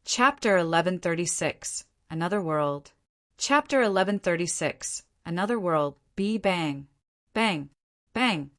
Chapter 1136 Another World. Chapter 1136 Another World. Bang. Bang. Bang.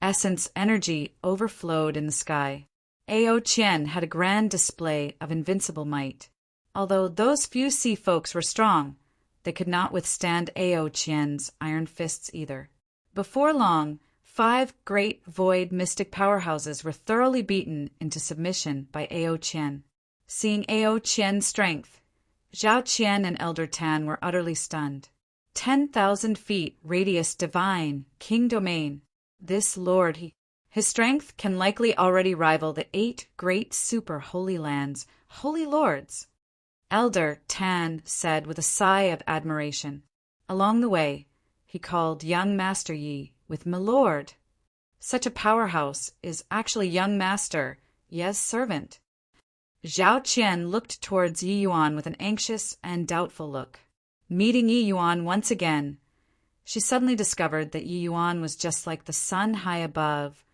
Essence energy overflowed in the sky. Ao Qian had a grand display of invincible might. Although those few sea folks were strong, they could not withstand Ao Qian's iron fists either. Before long, 5 great void mystic powerhouses were thoroughly beaten into submission by Ao Qian. Seeing Ao Qian's strength, Zhao Qian and Elder Tan were utterly stunned. 10,000 feet radius divine, king domain. This lord, his strength can likely already rival the 8 great super holy lands, holy lords. Elder Tan said with a sigh of admiration. Along the way, he called young Master Yi with "Milord." Such a powerhouse is actually young master, Ye's servant. Zhao Qian looked towards Yi Yuan with an anxious and doubtful look. Meeting Yi Yuan once again, she suddenly discovered that Yi Yuan was just like the sun high above,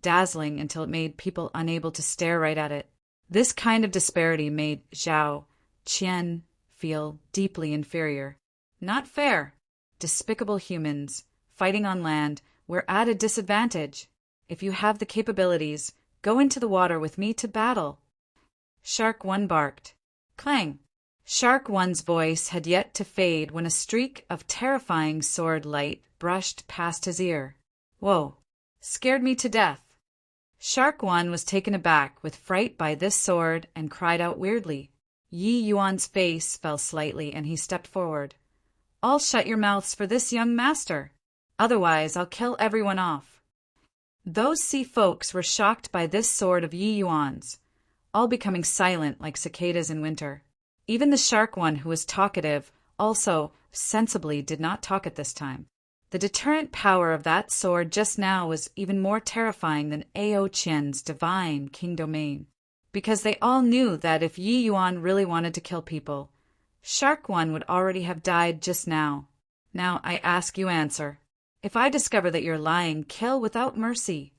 dazzling until it made people unable to stare right at it. This kind of disparity made Zhao Qian feel deeply inferior. Not fair. Despicable humans, fighting on land, we're at a disadvantage. If you have the capabilities, go into the water with me to battle. Shark One barked. Clang! Shark One's voice had yet to fade when a streak of terrifying sword light brushed past his ear. Whoa! Scared me to death. Shark One was taken aback with fright by this sword and cried out weirdly. Yi Yuan's face fell slightly and he stepped forward. I'll shut your mouths for this young master. Otherwise, I'll kill everyone off. Those sea folks were shocked by this sword of Yi Yuan's, all becoming silent like cicadas in winter. Even the Shark One, who was talkative, also sensibly did not talk at this time. The deterrent power of that sword just now was even more terrifying than Ao Qian's divine king domain, because they all knew that if Yi Yuan really wanted to kill people, Shark One would already have died just now. Now I ask you answer. If I discover that you're lying, kill without mercy.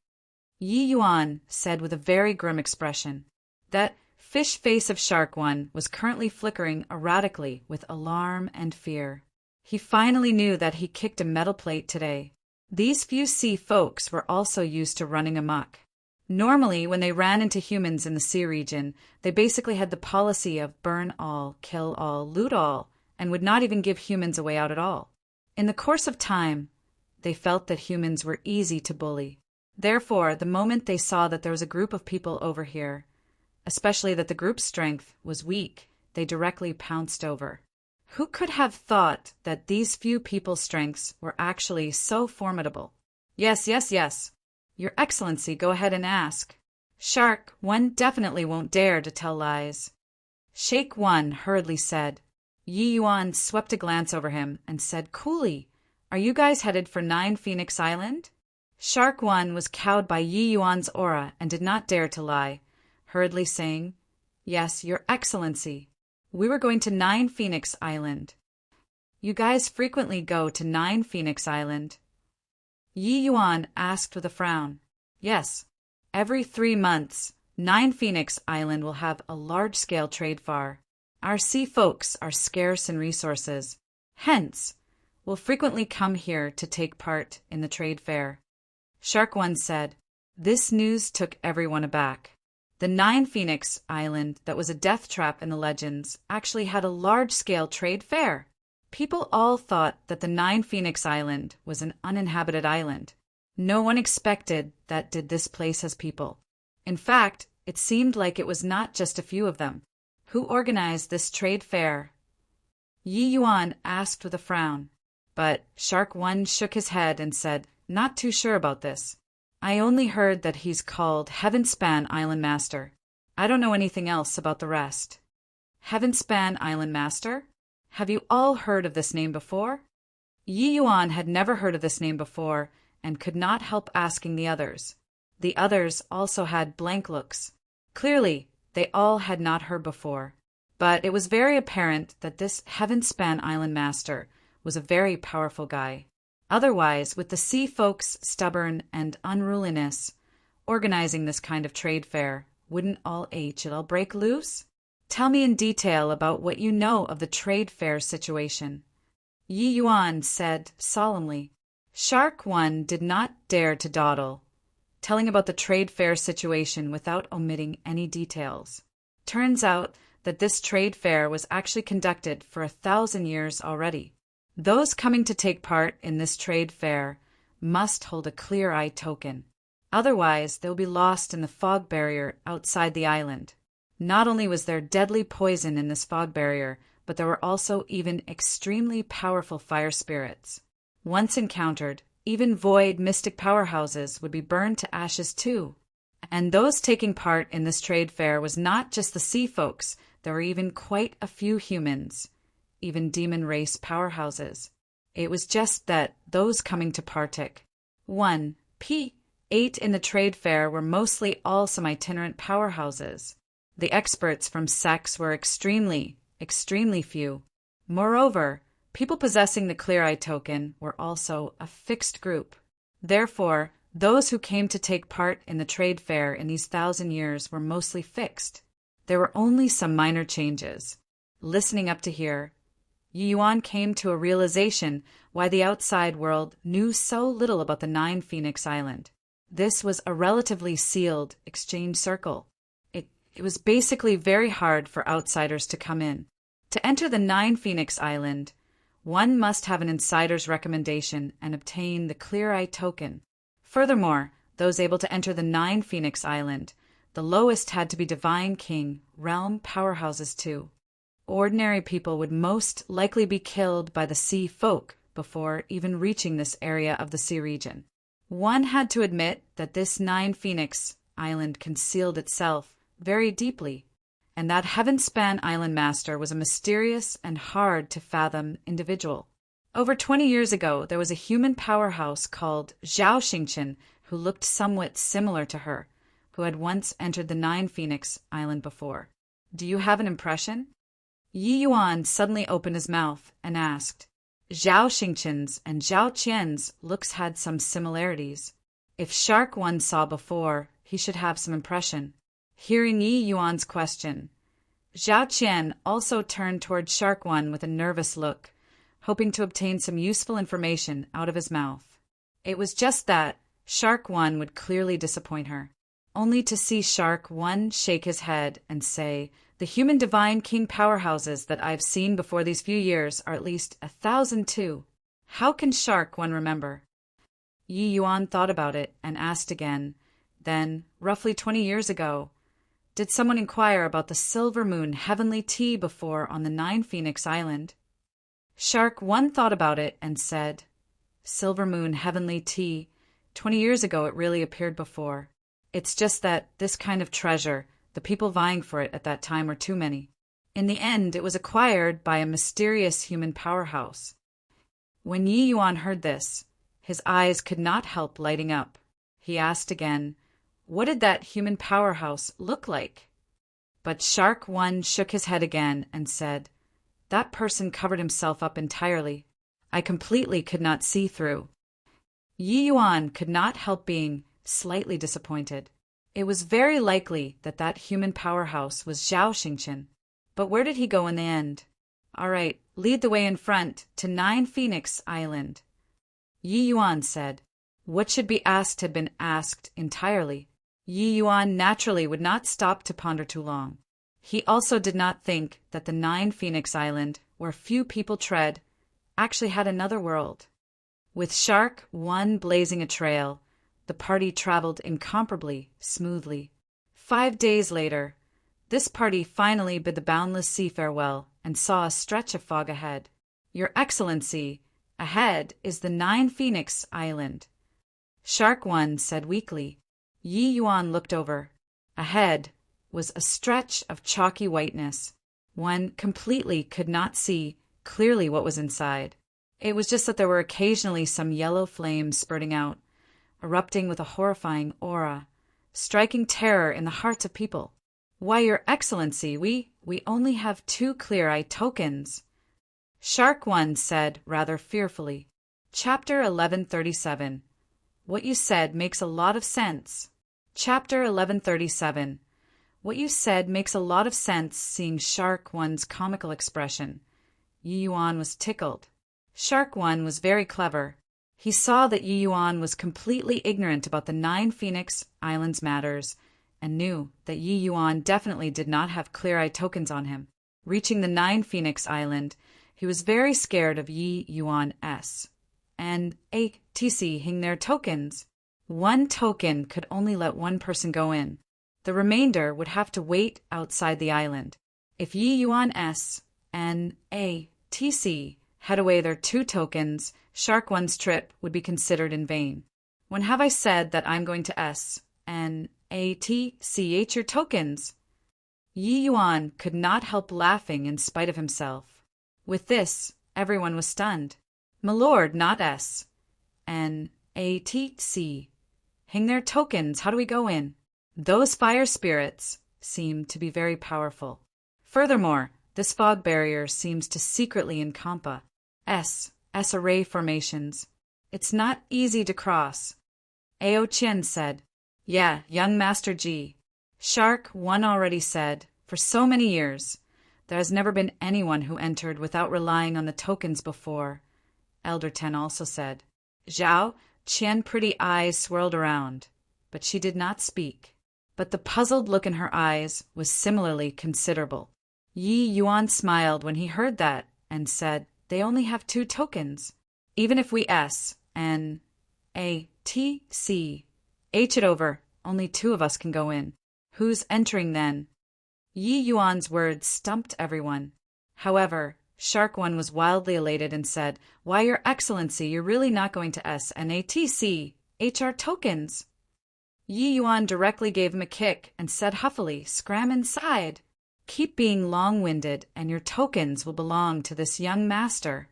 Yi Yuan said with a very grim expression. That fish face of Shark One was currently flickering erratically with alarm and fear. He finally knew that he kicked a metal plate today. These few sea folks were also used to running amok. Normally, when they ran into humans in the sea region, they basically had the policy of burn all, kill all, loot all, and would not even give humans a way out at all. In the course of time, they felt that humans were easy to bully. Therefore, the moment they saw that there was a group of people over here, especially that the group's strength was weak, they directly pounced over. Who could have thought that these few people's strengths were actually so formidable? Yes. Your Excellency, go ahead and ask. Shark One definitely won't dare to tell lies. Shake One hurriedly said. Yi Yuan swept a glance over him and said coolly, Are you guys headed for 9 Phoenix Island? Shark One was cowed by Yi Yuan's aura and did not dare to lie, hurriedly saying, Yes, Your Excellency. We were going to 9 Phoenix Island. You guys frequently go to 9 Phoenix Island? Yi Yuan asked with a frown. Yes. Every 3 months, 9 Phoenix Island will have a large-scale trade fair. Our sea folks are scarce in resources. Hence, will frequently come here to take part in the trade fair. Shark One said. This news took everyone aback. The 9 Phoenix Island that was a death trap in the legends actually had a large-scale trade fair. People all thought that the 9 Phoenix Island was an uninhabited island. No one expected that this place has people. In fact, it seemed like it was not just a few of them. Who organized this trade fair? Yi Yuan asked with a frown. But Shark One shook his head and said, Not too sure about this. I only heard that he's called Heavenspan Island Master. I don't know anything else about the rest. Heavenspan Island Master? Have you all heard of this name before? Yi Yuan had never heard of this name before and could not help asking the others. The others also had blank looks. Clearly, they all had not heard before. But it was very apparent that this Heavenspan Island Master was a very powerful guy. Otherwise, with the sea folks' stubborn and unruliness, organizing this kind of trade fair, wouldn't all HL break loose? Tell me in detail about what you know of the trade fair situation. Yi Yuan said solemnly. Shark One did not dare to dawdle, telling about the trade fair situation without omitting any details. Turns out that this trade fair was actually conducted for 1,000 years already. Those coming to take part in this trade fair must hold a clear eye token. Otherwise, they'll be lost in the fog barrier outside the island. Not only was there deadly poison in this fog barrier, but there were also even extremely powerful fire spirits. Once encountered, even void mystic powerhouses would be burned to ashes too. And those taking part in this trade fair was not just the sea folks, there were even quite a few humans, even demon race powerhouses. It was just that those coming to partake. 1p8 in the trade fair were mostly all some itinerant powerhouses. The experts from sects were extremely few. Moreover, people possessing the Clear Eye token were also a fixed group. Therefore, those who came to take part in the trade fair in these 1,000 years were mostly fixed. There were only some minor changes. Listening up to here, Yi Yuan came to a realization why the outside world knew so little about the Nine Phoenix Island. This was a relatively sealed exchange circle. It was basically very hard for outsiders to come in. To enter the Nine Phoenix Island, one must have an insider's recommendation and obtain the Clear Eye token. Furthermore, those able to enter the Nine Phoenix Island, the lowest had to be Divine King, realm powerhouses too. Ordinary people would most likely be killed by the sea folk before even reaching this area of the sea region. One had to admit that this Nine Phoenix Island concealed itself very deeply, and that Heavenspan Island Master was a mysterious and hard-to-fathom individual. Over 20 years ago, there was a human powerhouse called Zhao Xingqian who looked somewhat similar to her, who had once entered the Nine Phoenix Island before. Do you have an impression? Yi Yuan suddenly opened his mouth and asked. Zhao Xingqian's and Zhao Qian's looks had some similarities. If Shark One saw before, he should have some impression. Hearing Yi Yuan's question, Zhao Qian also turned toward Shark One with a nervous look, hoping to obtain some useful information out of his mouth. It was just that Shark One would clearly disappoint her, only to see Shark One shake his head and say, the human Divine King powerhouses that I've seen before these few years are at least 1,002. How can Shark One remember? Yi Yuan thought about it and asked again. Then, roughly 20 years ago, did someone inquire about the Silver Moon Heavenly Tea before on the Nine Phoenix Island? Shark One thought about it and said, Silver Moon Heavenly Tea, 20 years ago it really appeared before. It's just that this kind of treasure, the people vying for it at that time were too many. In the end, it was acquired by a mysterious human powerhouse. When Yi Yuan heard this, his eyes could not help lighting up. He asked again, what did that human powerhouse look like? But Shark One shook his head again and said, that person covered himself up entirely. I completely could not see through. Yi Yuan could not help being slightly disappointed. It was very likely that that human powerhouse was Zhao Xingqian. But where did he go in the end? All right, lead the way in front to Nine Phoenix Island. Yi Yuan said. What should be asked had been asked entirely. Yi Yuan naturally would not stop to ponder too long. He also did not think that the Nine Phoenix Island, where few people tread, actually had another world. With Shark One blazing a trail, the party traveled incomparably smoothly. 5 days later, this party finally bid the boundless sea farewell and saw a stretch of fog ahead. Your Excellency, ahead is the Nine Phoenix Island. Shark One said weakly. Yi Yuan looked over. Ahead was a stretch of chalky whiteness. One completely could not see clearly what was inside. It was just that there were occasionally some yellow flames spurting out, erupting with a horrifying aura, striking terror in the hearts of people. Why, Your Excellency, we only have 2 Clear Eye tokens. Shark One said rather fearfully. Chapter 1137. What you said makes a lot of sense. Chapter 1137. What you said makes a lot of sense, seeing Shark One's comical expression. Yi Yuan was tickled. Shark One was very clever. He saw that Yi Yuan was completely ignorant about the 9 Phoenix Islands matters, and knew that Yi Yuan definitely did not have clear-eye tokens on him. Reaching the 9 Phoenix Island, he was very scared of Yi Yuan S. and ATC hing their tokens. 1 token could only let 1 person go in. The remainder would have to wait outside the island. If Yi Yuan S and ATC had away their 2 tokens, Shark One's trip would be considered in vain. When have I said that I'm going to S and ATCH your tokens? Yi Yuan could not help laughing in spite of himself. With this, everyone was stunned. "Milord, not S and ATC. Hang their tokens, how do we go in?" Those fire spirits seem to be very powerful. Furthermore, this fog barrier seems to secretly encompass S array formations. It's not easy to cross. Ao Qian said. Yeah, young Master Ji. Shark One already said, for so many years, there has never been anyone who entered without relying on the tokens before. Elder Ten also said. Zhao Qian pretty eyes swirled around, but she did not speak. But the puzzled look in her eyes was similarly considerable. Yi Yuan smiled when he heard that and said, they only have 2 tokens. Even if we S and ATC H it over, only 2 of us can go in. Who's entering then? Yi Yuan's words stumped everyone. However, Shark One was wildly elated and said, Why, Your Excellency, you're really not going to S and ATC HR tokens. Yi Yuan directly gave him a kick and said huffily, Scram inside. Keep being long-winded, and your tokens will belong to this young master.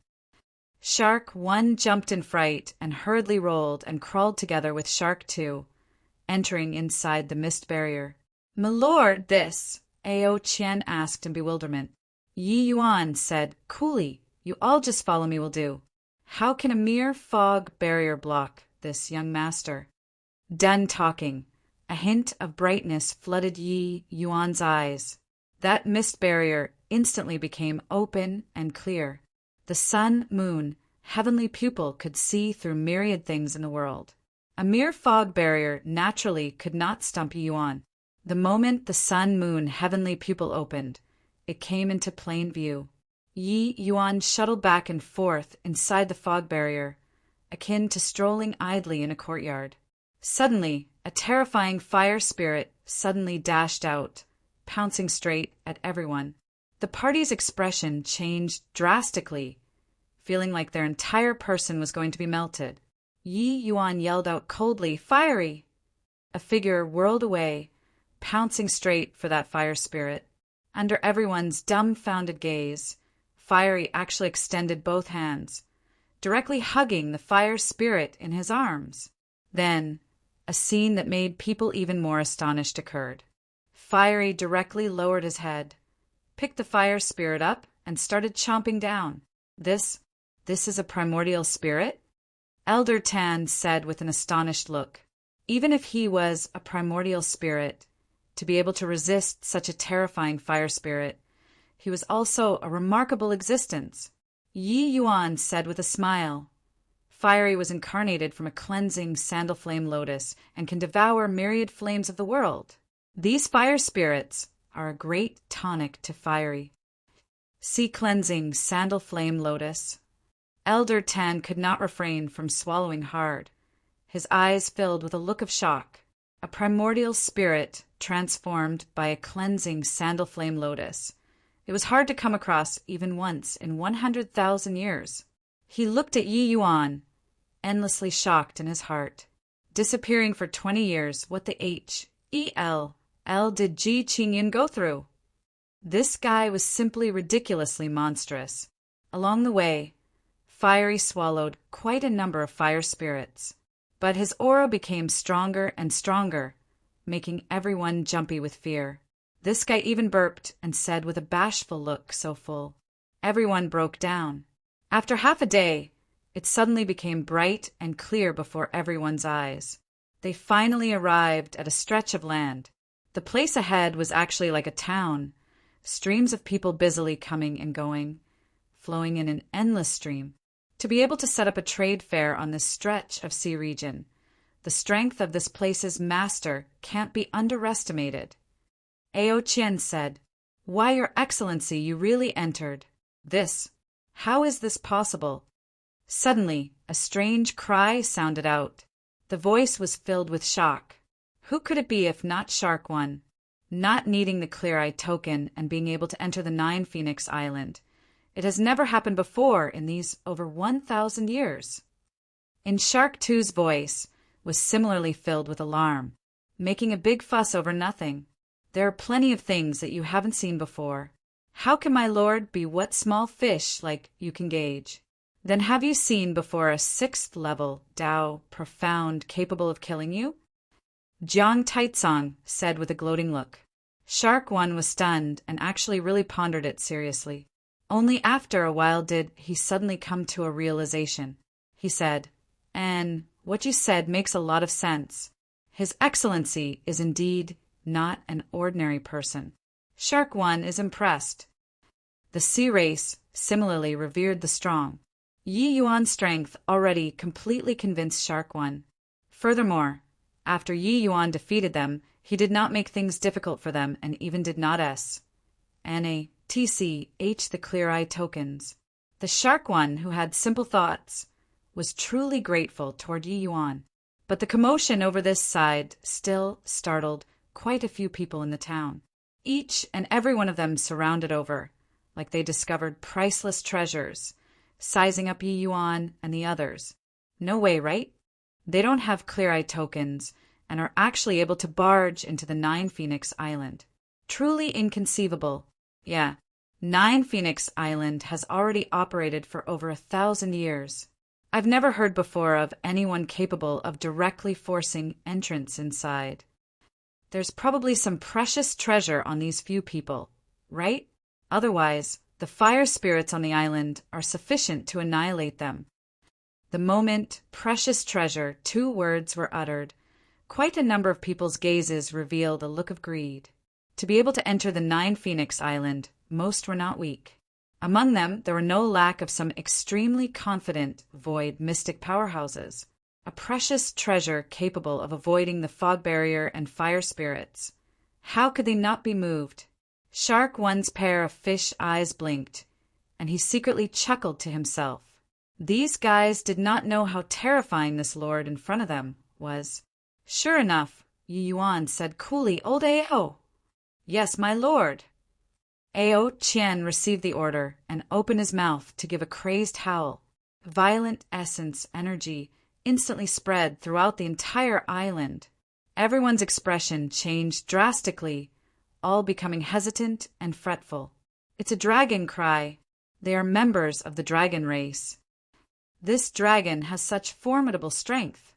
Shark One jumped in fright and hurriedly rolled and crawled together with Shark Two, entering inside the mist barrier. Milord, this, Ao Qian asked in bewilderment. Yi Yuan said, Coolly, you all just follow me will do. How can a mere fog barrier block this young master? Done talking. A hint of brightness flooded Yi Yuan's eyes. That mist barrier instantly became open and clear. The sun, moon, heavenly pupil could see through myriad things in the world. A mere fog barrier naturally could not stump Yi Yuan. The moment the sun, moon, heavenly pupil opened, it came into plain view. Yi Yuan shuttled back and forth inside the fog barrier, akin to strolling idly in a courtyard. Suddenly, a terrifying fire spirit suddenly dashed out, pouncing straight at everyone. The party's expression changed drastically, feeling like their entire person was going to be melted. Yi Yuan yelled out coldly, Fiery! A figure whirled away, pouncing straight for that fire spirit. Under everyone's dumbfounded gaze, Fiery actually extended both hands, directly hugging the fire spirit in his arms. Then, a scene that made people even more astonished occurred. Fiery directly lowered his head, picked the fire spirit up, and started chomping down. This is a primordial spirit? Elder Tan said with an astonished look. Even if he was a primordial spirit, to be able to resist such a terrifying fire spirit, he was also a remarkable existence. Yi Yuan said with a smile, Fiery was incarnated from a cleansing sandal flame lotus and can devour myriad flames of the world. These fire spirits are a great tonic to Fiery. See cleansing sandal flame lotus. Elder Tan could not refrain from swallowing hard. His eyes filled with a look of shock. A primordial spirit transformed by a cleansing sandal flame lotus. It was hard to come across even once in 100,000 years. He looked at Yi Yuan, endlessly shocked in his heart. Disappearing for 20 years, what the H.E.L. did Ji Qingyan go through? This guy was simply ridiculously monstrous. Along the way, Fiery swallowed quite a number of fire spirits, but his aura became stronger and stronger, making everyone jumpy with fear. This guy even burped and said with a bashful look so full. Everyone broke down. After half a day, it suddenly became bright and clear before everyone's eyes. They finally arrived at a stretch of land. The place ahead was actually like a town, streams of people busily coming and going, flowing in an endless stream. To be able to set up a trade fair on this stretch of sea region, the strength of this place's master can't be underestimated. Ao Qian said, "Why, Your Excellency, you really entered this. How is this possible?" Suddenly, a strange cry sounded out. The voice was filled with shock. Who could it be if not Shark One? Not needing the clear-eyed token and being able to enter the Nine Phoenix Island. It has never happened before in these over 1,000 years. In Shark Two's voice was similarly filled with alarm, making a big fuss over nothing. There are plenty of things that you haven't seen before. How can my lord be what small fish like you can gauge? Then have you seen before a 6th level Dao, profound, capable of killing you? Jiang Taitsong said with a gloating look. Shark One was stunned and actually really pondered it seriously. Only after a while did he suddenly come to a realization. He said, "And what you said makes a lot of sense. His Excellency is indeed not an ordinary person." Shark One is impressed. The sea race similarly revered the strong. Yi Yuan's strength already completely convinced Shark One. Furthermore, after Yi Yuan defeated them, he did not make things difficult for them and even did not TCH the clear-eyed tokens. The Shark One, who had simple thoughts, was truly grateful toward Yi Yuan. But the commotion over this side still startled quite a few people in the town. Each and every one of them surrounded over, like they discovered priceless treasures, sizing up Yi Yuan and the others. No way, right? They don't have clear-eyed tokens and are actually able to barge into the Nine Phoenix Island. Truly inconceivable. Yeah, Nine Phoenix Island has already operated for over 1,000 years. I've never heard before of anyone capable of directly forcing entrance inside. There's probably some precious treasure on these few people, right? Otherwise, the fire spirits on the island are sufficient to annihilate them. The moment precious treasure 2 words were uttered, quite a number of people's gazes revealed a look of greed. To be able to enter the Nine Phoenix Island, most were not weak. Among them, there were no lack of some extremely confident, void mystic powerhouses. A precious treasure capable of avoiding the fog barrier and fire spirits. How could they not be moved? Shark One's pair of fish eyes blinked, and he secretly chuckled to himself. These guys did not know how terrifying this lord in front of them was. Sure enough, Yi Yuan said coolly, "Old Ao." "Yes, my lord." Ao Qian received the order and opened his mouth to give a crazed howl. Violent essence energy instantly spread throughout the entire island. Everyone's expression changed drastically, all becoming hesitant and fretful. It's a dragon cry. They are members of the dragon race. This dragon has such formidable strength.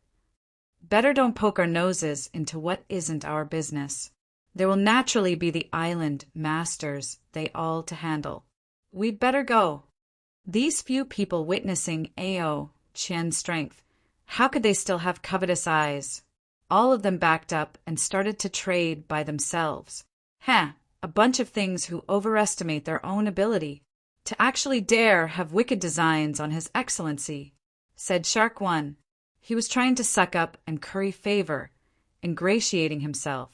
Better don't poke our noses into what isn't our business. There will naturally be the island masters, they all to handle. We'd better go. These few people witnessing Ao Qian's strength, how could they still have covetous eyes? All of them backed up and started to trade by themselves. A bunch of things who overestimate their own ability. To actually dare have wicked designs on His Excellency, said Shark One. He was trying to suck up and curry favor, ingratiating himself.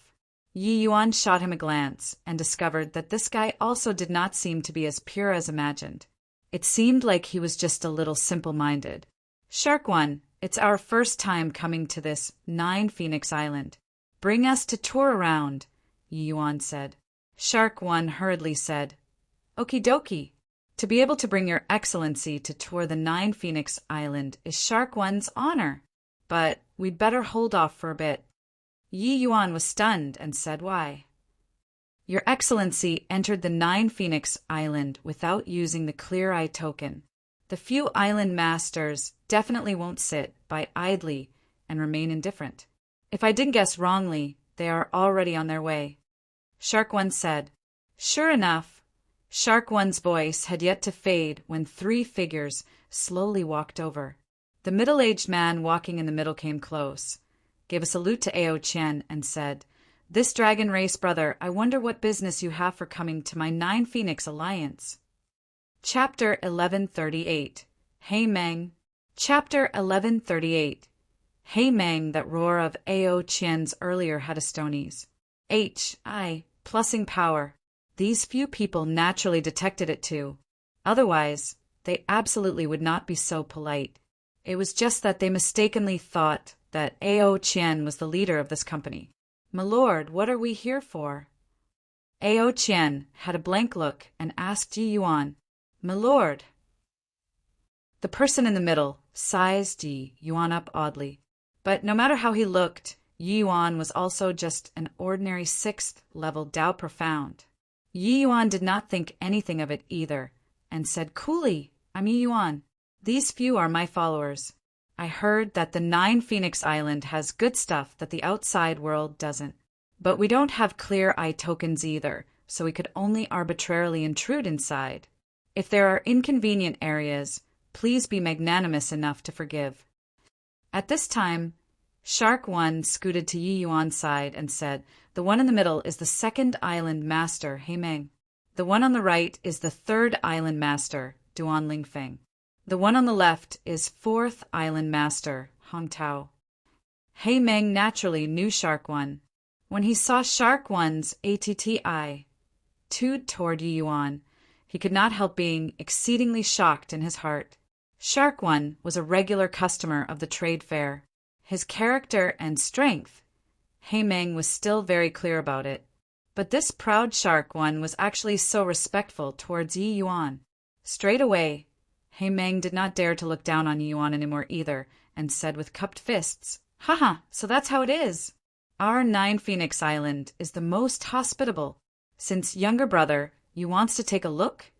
Yi Yuan shot him a glance and discovered that this guy also did not seem to be as pure as imagined. It seemed like he was just a little simple-minded. Shark One, it's our first time coming to this Nine Phoenix Island. Bring us to tour around, Yi Yuan said. Shark One hurriedly said, "Okie dokie. To be able to bring Your Excellency to tour the Nine Phoenix Island is Shark One's honor. But we'd better hold off for a bit." Yi Yuan was stunned and said why. Your Excellency entered the Nine Phoenix Island without using the clear-eye token. The few island masters definitely won't sit by idly and remain indifferent. If I didn't guess wrongly, they are already on their way. Shark One said. Sure enough, Shark One's voice had yet to fade when 3 figures slowly walked over. The middle-aged man walking in the middle came close, gave a salute to Ao Qian, and said, This dragon race brother, I wonder what business you have for coming to my Nine Phoenix Alliance. Chapter 1138. Hey Meng. Chapter 1138. Hey Meng, that roar of Ao Qian's earlier Hadistonies. Plussing power. These few people naturally detected it too. Otherwise, they absolutely would not be so polite. It was just that they mistakenly thought that Ao Qian was the leader of this company. My lord, what are we here for? Ao Qian had a blank look and asked Yi Yuan, My lord. The person in the middle sized Yi Yuan up oddly. But no matter how he looked, Yi Yuan was also just an ordinary 6th level Dao Profound. Yi Yuan did not think anything of it either, and said coolly, I'm Yi Yuan. These few are my followers. I heard that the Nine Phoenix Island has good stuff that the outside world doesn't. But we don't have clear eye tokens either, so we could only arbitrarily intrude inside. If there are inconvenient areas, please be magnanimous enough to forgive. At this time, Shark One scooted to Yi Yuan's side and said, The one in the middle is the 2nd Island Master, He Meng. The one on the right is the 3rd Island Master, Duan Lingfeng. The one on the left is 4th Island Master, Hong Tao. He Meng naturally knew Shark One. When he saw Shark One's ATTI toed toward Yi Yuan, he could not help being exceedingly shocked in his heart. Shark One was a regular customer of the trade fair. His character and strength, He Meng was still very clear about it. But this proud Shark One was actually so respectful towards Yi Yuan. Straight away, He Meng did not dare to look down on Yi Yuan anymore either, and said with cupped fists, Haha, so that's how it is. Our Nine Phoenix Island is the most hospitable. Since younger brother, you wants to take a look?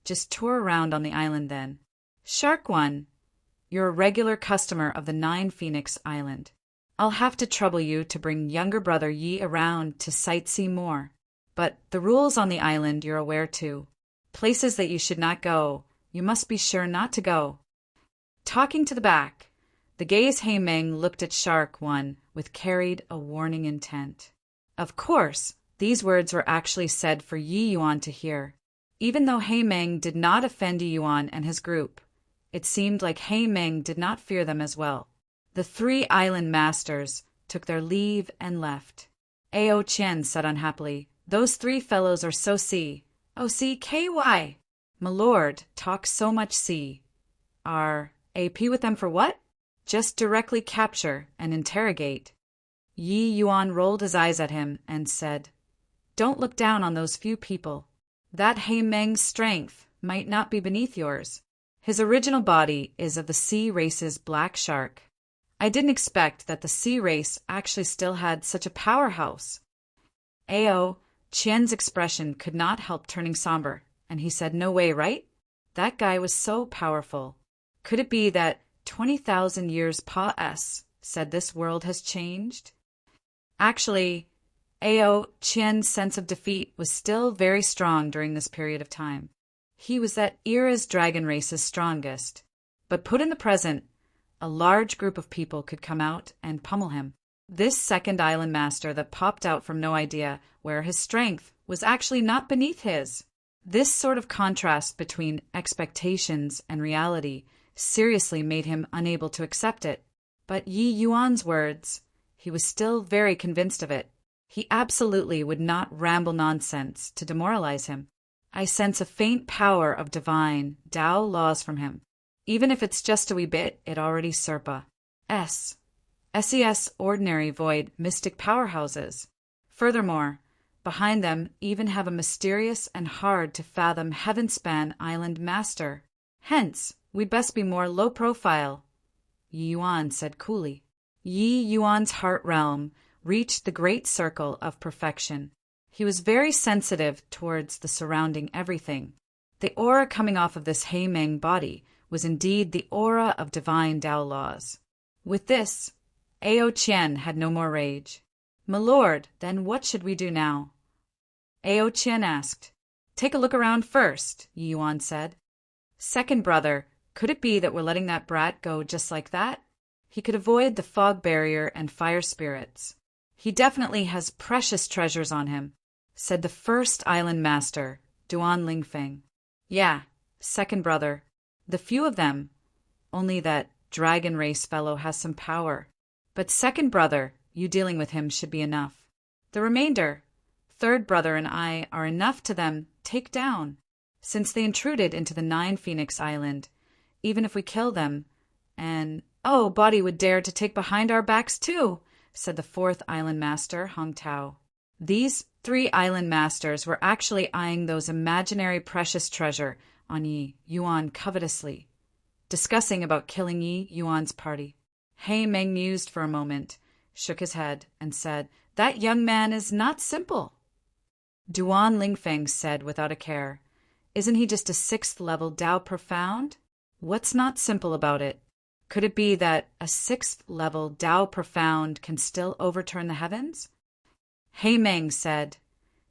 Just tour around on the island then. Shark One, you're a regular customer of the Nine Phoenix Island. I'll have to trouble you to bring younger brother Yi around to sightsee more. But the rules on the island you're aware too. Places that you should not go, you must be sure not to go. Talking to the back, the gaze He Meng looked at Shark One with carried a warning intent. Of course, these words were actually said for Yi Yuan to hear. Even though He Meng did not offend Yi Yuan and his group, it seemed like He Meng did not fear them as well. The 3 island masters took their leave and left. Ao Qian said unhappily, Those 3 fellows are so C-O-C-K-Y. My lord, talk so much C. Are AP with them for what? Just directly capture and interrogate. Yi Yuan rolled his eyes at him and said, Don't look down on those few people. That He Meng's strength might not be beneath yours. His original body is of the sea race's black shark. I didn't expect that the sea race actually still had such a powerhouse. Ao Qian's expression could not help turning somber, and he said, No way, right? That guy was so powerful. Could it be that 20,000 years past said this world has changed? Actually, Ao Qian's sense of defeat was still very strong during this period of time. He was that era's dragon race's strongest. But put in the present, a large group of people could come out and pummel him. This 2nd island master that popped out from no idea where his strength was actually not beneath his. This sort of contrast between expectations and reality seriously made him unable to accept it. But Yi Yuan's words, he was still very convinced of it. He absolutely would not ramble nonsense to demoralize him. I sense a faint power of divine Tao laws from him. Even if it's just a wee bit, it already Serpa. SES ordinary void mystic powerhouses. Furthermore, behind them even have a mysterious and hard-to-fathom heaven-span island master. Hence, we'd best be more low-profile, Yi Yuan said coolly. Yi Yuan's heart realm reached the great circle of perfection. He was very sensitive towards the surrounding everything. The aura coming off of this He Meng body was indeed the aura of divine Tao laws. With this, Ao Qian had no more rage. My lord, then what should we do now? Ao Qian asked. Take a look around first, Yi Yuan said. Second brother, could it be that we're letting that brat go just like that? He could avoid the fog barrier and fire spirits. He definitely has precious treasures on him, said the first island master, Duan Lingfeng. Yeah, second brother. The few of them, only that dragon race fellow has some power. But second brother, you dealing with him should be enough. The remainder, third brother and I, are enough to them take down, since they intruded into the 9 Phoenix Island. Even if we kill them, and oh, body would dare to take behind our backs too, said the 4th island master, Hong Tao. These 3 island masters were actually eyeing those imaginary precious treasure on Yi Yuan covetously, discussing about killing Yi Yuan's party. He Meng mused for a moment, shook his head, and said, "That young man is not simple." Duan Lingfeng said without a care, "Isn't he just a 6th level Tao Profound? What's not simple about it? Could it be that a 6th level Tao Profound can still overturn the heavens?" He Meng said,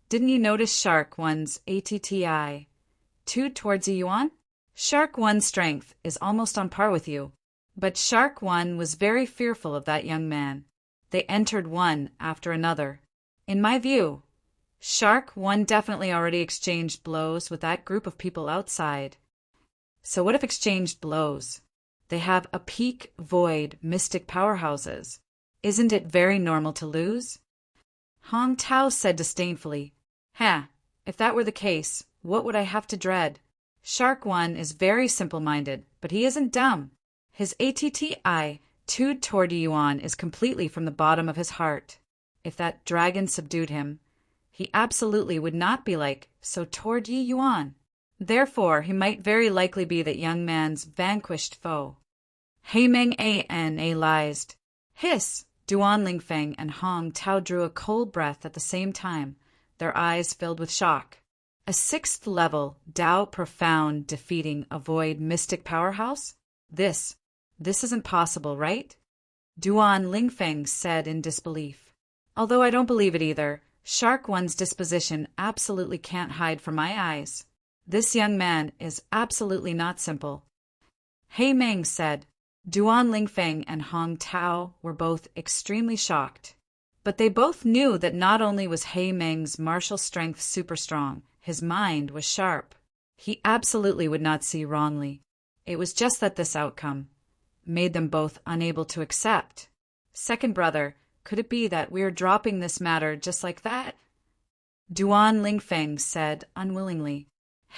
"Didn't you notice Shark One's ATTI 2 towards Yuan? Shark One's strength is almost on par with you, but Shark One was very fearful of that young man. They entered one after another. In my view, Shark One definitely already exchanged blows with that group of people outside. So what if exchanged blows? They have a peak void mystic powerhouses. Isn't it very normal to lose?" Hong Tao said disdainfully, if that were the case, what would I have to dread? Shark One is very simple-minded, but he isn't dumb. His ATTI 2 toward Yuan is completely from the bottom of his heart. If that dragon subdued him, he absolutely would not be like so toward Yi Yuan. Therefore, he might very likely be that young man's vanquished foe. He Meng analyzed. Hiss! Duan Lingfeng and Hong Tao drew a cold breath at the same time, their eyes filled with shock. A 6th level Tao Profound defeating a void mystic powerhouse? This isn't possible, right? Duan Lingfeng said in disbelief. Although I don't believe it either, Shark One's disposition absolutely can't hide from my eyes. This young man is absolutely not simple. He Meng said. Duan Lingfeng and Hong Tao were both extremely shocked. But they both knew that not only was He Meng's martial strength super strong, his mind was sharp. He absolutely would not see wrongly. It was just that this outcome made them both unable to accept. Second brother, could it be that we are dropping this matter just like that? Duan Lingfeng said unwillingly.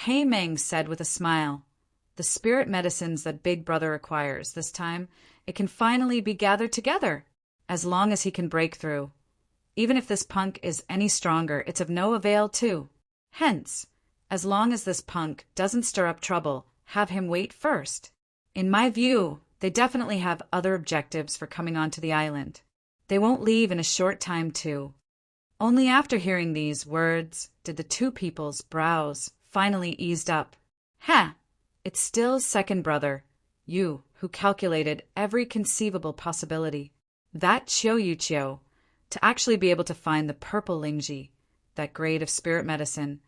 He Meng said with a smile, "The spirit medicines that Big Brother requires, this time, it can finally be gathered together, as long as he can break through. Even if this punk is any stronger, it's of no avail too. Hence, as long as this punk doesn't stir up trouble, have him wait first. In my view, they definitely have other objectives for coming onto the island. They won't leave in a short time too." Only after hearing these words did the 2 people's brows finally eased up. It's still second brother, you who calculated every conceivable possibility. That Chiu Yuqiu, to actually be able to find the purple Lingji, that grade of spirit medicine,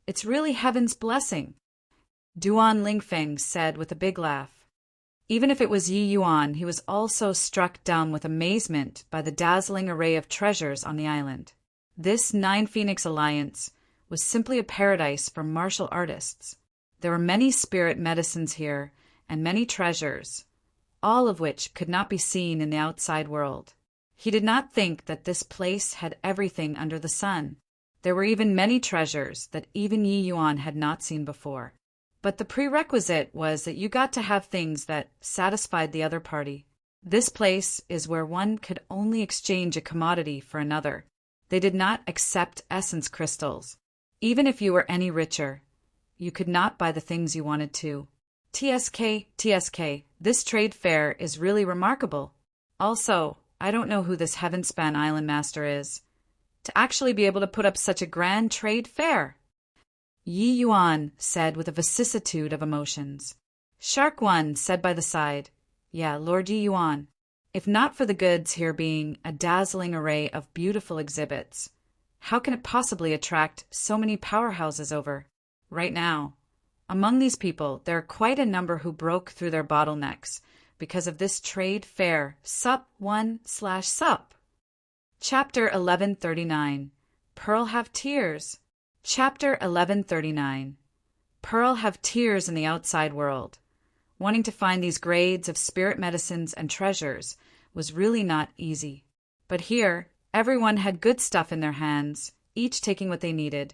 it's really heaven's blessing. Duan Lingfeng said with a big laugh. Even if it was Yi Yuan, he was also struck dumb with amazement by the dazzling array of treasures on the island. This 9 Phoenix Alliance was simply a paradise for martial artists. There were many spirit medicines here, and many treasures, all of which could not be seen in the outside world. He did not think that this place had everything under the sun. There were even many treasures that even Yi Yuan had not seen before. But the prerequisite was that you got to have things that satisfied the other party. This place is where one could only exchange a commodity for another. They did not accept essence crystals. Even if you were any richer, you could not buy the things you wanted to. TSK, this trade fair is really remarkable. Also, I don't know who this Heavenspan Island Master is, to actually be able to put up such a grand trade fair. Yi Yuan said with a vicissitude of emotions. Shark One said by the side, Yeah, Lord Yi Yuan, if not for the goods here being a dazzling array of beautiful exhibits, how can it possibly attract so many powerhouses over? Right now, among these people, there are quite a number who broke through their bottlenecks because of this trade fair Sup 1/Sup. Chapter 1139. Pearl have tears. Chapter 1139. Pearl have tears in the outside world. Wanting to find these grades of spirit medicines and treasures was really not easy. But here, everyone had good stuff in their hands, each taking what they needed,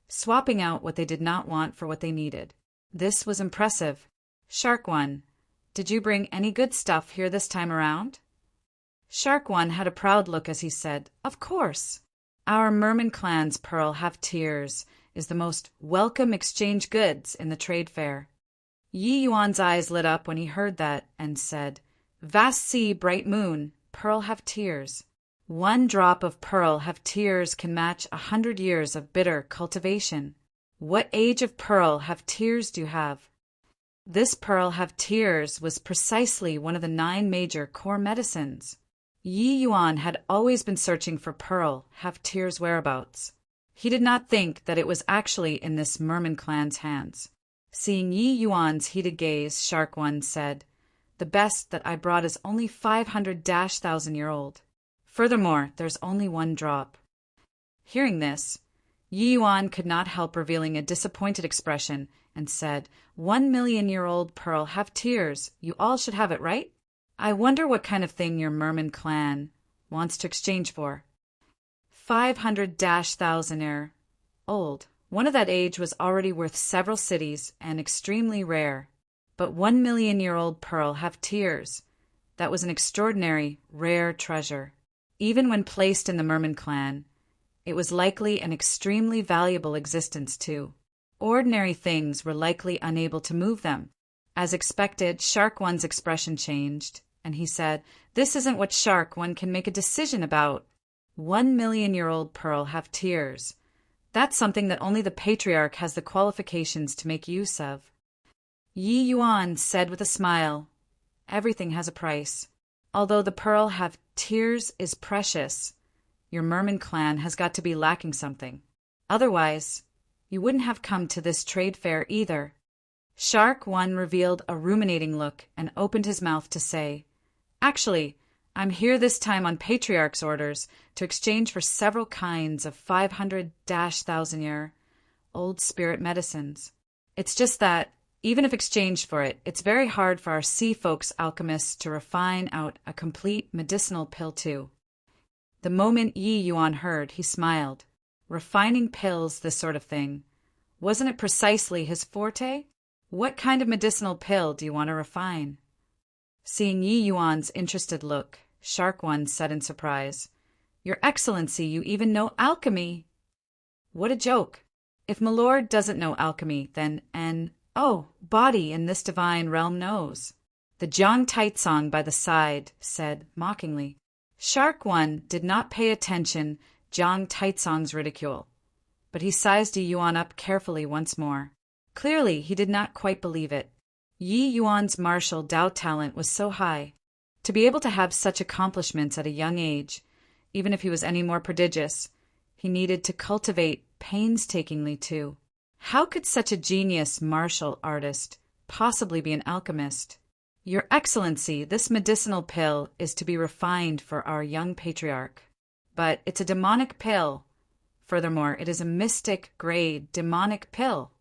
swapping out what they did not want for what they needed. This was impressive. Shark One, did you bring any good stuff here this time around? Shark One had a proud look as he said, Of course. Our Merman clan's pearl have tears is the most welcome exchange goods in the trade fair. Yi Yuan's eyes lit up when he heard that and said, Vast sea, bright moon, pearl have tears. 1 drop of pearl have tears can match 100 years of bitter cultivation. What age of pearl have tears do you have? This pearl have tears was precisely one of the 9 major core medicines. Yi Yuan had always been searching for pearl have tears whereabouts. He did not think that it was actually in this Merman clan's hands. Seeing Yi Yuan's heated gaze, Shark One said, The best that I brought is only 500,000-year-old. Furthermore, there's only 1 drop. Hearing this, Yi Yuan could not help revealing a disappointed expression and said, 1,000,000-year-old pearl have tears. You all should have it, right? I wonder what kind of thing your Merman clan wants to exchange for. 500,000-year-old. One of that age was already worth several cities and extremely rare. But 1,000,000-year-old pearl have tears. That was an extraordinary, rare treasure. Even when placed in the Merman clan, it was likely an extremely valuable existence too. Ordinary things were likely unable to move them. As expected, Shark One's expression changed, and he said, This isn't what Shark One can make a decision about. 1,000,000-year-old pearl have tears. That's something that only the Patriarch has the qualifications to make use of. Yi Yuan said with a smile, Everything has a price. Although the pearl have tears is precious, your Merman clan has got to be lacking something. Otherwise, you wouldn't have come to this trade fair either. Shark One revealed a ruminating look and opened his mouth to say, Actually, I'm here this time on Patriarch's orders to exchange for several kinds of 500,000-year-old spirit medicines. It's just that, even if exchanged for it, it's very hard for our sea folks alchemists to refine out a complete medicinal pill too. The moment Yi Yuan heard, he smiled. Refining pills, this sort of thing. Wasn't it precisely his forte? What kind of medicinal pill do you want to refine? Seeing Yi Yuan's interested look, Shark One said in surprise, Your Excellency, you even know alchemy! What a joke! If Milord doesn't know alchemy, then body in this divine realm knows. The Jiang Taitsong by the side said mockingly. Shark One did not pay attention Jiang Taitsong's ridicule, but he sized Yi Yuan up carefully once more. Clearly, he did not quite believe it. Yi Yuan's martial Dao talent was so high. To be able to have such accomplishments at a young age, even if he was any more prodigious, he needed to cultivate painstakingly too. How could such a genius martial artist possibly be an alchemist? Your Excellency, this medicinal pill is to be refined for our young patriarch. But it's a demonic pill. Furthermore, it is a mystic-grade demonic pill.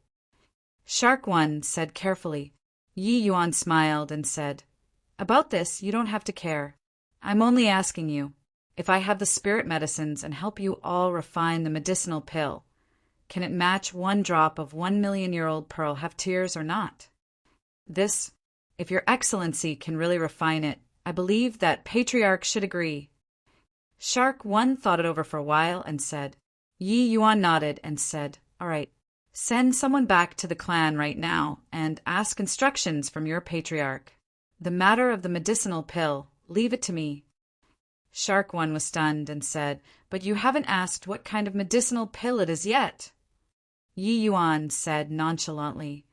Shark One said carefully. Yi Yuan smiled and said, About this, you don't have to care. I'm only asking you, if I have the spirit medicines and help you all refine the medicinal pill, can it match 1 drop of 1,000,000-year-old pearl have tears or not? This, if your Excellency can really refine it, I believe that Patriarch should agree. Shark One thought it over for a while and said, Yi Yuan nodded and said, All right, send someone back to the clan right now and ask instructions from your Patriarch. The matter of the medicinal pill, leave it to me. Shark One was stunned and said, But you haven't asked what kind of medicinal pill it is yet. Yi Yuan said nonchalantly,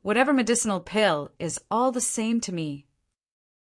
Whatever medicinal pill is all the same to me.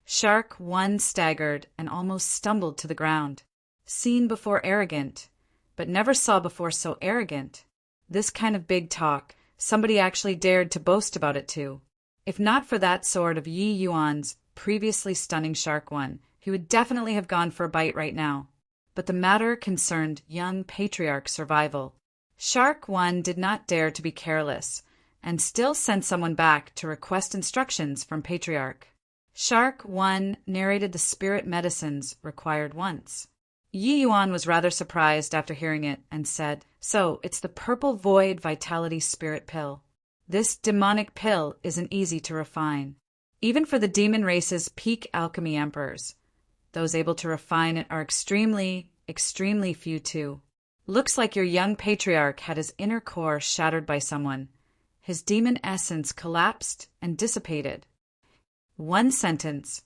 Shark One staggered and almost stumbled to the ground. Seen before arrogant, but never saw before so arrogant. This kind of big talk, somebody actually dared to boast about it too. If not for that sword of Yi Yuan's previously stunning Shark One, he would definitely have gone for a bite right now. but the matter concerned young patriarch survival. Shark One did not dare to be careless, and still sent someone back to request instructions from Patriarch. Shark One narrated the spirit medicines required once. Yi Yuan was rather surprised after hearing it and said, "So, it's the Purple Void Vitality Spirit Pill. This demonic pill isn't easy to refine. Even for the demon race's peak alchemy emperors, those able to refine it are extremely, extremely few too. Looks like your young patriarch had his inner core shattered by someone. His demon essence collapsed and dissipated." One sentence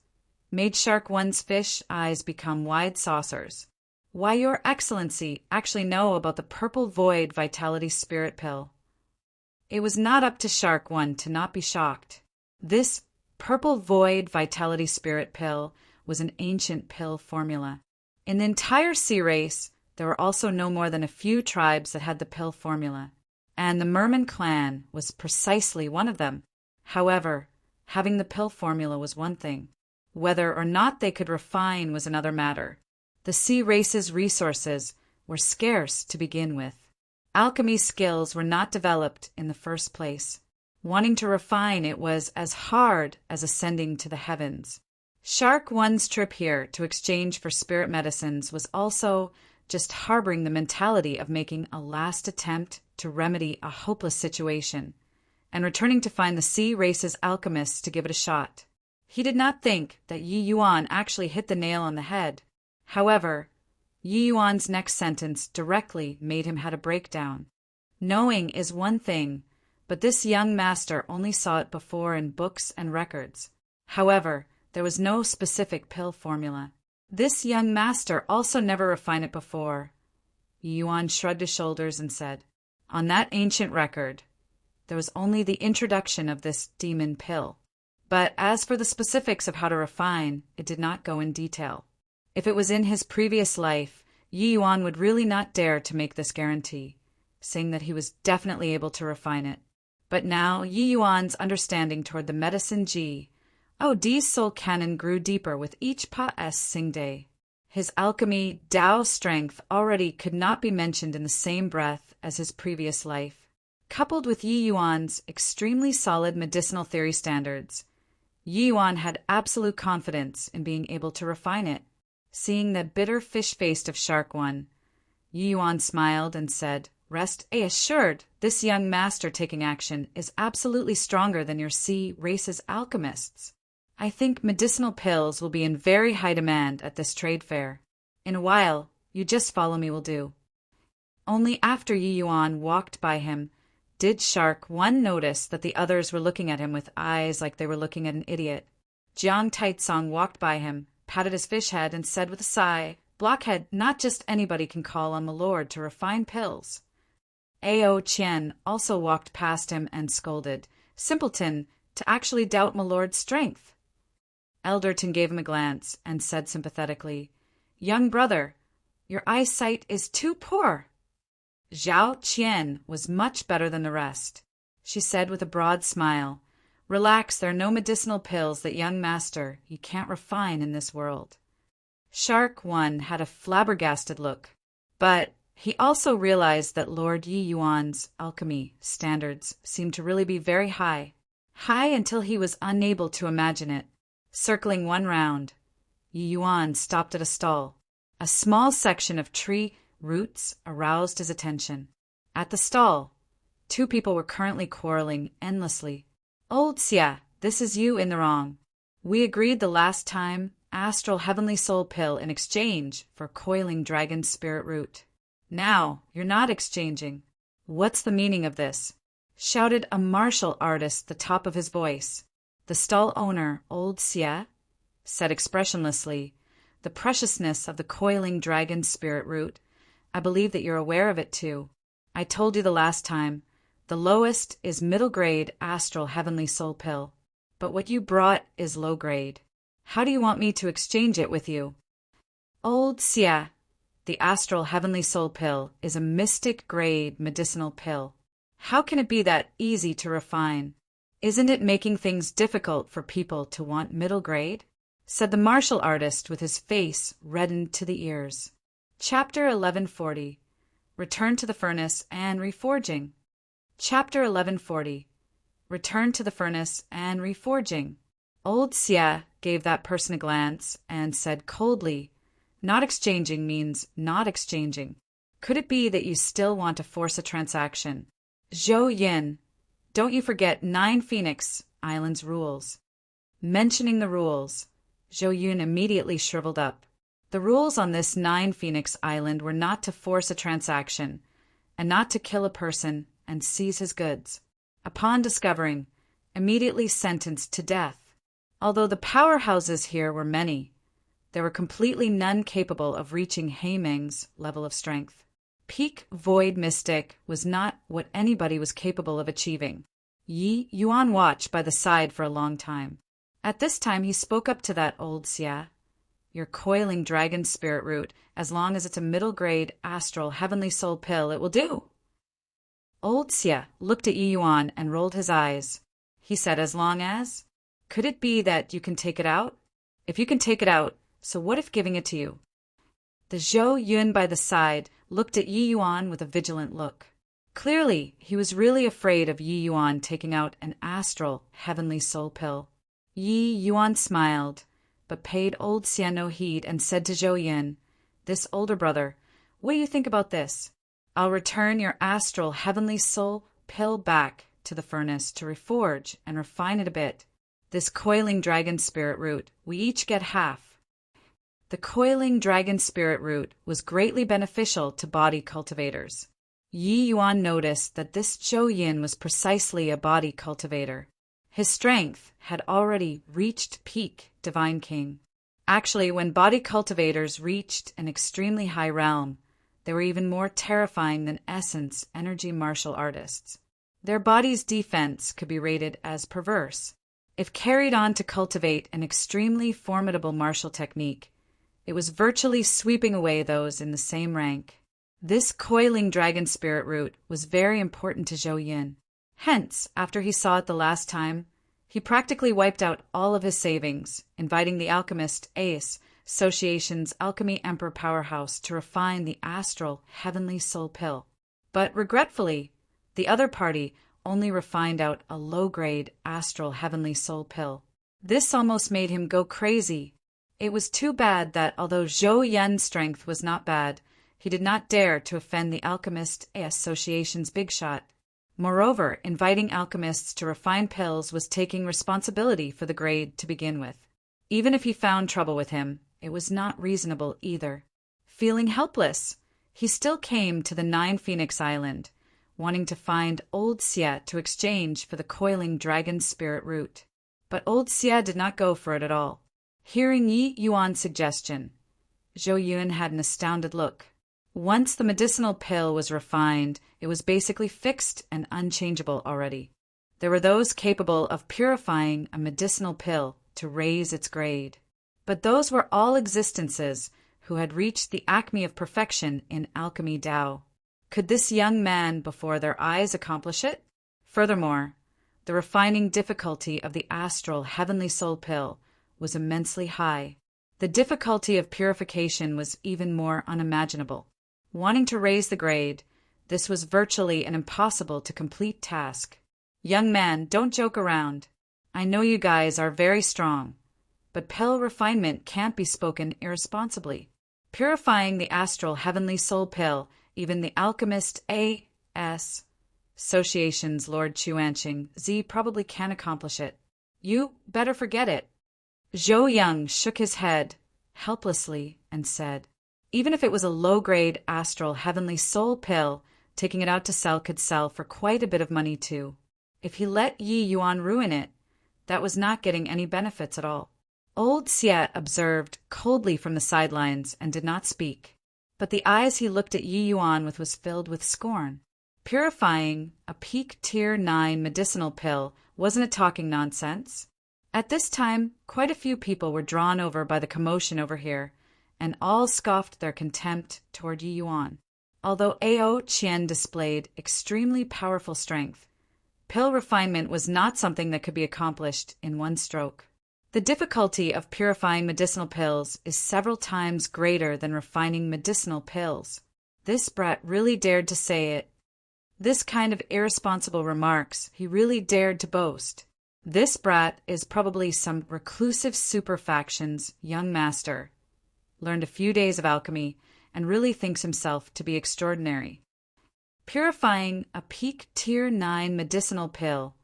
made Shark One's fish eyes become wide saucers. "Why, Your Excellency actually know about the Purple Void Vitality Spirit Pill." It was not up to Shark One to not be shocked. This Purple Void Vitality Spirit Pill was an ancient pill formula. In the entire sea race, there were also no more than a few tribes that had the pill formula, and the Merman clan was precisely one of them. However, having the pill formula was one thing. Whether or not they could refine was another matter. The sea race's resources were scarce to begin with. Alchemy skills were not developed in the first place. Wanting to refine it was as hard as ascending to the heavens. Shark One's trip here to exchange for spirit medicines was also just harboring the mentality of making a last attempt to remedy a hopeless situation, and returning to find the sea race's alchemists to give it a shot. He did not think that Yi Yuan actually hit the nail on the head. However, Yi Yuan's next sentence directly made him have a breakdown. Knowing is one thing, but this young master only saw it before in books and records. However, there was no specific pill formula. This young master also never refined it before. Yi Yuan shrugged his shoulders and said, "On that ancient record, there was only the introduction of this demon pill. But as for the specifics of how to refine, it did not go in detail. If it was in his previous life, Yi Yuan would really not dare to make this guarantee, saying that he was definitely able to refine it. But now Yi Yuan's understanding toward the medicine D's soul canon grew deeper with each Pa-S Sing Day. His alchemy Tao strength already could not be mentioned in the same breath as his previous life. Coupled with Yi Yuan's extremely solid medicinal theory standards, Yi Yuan had absolute confidence in being able to refine it. Seeing the bitter fish-face of Shark One, Yi Yuan smiled and said, "Rest assured, this young master taking action is absolutely stronger than your sea race's alchemists. I think medicinal pills will be in very high demand at this trade fair. In a while, you just follow me will do." Only after Yi Yuan walked by him did Shark One notice that the others were looking at him with eyes like they were looking at an idiot. Jiang Taitsong walked by him, patted his fish head, and said with a sigh, "Blockhead, not just anybody can call on my lord to refine pills." Ao Qian also walked past him and scolded, "Simpleton, to actually doubt my lord's strength." Elderton gave him a glance and said sympathetically, "Young brother, your eyesight is too poor." Zhao Qian was much better than the rest. She said with a broad smile, "Relax, there are no medicinal pills that young master you can't refine in this world." Shark One had a flabbergasted look, but he also realized that Lord Yi Yuan's alchemy standards seemed to really be very high. High until he was unable to imagine it. Circling one round, Yi Yuan stopped at a stall. A small section of tree roots aroused his attention. At the stall, two people were currently quarreling endlessly. "Old Xia, this is you in the wrong. We agreed the last time Astral Heavenly Soul Pill in exchange for Coiling Dragon Spirit Root. Now you're not exchanging. What's the meaning of this?" shouted a martial artist at the top of his voice. The stall owner, Old Xia, said expressionlessly, "The preciousness of the Coiling Dragon Spirit Root. I believe that you're aware of it too. I told you the last time, the lowest is middle grade Astral Heavenly Soul Pill, but what you brought is low grade. How do you want me to exchange it with you?" "Old Xia, the Astral Heavenly Soul Pill is a mystic grade medicinal pill. How can it be that easy to refine? Isn't it making things difficult for people to want middle grade?" said the martial artist with his face reddened to the ears. Chapter 1140. Return to the Furnace and Reforging. Chapter 1140. Return to the Furnace and Reforging. Old Xia gave that person a glance and said coldly, "Not exchanging means not exchanging. Could it be that you still want to force a transaction? Zhou Yin, don't you forget 9 Phoenix Islands rules." Mentioning the rules, Zhou Yun immediately shriveled up. The rules on this 9 Phoenix Island were not to force a transaction, and not to kill a person and seize his goods. Upon discovering, immediately sentenced to death. Although the powerhouses here were many, there were completely none capable of reaching Heimeng's level of strength. Peak Void Mystic was not what anybody was capable of achieving. Yi Yuan watched by the side for a long time. At this time he spoke up to that old Xia. "Your coiling dragon spirit root, as long as it's a middle-grade astral heavenly soul pill, it will do." Old Xia looked at Yi Yuan and rolled his eyes. He said, "As long as? Could it be that you can take it out? If you can take it out, so what if giving it to you?" The Zhou Yun by the side looked at Yi Yuan with a vigilant look. Clearly, he was really afraid of Yi Yuan taking out an astral heavenly soul pill. Yi Yuan smiled, but paid old Xia no heed and said to Zhou Yun, "This older brother, what do you think about this? I'll return your astral heavenly soul pill back to the furnace to reforge and refine it a bit. This coiling dragon spirit root, we each get half." The coiling dragon spirit root was greatly beneficial to body cultivators. Yi Yuan noticed that this Zhou Yin was precisely a body cultivator. His strength had already reached peak Divine King. Actually, when body cultivators reached an extremely high realm, they were even more terrifying than essence energy martial artists. Their body's defense could be rated as perverse. If carried on to cultivate an extremely formidable martial technique, it was virtually sweeping away those in the same rank. This coiling dragon spirit root was very important to Zhou Yin. Hence, after he saw it the last time, he practically wiped out all of his savings, inviting the Alchemist Ace Association's Alchemy Emperor powerhouse to refine the astral heavenly soul pill. But regretfully, the other party only refined out a low-grade astral heavenly soul pill. This almost made him go crazy. It was too bad that although Zhou Yun's strength was not bad, he did not dare to offend the Alchemist Association's big shot. Moreover, inviting alchemists to refine pills was taking responsibility for the grade to begin with. Even if he found trouble with him, it was not reasonable either. Feeling helpless, he still came to the 9 Phoenix Island, wanting to find old Xia to exchange for the coiling dragon spirit root. But old Xia did not go for it at all. Hearing Yi Yuan's suggestion, Zhou Yun had an astounded look. Once the medicinal pill was refined, it was basically fixed and unchangeable already. There were those capable of purifying a medicinal pill to raise its grade. But those were all existences who had reached the acme of perfection in alchemy Tao. Could this young man before their eyes accomplish it? Furthermore, the refining difficulty of the astral heavenly soul pill was immensely high. The difficulty of purification was even more unimaginable. Wanting to raise the grade, this was virtually an impossible to complete task. "Young man, don't joke around. I know you guys are very strong, but pill refinement can't be spoken irresponsibly. Purifying the astral heavenly soul pill, even the Alchemist A.S. Association's Lord Chuanqing Z probably can't accomplish it. You better forget it." Zhou Yang shook his head helplessly and said, "Even if it was a low-grade astral heavenly soul pill, taking it out to sell could sell for quite a bit of money too. If he let Yi Yuan ruin it, that was not getting any benefits at all." Old Xia observed coldly from the sidelines and did not speak, but the eyes he looked at Yi Yuan with was filled with scorn. Purifying a peak tier 9 medicinal pill wasn't a talking nonsense. At this time, quite a few people were drawn over by the commotion over here, and all scoffed their contempt toward Yi Yuan. Although Ao Qian displayed extremely powerful strength, pill refinement was not something that could be accomplished in one stroke. The difficulty of purifying medicinal pills is several times greater than refining medicinal pills. This brat really dared to say it. This kind of irresponsible remarks he really dared to boast. This brat is probably some reclusive superfaction's young master, learned a few days of alchemy, and really thinks himself to be extraordinary. Purifying a peak tier 9 medicinal pill.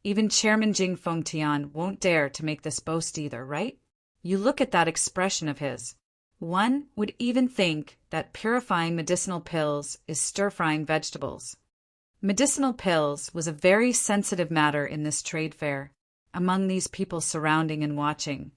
Even Chairman Jing Fengtian won't dare to make this boast either, right? You look at that expression of his. One would even think that purifying medicinal pills is stir-frying vegetables. Medicinal pills was a very sensitive matter in this trade fair, among these people surrounding and watching.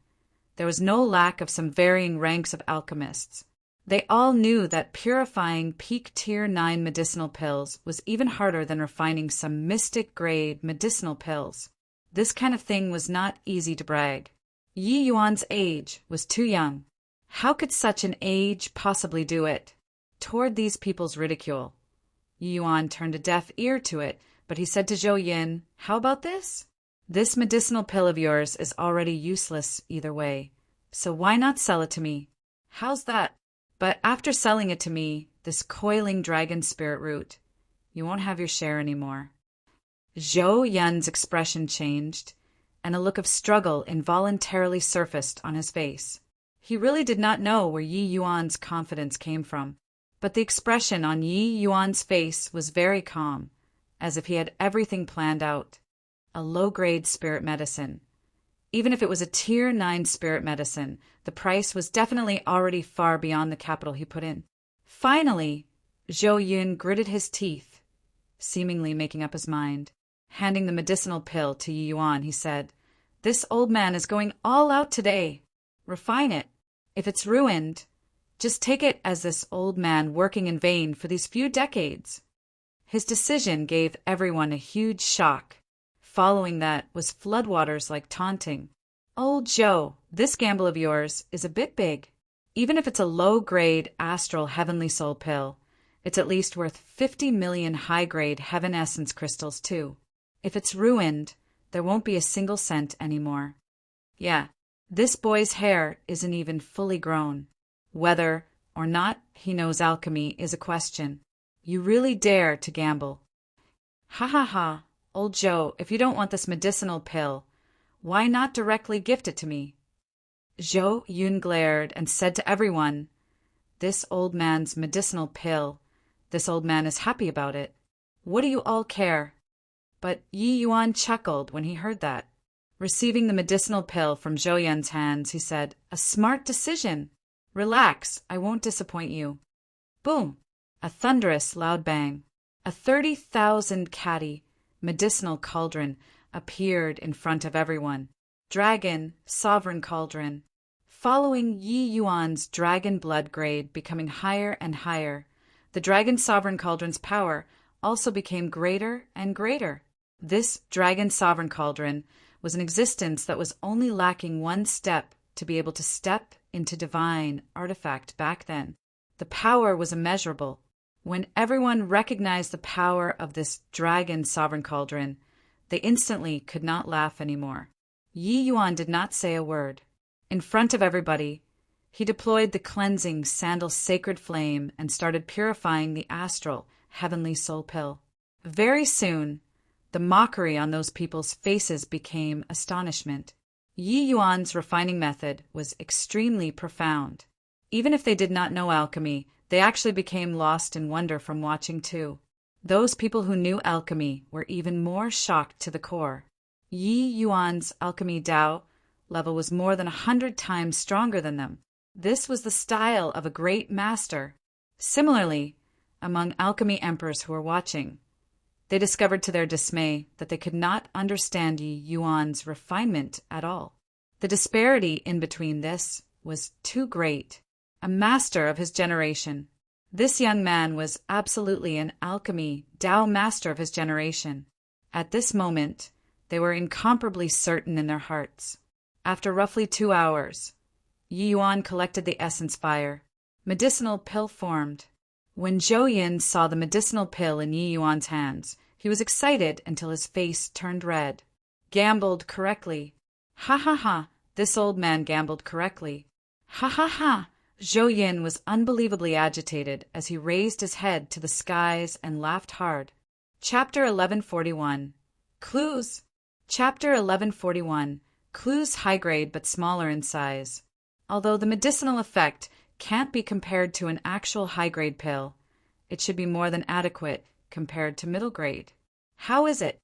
There was no lack of some varying ranks of alchemists. They all knew that purifying peak tier 9 medicinal pills was even harder than refining some mystic grade medicinal pills. This kind of thing was not easy to brag. Yi Yuan's age was too young. How could such an age possibly do it? Toward these people's ridicule, Yi Yuan turned a deaf ear to it, but he said to Zhou Yin, "How about this? This medicinal pill of yours is already useless either way, so why not sell it to me? How's that? But after selling it to me, this coiling dragon spirit root, you won't have your share anymore." Zhou Yun's expression changed, and a look of struggle involuntarily surfaced on his face. He really did not know where Yi Yuan's confidence came from, but the expression on Yi Yuan's face was very calm, as if he had everything planned out. A low-grade spirit medicine. Even if it was a tier 9 spirit medicine, the price was definitely already far beyond the capital he put in. Finally, Zhou Yun gritted his teeth, seemingly making up his mind. Handing the medicinal pill to Yi Yuan, he said, "This old man is going all out today. Refine it. If it's ruined, just take it as this old man working in vain for these few decades." His decision gave everyone a huge shock. Following that was floodwaters like taunting. "Old Zhou, this gamble of yours is a bit big. Even if it's a low-grade astral heavenly soul pill, it's at least worth 50 million high-grade heaven essence crystals too. If it's ruined, there won't be a single cent anymore. Yeah, this boy's hair isn't even fully grown. Whether or not he knows alchemy is a question. You really dare to gamble." "Ha ha ha, old Zhou, if you don't want this medicinal pill, why not directly gift it to me?" Zhou Yun glared and said to everyone, "This old man's medicinal pill. This old man is happy about it. What do you all care?" But Yi Yuan chuckled when he heard that. Receiving the medicinal pill from Zhou Yun's hands, he said, "A smart decision. Relax, I won't disappoint you." Boom! A thunderous loud bang. A 30,000 catty medicinal cauldron appeared in front of everyone. Dragon, sovereign cauldron. Following Yi Yuan's dragon blood grade becoming higher and higher, the dragon sovereign cauldron's power also became greater and greater. This dragon sovereign cauldron was an existence that was only lacking one step to be able to step into divine artifact back then. The power was immeasurable. When everyone recognized the power of this dragon sovereign cauldron, they instantly could not laugh anymore. Yi Yuan did not say a word. In front of everybody, he deployed the cleansing sandal sacred flame and started purifying the astral heavenly soul pill. Very soon, the mockery on those people's faces became astonishment. Yi Yuan's refining method was extremely profound. Even if they did not know alchemy, they actually became lost in wonder from watching too. Those people who knew alchemy were even more shocked to the core. Yi Yuan's alchemy Dao level was more than 100 times stronger than them. This was the style of a great master. Similarly, among alchemy emperors who were watching, they discovered to their dismay that they could not understand Yi Yuan's refinement at all. The disparity in between this was too great. A master of his generation. This young man was absolutely an alchemy Dao master of his generation. At this moment, they were incomparably certain in their hearts. After roughly 2 hours, Yi Yuan collected the essence fire. Medicinal pill formed. When Zhou Yin saw the medicinal pill in Yi Yuan's hands, he was excited until his face turned red. Gambled correctly. "Ha ha ha, This old man gambled correctly. Ha ha ha! Zhou Yin was unbelievably agitated as he raised his head to the skies and laughed hard. Chapter 1141. Clues. Chapter 1141. Clues high-grade but smaller in size. Although the medicinal effect can't be compared to an actual high-grade pill, it should be more than adequate compared to middle grade. How is it?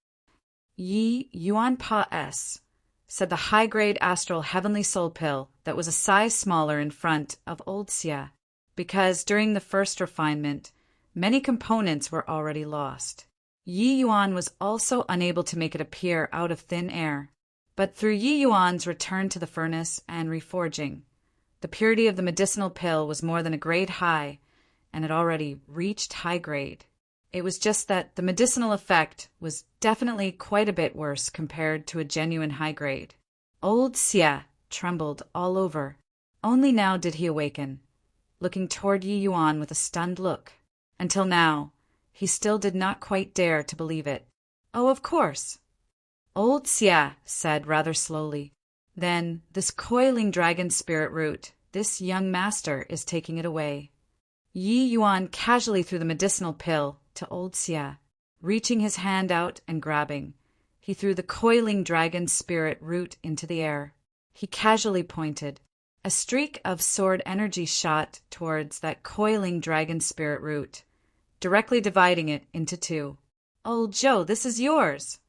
Yi Yuan Pa S, said the high-grade astral heavenly soul pill that was a size smaller in front of old Xia, because during the first refinement, many components were already lost. Yi Yuan was also unable to make it appear out of thin air, but through Yi Yuan's return to the furnace and reforging, the purity of the medicinal pill was more than a grade high, and had already reached high grade. It was just that the medicinal effect was definitely quite a bit worse compared to a genuine high grade. Old Xia trembled all over. Only now did he awaken, looking toward Yi Yuan with a stunned look. Until now, he still did not quite dare to believe it. Oh, of course. Old Xia said rather slowly. Then, this coiling dragon spirit root, this young master is taking it away. Yi Yuan casually threw the medicinal pill to old Xia. Reaching his hand out and grabbing, he threw the coiling dragon spirit root into the air. He casually pointed. A streak of sword energy shot towards that coiling dragon spirit root, directly dividing it into two. Old Zhou, this is yours.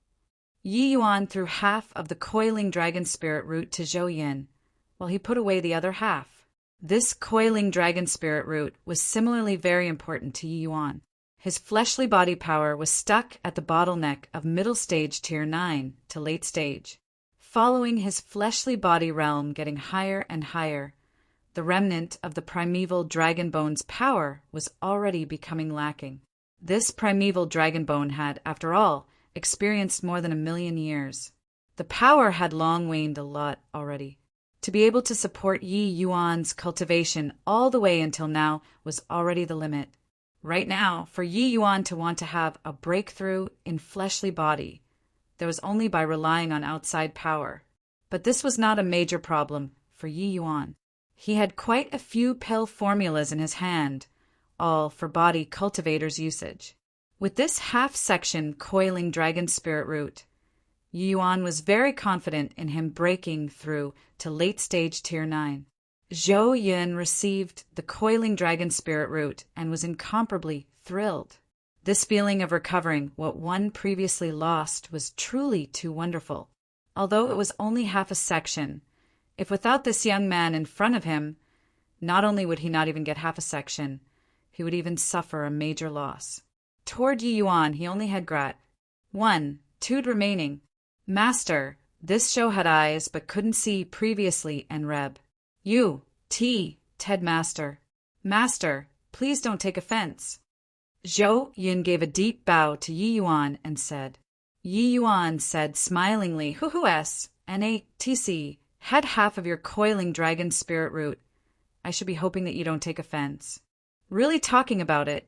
Yi Yuan threw half of the coiling dragon spirit root to Zhou Yin, while he put away the other half. This coiling dragon spirit root was similarly very important to Yi Yuan. His fleshly body power was stuck at the bottleneck of middle stage tier 9 to late stage. Following his fleshly body realm getting higher and higher, the remnant of the primeval dragon bone's power was already becoming lacking. This primeval dragon bone had, after all, experienced more than 1,000,000 years. The power had long waned a lot already. To be able to support Yi Yuan's cultivation all the way until now was already the limit. Right now, for Yi Yuan to want to have a breakthrough in fleshly body, that was only by relying on outside power. But this was not a major problem for Yi Yuan. He had quite a few pill formulas in his hand, all for body cultivator's usage. With this half-section coiling dragon spirit root, Yi Yuan was very confident in him breaking through to late-stage tier 9. Zhou Yin received the coiling dragon spirit root and was incomparably thrilled. This feeling of recovering what one previously lost was truly too wonderful. Although it was only half a section, if without this young man in front of him, not only would he not even get half a section, he would even suffer a major loss. Toward Yi Yuan, he only had 2 remaining. Master, this show had eyes but couldn't see previously and Reb. Ted Master. Master, please don't take offense. Zhou Yin gave a deep bow to Yi Yuan and said. Yi Yuan said smilingly, Huhu's, NATC, had half of your coiling dragon spirit root. I should be hoping that you don't take offense. Really talking about it,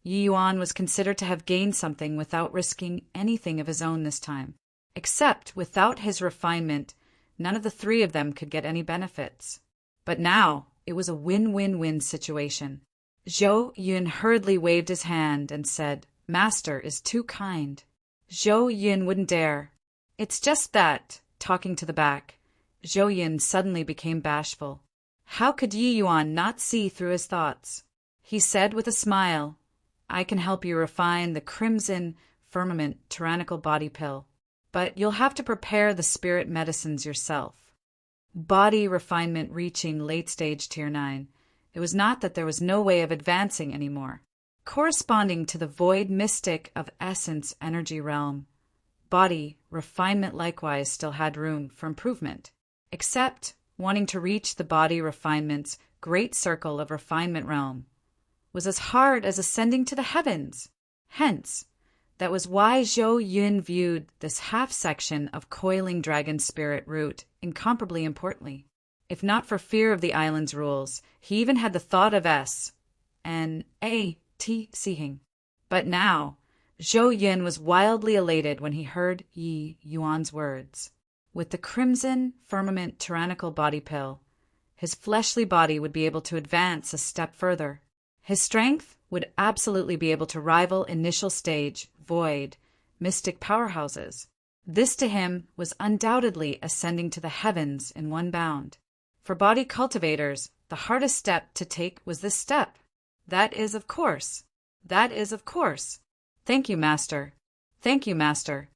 Yi Yuan was considered to have gained something without risking anything of his own this time. Except without his refinement, none of the 3 of them could get any benefits. But now, it was a win-win-win situation. Zhou Yun hurriedly waved his hand and said, Master is too kind. Zhou Yun wouldn't dare. It's just that, talking to the back, Zhou Yun suddenly became bashful. How could Yi Yuan not see through his thoughts? He said with a smile, I can help you refine the crimson firmament tyrannical body pill, but you'll have to prepare the spirit medicines yourself. Body refinement reaching late stage tier 9, it was not that there was no way of advancing anymore. Corresponding to the void mystic of essence energy realm, body refinement likewise still had room for improvement, except wanting to reach the body refinement's great circle of refinement realm was as hard as ascending to the heavens. Hence, that was why Zhou Yun viewed this half-section of coiling dragon spirit root incomparably importantly. If not for fear of the island's rules, he even had the thought of seeing. But now, Zhou Yun was wildly elated when he heard Yi Yuan's words. With the crimson firmament tyrannical body pill, his fleshly body would be able to advance a step further. His strength would absolutely be able to rival initial stage, void, mystic powerhouses. This to him was undoubtedly ascending to the heavens in one bound. For body cultivators, the hardest step to take was this step. That is of course. Thank you, Master. Thank you, Master.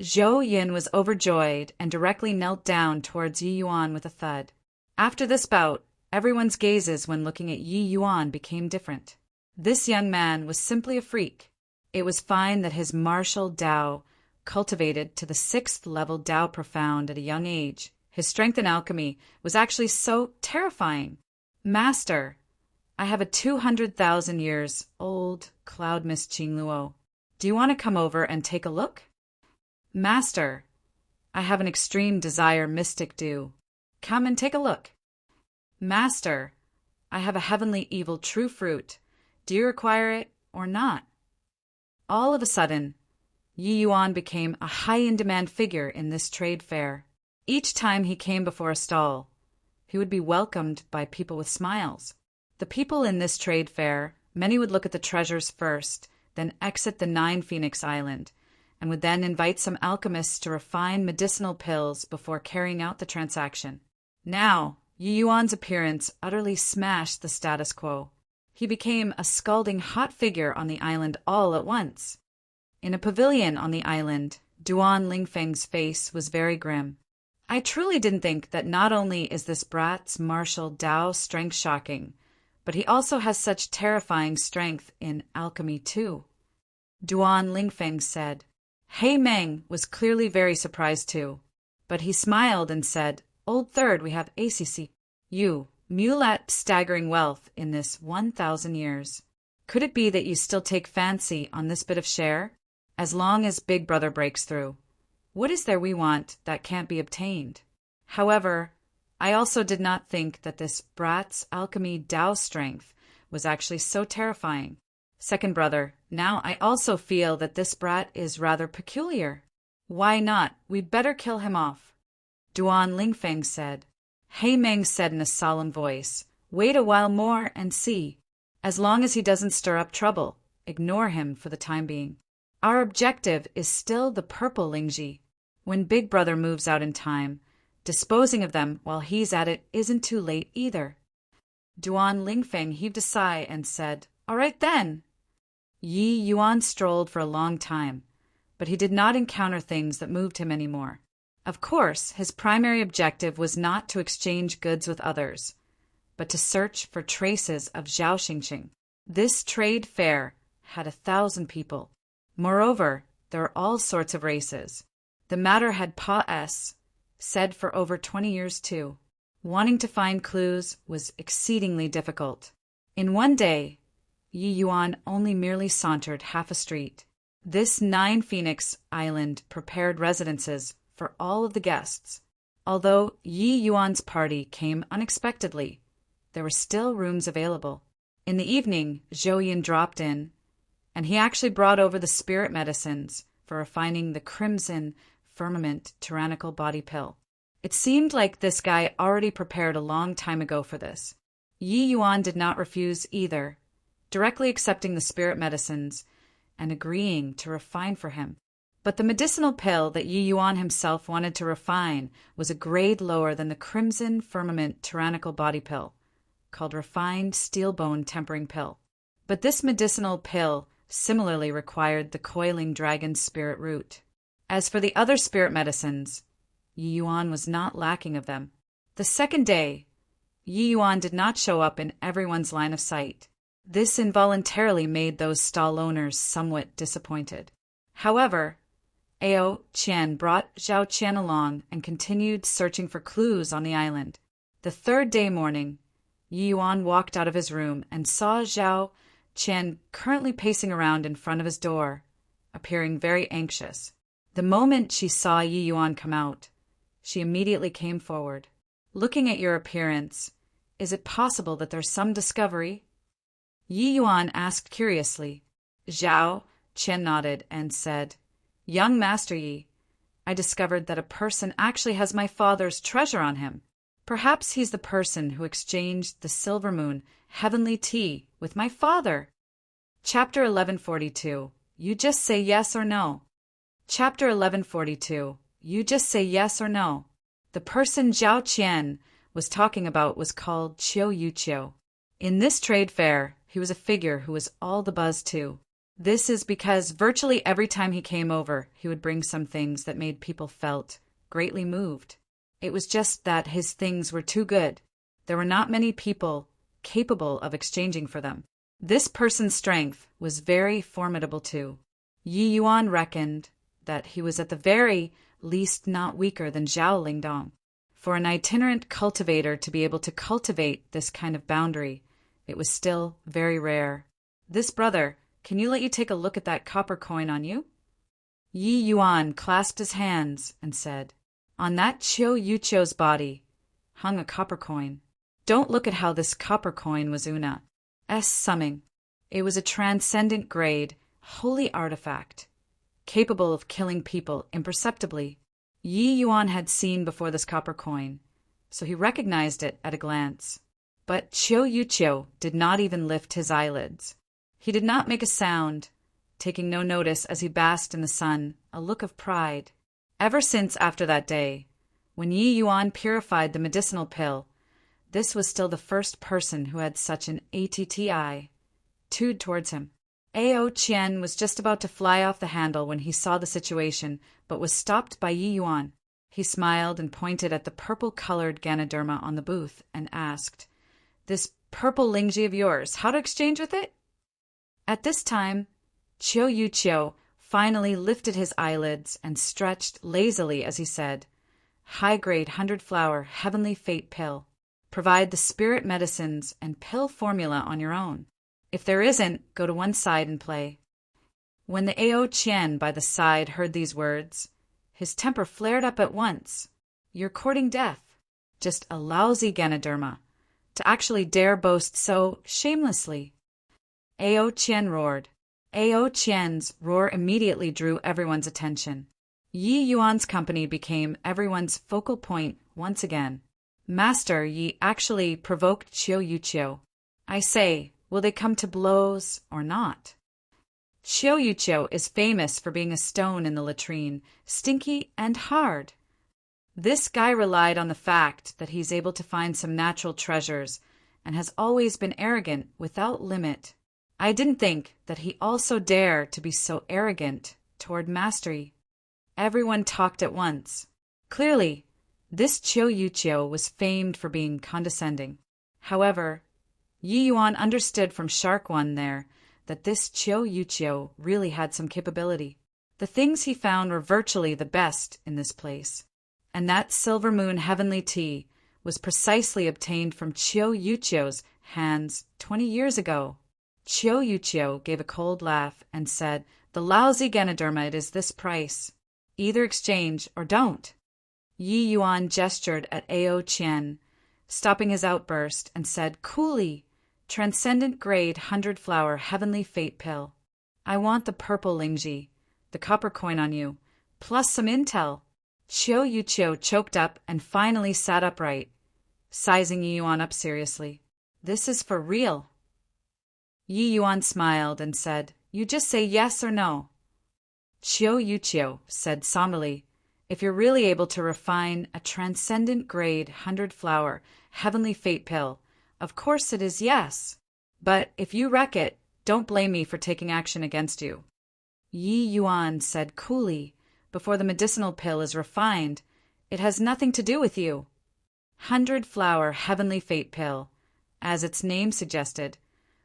Zhou Yin was overjoyed and directly knelt down towards Yi Yuan with a thud. After this bout, everyone's gazes when looking at Yi Yuan became different. This young man was simply a freak. It was fine that his martial Tao, cultivated to the 6th level Tao profound at a young age, his strength in alchemy was actually so terrifying. Master, I have a 200,000 years old cloud mist Qingluo. Do you want to come over and take a look? Master, I have an extreme desire mystic dew. Come and take a look. Master, I have a heavenly evil true fruit. Do you require it or not? All of a sudden, Yi Yuan became a high-in-demand figure in this trade fair. Each time he came before a stall, he would be welcomed by people with smiles. The people in this trade fair, many would look at the treasures first, then exit the 9 Phoenix Island, and would then invite some alchemists to refine medicinal pills before carrying out the transaction. Now, Yi Yuan's appearance utterly smashed the status quo. He became a scalding hot figure on the island all at once. In a pavilion on the island, Duan Lingfeng's face was very grim. I truly didn't think that not only is this brat's martial Tao strength shocking, but he also has such terrifying strength in alchemy too. Duan Lingfeng said. He Meng was clearly very surprised too, but he smiled and said, Old Third, we have ACC. You, mulet staggering wealth in this 1,000 years. Could it be that you still take fancy on this bit of share? As long as Big Brother breaks through, what is there we want that can't be obtained? However, I also did not think that this brat's alchemy Tao strength was actually so terrifying. Second brother, now I also feel that this brat is rather peculiar. Why not? We'd better kill him off. Duan Lingfeng said. He Meng said in a solemn voice, Wait a while more and see. As long as he doesn't stir up trouble, ignore him for the time being. Our objective is still the purple Lingji. When Big Brother moves out in time, disposing of them while he's at it isn't too late either. Duan Lingfeng heaved a sigh and said, All right then. Yi Yuan strolled for a long time, but he did not encounter things that moved him anymore. Of course, his primary objective was not to exchange goods with others, but to search for traces of Zhao Xingxing. This trade fair had 1,000 people. Moreover, there are all sorts of races. The matter had said for over 20 years too. Wanting to find clues was exceedingly difficult. In one day, Yi Yuan only merely sauntered half a street. This 9 Phoenix Island prepared residences for all of the guests. Although Yi Yuan's party came unexpectedly, there were still rooms available. In the evening, Zhou Yin dropped in, and he actually brought over the spirit medicines for refining the crimson firmament tyrannical body pill. It seemed like this guy already prepared a long time ago for this. Yi Yuan did not refuse either, directly accepting the spirit medicines and agreeing to refine for him. But the medicinal pill that Yi Yuan himself wanted to refine was a grade lower than the crimson firmament tyrannical body pill, called refined steel bone tempering pill. But this medicinal pill similarly required the coiling dragon spirit root. As for the other spirit medicines, Yi Yuan was not lacking of them. The second day, Yi Yuan did not show up in everyone's line of sight. This involuntarily made those stall owners somewhat disappointed. However, Ao Qian brought Zhao Qian along and continued searching for clues on the island. The third day morning, Yi Yuan walked out of his room and saw Zhao Qian currently pacing around in front of his door, appearing very anxious. The moment she saw Yi Yuan come out, she immediately came forward. Looking at your appearance, is it possible that there's some discovery? Yi Yuan asked curiously. Zhao Qian nodded and said, Young Master Yi, I discovered that a person actually has my father's treasure on him. Perhaps he's the person who exchanged the silver moon, heavenly tea, with my father. Chapter 1142. You just say yes or no. Chapter 1142. You just say yes or no. The person Zhao Qian was talking about was called Qiu Yuqiu. In this trade fair, he was a figure who was all the buzz too. This is because virtually every time he came over, he would bring some things that made people felt greatly moved. It was just that his things were too good. There were not many people capable of exchanging for them. This person's strength was very formidable too. Yi Yuan reckoned that he was at the very least not weaker than Zhao Lingdong. For an itinerant cultivator to be able to cultivate this kind of boundary, it was still very rare. This brother, can you let you take a look at that copper coin on you? Yi Yuan clasped his hands and said, on that Qiu Yuqiu's body hung a copper coin. Don't look at how this copper coin was Una's summing. It was a transcendent grade, holy artifact, capable of killing people imperceptibly. Yi Yuan had seen before this copper coin, so he recognized it at a glance. But Qiu Yuqiu did not even lift his eyelids. He did not make a sound, taking no notice as he basked in the sun, a look of pride. Ever since after that day, when Yi Yuan purified the medicinal pill, this was still the first person who had such an attitude towards him. Ao Qian was just about to fly off the handle when he saw the situation, but was stopped by Yi Yuan. He smiled and pointed at the purple-colored Ganoderma on the booth and asked, "This purple Lingji of yours, how to exchange with it?" At this time, Qiu Yuqiu finally lifted his eyelids and stretched lazily as he said, "High-grade 100-flower heavenly fate pill. Provide the spirit medicines and pill formula on your own. If there isn't, go to one side and play." When the Ao Qian by the side heard these words, his temper flared up at once. "You're courting death. Just a lousy Ganoderma. To actually dare boast so shamelessly." Ao Qian roared. Ao Qian's roar immediately drew everyone's attention. Yi Yuan's company became everyone's focal point once again. "Master, Yi actually provoked Qiu Yuqiu. I say, will they come to blows or not?" Qiu Yuqiu is famous for being a stone in the latrine, stinky and hard. This guy relied on the fact that he's able to find some natural treasures and has always been arrogant without limit. I didn't think that he also dared to be so arrogant toward mastery. Everyone talked at once. Clearly, this Qiu Yuqiu was famed for being condescending. However, Yi Yuan understood from Shark One there that this Qiu Yuqiu really had some capability. The things he found were virtually the best in this place. And that silver moon heavenly tea was precisely obtained from Qiu Yuqiu's hands 20 years ago. Qiu Yuqiu gave a cold laugh and said, "The lousy Ganoderma, it is this price. Either exchange or don't." Yi Yuan gestured at Ao Qian, stopping his outburst, and said coolly, "Transcendent grade 100-flower heavenly fate pill. I want the purple Lingji, the copper coin on you, plus some intel." Qiu Yuqiu choked up and finally sat upright, sizing Yi Yuan up seriously. "This is for real." Yi Yuan smiled and said, "You just say yes or no." Qiu Yuqiu said somberly, "If you're really able to refine a transcendent grade 100-flower heavenly fate pill, of course it is yes. But if you wreck it, don't blame me for taking action against you." Yi Yuan said coolly, "Before the medicinal pill is refined, it has nothing to do with you. 100-flower heavenly fate pill, as its name suggested,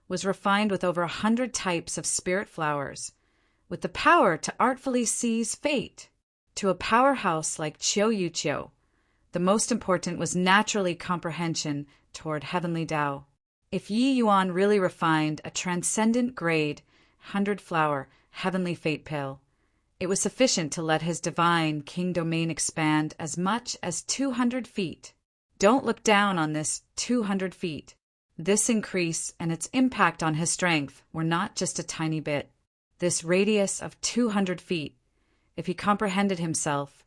was refined with over 100 types of spirit flowers, with the power to artfully seize fate. To a powerhouse like Qiu Yuqiu, the most important was naturally comprehension toward heavenly Tao. If Yi Yuan really refined a transcendent grade 100-flower heavenly fate pill, it was sufficient to let his divine king domain expand as much as 200 feet. Don't look down on this 200 feet. This increase and its impact on his strength were not just a tiny bit. This radius of 200 feet, if he comprehended himself,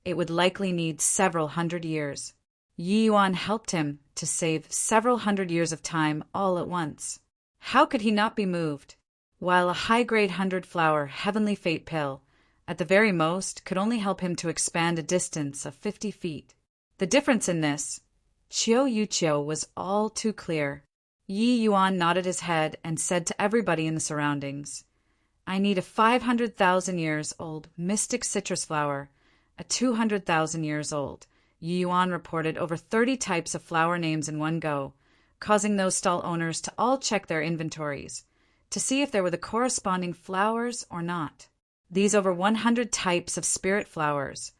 it would likely need several hundred years. Yi Yuan helped him to save several hundred years of time all at once. How could he not be moved? While a high-grade 100-flower heavenly fate pill, at the very most, could only help him to expand a distance of 50 feet. The difference in this, Qiu Yuqiu, was all too clear. Yi Yuan nodded his head and said to everybody in the surroundings, "I need a 500,000 years old mystic citrus flower, a 200,000 years old." Yi Yuan reported over 30 types of flower names in one go, causing those stall owners to all check their inventories to see if there were the corresponding flowers or not. These over 100 types of spirit flowers,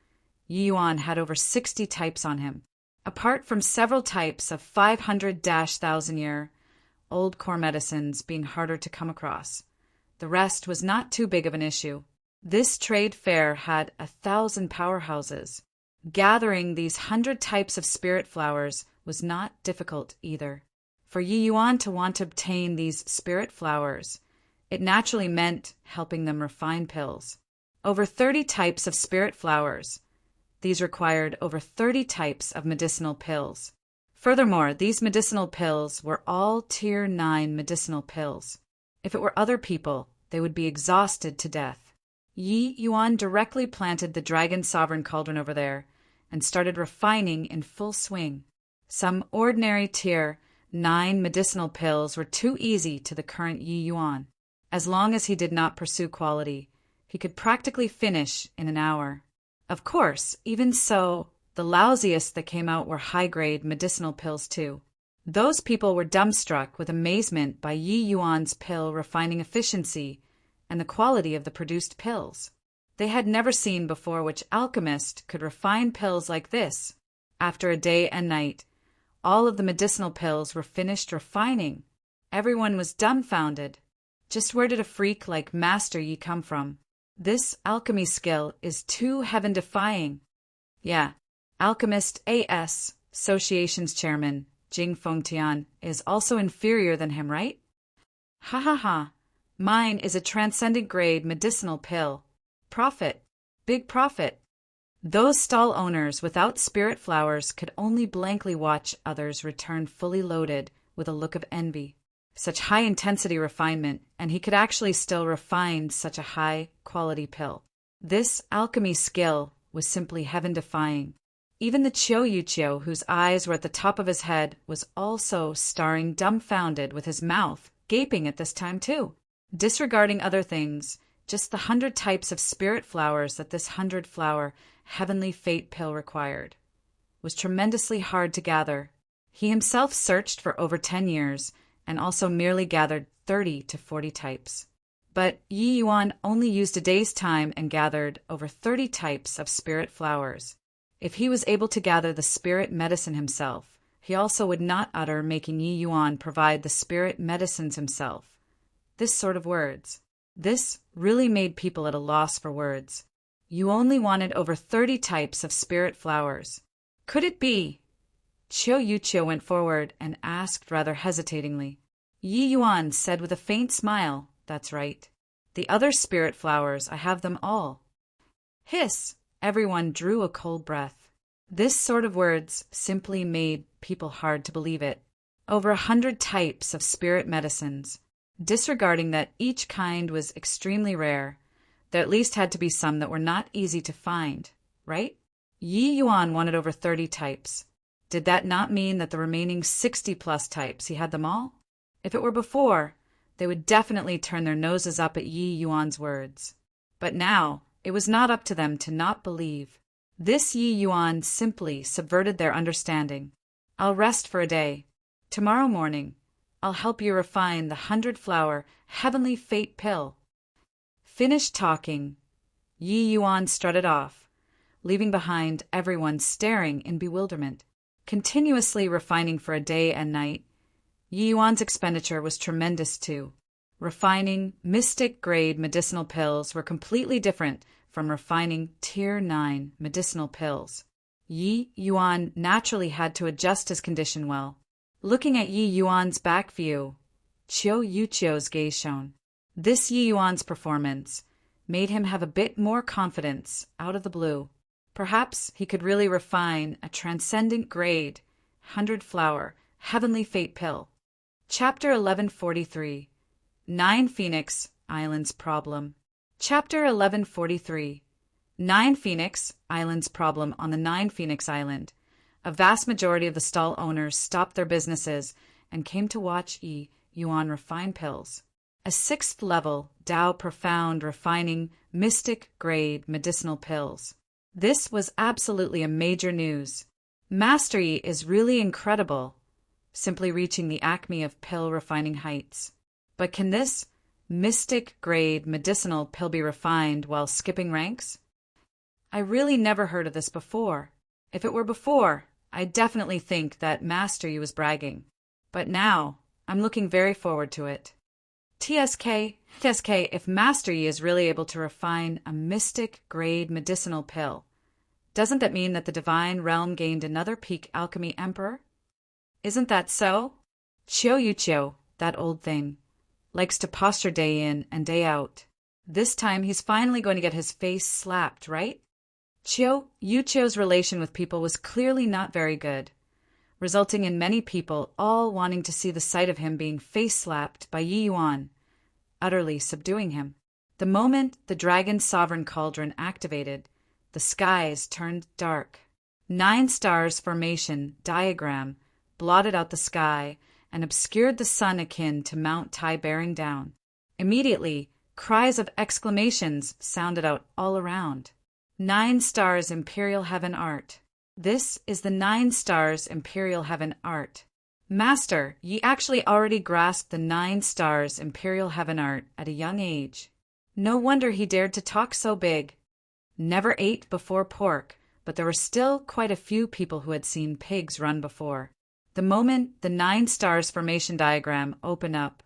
Yi Yuan had over 60 types on him. Apart from several types of 500,000-year-old core medicines being harder to come across, the rest was not too big of an issue. This trade fair had 1,000 powerhouses. Gathering these 100 types of spirit flowers was not difficult either. For Yi Yuan to want to obtain these spirit flowers, it naturally meant helping them refine pills. Over 30 types of spirit flowers. These required over 30 types of medicinal pills. Furthermore, these medicinal pills were all Tier 9 medicinal pills. If it were other people, they would be exhausted to death. Yi Yuan directly planted the Dragon Sovereign Cauldron over there and started refining in full swing. Some ordinary Tier 9 medicinal pills were too easy to the current Yi Yuan. As long as he did not pursue quality, he could practically finish in an hour. Of course, even so, the lousiest that came out were high-grade medicinal pills too. Those people were dumbstruck with amazement by Yi Yuan's pill refining efficiency and the quality of the produced pills. They had never seen before which alchemist could refine pills like this. After a day and night, all of the medicinal pills were finished refining. Everyone was dumbfounded. Just where did a freak like Master Yi come from? This alchemy skill is too heaven-defying. Yeah, Alchemist A.S. Association's chairman, Jing Fengtian, is also inferior than him, right? Ha ha ha. Mine is a transcendent grade medicinal pill. Profit. Big profit. Those stall owners without spirit flowers could only blankly watch others return fully loaded with a look of envy. Such high-intensity refinement, and he could actually still refine such a high-quality pill. This alchemy skill was simply heaven-defying. Even the Qiu Yuqiu, whose eyes were at the top of his head, was also staring dumbfounded with his mouth gaping at this time too. Disregarding other things, just the 100 types of spirit flowers that this 100-flower heavenly fate pill required was tremendously hard to gather. He himself searched for over 10 years and also merely gathered 30 to 40 types. But Yi Yuan only used a day's time and gathered over 30 types of spirit flowers. If he was able to gather the spirit medicine himself, he also would not utter making Yi Yuan provide the spirit medicines himself. This sort of words. This really made people at a loss for words. You only wanted over 30 types of spirit flowers. Could it be? Qiu Yuqiu went forward and asked rather hesitatingly. Yi Yuan said with a faint smile, "That's right. The other spirit flowers, I have them all." Hiss! Everyone drew a cold breath. This sort of words simply made people hard to believe it. Over 100 types of spirit medicines. Disregarding that each kind was extremely rare, there at least had to be some that were not easy to find, right? Yi Yuan wanted over 30 types. Did that not mean that the remaining 60-plus types, he had them all? If it were before, they would definitely turn their noses up at Yi Yuan's words. But now, it was not up to them to not believe. This Yi Yuan simply subverted their understanding. "I'll rest for a day. Tomorrow morning, I'll help you refine the 100-flower heavenly fate pill." Finished talking, Yi Yuan strutted off, leaving behind everyone staring in bewilderment. Continuously refining for a day and night, Yi Yuan's expenditure was tremendous too. Refining mystic-grade medicinal pills were completely different from refining Tier 9 medicinal pills. Yi Yuan naturally had to adjust his condition well. Looking at Yi Yuan's back view, Qiu Yuqiu's gaze shone. This Yi Yuan's performance made him have a bit more confidence out of the blue. Perhaps he could really refine a transcendent grade, 100-flower, heavenly fate pill. Chapter 1143. 9 Phoenix Islands Problem. Chapter 1143. 9 Phoenix Islands Problem. On the 9 Phoenix Island, a vast majority of the stall owners stopped their businesses and came to watch Yi Yuan refine pills. A 6th level Tao profound refining mystic grade medicinal pills. This was absolutely a major news. Master Yi is really incredible, simply reaching the acme of pill refining heights. But can this mystic grade medicinal pill be refined while skipping ranks? I really never heard of this before. If it were before, I definitely think that Master Yi was bragging. But now, I'm looking very forward to it. TSK, if Master Yi is really able to refine a mystic grade medicinal pill, doesn't that mean that the divine realm gained another peak alchemy emperor? Isn't that so? Qiu Yuqiu, that old thing, likes to posture day in and day out. This time he's finally going to get his face slapped, right? Qiu Yuqiu's relation with people was clearly not very good, resulting in many people all wanting to see the sight of him being face-slapped by Yi Yuan, utterly subduing him. The moment the Dragon Sovereign Cauldron activated, the skies turned dark. 9 stars formation diagram blotted out the sky and obscured the sun akin to Mount Tai bearing down. Immediately, cries of exclamations sounded out all around. 9 stars Imperial Heaven Art. This is the 9 stars Imperial Heaven Art. Master, ye actually already grasped the 9 stars Imperial Heaven Art at a young age. No wonder he dared to talk so big. Never ate before pork, but there were still quite a few people who had seen pigs run before. The moment the 9 stars formation diagram opened up,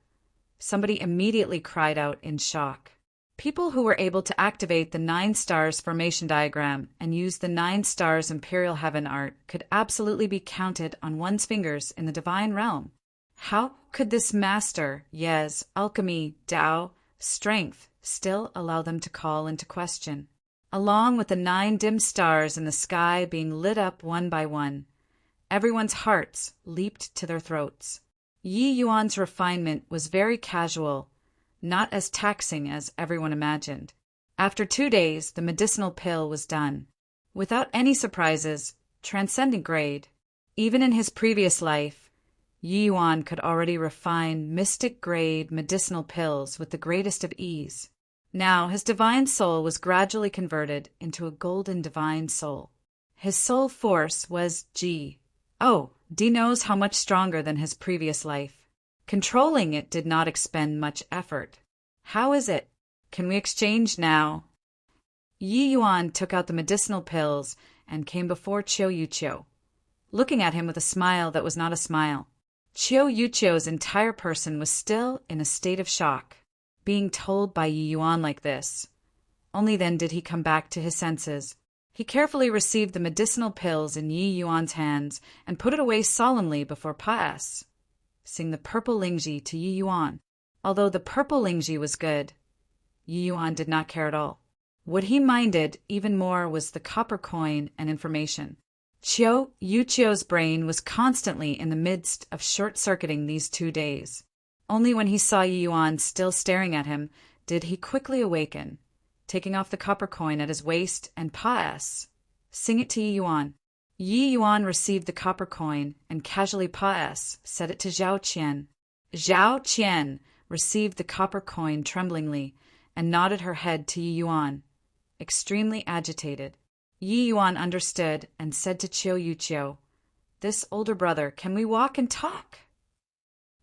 somebody immediately cried out in shock. People who were able to activate the 9 stars formation diagram and use the 9 stars Imperial Heaven Art could absolutely be counted on one's fingers in the divine realm. How could this master, yes, alchemy, Tao, strength, still allow them to call into question? Along with the 9 dim stars in the sky being lit up one by one, everyone's hearts leaped to their throats. Yi Yuan's refinement was very casual, not as taxing as everyone imagined. After 2 days, the medicinal pill was done. Without any surprises, transcendent grade. Even in his previous life, Yi Yuan could already refine mystic grade medicinal pills with the greatest of ease. Now his divine soul was gradually converted into a golden divine soul. His soul force was G. Oh, D knows how much stronger than his previous life. Controlling it did not expend much effort. How is it? Can we exchange now? Yi Yuan took out the medicinal pills and came before Qiu Yuqiu, looking at him with a smile that was not a smile. Qiu Yuqiu's entire person was still in a state of shock, being told by Yi Yuan like this. Only then did he come back to his senses. He carefully received the medicinal pills in Yi Yuan's hands and put it away solemnly before Pa-S. Sing the purple Lingji to Yi Yuan. Although the purple Lingji was good, Yi Yuan did not care at all. What he minded even more was the copper coin and information. Qiu Yuqiu's brain was constantly in the midst of short-circuiting these 2 days. Only when he saw Yi Yuan still staring at him did he quickly awaken, taking off the copper coin at his waist and Pa-S. Sing it to Yi Yuan. Yi Yuan received the copper coin and casually Pa-S said it to Zhao Qian. Zhao Qian received the copper coin tremblingly and nodded her head to Yi Yuan, extremely agitated. Yi Yuan understood and said to Qiu Yuqiu, "This older brother, can we walk and talk?"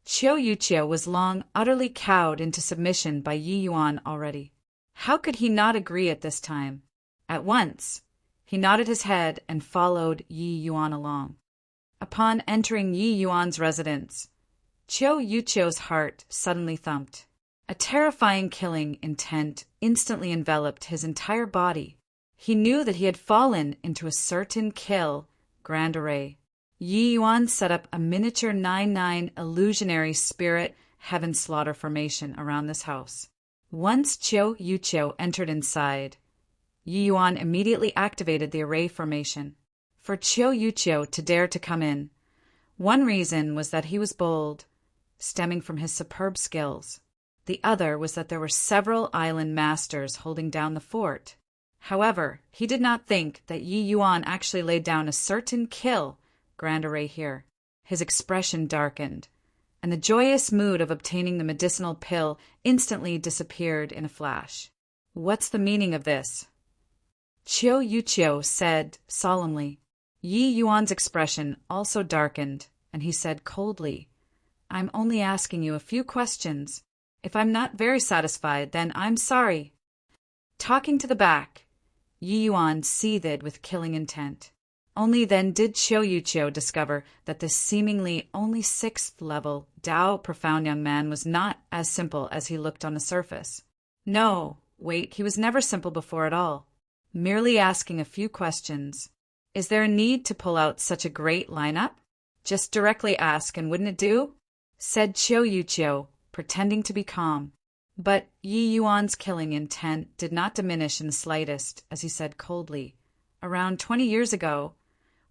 Qiu Yuqiu was long utterly cowed into submission by Yi Yuan already. How could he not agree at this time? At once, he nodded his head and followed Yi Yuan along. Upon entering Yi Yuan's residence, Qiu Yuqiu's heart suddenly thumped. A terrifying killing intent instantly enveloped his entire body. He knew that he had fallen into a certain kill grand array. Yi Yuan set up a miniature 9-9 illusionary spirit heaven slaughter formation around this house. Once Qiu Yuqiu entered inside, Yi Yuan immediately activated the array formation. For Qiu Yuqiu to dare to come in, one reason was that he was bold, stemming from his superb skills. The other was that there were several island masters holding down the fort. However, he did not think that Yi Yuan actually laid down a certain kill grand array here. His expression darkened, and the joyous mood of obtaining the medicinal pill instantly disappeared in a flash. What's the meaning of this? Qiu Yuqiu said solemnly. Yi Yuan's expression also darkened, and he said coldly, I'm only asking you a few questions. If I'm not very satisfied, then I'm sorry. Talking to the back, Yi Yuan seethed with killing intent. Only then did Qiu Yuqiu discover that this seemingly only 6th-level Dao profound young man was not as simple as he looked on the surface. No, wait, he was never simple before at all. Merely asking a few questions. Is there a need to pull out such a great lineup? Just directly ask, and wouldn't it do? Said Qiu Yuqiu, pretending to be calm. But Yi Yuan's killing intent did not diminish in the slightest, as he said coldly. Around 20 years ago,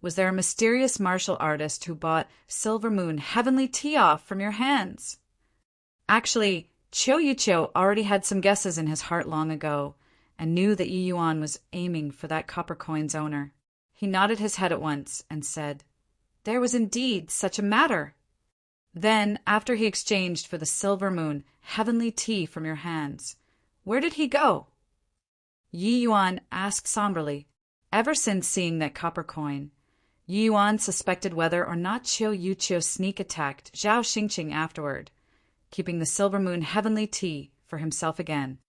was there a mysterious martial artist who bought Silver Moon heavenly tea off from your hands? Actually, Qiu Yuqiu already had some guesses in his heart long ago, and knew that Yi Yuan was aiming for that copper coin's owner. He nodded his head at once and said, There was indeed such a matter. Then, after he exchanged for the Silver Moon heavenly tea from your hands, where did he go? Yi Yuan asked somberly. Ever since seeing that copper coin, Yi Yuan suspected whether or not Qiu Yuqiu sneak attacked Zhao Xingqing afterward, keeping the Silver Moon heavenly tea for himself again.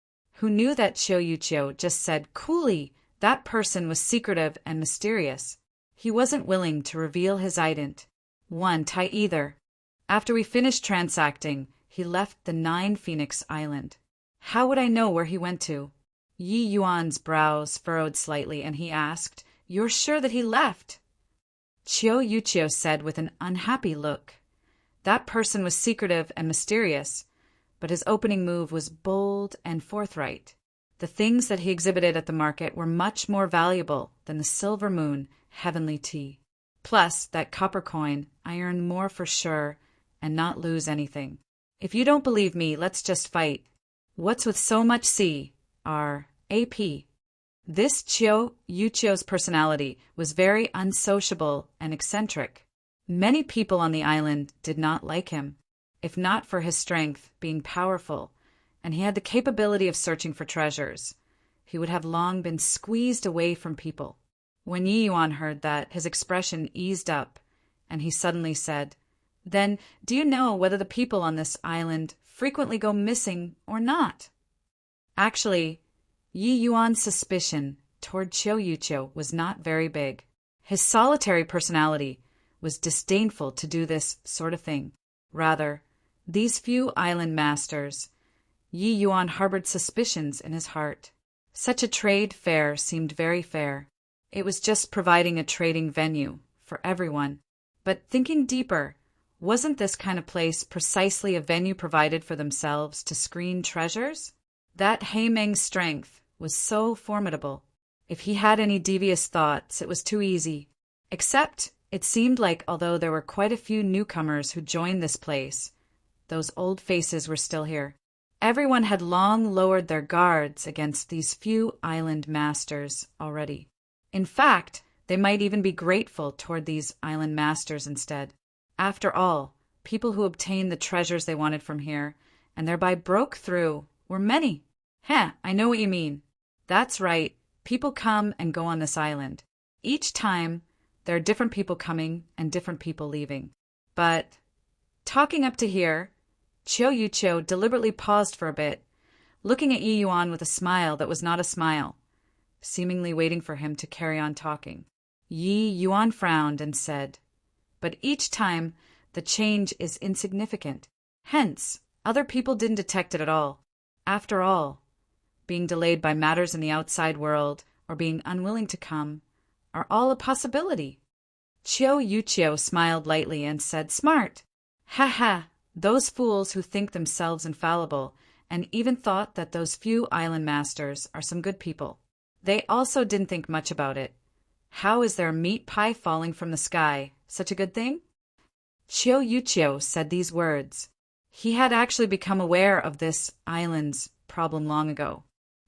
Who knew that Qiu Yuqiu just said coolly that person was secretive and mysterious. He wasn't willing to reveal his ident. Either. After we finished transacting, he left the 9 Phoenix Island. How would I know where he went to? Yi Yuan's brows furrowed slightly, and he asked, You're sure that he left? Qiu Yuqiu said with an unhappy look. That person was secretive and mysterious, but his opening move was bold and forthright. The things that he exhibited at the market were much more valuable than the Silver Moon heavenly tea. Plus, that copper coin, I earned more for sure and not lose anything. If you don't believe me, let's just fight. What's with so much C? R.A.P. This Qiu Yuqiu's personality was very unsociable and eccentric. Many people on the island did not like him, if not for his strength, being powerful, and he had the capability of searching for treasures. He would have long been squeezed away from people. When Yi Yuan heard that, his expression eased up, and he suddenly said, Then, do you know whether the people on this island frequently go missing or not? Actually, Yi Yuan's suspicion toward Qiu Yuqiu was not very big. His solitary personality was disdainful to do this sort of thing. Rather, these few island masters, Yi Yuan harbored suspicions in his heart. Such a trade fair seemed very fair. It was just providing a trading venue for everyone. But thinking deeper, wasn't this kind of place precisely a venue provided for themselves to screen treasures? That Heimeng's strength was so formidable. If he had any devious thoughts, it was too easy. Except, it seemed like although there were quite a few newcomers who joined this place, those old faces were still here. Everyone had long lowered their guards against these few island masters already. In fact, they might even be grateful toward these island masters instead. After all, people who obtained the treasures they wanted from here, and thereby broke through, were many. I know what you mean. That's right, people come and go on this island. Each time, there are different people coming and different people leaving. But, talking up to here, Qiu Yuqiu deliberately paused for a bit, looking at Yi Yuan with a smile that was not a smile, seemingly waiting for him to carry on talking. Yi Yuan frowned and said, But each time, the change is insignificant. Hence, other people didn't detect it at all. After all, being delayed by matters in the outside world or being unwilling to come are all a possibility. Qiu Yuqiu smiled lightly and said, Smart! Ha! Those fools who think themselves infallible and even thought that those few island masters are some good people. They also didn't think much about it. How is there a meat pie falling from the sky? Such a good thing? Chiyo Yuchio said these words. He had actually become aware of this island's problem long ago.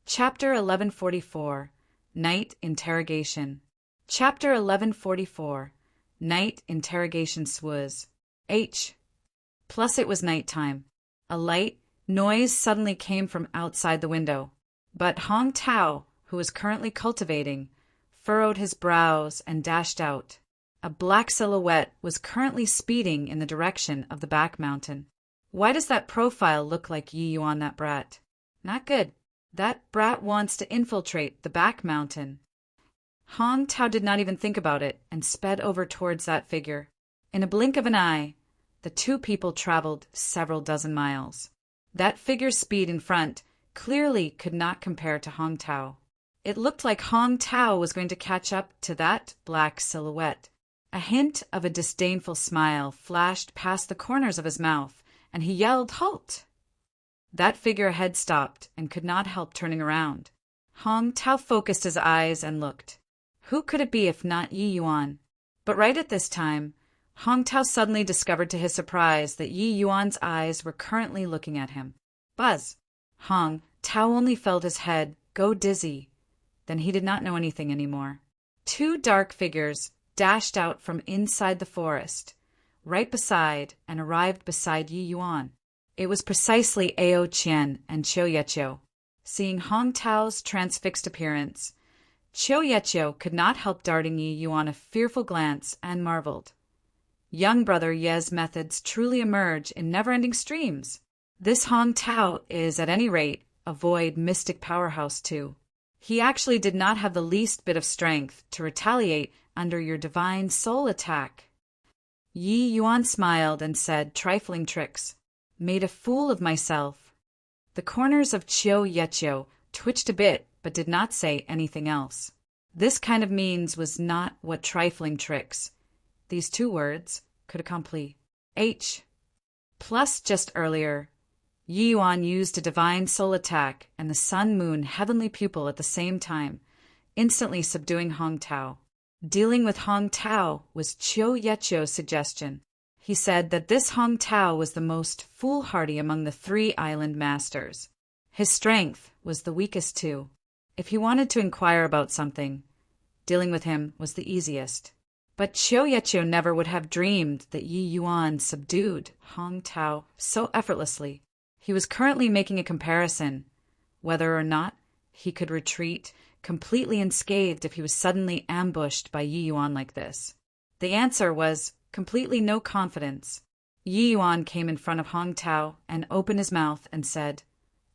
Chapter 1144, Night Interrogation. Chapter 1144, Night Interrogation Swuz. H. Plus it was nighttime. A light noise suddenly came from outside the window. But Hong Tao, who was currently cultivating, furrowed his brows and dashed out. A black silhouette was currently speeding in the direction of the back mountain. Why does that profile look like Yi Yuan, that brat? Not good. That brat wants to infiltrate the back mountain. Hong Tao did not even think about it and sped over towards that figure. In a blink of an eye, the two people traveled several dozen miles. That figure's speed in front clearly could not compare to Hong Tao. It looked like Hong Tao was going to catch up to that black silhouette. A hint of a disdainful smile flashed past the corners of his mouth, and he yelled, "Halt!" That figure ahead stopped and could not help turning around. Hong Tao focused his eyes and looked. Who could it be if not Yi Yuan? But right at this time, Hong Tao suddenly discovered to his surprise that Yi Yuan's eyes were currently looking at him. Buzz! Hong Tao only felt his head go dizzy. Then he did not know anything anymore. Two dark figures dashed out from inside the forest, right beside and arrived beside Yi Yuan. It was precisely Ao Qian and Chiyo Yuchio. Seeing Hong Tao's transfixed appearance, Chiyo Yuchio could not help darting Yi Yuan a fearful glance and marveled. Young brother Ye's methods truly emerge in never-ending streams. This Hong Tao is, at any rate, a void mystic powerhouse too. He actually did not have the least bit of strength to retaliate under your divine soul attack. Yi Yuan smiled and said, "Trifling tricks. Made a fool of myself." The corners of Chiyo Yuchio twitched a bit but did not say anything else. This kind of means was not what trifling tricks, these two words, could accomplish. H. Plus just earlier, Yi Yuan used a divine soul attack and the sun-moon heavenly pupil at the same time, instantly subduing Hong Tao. Dealing with Hong Tao was Chiyo Yuchio's suggestion. He said that this Hong Tao was the most foolhardy among the three island masters. His strength was the weakest too. If he wanted to inquire about something, dealing with him was the easiest. But Chiyo Yuchio never would have dreamed that Yi Yuan subdued Hong Tao so effortlessly. He was currently making a comparison, whether or not he could retreat completely unscathed if he was suddenly ambushed by Yi Yuan like this. The answer was completely no confidence. Yi Yuan came in front of Hong Tao and opened his mouth and said,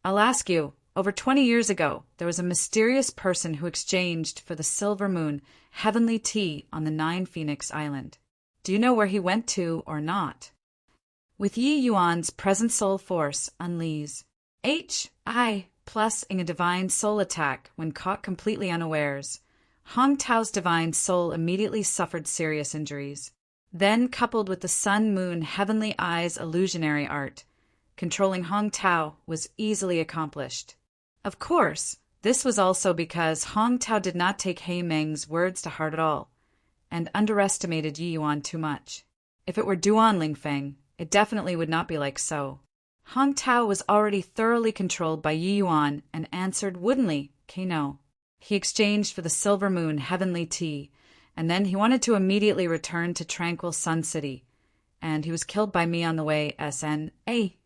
"I'll ask you, over 20 years ago, there was a mysterious person who exchanged for the silver moon heavenly tea on the Nine Phoenix Island. Do you know where he went to or not?" With Yi Yuan's present soul force unleashed, H.I. plus in a divine soul attack when caught completely unawares, Hong Tao's divine soul immediately suffered serious injuries. Then, coupled with the sun-moon heavenly eyes illusionary art, controlling Hong Tao was easily accomplished. Of course, this was also because Hong Tao did not take He Meng's words to heart at all, and underestimated Yi Yuan too much. If it were Duan Lingfeng, it definitely would not be like so. Hong Tao was already thoroughly controlled by Yi Yuan and answered woodenly, "No." He exchanged for the silver moon heavenly tea, and then he wanted to immediately return to tranquil Sun City, and he was killed by me on the way. SNA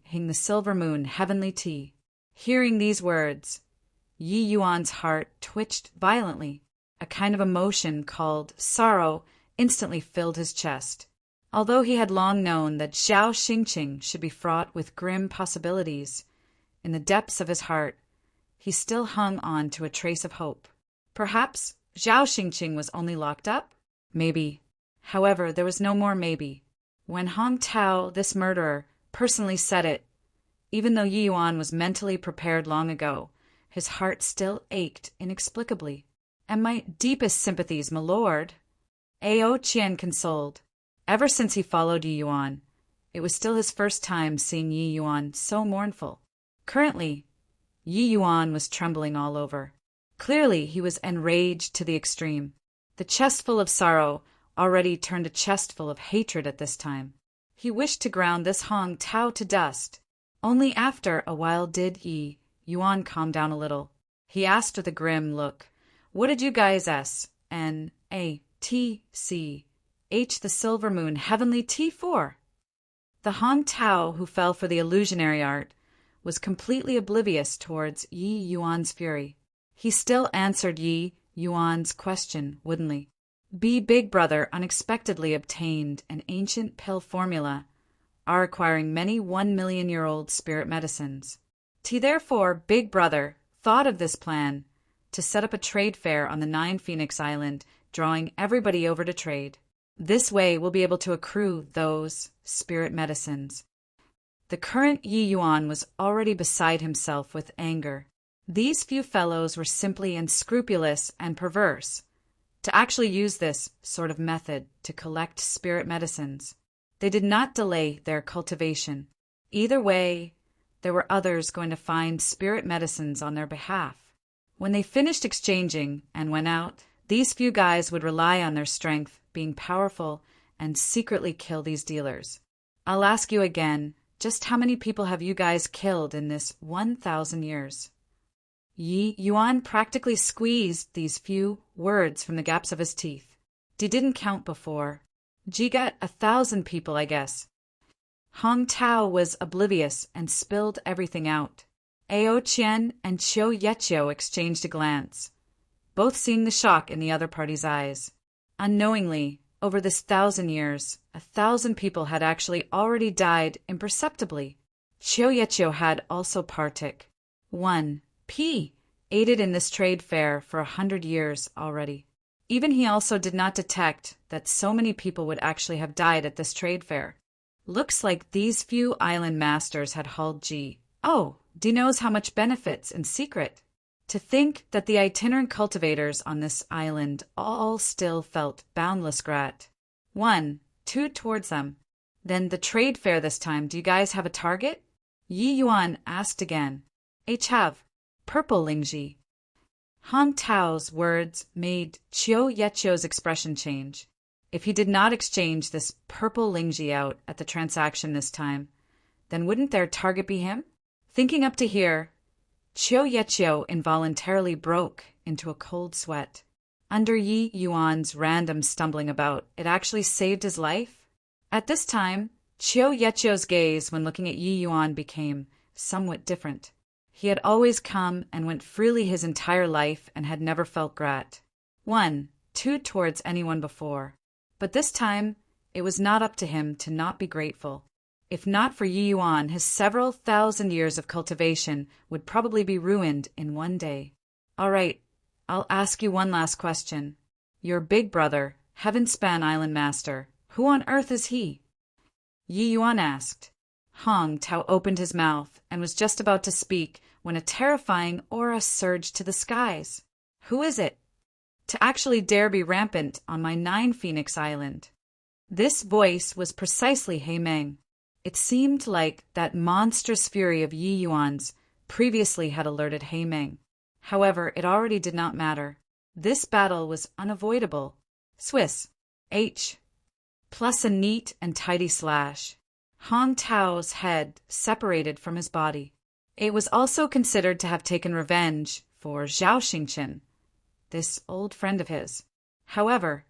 hing the silver moon heavenly tea. Hearing these words, Yi Yuan's heart twitched violently. A kind of emotion called sorrow instantly filled his chest. Although he had long known that Zhao Xingqing should be fraught with grim possibilities, in the depths of his heart, he still hung on to a trace of hope. Perhaps Zhao Xingqing was only locked up? Maybe. However, there was no more maybe. When Hong Tao, this murderer, personally said it, even though Yi Yuan was mentally prepared long ago, his heart still ached inexplicably. "And my deepest sympathies, my lord." Ao Qian consoled. Ever since he followed Yi Yuan, it was still his first time seeing Yi Yuan so mournful. Currently, Yi Yuan was trembling all over. Clearly, he was enraged to the extreme. The chest full of sorrow already turned a chest full of hatred at this time. He wished to ground this Hong Tao to dust. Only after a while did Yi Yuan calm down a little. He asked with a grim look, "What did you guys S-N-A-T-C-H the Silver Moon Heavenly T for?" The Hong Tao, who fell for the illusionary art, was completely oblivious towards Yi Yuan's fury. He still answered Yi Yuan's question woodenly. Big Brother unexpectedly obtained an ancient pill formula, acquiring many 1 million-year-old spirit medicines. Therefore, Big Brother thought of this plan to set up a trade fair on the 9 Phoenix Island, drawing everybody over to trade. This way we'll be able to accrue those spirit medicines. The current Yi Yuan was already beside himself with anger. These few fellows were simply unscrupulous and perverse to actually use this sort of method to collect spirit medicines. They did not delay their cultivation. Either way, there were others going to find spirit medicines on their behalf. When they finished exchanging and went out, these few guys would rely on their strength, being powerful, and secretly kill these dealers. I'll ask you again, just how many people have you guys killed in this 1,000 years? Yi Yuan practically squeezed these few words from the gaps of his teeth. He didn't count before. Ji got 1,000 people, I guess. Hong Tao was oblivious and spilled everything out. Ao Qian and Qiu Yeqiu exchanged a glance, both seeing the shock in the other party's eyes. Unknowingly, over this 1,000 years, 1,000 people had actually already died imperceptibly. Qiu Yeqiu had also partook. 1P aided in this trade fair for 100 years already. Even he also did not detect that so many people would actually have died at this trade fair. Looks like these few island masters had hauled G. Oh, D knows how much benefits in secret. To think that the itinerant cultivators on this island all still felt boundless grat. 2 towards them. Then the trade fair this time, do you guys have a target? Yi Yuan asked again. H have. Purple Lingji. Hong Tao's words made Qiu Yeqiu's expression change. If he did not exchange this purple Lingji out at the transaction this time, then wouldn't their target be him? Thinking up to here, Qiu Yeqiu involuntarily broke into a cold sweat. Under Yi Yuan's random stumbling about, it actually saved his life. At this time, Qiu Yeqiu's gaze when looking at Yi Yuan became somewhat different. He had always come and went freely his entire life and had never felt grat. 2 towards anyone before. But this time, it was not up to him to not be grateful. If not for Yi Yuan, his several 1,000 years of cultivation would probably be ruined in one day. All right, I'll ask you one last question. Your big brother, Heavenspan Island Master, who on earth is he? Yi Yuan asked. Hong Tao opened his mouth and was just about to speak when a terrifying aura surged to the skies. Who is it? To actually dare be rampant on my 9 Phoenix Island. This voice was precisely He Meng. It seemed like that monstrous fury of Yi Yuan's previously had alerted He Meng. However, it already did not matter. This battle was unavoidable. Swiss. H. Plus a neat and tidy slash. Hong Tao's head separated from his body. It was also considered to have taken revenge for Zhao Xingchen, this old friend of his. However,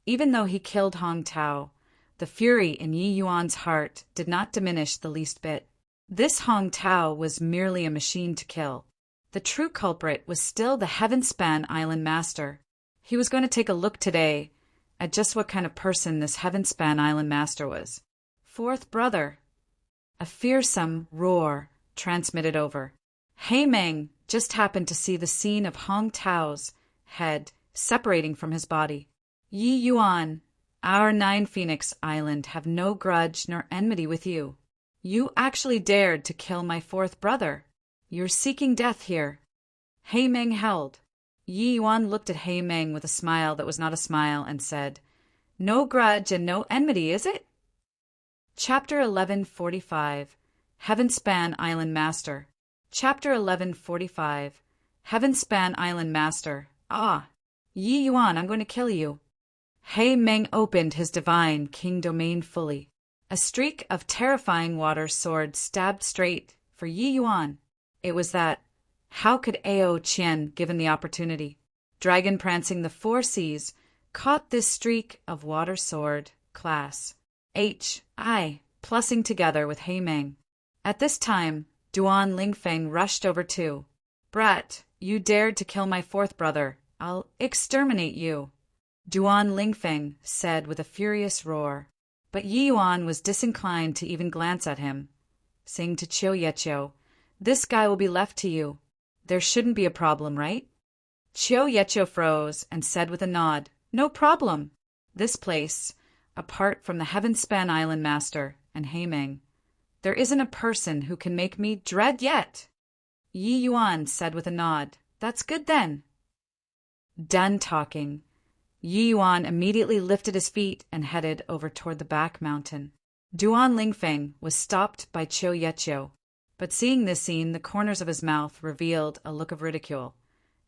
even though he killed Hong Tao, the fury in Yi Yuan's heart did not diminish the least bit. This Hong Tao was merely a machine to kill. The true culprit was still the Heavenspan Island Master. He was going to take a look today at just what kind of person this Heavenspan Island Master was. Fourth brother. A fearsome roar transmitted over. He Meng just happened to see the scene of Hong Tao's head separating from his body. Yi Yuan, our 9 Phoenix Island have no grudge nor enmity with you. You actually dared to kill my 4th brother. You're seeking death here. He Meng held. Yi Yuan looked at He Meng with a smile that was not a smile and said, No grudge and no enmity, is it? Chapter 1145. Heavenspan Island Master. Chapter 1145. Heavenspan Island Master. Ah! Yi Yuan, I'm going to kill you. He Meng opened his divine king domain fully. A streak of terrifying water sword stabbed straight for Yi Yuan. It was that. How could Ao Qian, given the opportunity? Dragon prancing the four seas, caught this streak of water sword, class H.I., plussing together with He Meng. At this time, Duan Lingfeng rushed over too. Brat, you dared to kill my fourth brother. I'll exterminate you. Duan Lingfeng said with a furious roar. But Yi Yuan was disinclined to even glance at him, saying to Qiu Yeqiu, "This guy will be left to you. There shouldn't be a problem, right?" Qiu Yeqiu froze and said with a nod, "No problem. This place, apart from the Heavenspan Island Master and He Meng, there isn't a person who can make me dread yet." Yi Yuan said with a nod, "That's good then." Done talking. Yi Yuan immediately lifted his feet and headed over toward the back mountain. Duan Lingfeng was stopped by Qiu Yeqiu, but seeing this scene, the corners of his mouth revealed a look of ridicule,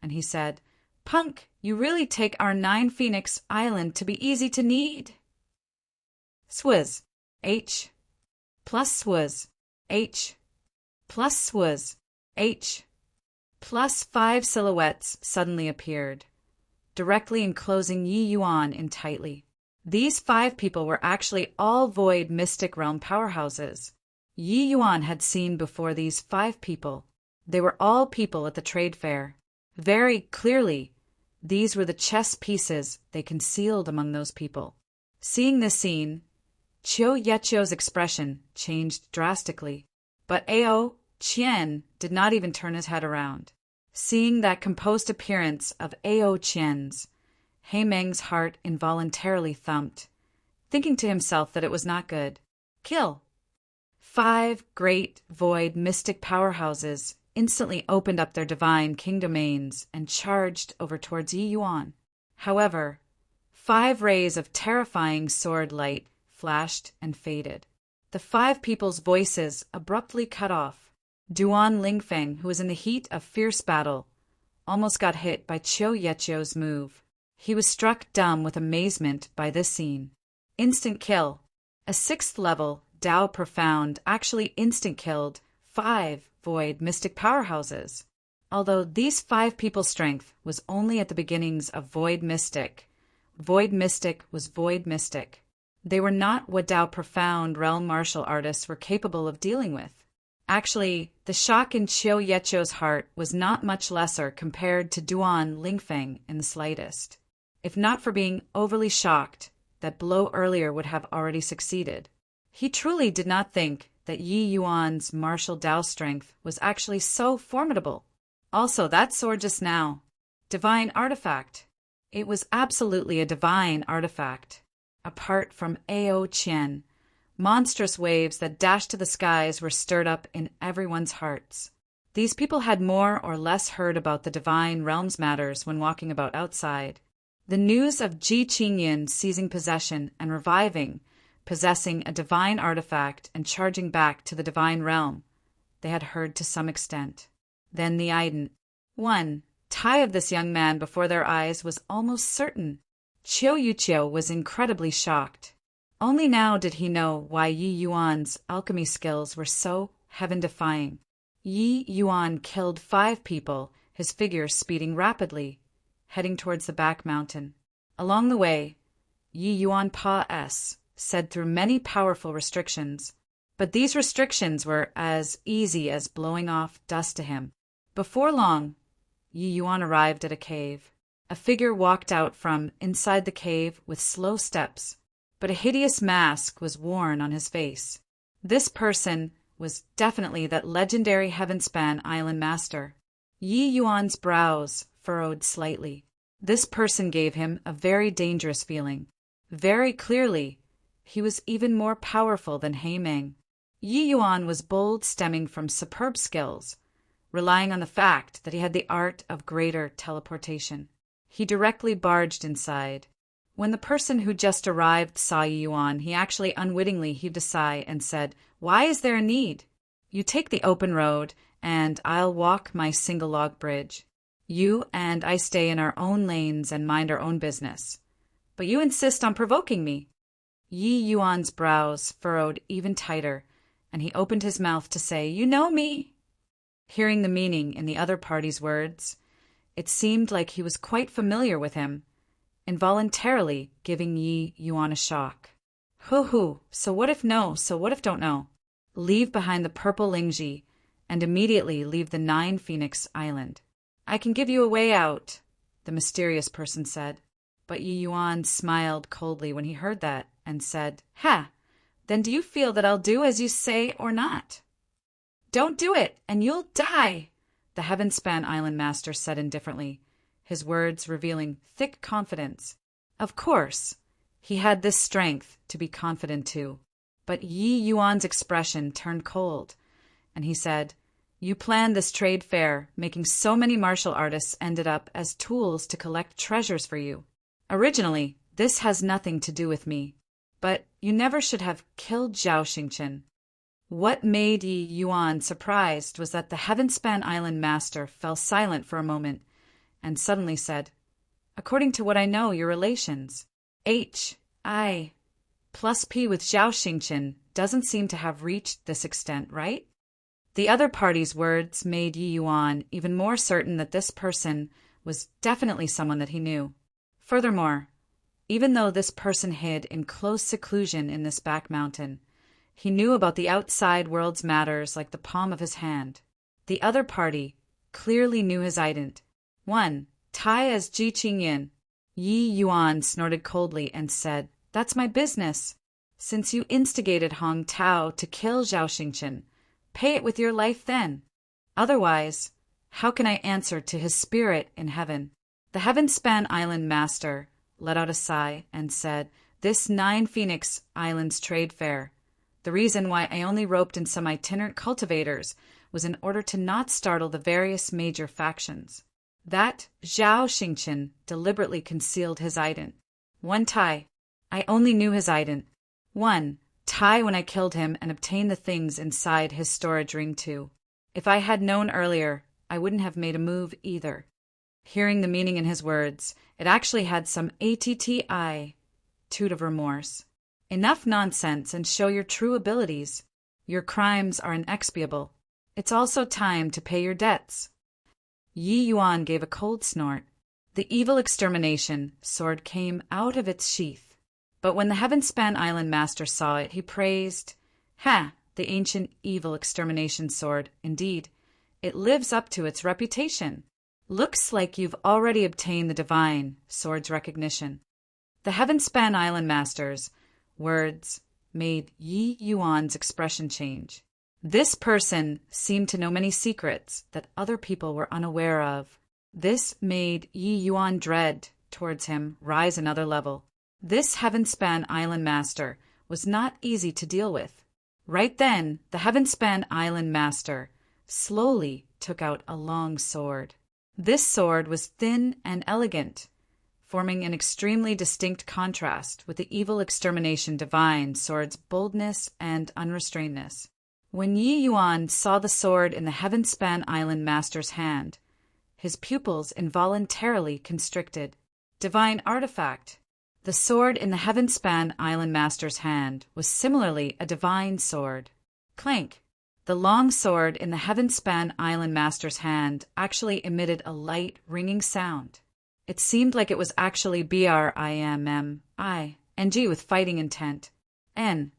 and he said, "Punk, you really take our 9-Phoenix Island to be easy to need." Swizz. H. Plus swizz. H. Plus swizz. H. Plus 5 silhouettes suddenly appeared, directly enclosing Yi Yuan in tightly. These 5 people were actually all Void Mystic Realm powerhouses. Yi Yuan had seen before these 5 people. They were all people at the trade fair. Very clearly, these were the chess pieces they concealed among those people. Seeing this scene, Qiu Yeqiu's expression changed drastically, but Ao Qian did not even turn his head around. Seeing that composed appearance of Ao Qian's, He Meng's heart involuntarily thumped, thinking to himself that it was not good. Kill. 5 great void mystic powerhouses instantly opened up their divine king domains and charged over towards Yi Yuan. However, 5 rays of terrifying sword light flashed and faded. The 5 people's voices abruptly cut off. Duan Lingfeng, who was in the heat of fierce battle, almost got hit by Qiu Yeqiu's move. He was struck dumb with amazement by this scene. Instant kill. A 6th level Dao Profound actually instant killed 5 void mystic powerhouses. Although these 5 people's strength was only at the beginnings of Void Mystic was Void Mystic. They were not what Dao Profound realm martial artists were capable of dealing with. Actually, the shock in Qiu Yeqiu's heart was not much lesser compared to Duan Lingfeng in the slightest. If not for being overly shocked, that blow earlier would have already succeeded. He truly did not think that Yi Yuan's martial Dao strength was actually so formidable. Also, that sword just now. Divine artifact. It was absolutely a divine artifact. Apart from Ao Qian, monstrous waves that dashed to the skies were stirred up in everyone's hearts. These people had more or less heard about the divine realms matters when walking about outside. The news of Ji Qingyan seizing possession and reviving, possessing a divine artifact and charging back to the divine realm, they had heard to some extent. Then the tie of this young man before their eyes was almost certain. Qiu Yeqiu was incredibly shocked. Only now did he know why Yi Yuan's alchemy skills were so heaven-defying. Yi Yuan killed 5 people, his figure speeding rapidly, heading towards the back mountain. Along the way, Yi Yuan Pa-S said through many powerful restrictions, but these restrictions were as easy as blowing off dust to him. Before long, Yi Yuan arrived at a cave. A figure walked out from inside the cave with slow steps, but a hideous mask was worn on his face. This person was definitely that legendary Heavenspan Island Master. Yi Yuan's brows furrowed slightly. This person gave him a very dangerous feeling. Very clearly, he was even more powerful than He Meng. Yi Yuan was bold, stemming from superb skills, relying on the fact that he had the art of greater teleportation. He directly barged inside. When the person who just arrived saw Yi Yuan, he actually unwittingly heaved a sigh and said, "Why is there a need? You take the open road, and I'll walk my single log bridge." You and I stay in our own lanes and mind our own business. But you insist on provoking me. Yi Yuan's brows furrowed even tighter, and he opened his mouth to say, "You know me." Hearing the meaning in the other party's words, it seemed like he was quite familiar with him, involuntarily giving Yi Yuan a shock. Hoo, so what if no, so what if don't know? Leave behind the purple Lingji, and immediately leave the 9 Phoenix Island. I can give you a way out, the mysterious person said. But Yi Yuan smiled coldly when he heard that, and said, "Ha! Then do you feel that I'll do as you say or not?" "Don't do it, and you'll die," the Heavenspan Island Master said indifferently, his words revealing thick confidence. Of course, he had this strength to be confident too. But Yi Yuan's expression turned cold, and he said, "You planned this trade fair, making so many martial artists ended up as tools to collect treasures for you. Originally, this has nothing to do with me, but you never should have killed Zhao Xingchen." What made Yi Yuan surprised was that the Heavenspan Island Master fell silent for a moment and suddenly said, "According to what I know, your relations, H.I. plus P with Zhao Xingchen doesn't seem to have reached this extent, right?" The other party's words made Yi Yuan even more certain that this person was definitely someone that he knew. Furthermore, even though this person hid in close seclusion in this back mountain, he knew about the outside world's matters like the palm of his hand. The other party clearly knew his ident. 1. Tai as Ji Qingyin. Yi Yuan snorted coldly and said, "That's my business. Since you instigated Hong Tao to kill Zhao Xingchen, pay it with your life then. Otherwise, how can I answer to his spirit in heaven?" The Heavenspan Island Master let out a sigh and said, "This 9 Phoenix Islands trade fair, the reason why I only roped in some itinerant cultivators was in order to not startle the various major factions. That Zhao Xingchen deliberately concealed his ident. 1 Tai. I only knew his ident. 1 Tai when I killed him and obtained the things inside his storage ring 2. If I had known earlier, I wouldn't have made a move either." Hearing the meaning in his words, it actually had some attitude of remorse. "Enough nonsense and show your true abilities. Your crimes are inexpiable. It's also time to pay your debts." Yi Yuan gave a cold snort. The evil extermination sword came out of its sheath. But when the Heavenspan Island Master saw it, he praised, "Ha! The ancient evil extermination sword, indeed. It lives up to its reputation. Looks like you've already obtained the divine sword's recognition." The Heavenspan Island Master's words made Yi Yuan's expression change. This person seemed to know many secrets that other people were unaware of. This made Yi Yuan dread towards him rise another level. This Heavenspan Island Master was not easy to deal with. Right then, the Heavenspan Island Master slowly took out a long sword. This sword was thin and elegant, forming an extremely distinct contrast with the evil extermination divine sword's boldness and unrestrainedness. When Yi Yuan saw the sword in the Heavenspan Island Master's hand, his pupils involuntarily constricted. Divine artifact. The sword in the Heavenspan Island Master's hand was similarly a divine sword. Clank. The long sword in the Heavenspan Island Master's hand actually emitted a light, ringing sound. It seemed like it was actually BRIMMING with fighting intent. N.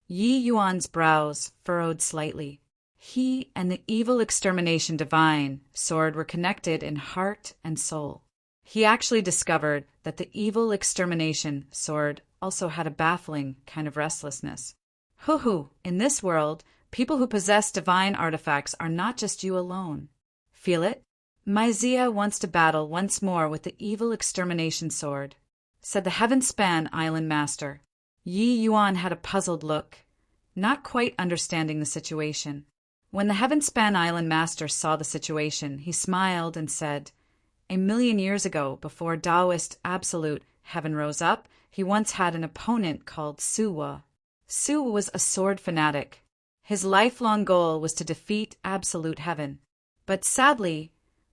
Yi Yuan's brows furrowed slightly. He and the evil extermination divine sword were connected in heart and soul. He actually discovered that the evil extermination sword also had a baffling kind of restlessness. Hoo, in this world, people who possess divine artifacts are not just you alone. Feel it? My Zia wants to battle once more with the evil extermination sword, said the Heavenspan Island Master. Yi Yuan had a puzzled look, not quite understanding the situation. When the Heavenspan Island Master saw the situation, he smiled and said, "A million years ago, before Taoist Absolute Heaven rose up, he once had an opponent called Suwa. Suwa was a sword fanatic. His lifelong goal was to defeat Absolute Heaven. But sadly,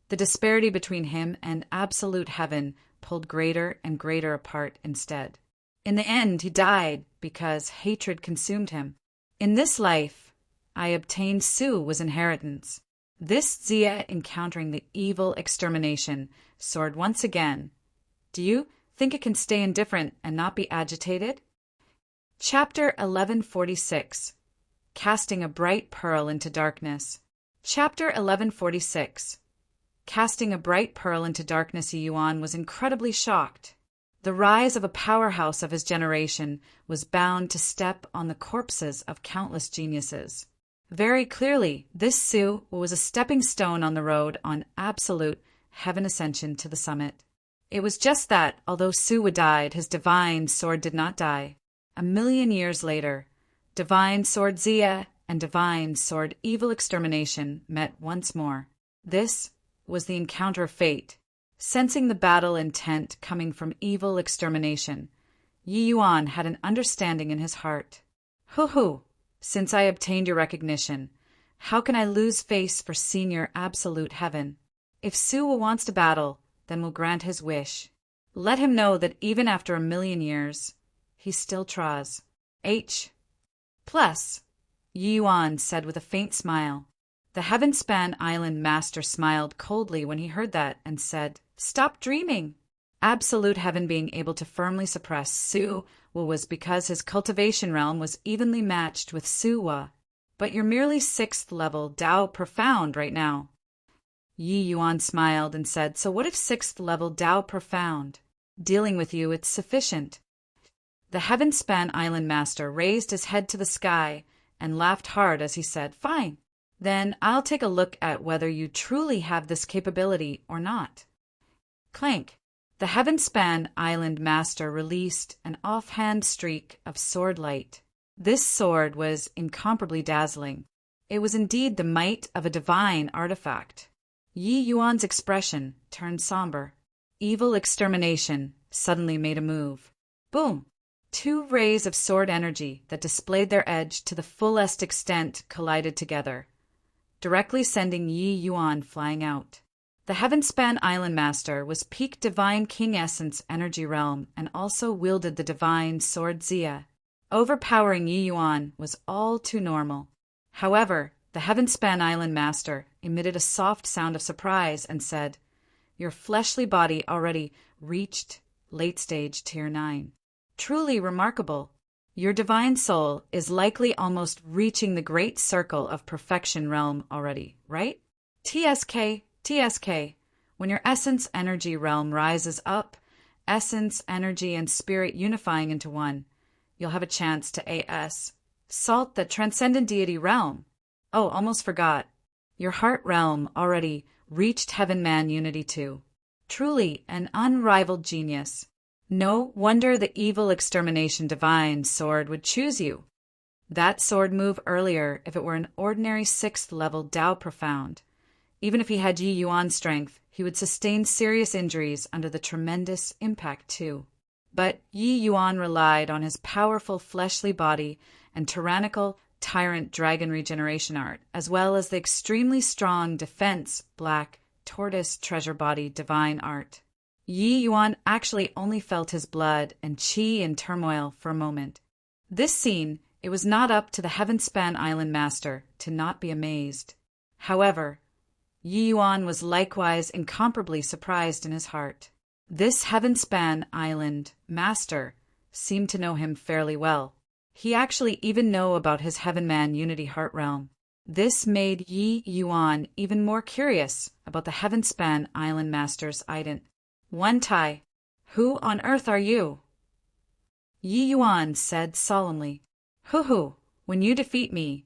The disparity between him and absolute heaven pulled greater and greater apart instead. In the end, he died because hatred consumed him. In this life, I obtained Su was inheritance. This Zia encountering the evil extermination soared once again. Do you think it can stay indifferent and not be agitated? Chapter 1146. Casting a Bright Pearl into Darkness. Chapter 1146. Casting a bright pearl into darkness, Yuan was incredibly shocked. The rise of a powerhouse of his generation was bound to step on the corpses of countless geniuses. Very clearly, this Su was a stepping stone on the road on absolute heaven ascension to the summit. It was just that, although Su died, his divine sword did not die. 1,000,000 years later, divine sword Zia and divine sword evil extermination met once more. This was the encounter of fate. Sensing the battle intent coming from evil extermination, Yi Yuan had an understanding in his heart. Hoo-hoo, since I obtained your recognition, how can I lose face for senior absolute heaven? If Su wants to battle, then we'll grant his wish. Let him know that even after 1,000,000 years, he still tries. H. Plus, Yi Yuan said with a faint smile. The Heavenspan Island master smiled coldly when he heard that and said, "Stop dreaming." Absolute heaven being able to firmly suppress Su was because his cultivation realm was evenly matched with Su. But you're merely 6th level Dao Profound right now. Yi Yuan smiled and said, "So what if 6th level Dao Profound? Dealing with you, it's sufficient." The Heavenspan Island master raised his head to the sky and laughed hard as he said, "Fine. Then I'll take a look at whether you truly have this capability or not." Clank. The Heavenspan Island master released an offhand streak of sword light. This sword was incomparably dazzling. It was indeed the might of a divine artifact. Yi Yuan's expression turned somber. Evil extermination suddenly made a move. Boom! 2 rays of sword energy that displayed their edge to the fullest extent collided together, directly sending Yi Yuan flying out. The Heavenspan Island Master was peak Divine King Essence energy realm and also wielded the divine sword Zia. Overpowering Yi Yuan was all too normal. However, the Heavenspan Island Master emitted a soft sound of surprise and said, "Your fleshly body already reached late stage tier 9. Truly remarkable. Your divine soul is likely almost reaching the great circle of perfection realm already, right? TSK. When your essence energy realm rises up, essence, energy, and spirit unifying into one, you'll have a chance to AS. Salt the transcendent deity realm. Oh, almost forgot. Your heart realm already reached Heaven Man Unity 2. Truly an unrivaled genius. No wonder the evil extermination divine sword would choose you. That sword move earlier if it were an ordinary 6th level Dao Profound. Even if he had Yi Yuan strength, he would sustain serious injuries under the tremendous impact too. But Yi Yuan relied on his powerful fleshly body and tyrannical tyrant dragon regeneration art, as well as the extremely strong defense black tortoise treasure body divine art. Yi Yuan actually only felt his blood and qi in turmoil for a moment. This scene, it was not up to the Heavenspan Island Master to not be amazed. However, Yi Yuan was likewise incomparably surprised in his heart. This Heavenspan Island Master seemed to know him fairly well. He actually even knew about his Heaven Man Unity Heart Realm. This made Yi Yuan even more curious about the Heavenspan Island Master's ident. One Tai, who on earth are you? Yi Yuan said solemnly, Hoo-hoo, when you defeat me,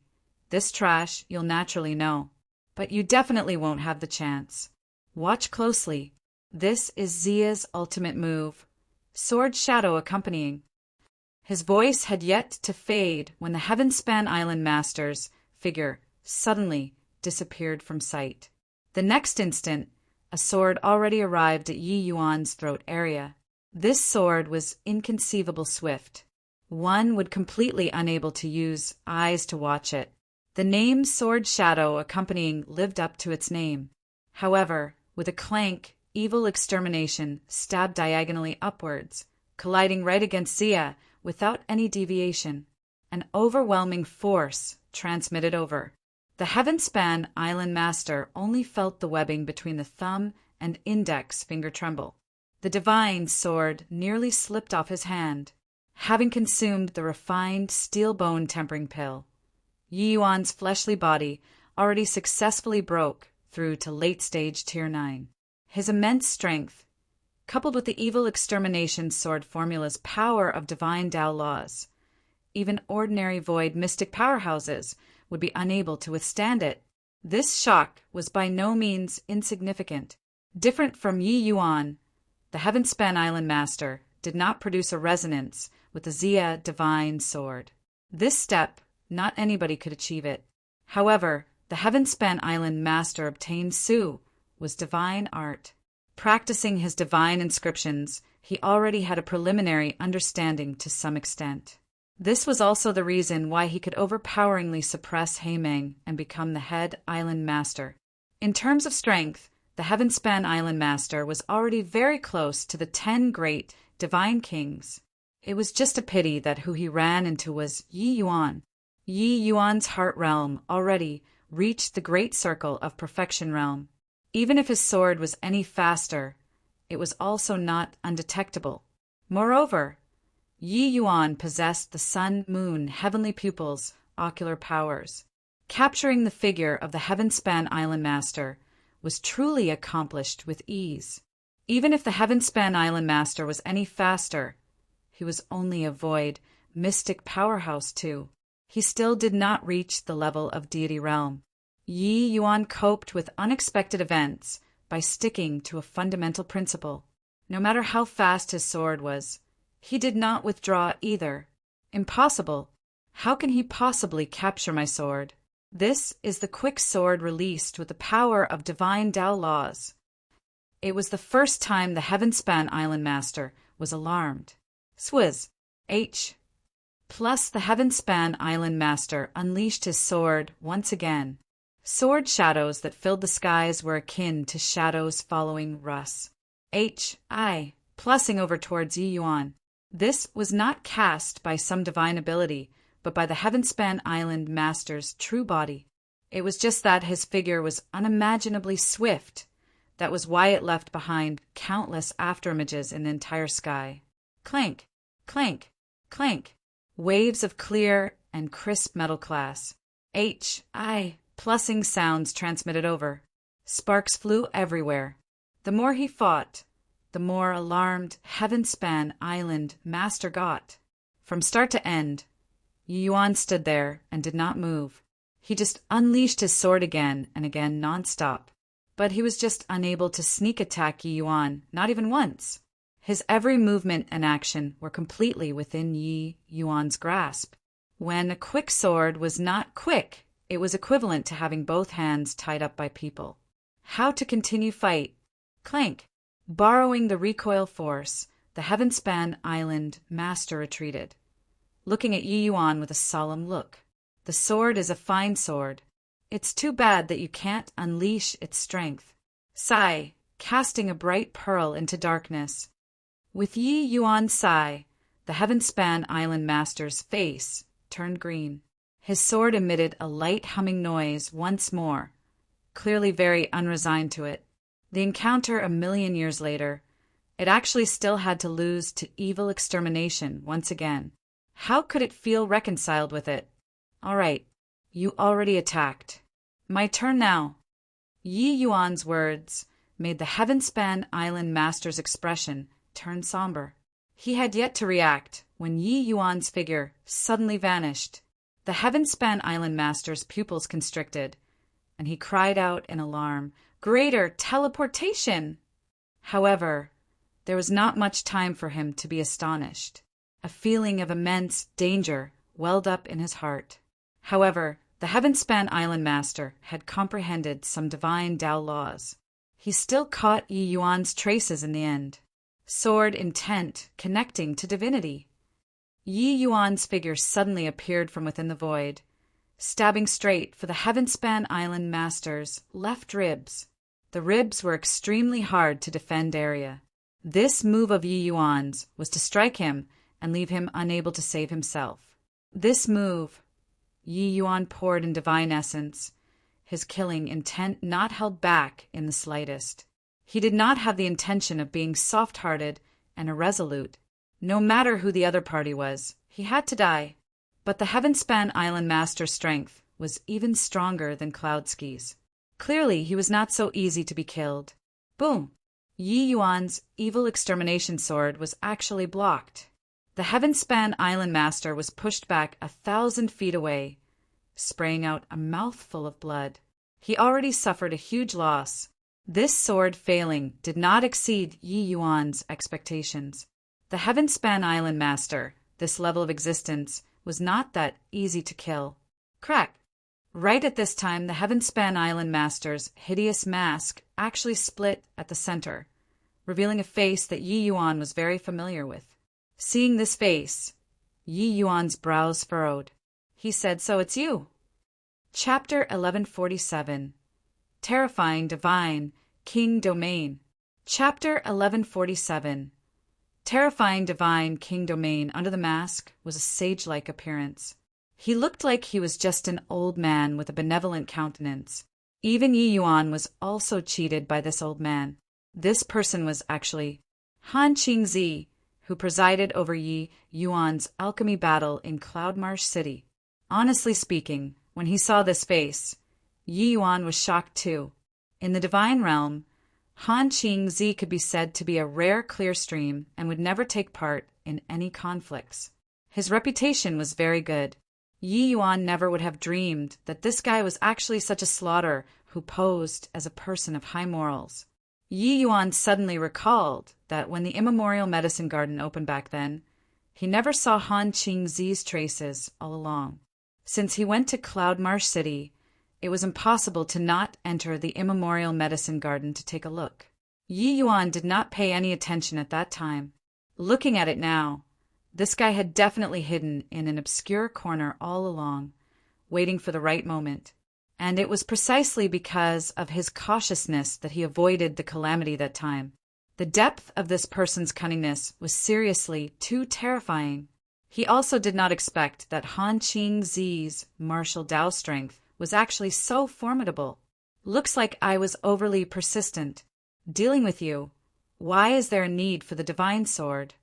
this trash you'll naturally know. But you definitely won't have the chance. Watch closely. This is Zia's ultimate move. Sword Shadow accompanying. His voice had yet to fade when the Heavenspan Island Master's figure suddenly disappeared from sight. The next instant, a sword already arrived at Yi Yuan's throat area. This sword was inconceivable swift. One would completely unable to use eyes to watch it. The name Sword Shadow accompanying lived up to its name. However, With a clank, evil extermination stabbed diagonally upwards, colliding right against Zia without any deviation. An overwhelming force transmitted over. The Heavenspan Island Master only felt the webbing between the thumb and index finger tremble. The divine sword nearly slipped off his hand, having consumed the refined steel bone tempering pill. Yi Yuan's fleshly body already successfully broke through to late-stage Tier 9. His immense strength, coupled with the evil extermination sword formula's power of divine Tao laws, even ordinary void mystic powerhouses would be unable to withstand it. This shock was by no means insignificant. Different from Yi Yuan, the Heavenspan Island Master did not produce a resonance with the Zia divine sword. This step, not anybody could achieve it. However, the Heavenspan Island Master obtained Su was divine art. Practicing his divine inscriptions, he already had a preliminary understanding to some extent. This was also the reason why he could overpoweringly suppress Heimeng and become the head island master. In terms of strength, the Heavenspan Island Master was already very close to the 10 great divine kings. It was just a pity that who he ran into was Yi Yuan. Yi Yuan's heart realm already reached the great circle of perfection realm. Even if his sword was any faster, it was also not undetectable. Moreover, Yi Yuan possessed the sun-moon heavenly pupils' ocular powers. Capturing the figure of the Heavenspan Island Master was truly accomplished with ease. Even if the Heavenspan Island Master was any faster, he was only a void, mystic powerhouse too. He still did not reach the level of deity realm. Yi Yuan coped with unexpected events by sticking to a fundamental principle. No matter how fast his sword was, he did not withdraw either. Impossible. How can he possibly capture my sword? This is the quick sword released with the power of divine Tao laws. It was the first time the Heavenspan Island Master was alarmed. Swizz. H. Plus the Heavenspan Island Master unleashed his sword once again. Sword shadows that filled the skies were akin to shadows following Russ. H.I. Plussing over towards Yi Yuan. This was not cast by some divine ability, but by the Heavenspan Island Master's true body. It was just that his figure was unimaginably swift. That was why it left behind countless afterimages in the entire sky. Clank, clank, clank. Waves of clear and crisp metal glass. H.I. Plussing sounds transmitted over. Sparks flew everywhere. The more he fought, the more alarmed Heavenspan Island Master got. From start to end, Yi Yuan stood there and did not move. He just unleashed his sword again and again nonstop. But he was just unable to sneak attack Yi Yuan, not even once. His every movement and action were completely within Yi Yuan's grasp. When a quick sword was not quick, it was equivalent to having both hands tied up by people. How to continue fight? Clank. Borrowing the recoil force, the Heavenspan Island Master retreated, looking at Yi Yuan with a solemn look. The sword is a fine sword. It's too bad that you can't unleash its strength. Sigh, casting a bright pearl into darkness. With Yi Yuan's sigh, the Heavenspan Island Master's face turned green. His sword emitted a light humming noise once more, clearly very unresigned to it. The encounter a million years later, it actually still had to lose to evil extermination once again. How could it feel reconciled with it? All right, you already attacked. My turn now. Yi Yuan's words made the Heavenspan Island Master's expression turn somber. He had yet to react when Yi Yuan's figure suddenly vanished. The Heavenspan Island Master's pupils constricted, and he cried out in alarm, "Greater teleportation!" However, there was not much time for him to be astonished. A feeling of immense danger welled up in his heart. However, the Heavenspan Island Master had comprehended some divine Tao laws. He still caught Yi Yuan's traces in the end. Sword intent connecting to divinity. Yi Yuan's figure suddenly appeared from within the void, stabbing straight for the Heavenspan Island Master's left ribs. The ribs were extremely hard to defend area. This move of Yi Yuan's was to strike him and leave him unable to save himself. This move, Yi Yuan poured in divine essence, his killing intent not held back in the slightest. He did not have the intention of being soft-hearted and irresolute. No matter who the other party was, he had to die. But the Heavenspan Island Master's strength was even stronger than Cloudsky's. Clearly, he was not so easy to be killed. Boom! Yi Yuan's evil extermination sword was actually blocked. The Heavenspan Island Master was pushed back 1,000 feet away, spraying out a mouthful of blood. He already suffered a huge loss. This sword failing did not exceed Yi Yuan's expectations. The Heavenspan Island Master, this level of existence, was not that easy to kill. Crack! Right at this time, the Heavenspan Island Master's hideous mask actually split at the center, revealing a face that Yi Yuan was very familiar with. Seeing this face, Yi Yuan's brows furrowed. He said, "So it's you." Chapter 1147. Terrifying Divine King Domain. Chapter 1147. Terrifying Divine King Domain under the mask was a sage-like appearance. He looked like he was just an old man with a benevolent countenance. Even Yi Yuan was also cheated by this old man. This person was actually Han Qingzi, who presided over Yi Yuan's alchemy battle in Cloudmarsh City. Honestly speaking, when he saw this face, Yi Yuan was shocked too. In the divine realm, Han Qingzi could be said to be a rare clearstream and would never take part in any conflicts. His reputation was very good. Yi Yuan never would have dreamed that this guy was actually such a slaughter who posed as a person of high morals. Yi Yuan suddenly recalled that when the immemorial medicine garden opened back then, he never saw Han Qingzi's traces all along. Since he went to Cloudmarsh City, it was impossible to not enter the immemorial medicine garden to take a look. Yi Yuan did not pay any attention at that time. Looking at it now, this guy had definitely hidden in an obscure corner all along, waiting for the right moment. And it was precisely because of his cautiousness that he avoided the calamity that time. The depth of this person's cunningness was seriously too terrifying. He also did not expect that Han Qingzi's martial Tao strength was actually so formidable. Looks like I was overly persistent. Dealing with you. Why is there a need for the divine sword?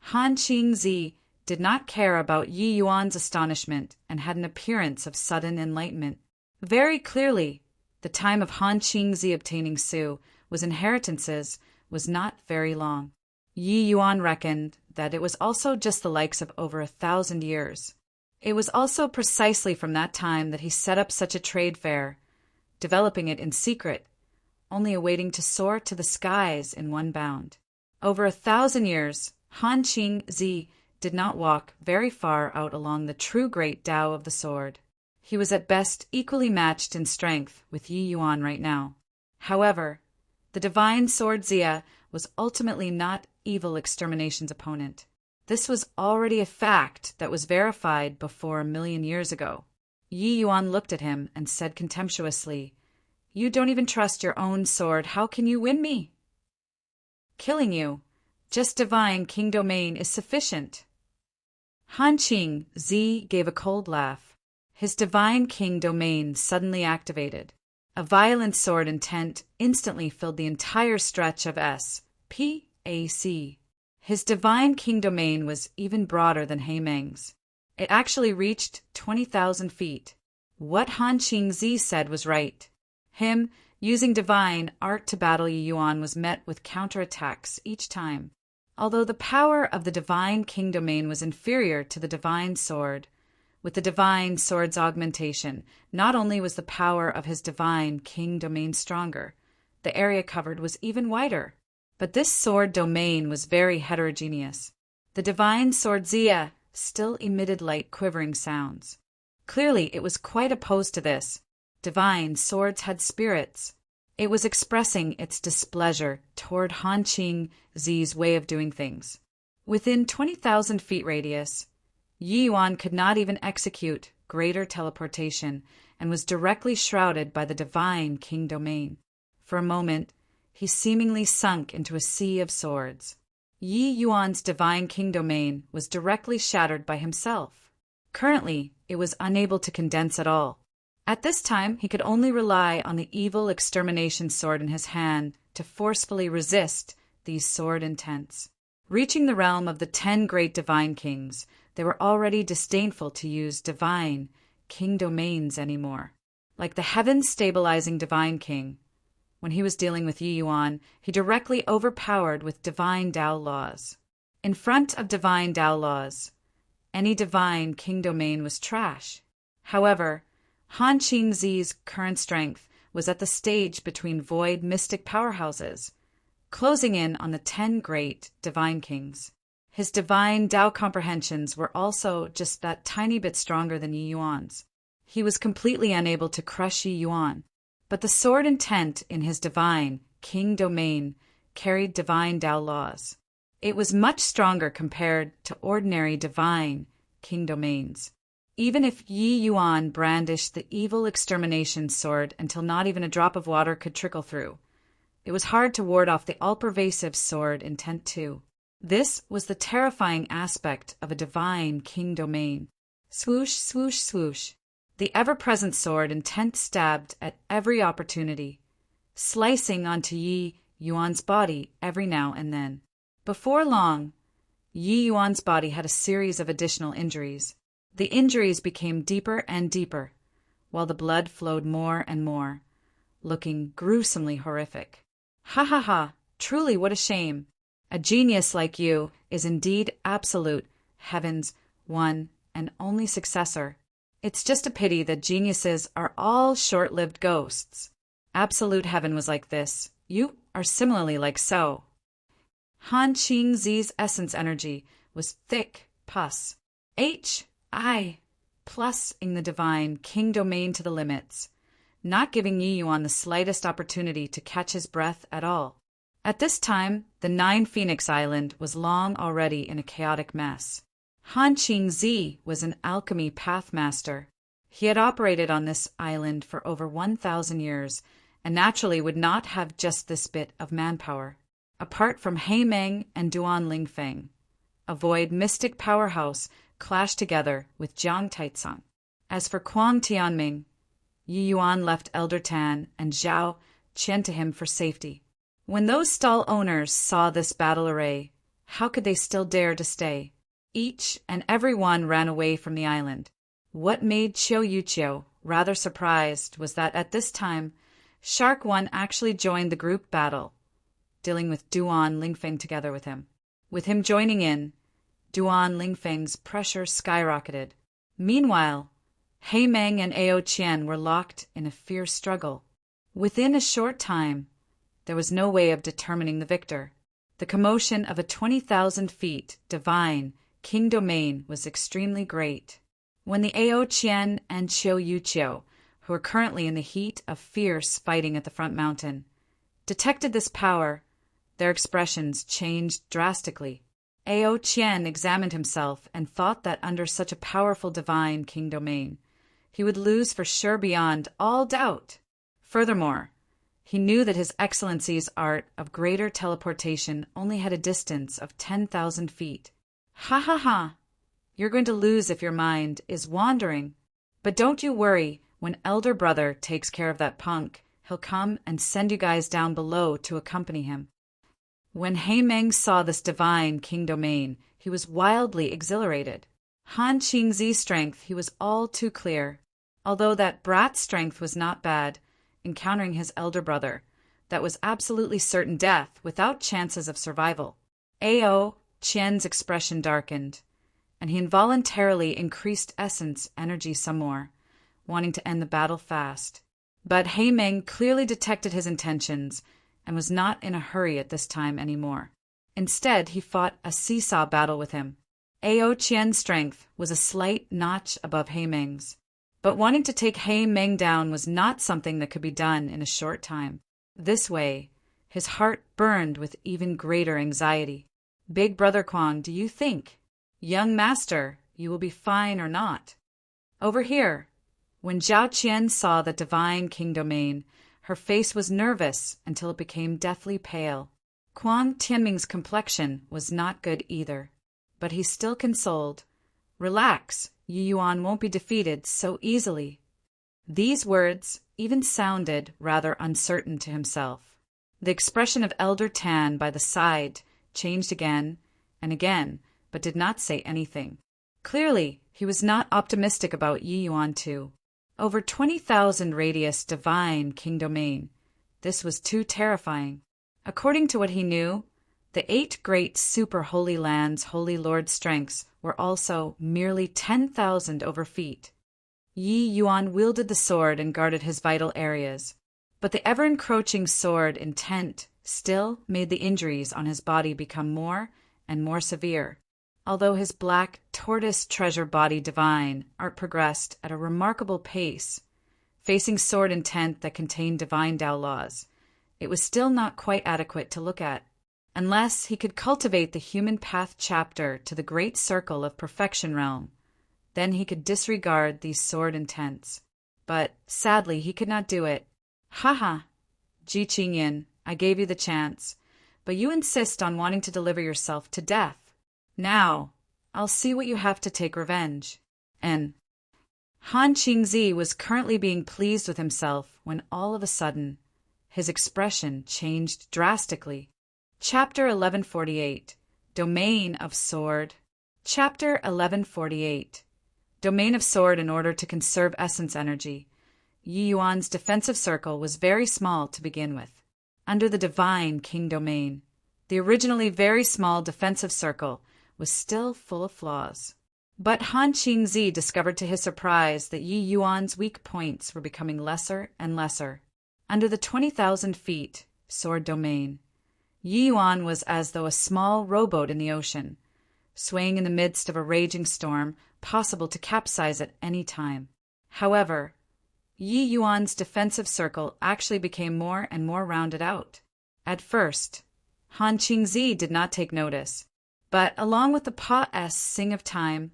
Han Qingzi did not care about Yi Yuan's astonishment and had an appearance of sudden enlightenment. Very clearly, the time of Han Qingzi obtaining Su was inheritances was not very long. Yi Yuan reckoned that it was also just the likes of over 1,000 years. It was also precisely from that time that he set up such a trade fair, developing it in secret, only awaiting to soar to the skies in one bound. Over 1,000 years, Han Qingzi did not walk very far out along the true great Tao of the sword. He was at best equally matched in strength with Yi Yuan right now. However, the divine sword Xia was ultimately not evil extermination's opponent. This was already a fact that was verified before 1,000,000 years ago. Yi Yuan looked at him and said contemptuously, "You don't even trust your own sword. How can you win me?" "Killing you, just divine King Domain, is sufficient." Han Qingzi gave a cold laugh. His divine King Domain suddenly activated. A violent sword intent instantly filled the entire stretch of S.P.A.C. His divine King Domain was even broader than Heimeng's. It actually reached 20,000 feet. What Han Qingzi said was right. Him using divine art to battle Yi Yuan was met with counterattacks each time. Although the power of the divine King Domain was inferior to the divine sword, with the divine sword's augmentation, not only was the power of his divine King Domain stronger, the area covered was even wider. But this sword domain was very heterogeneous. The divine sword Xia still emitted light quivering sounds. Clearly it was quite opposed to this. Divine swords had spirits. It was expressing its displeasure toward Han Qingzi's way of doing things. Within 20,000 feet radius, Yi Yuan could not even execute greater teleportation and was directly shrouded by the divine King Domain. For a moment, he seemingly sunk into a sea of swords. Yi Yuan's divine king domain was directly shattered by himself. Currently, it was unable to condense at all. At this time, he could only rely on the evil extermination sword in his hand to forcefully resist these sword intents. Reaching the realm of the 10 great divine kings, they were already disdainful to use divine king domains anymore. Like the heaven-stabilizing divine king, when he was dealing with Yi Yuan, he directly overpowered with divine Tao laws. In front of divine Tao laws, any divine king domain was trash. However, Han Qingzi's current strength was at the stage between void mystic powerhouses, closing in on the 10 great divine kings. His divine Tao comprehensions were also just that tiny bit stronger than Yi Yuan's. He was completely unable to crush Yi Yuan, but the sword intent in his divine king domain carried divine Tao laws. It was much stronger compared to ordinary divine king domains. Even if Yi Yuan brandished the evil extermination sword until not even a drop of water could trickle through, it was hard to ward off the all-pervasive sword intent too. This was the terrifying aspect of a divine king domain. Swoosh, swoosh, swoosh. The ever-present sword intent stabbed at every opportunity, slicing onto Yi Yuan's body every now and then. Before long, Yi Yuan's body had a series of additional injuries. The injuries became deeper and deeper, while the blood flowed more and more, looking gruesomely horrific. Ha ha ha, truly what a shame. A genius like you is indeed absolute heaven's one and only successor. It's just a pity that geniuses are all short-lived ghosts. Absolute heaven was like this. You are similarly like so. Han Qingzi's essence energy was thick pus. Plus-ing the divine king domain to the limits, not giving Yi Yuan the slightest opportunity to catch his breath at all. At this time, the 9 Phoenix Island was long already in a chaotic mess. Han Qingzi was an alchemy pathmaster. He had operated on this island for over 1,000 years, and naturally would not have just this bit of manpower. Apart from He Meng and Duan Lingfeng, a void mystic powerhouse clashed together with Jiang Taitsang. As for Kuang Tianming, Yi Yuan left Elder Tan and Zhao Qian to him for safety. When those stall owners saw this battle array, how could they still dare to stay? Each and every one ran away from the island. What made Qiu Yuqiu rather surprised was that at this time, Shark One actually joined the group battle, dealing with Duan Lingfeng together with him. With him joining in, Duan Lingfeng's pressure skyrocketed. Meanwhile, He Meng and Ao Qian were locked in a fierce struggle. Within a short time, there was no way of determining the victor. The commotion of a 20,000 feet divine king domain was extremely great. When the Ao Qian and Qiu Yuqiu, who were currently in the heat of fierce fighting at the front mountain, detected this power, their expressions changed drastically. Ao Qian examined himself and thought that under such a powerful divine king domain, he would lose for sure beyond all doubt. Furthermore, he knew that His Excellency's art of greater teleportation only had a distance of 10,000 feet. Ha ha ha! You're going to lose if your mind is wandering. But don't you worry, when Elder Brother takes care of that punk, he'll come and send you guys down below to accompany him. When He Meng saw this divine king domain, he was wildly exhilarated. Han Qingzi's strength he was all too clear. Although that brat's strength was not bad, encountering his elder brother, that was absolutely certain death without chances of survival. Ao Qian's expression darkened, and he involuntarily increased essence energy some more, wanting to end the battle fast. But He Meng clearly detected his intentions and was not in a hurry at this time anymore. Instead, he fought a seesaw battle with him. Ao Qian's strength was a slight notch above He Meng's, but wanting to take He Meng down was not something that could be done in a short time. This way, his heart burned with even greater anxiety. Big Brother Kuang, do you think, young master, you will be fine or not? Over here, when Zhao Qian saw the divine king domain, Her face was nervous until it became deathly pale. Quang Tianming's complexion was not good either, but he still consoled. "Relax, Yi Yuan won't be defeated so easily." These words even sounded rather uncertain to himself. The expression of Elder Tan by the side changed again and again, but did not say anything. Clearly, he was not optimistic about Yi Yuan too. Over 20,000 radius divine king domain. This was too terrifying. According to what he knew, the 8 great super holy lands' holy lord strengths were also merely 10,000 over feet. Yi Yuan wielded the sword and guarded his vital areas, but the ever-encroaching sword intent still made the injuries on his body become more and more severe. Although his black tortoise treasure body divine art progressed at a remarkable pace, facing sword intent that contained divine Tao laws, it was still not quite adequate to look at. Unless he could cultivate the human path chapter to the great circle of perfection realm, then he could disregard these sword intents. But, sadly, he could not do it. "Haha, Ji Qingyan, I gave you the chance, but you insist on wanting to deliver yourself to death. Now, I'll see what you have to take revenge." And Han Qingzi was currently being pleased with himself when all of a sudden, his expression changed drastically. Chapter 1148, Domain of Sword. Chapter 1148, Domain of Sword. In order to conserve essence energy, Yi Yuan's defensive circle was very small to begin with. Under the divine king domain, the originally very small defensive circle was still full of flaws. But Han Qingzi discovered to his surprise that Yi Yuan's weak points were becoming lesser and lesser. Under the 20,000 feet sword domain, Yi Yuan was as though a small rowboat in the ocean, swaying in the midst of a raging storm, possible to capsize at any time. However, Yi Yuan's defensive circle actually became more and more rounded out. At first, Han Qingzi did not take notice, but along with the Pa-S Sing of Time,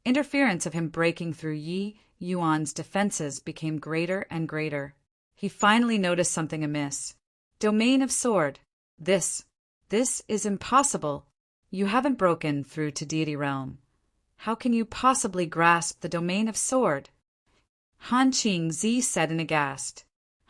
interference of him breaking through Yi Yuan's defenses became greater and greater. He finally noticed something amiss. Domain of Sword. This is impossible. You haven't broken through to deity realm. How can you possibly grasp the domain of sword? Han Qingzi said in aghast.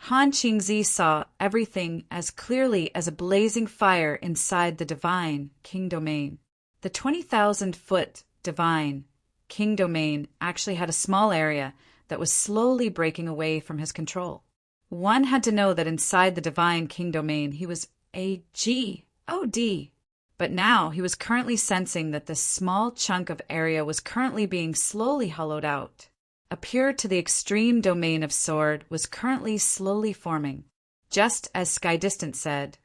Han Qingzi saw everything as clearly as a blazing fire inside the divine king domain. The 20,000-foot divine king domain actually had a small area that was slowly breaking away from his control. One had to know that inside the divine king domain he was a God. But now he was currently sensing that this small chunk of area was currently being slowly hollowed out. A pure to the extreme domain of sword was currently slowly forming. Just as Sky Distant said,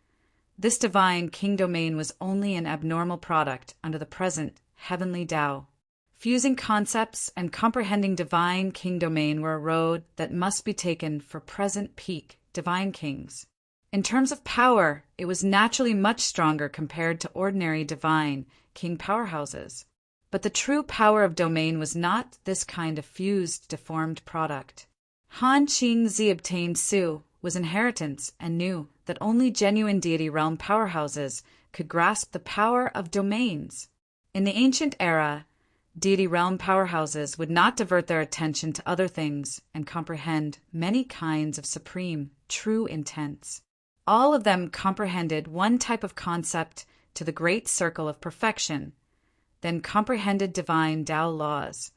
this divine king domain was only an abnormal product under the present heavenly Tao. Fusing concepts and comprehending divine king domain were a road that must be taken for present peak divine kings. In terms of power, it was naturally much stronger compared to ordinary divine king powerhouses. But the true power of domain was not this kind of fused, deformed product. Han Qingzi obtained Su was inheritance and knew that only genuine deity realm powerhouses could grasp the power of domains. In the ancient era, deity realm powerhouses would not divert their attention to other things and comprehend many kinds of supreme, true intents. All of them comprehended one type of concept to the great circle of perfection, then comprehended divine Tao laws,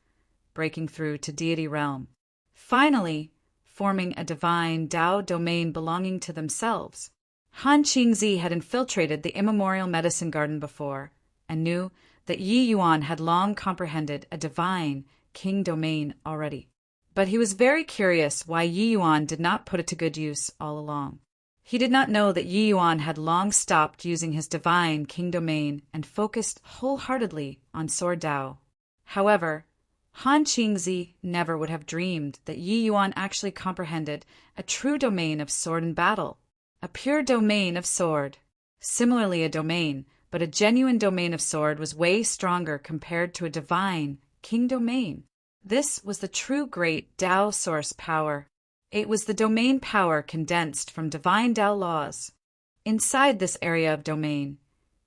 breaking through to deity realm, finally forming a divine Tao domain belonging to themselves. Han Qingzi had infiltrated the immemorial medicine garden before, and knew that Yi Yuan had long comprehended a divine king domain already. But he was very curious why Yi Yuan did not put it to good use all along. He did not know that Yi Yuan had long stopped using his divine king domain and focused wholeheartedly on sword Tao. However, Han Qingzi never would have dreamed that Yi Yuan actually comprehended a true domain of sword and battle, a pure domain of sword. Similarly, a domain, but a genuine domain of sword was way stronger compared to a divine king domain. This was the true great Tao source power. It was the domain power condensed from divine Tao laws. Inside this area of domain,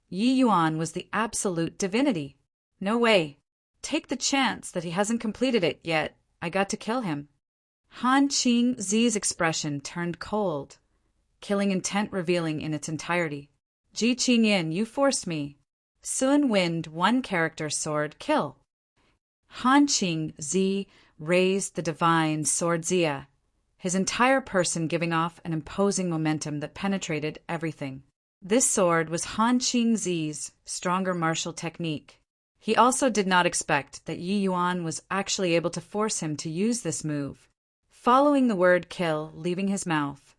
Yi Yuan was the absolute divinity. No way. Take the chance that he hasn't completed it yet. I got to kill him. Han Qing Zi's expression turned cold, killing intent revealing in its entirety. Ji Qingyin, you forced me. Sun Wind, one character sword, kill. Han Qing Zi raised the divine sword Zia, his entire person giving off an imposing momentum that penetrated everything. This sword was Han Qing Zi's stronger martial technique. He also did not expect that Yi Yuan was actually able to force him to use this move. Following the word kill leaving his mouth,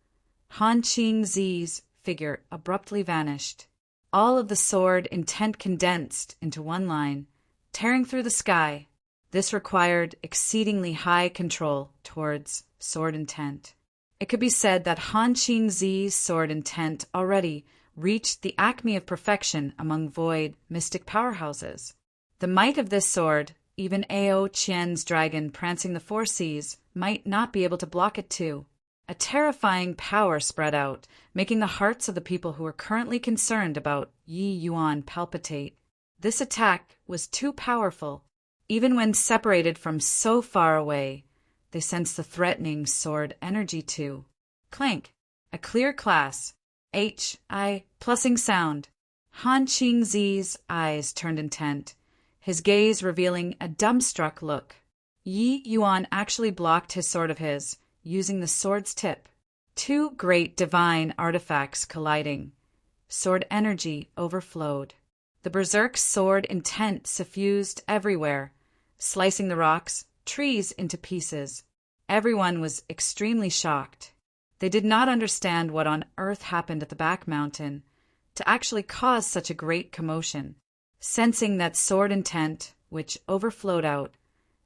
Han Qing Zi's figure abruptly vanished. All of the sword intent condensed into one line, tearing through the sky. This required exceedingly high control towards sword intent. It could be said that Han Qing Zi's sword intent already reached the acme of perfection among void mystic powerhouses. The might of this sword, even Ao Qian's dragon prancing the four seas, might not be able to block it too. A terrifying power spread out, making the hearts of the people who were currently concerned about Yi Yuan palpitate. This attack was too powerful. Even when separated from so far away, they sensed the threatening sword energy too. Clank. A clear class. H-I plussing sound. Han Qing Zi's eyes turned intent, his gaze revealing a dumbstruck look. Yi Yuan actually blocked his sword of his, using the sword's tip. Two great divine artifacts colliding. Sword energy overflowed. The berserk sword intent suffused everywhere, slicing the rocks, trees into pieces. Everyone was extremely shocked. They did not understand what on earth happened at the back mountain to actually cause such a great commotion. Sensing that sword intent, which overflowed out,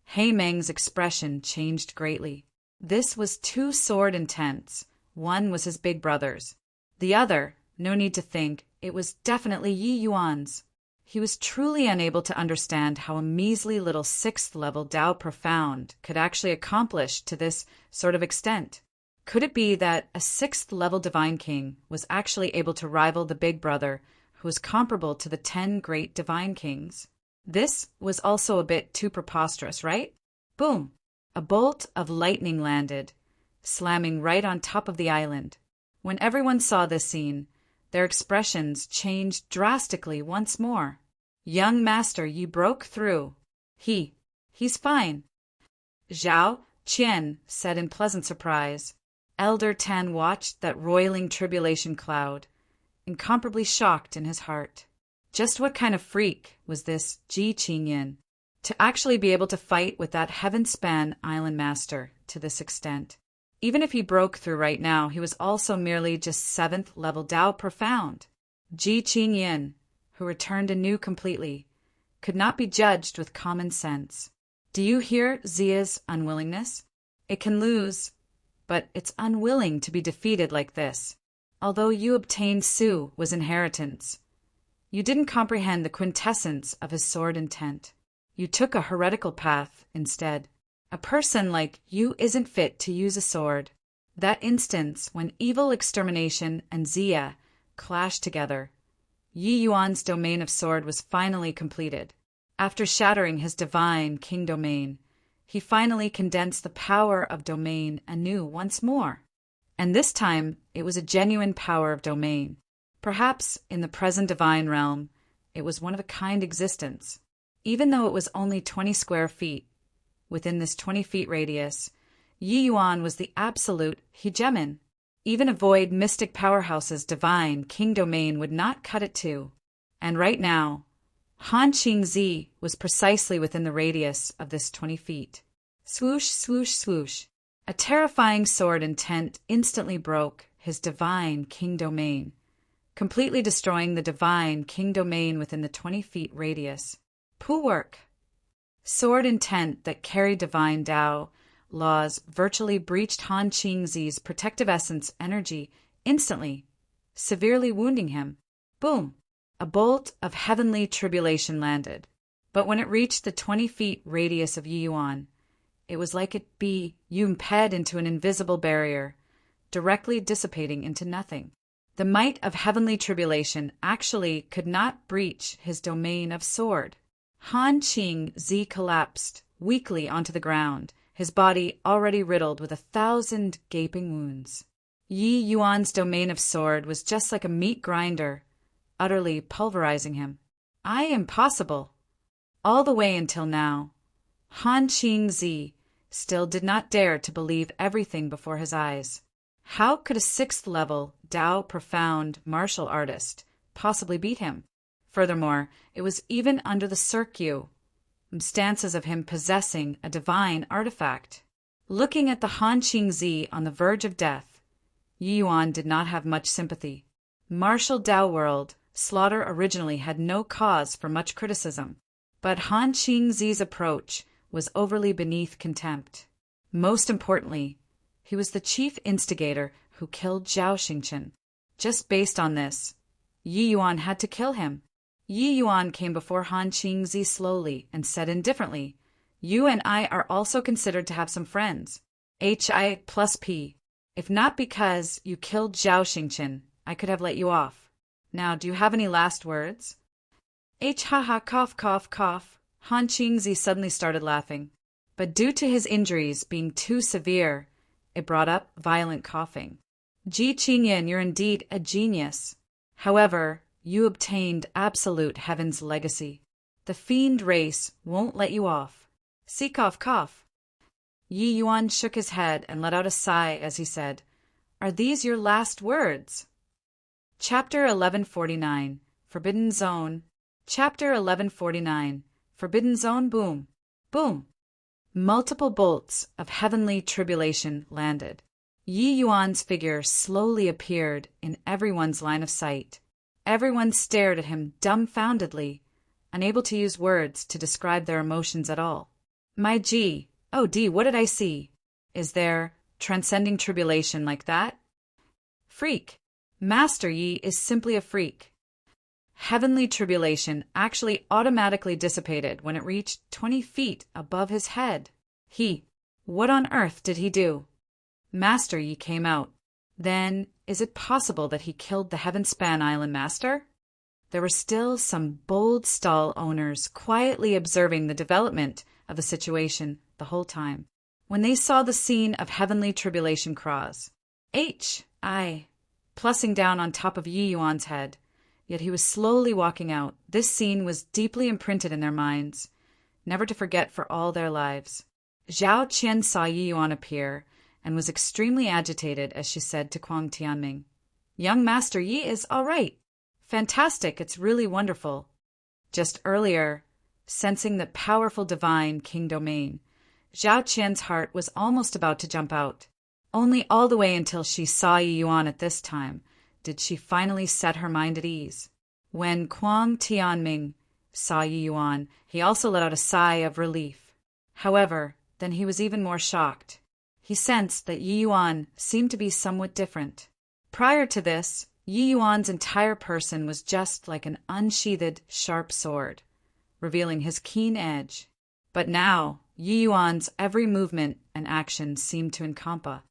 He Meng's expression changed greatly. This was two sword intents. One was his big brother's. The other, no need to think, it was definitely Yi Yuan's. He was truly unable to understand how a measly little 6th level Tao Profound could actually accomplish to this sort of extent. Could it be that a 6th level Divine King was actually able to rival the big brother who was comparable to the 10 great Divine Kings? This was also a bit too preposterous, right? Boom! A bolt of lightning landed, slamming right on top of the island. When everyone saw this scene, their expressions changed drastically once more. Young master, you broke through. He's fine. Zhao Qian said in pleasant surprise. Elder Tan watched that roiling tribulation cloud, incomparably shocked in his heart. Just what kind of freak was this Ji Qingyin to actually be able to fight with that heaven-span island master to this extent? Even if he broke through right now, he was also merely just 7th level Tao Profound. Ji Qingyin, who returned anew completely, could not be judged with common sense. Do you hear Zia's unwillingness? It can lose, but it's unwilling to be defeated like this. Although you obtained Su was inheritance, you didn't comprehend the quintessence of his sword intent. You took a heretical path instead. A person like you isn't fit to use a sword. That instance when evil extermination and Zia clashed together, Yi Yuan's domain of sword was finally completed. After shattering his divine king domain, he finally condensed the power of domain anew once more. And this time, it was a genuine power of domain. Perhaps in the present divine realm, it was one of a kind existence. Even though it was only 20 square feet, within this 20 feet radius, Yi Yuan was the absolute hegemon. Even a void mystic powerhouse's divine king domain would not cut it to. And right now, Han Qing Zi was precisely within the radius of this 20 feet. Swoosh, swoosh, swoosh. A terrifying sword intent instantly broke his divine king domain, completely destroying the divine king domain within the 20 feet radius. Poo work. Sword intent that carried divine Tao laws virtually breached Han Qing Zi's protective essence energy instantly, severely wounding him. Boom! A bolt of heavenly tribulation landed. But when it reached the 20 feet radius of Yi Yuan, it was like it be imped into an invisible barrier, directly dissipating into nothing. The might of heavenly tribulation actually could not breach his domain of sword. Han Qing Zi collapsed weakly onto the ground, his body already riddled with 1,000 gaping wounds. Yi Yuan's domain of sword was just like a meat grinder, utterly pulverizing him. Impossible. All the way until now, Han Qing Zi still did not dare to believe everything before his eyes. How could a 6th-level Dao profound martial artist possibly beat him? Furthermore, it was even under the circumstances of him possessing a divine artifact. Looking at the Han Qing Zi on the verge of death, Yi Yuan did not have much sympathy. Martial Dao world, slaughter originally had no cause for much criticism, but Han Qing Zi's approach was overly beneath contempt. Most importantly, he was the chief instigator who killed Zhao Xingchen. Just based on this, Yi Yuan had to kill him. Yi Yuan came before Han Qing Zi slowly and said indifferently, "You and I are also considered to have some friends. HI plus P. If not because you killed Zhao Xingchen, I could have let you off. Now, do you have any last words?" Ha cough cough cough. Han Qing Zi suddenly started laughing, but due to his injuries being too severe, it brought up violent coughing. Ji Qingyan, you're indeed a genius. However, you obtained absolute heaven's legacy. The fiend race won't let you off. See cough cough. Yi Yuan shook his head and let out a sigh as he said, "Are these your last words?" Chapter 1149, Forbidden Zone. Chapter 1149, Forbidden Zone. Boom. Boom. Multiple bolts of heavenly tribulation landed. Yi Yuan's figure slowly appeared in everyone's line of sight. Everyone stared at him dumbfoundedly, unable to use words to describe their emotions at all. My G, oh D, what did I see? Is there transcending tribulation like that? Freak. Master Yi is simply a freak. Heavenly tribulation actually automatically dissipated when it reached 20 feet above his head. What on earth did he do? Master Yi came out. Then, is it possible that he killed the Heavenspan Island Master? There were still some bold stall owners quietly observing the development of the situation the whole time. When they saw the scene of heavenly tribulation cross, plussing down on top of Yi Yuan's head, yet he was slowly walking out. This scene was deeply imprinted in their minds, never to forget for all their lives. Zhao Qian saw Yi Yuan appear and was extremely agitated as she said to Kuang Tianming, "Young Master Yi is all right. Fantastic, it's really wonderful." Just earlier, sensing the powerful divine king domain, Zhao Qian's heart was almost about to jump out. Only all the way until she saw Yi Yuan at this time did she finally set her mind at ease. When Kuang Tianming saw Yi Yuan, he also let out a sigh of relief. However, then he was even more shocked. He sensed that Yi Yuan seemed to be somewhat different. Prior to this, Yi Yuan's entire person was just like an unsheathed, sharp sword, revealing his keen edge. But now, Yi Yuan's every movement and action seemed to encompass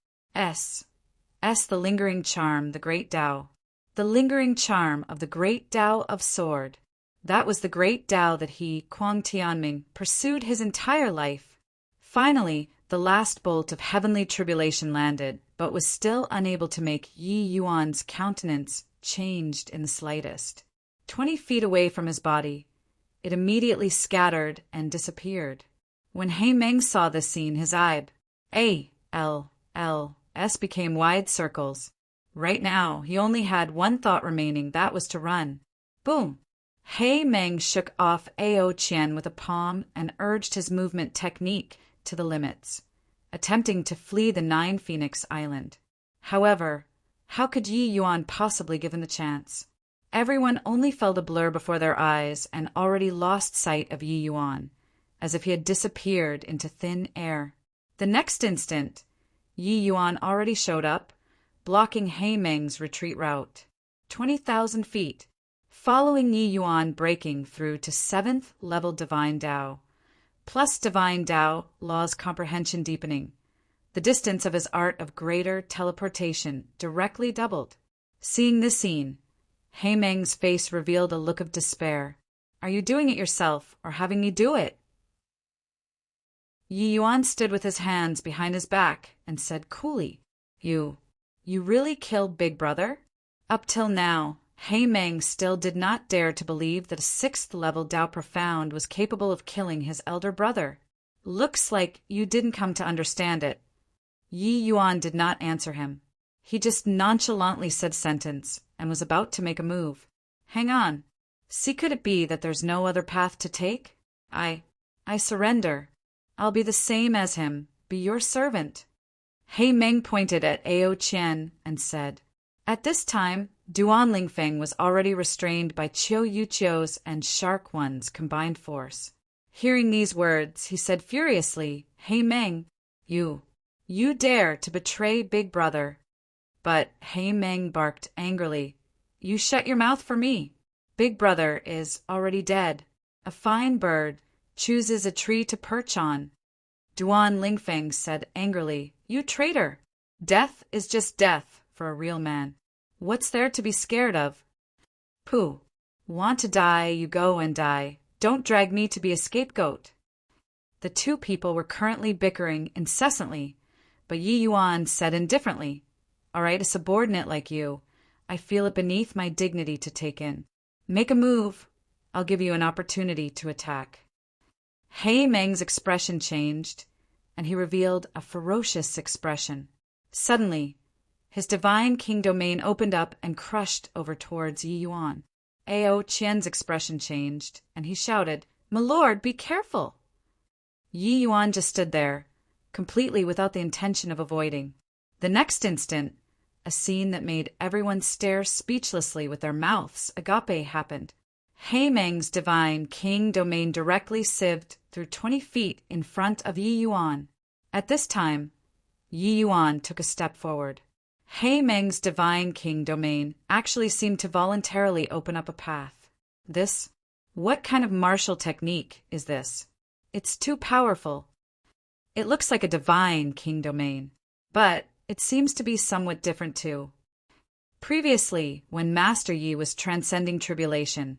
the lingering charm, the great Tao. The lingering charm of the great Tao of sword. That was the great Tao that he, Kuang Tianming, pursued his entire life. Finally, the last bolt of heavenly tribulation landed, but was still unable to make Yi Yuan's countenance changed in the slightest. 20 feet away from his body, it immediately scattered and disappeared. When He Meng saw this scene, his eyes became wide circles. Right now, he only had one thought remaining, that was to run. Boom! He Meng shook off Ao Qian with a palm and urged his movement technique to the limits, attempting to flee the 9 Phoenix Island. However, how could Yi Yuan possibly give him the chance? Everyone only felt a blur before their eyes and already lost sight of Yi Yuan, as if he had disappeared into thin air. The next instant, Yi Yuan already showed up, blocking He Meng's retreat route. 20,000 feet, following Yi Yuan breaking through to 7th level divine Tao, plus divine Tao law's comprehension deepening. The distance of his art of greater teleportation directly doubled. Seeing this scene, He Meng's face revealed a look of despair. Are you doing it yourself, or having me do it? Yi Yuan stood with his hands behind his back and said coolly, You really killed Big Brother? Up till now, He Meng still did not dare to believe that a 6th-level Tao Profound was capable of killing his elder brother. Looks like you didn't come to understand it. Yi Yuan did not answer him. He just nonchalantly said sentence and was about to make a move. Hang on. See, could it be that there's no other path to take? I surrender. I'll be the same as him, be your servant. He Meng pointed at Ao Qian and said. At this time, Duan Lingfeng was already restrained by Qiu Yuqiu's and Shark One's combined force. Hearing these words, he said furiously, He Meng, you dare to betray Big Brother. But He Meng barked angrily, You shut your mouth for me. Big Brother is already dead. A fine bird chooses a tree to perch on. Duan Lingfeng said angrily, You traitor! Death is just death for a real man. What's there to be scared of? Pooh. Want to die, you go and die. Don't drag me to be a scapegoat. The two people were currently bickering incessantly, but Yi Yuan said indifferently, All right, a subordinate like you, I feel it beneath my dignity to take in. Make a move. I'll give you an opportunity to attack. He Meng's expression changed, and he revealed a ferocious expression. Suddenly, his divine king domain opened up and crushed over towards Yi Yuan. Ao Qian's expression changed, and he shouted, My lord, be careful! Yi Yuan just stood there, completely without the intention of avoiding. The next instant, a scene that made everyone stare speechlessly with their mouths agape happened. He Meng's divine king domain directly sieved through 20 feet in front of Yi Yuan. At this time, Yi Yuan took a step forward. He Meng's divine king domain actually seemed to voluntarily open up a path. What kind of martial technique is this? It's too powerful. It looks like a divine king domain, but it seems to be somewhat different too. Previously, when Master Yi was transcending tribulation,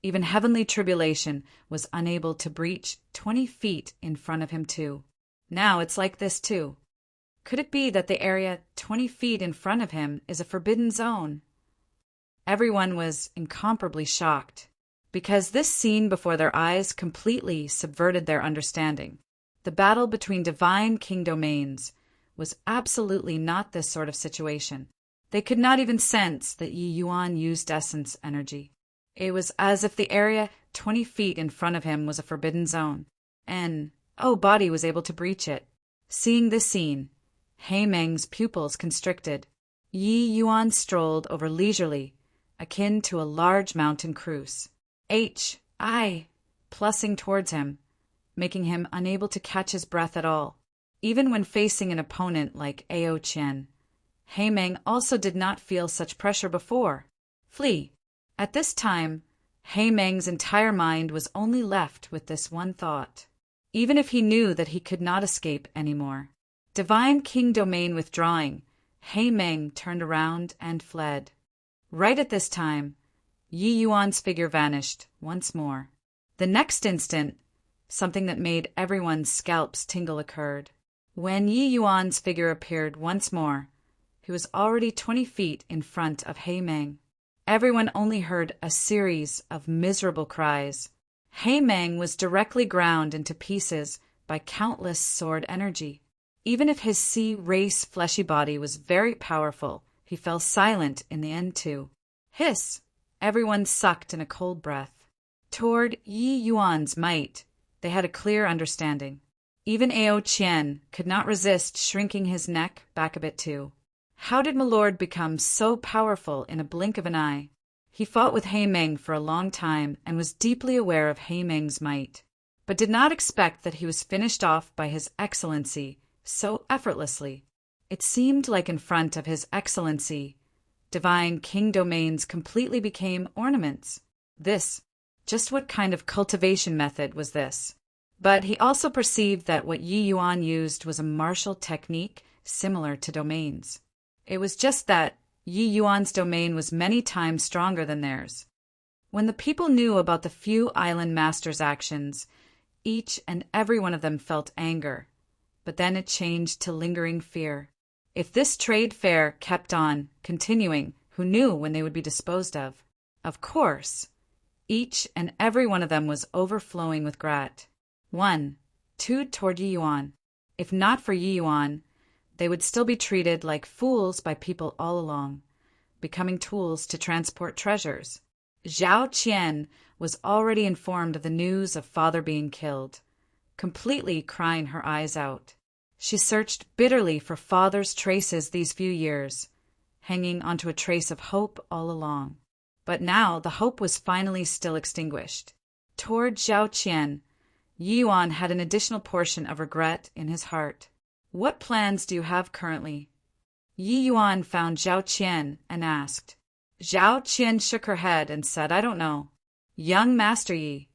even heavenly tribulation was unable to breach 20 feet in front of him too. Now it's like this too. Could it be that the area 20 feet in front of him is a forbidden zone? Everyone was incomparably shocked, because this scene before their eyes completely subverted their understanding. The battle between divine king domains was absolutely not this sort of situation. They could not even sense that Yi Yuan used essence energy. It was as if the area 20 feet in front of him was a forbidden zone, and body was able to breach it. Seeing this scene, He Meng's pupils constricted. Yi Yuan strolled over leisurely, akin to a large mountain cruise. Plussing towards him, making him unable to catch his breath at all. Even when facing an opponent like Ao Qian, He Meng also did not feel such pressure before. Flee. At this time, He Meng's entire mind was only left with this one thought. Even if he knew that he could not escape anymore. Divine King Domain withdrawing, He Meng turned around and fled. Right at this time, Yi Yuan's figure vanished once more. The next instant, something that made everyone's scalps tingle occurred. When Yi Yuan's figure appeared once more, he was already 20 feet in front of He Meng. Everyone only heard a series of miserable cries. He Meng was directly ground into pieces by countless sword energy. Even if his sea-race fleshy body was very powerful, he fell silent in the end too. Hiss! Everyone sucked in a cold breath. Toward Yi Yuan's might, they had a clear understanding. Even Ao Qian could not resist shrinking his neck back a bit too. How did Milord become so powerful in a blink of an eye? He fought with He Meng for a long time and was deeply aware of He Meng's might, but did not expect that he was finished off by His Excellency so effortlessly. It seemed like in front of His Excellency, divine king domains completely became ornaments. Just what kind of cultivation method was this? But he also perceived that what Yi Yuan used was a martial technique similar to domains. It was just that Yi Yuan's domain was many times stronger than theirs. When the people knew about the few island masters' actions, each and every one of them felt anger, but then it changed to lingering fear. If this trade fair kept on continuing, who knew when they would be disposed of? Of course, each and every one of them was overflowing with gratitude toward Yi Yuan. If not for Yi Yuan, they would still be treated like fools by people all along, becoming tools to transport treasures. Zhao Qian was already informed of the news of father being killed, completely crying her eyes out. She searched bitterly for father's traces these few years, hanging onto a trace of hope all along. But now the hope was finally still extinguished. Toward Zhao Qian, Yi Yuan had an additional portion of regret in his heart. What plans do you have currently? Yi Yuan found Zhao Qian and asked. Zhao Qian shook her head and said, I don't know. Young Master Yi,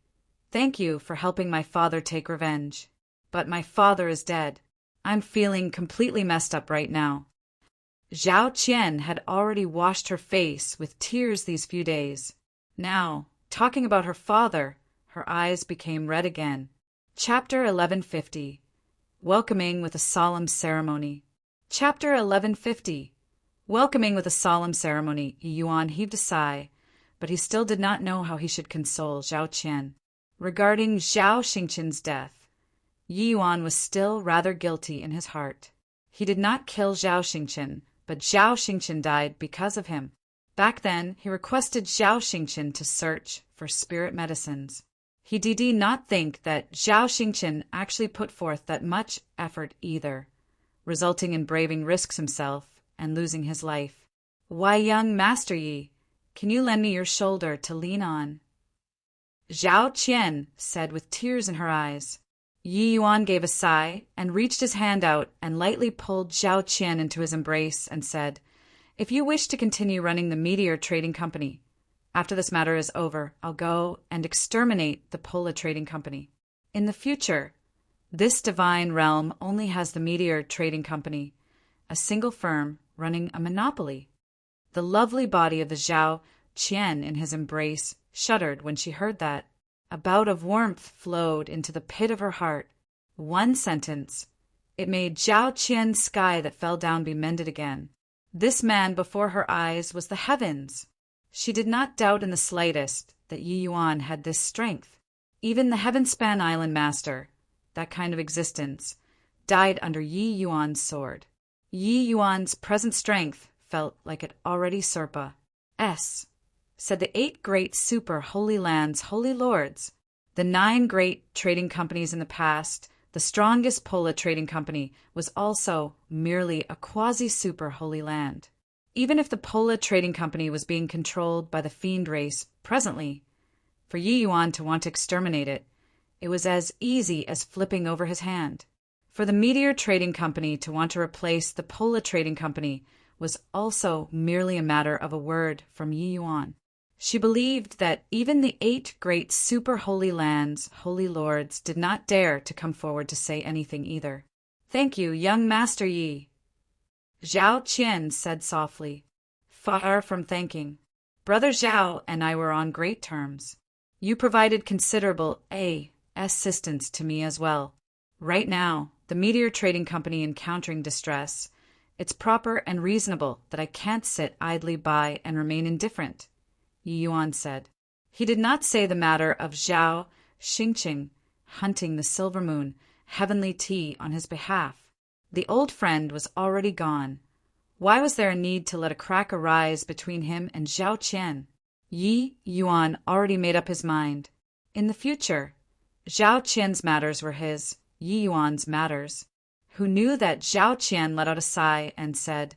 thank you for helping my father take revenge. But my father is dead. I'm feeling completely messed up right now. Zhao Qian had already washed her face with tears these few days. Now, talking about her father, her eyes became red again. Chapter 1150. Welcoming with a Solemn Ceremony. Chapter 1150. Welcoming with a solemn ceremony, Yi Yuan heaved a sigh, but he still did not know how he should console Zhao Qian. Regarding Zhao Xingqian's death, Yi Yuan was still rather guilty in his heart. He did not kill Zhao Xingqian, but Zhao Xingqian died because of him. Back then, he requested Zhao Xingqian to search for spirit medicines. He did not think that Zhao Xingqian actually put forth that much effort either, resulting in braving risks himself and losing his life. Why, young Master Yi, can you lend me your shoulder to lean on? Zhao Qian said with tears in her eyes. Yi Yuan gave a sigh and reached his hand out and lightly pulled Zhao Qian into his embrace and said, If you wish to continue running the Meteor Trading Company, after this matter is over, I'll go and exterminate the Pola Trading Company. In the future, this divine realm only has the Meteor Trading Company, a single firm running a monopoly. The lovely body of the Zhao Qian in his embrace shuddered when she heard that. A bout of warmth flowed into the pit of her heart. One sentence. It made Zhao Qian's sky that fell down be mended again. This man before her eyes was the heavens. She did not doubt in the slightest that Yi Yuan had this strength. Even the Heavenspan Island Master, that kind of existence, died under Yi Yuan's sword. Yi Yuan's present strength felt like it already surpa. Said the 8 great super holy lands, holy lords. The 9 great trading companies in the past, the strongest Pola trading company was also merely a quasi-super holy land. Even if the Pola trading company was being controlled by the fiend race presently, for Yi Yuan to want to exterminate it, it was as easy as flipping over his hand. For the Meteor Trading Company to want to replace the Pola Trading Company was also merely a matter of a word from Yi Yuan. She believed that even the 8 great super holy lands, holy lords, did not dare to come forward to say anything either. Thank you, young Master Yi. Zhao Qian said softly. Far from thanking. Brother Zhao and I were on great terms. You provided considerable assistance to me as well. Right now, the Meteor Trading Company encountering distress, it's proper and reasonable that I can't sit idly by and remain indifferent, Yi Yuan said. He did not say the matter of Zhao Xingqian hunting the silver moon, heavenly tea on his behalf. The old friend was already gone. Why was there a need to let a crack arise between him and Zhao Qian? Yi Yuan already made up his mind. In the future, Zhao Qian's matters were his, Yi Yuan's matters. Who knew that Zhao Qian let out a sigh and said,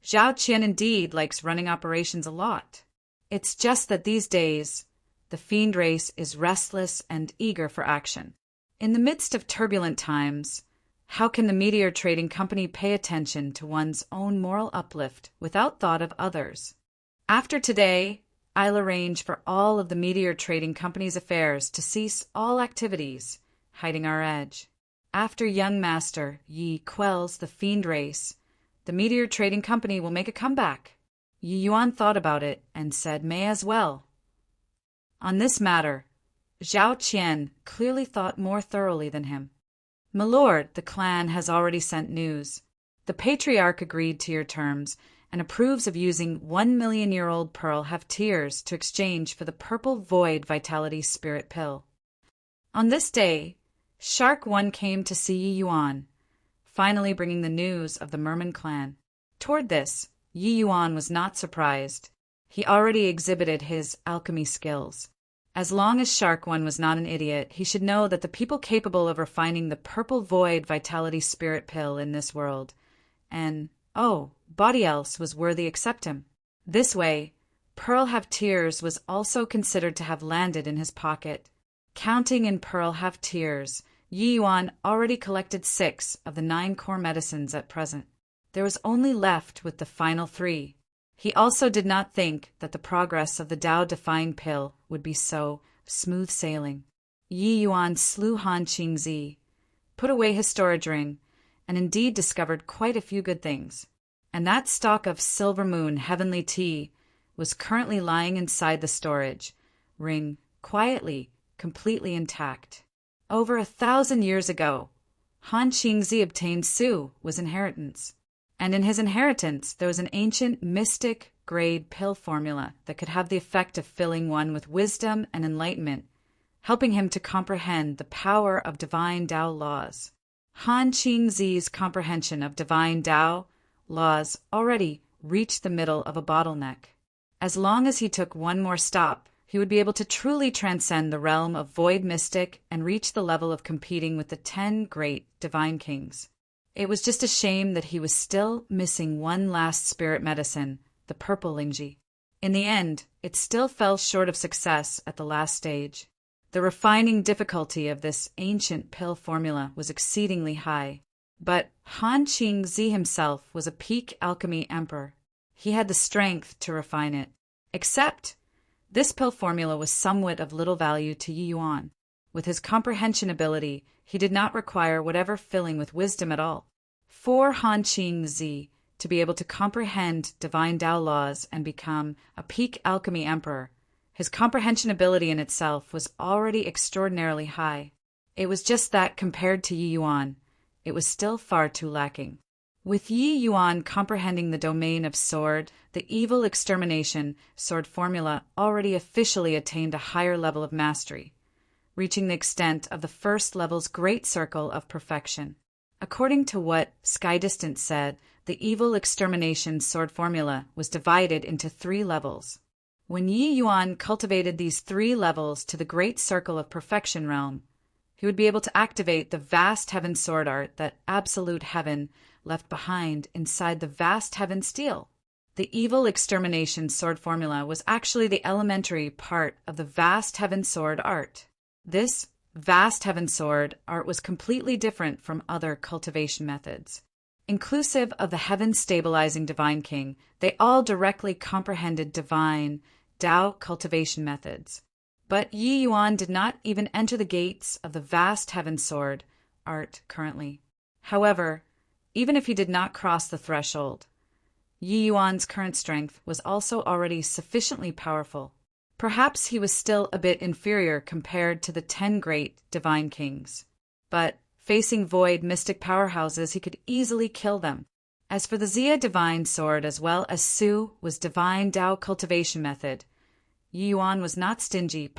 Zhao Qian indeed likes running operations a lot. It's just that these days, the fiend race is restless and eager for action. In the midst of turbulent times, how can the Meteor Trading Company pay attention to one's own moral uplift without thought of others? After today, I'll arrange for all of the Meteor Trading Company's affairs to cease all activities hiding our edge. After young master Yi quells the fiend race, the meteor trading company will make a comeback. Yi Yuan thought about it and said may as well. On this matter, Zhao Qian clearly thought more thoroughly than him. My lord, the clan has already sent news. The patriarch agreed to your terms and approves of using 1 million-year-old pearl have tears to exchange for the purple void vitality spirit pill. On this day, Shark One came to see Yi Yuan, finally bringing the news of the Merman clan. Toward this, Yi Yuan was not surprised. He already exhibited his alchemy skills. As long as Shark One was not an idiot, he should know that the people capable of refining the purple void vitality spirit pill in this world, and, body else was worthy accept him. This way, Pearl Have Tears was also considered to have landed in his pocket. Counting in Pearl Have Tears, Yi Yuan already collected 6 of the 9 core medicines at present. There was only left with the final 3. He also did not think that the progress of the Tao-defined pill would be so smooth sailing. Yi Yuan slew Han Qingzi, put away his storage ring, and indeed discovered quite a few good things. And that stock of Silver Moon Heavenly Tea was currently lying inside the storage ring, quietly, completely intact. Over 1,000 years ago, Han Qingzi obtained Su was inheritance. And in his inheritance, there was an ancient mystic grade pill formula that could have the effect of filling one with wisdom and enlightenment, helping him to comprehend the power of divine Tao laws. Han Qingzi's comprehension of divine Tao laws already reached the middle of a bottleneck. As long as he took one more stop, he would be able to truly transcend the realm of void mystic and reach the level of competing with the 10 great divine kings. It was just a shame that he was still missing one last spirit medicine, the purple Lingji. In the end, it still fell short of success at the last stage. The refining difficulty of this ancient pill formula was exceedingly high. But Han Qingzi himself was a peak alchemy emperor. He had the strength to refine it. Except, this pill formula was somewhat of little value to Yi Yuan. With his comprehension ability, he did not require whatever filling with wisdom at all. For Han Qingzi to be able to comprehend divine Tao laws and become a peak alchemy emperor, his comprehension ability in itself was already extraordinarily high. It was just that compared to Yi Yuan, it was still far too lacking. With Yi Yuan comprehending the domain of sword, the evil extermination sword formula already officially attained a higher level of mastery, reaching the extent of the first level's great circle of perfection. According to what Sky Distant said, the evil extermination sword formula was divided into 3 levels. When Yi Yuan cultivated these 3 levels to the great circle of perfection realm, he would be able to activate the vast heaven sword art that absolute heaven left behind inside the vast heaven steel. The evil extermination sword formula was actually the elementary part of the vast heaven sword art. This vast heaven sword art was completely different from other cultivation methods. Inclusive of the heaven-stabilizing divine king, they all directly comprehended divine Tao cultivation methods. But Yi Yuan did not even enter the gates of the vast heaven sword art currently. However, even if he did not cross the threshold, Yi Yuan's current strength was also already sufficiently powerful. Perhaps he was still a bit inferior compared to the 10 great divine kings. But facing void mystic powerhouses, he could easily kill them. As for the Xia divine sword as well as Su was divine Tao cultivation method, Yi Yuan was not stingy,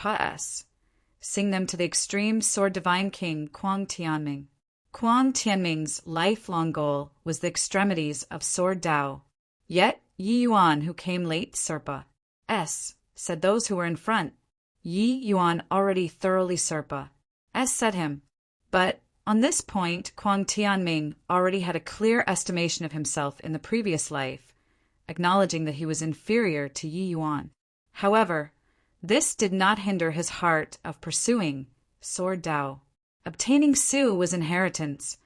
sing them to the extreme sword divine king Kuang Tianming. Kuang Tianming's lifelong goal was the extremities of sword Tao. Yet Yi Yuan, who came late, Serpa, said those who were in front. Yi Yuan already thoroughly Serpa, said him. But on this point, Kuang Tianming already had a clear estimation of himself in the previous life, acknowledging that he was inferior to Yi Yuan. However, this did not hinder his heart of pursuing sword Tao. Obtaining Su was inheritance.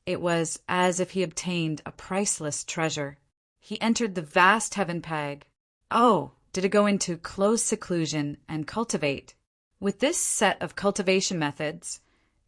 It was as if he obtained a priceless treasure. He entered the vast heaven pag. Did it go into close seclusion and cultivate? With this set of cultivation methods,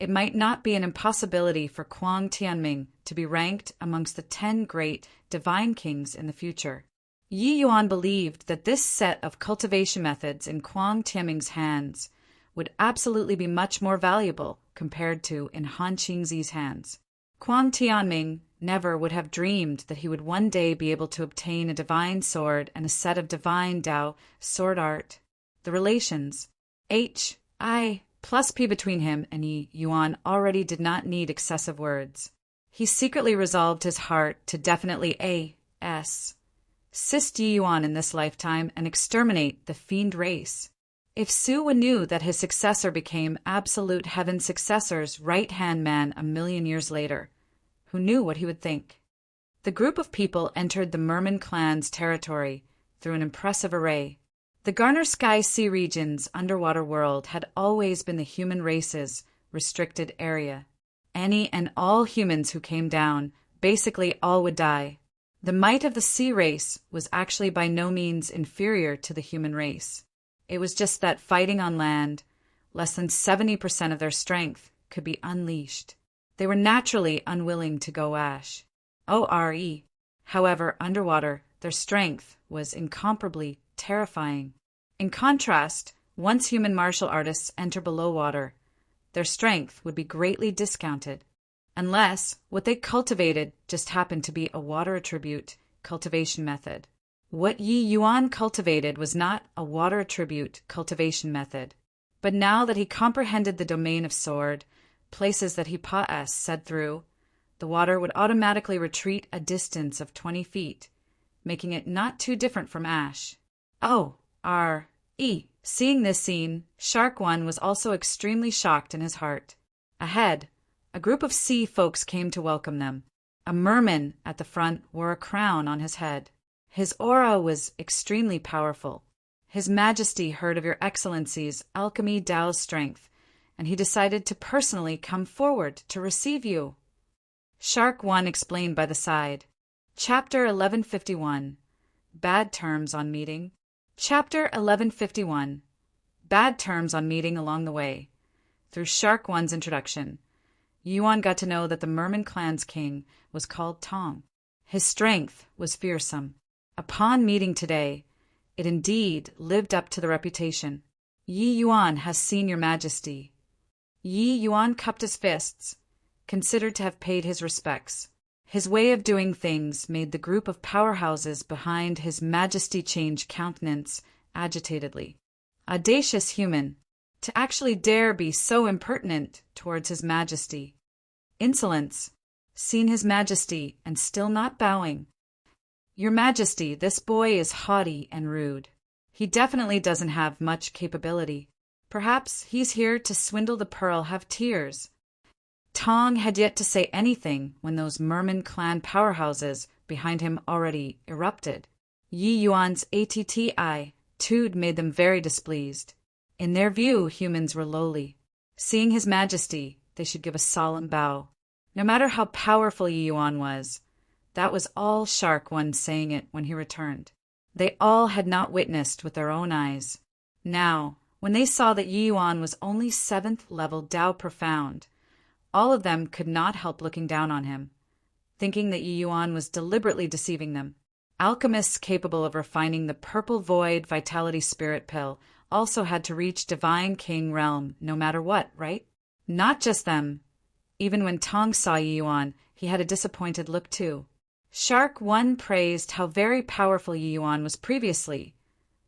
it might not be an impossibility for Kuang Tianming to be ranked amongst the 10 great divine kings in the future. Yi Yuan believed that this set of cultivation methods in Kuang Tianming's hands would absolutely be much more valuable compared to in Han Qingzi's hands. Kuang Tianming never would have dreamed that he would one day be able to obtain a divine sword and a set of divine Dao sword art. The relations H.I. plus P between him and Yi Yuan already did not need excessive words. He secretly resolved his heart to definitely assist Yi Yuan in this lifetime and exterminate the fiend race. If Su Wen knew that his successor became absolute heaven's successor's right-hand man a million years later, who knew what he would think? The group of people entered the Merman clan's territory through an impressive array. The Garner Sky Sea region's underwater world had always been the human race's restricted area. Any and all humans who came down, basically all would die. The might of the sea race was actually by no means inferior to the human race. It was just that fighting on land, less than 70% of their strength could be unleashed. They were naturally unwilling to go ash. O.R.E. However, underwater, their strength was incomparably terrifying. In contrast, once human martial artists enter below water, their strength would be greatly discounted, unless what they cultivated just happened to be a water attribute cultivation method. What Yi Yuan cultivated was not a water attribute cultivation method, but now that he comprehended the domain of sword, places that he said through, the water would automatically retreat a distance of 20 feet, making it not too different from ash. O.R.E. Seeing this scene, Shark One was also extremely shocked in his heart. Ahead, a group of sea folks came to welcome them. A merman at the front wore a crown on his head. His aura was extremely powerful. His Majesty heard of your Excellency's alchemy Dao's strength, and he decided to personally come forward to receive you. Shark One explained by the side. Chapter 1151. Bad Terms on Meeting. Chapter 1151. Bad Terms on Meeting along the way. Through Shark One's introduction, Yuan got to know that the Merman clan's king was called Tong. His strength was fearsome. Upon meeting today, it indeed lived up to the reputation. Yi Yuan has seen your Majesty. Yi Yuan cupped his fists, considered to have paid his respects. His way of doing things made the group of powerhouses behind his Majesty change countenance agitatedly. Audacious human, to actually dare be so impertinent towards his Majesty. Insolence, seen his Majesty and still not bowing. Your Majesty, this boy is haughty and rude. He definitely doesn't have much capability. Perhaps he's here to swindle the pearl have tears. Tong had yet to say anything when those Merman clan powerhouses behind him already erupted. Yi Yuan's attitude made them very displeased. In their view, humans were lowly. Seeing his Majesty, they should give a solemn bow. No matter how powerful Yi Yuan was, that was all Shark One saying it when he returned. They all had not witnessed with their own eyes. Now, when they saw that Yi Yuan was only 7th level Dao Profound, all of them could not help looking down on him, thinking that Yi Yuan was deliberately deceiving them. Alchemists capable of refining the purple void vitality spirit pill also had to reach Divine King realm no matter what, right? Not just them. Even when Tong saw Yi Yuan, he had a disappointed look too. Shark One praised how very powerful Yi Yuan was previously,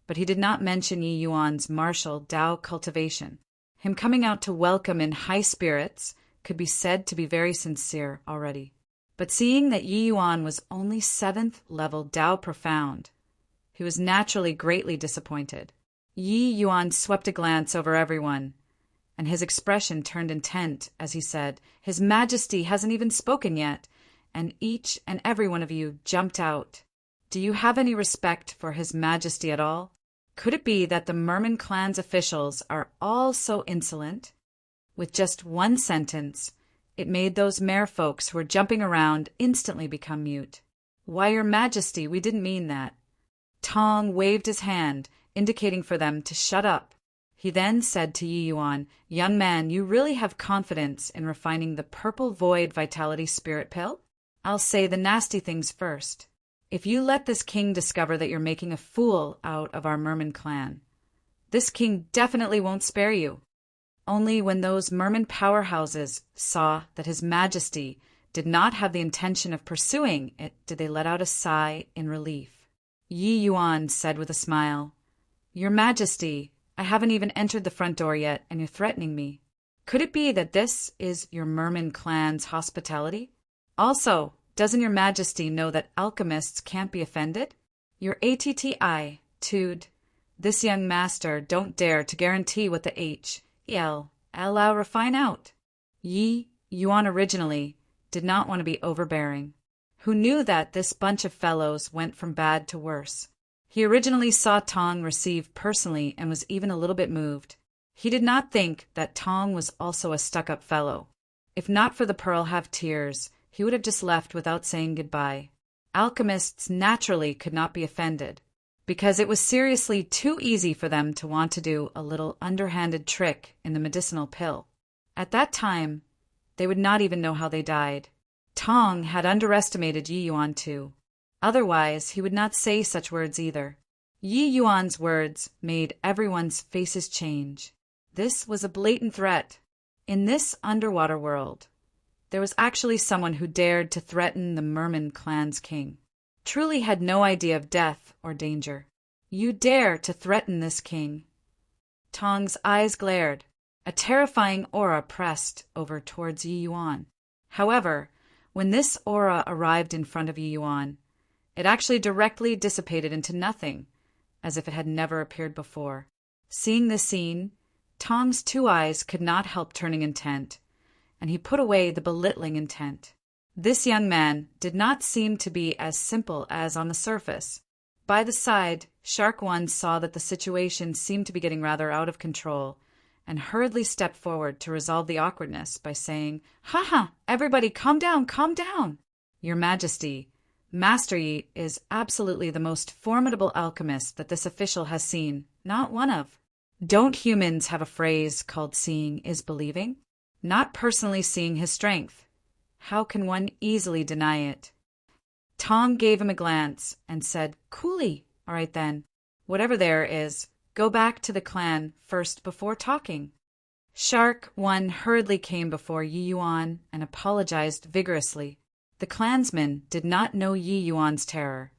but he did not mention Yi Yuan's martial Dao cultivation. Him coming out to welcome in high spirits could be said to be very sincere already. But seeing that Yi Yuan was only 7th level Dao Profound, he was naturally greatly disappointed. Yi Yuan swept a glance over everyone, and his expression turned intent as he said, "His Majesty hasn't even spoken yet, and each and every one of you jumped out. Do you have any respect for His Majesty at all? Could it be that the Merman clan's officials are all so insolent?" With just one sentence, it made those merfolks who were jumping around instantly become mute. "Why, Your Majesty, we didn't mean that." Tong waved his hand, indicating for them to shut up. He then said to Yi Yuan, "Young man, you really have confidence in refining the purple void vitality spirit pill? I'll say the nasty things first. If you let this king discover that you're making a fool out of our merman clan, this king definitely won't spare you." Only when those merman powerhouses saw that His Majesty did not have the intention of pursuing it did they let out a sigh in relief. Yi Yuan said with a smile, "Your Majesty, I haven't even entered the front door yet, and you're threatening me. Could it be that this is your merman clan's hospitality? Also, doesn't your Majesty know that alchemists can't be offended? Your ATTI, Tude. This young master don't dare to guarantee what the H.L. allow refine out." Yi Yuan originally did not want to be overbearing. Who knew that this bunch of fellows went from bad to worse? He originally saw Tong receive personally and was even a little bit moved. He did not think that Tong was also a stuck-up fellow. If not for the Pearl Have Tears, he would have just left without saying goodbye. Alchemists naturally could not be offended, because it was seriously too easy for them to want to do a little underhanded trick in the medicinal pill. At that time, they would not even know how they died. Tong had underestimated Yi Yuan too. Otherwise, he would not say such words either. Yi Yuan's words made everyone's faces change. This was a blatant threat. In this underwater world, there was actually someone who dared to threaten the merman clan's king. Truly had no idea of death or danger. "You dare to threaten this king?" Tong's eyes glared. A terrifying aura pressed over towards Yi Yuan. However, when this aura arrived in front of Yi Yuan, it actually directly dissipated into nothing, as if it had never appeared before. Seeing this scene, Tong's two eyes could not help turning intent, and he put away the belittling intent. This young man did not seem to be as simple as on the surface. By the side, Shark One saw that the situation seemed to be getting rather out of control, and hurriedly stepped forward to resolve the awkwardness by saying, "Ha! Everybody calm down, calm down! Your Majesty, Master Yi is absolutely the most formidable alchemist that this official has seen, not one of. Don't humans have a phrase called seeing is believing? Not personally seeing his strength. How can one easily deny it?" Tong gave him a glance and said, "Coolly, all right then. Whatever there is, go back to the clan first before talking." Shark One hurriedly came before Yi Yuan and apologized vigorously. The clansman did not know Yi Yuan's terror,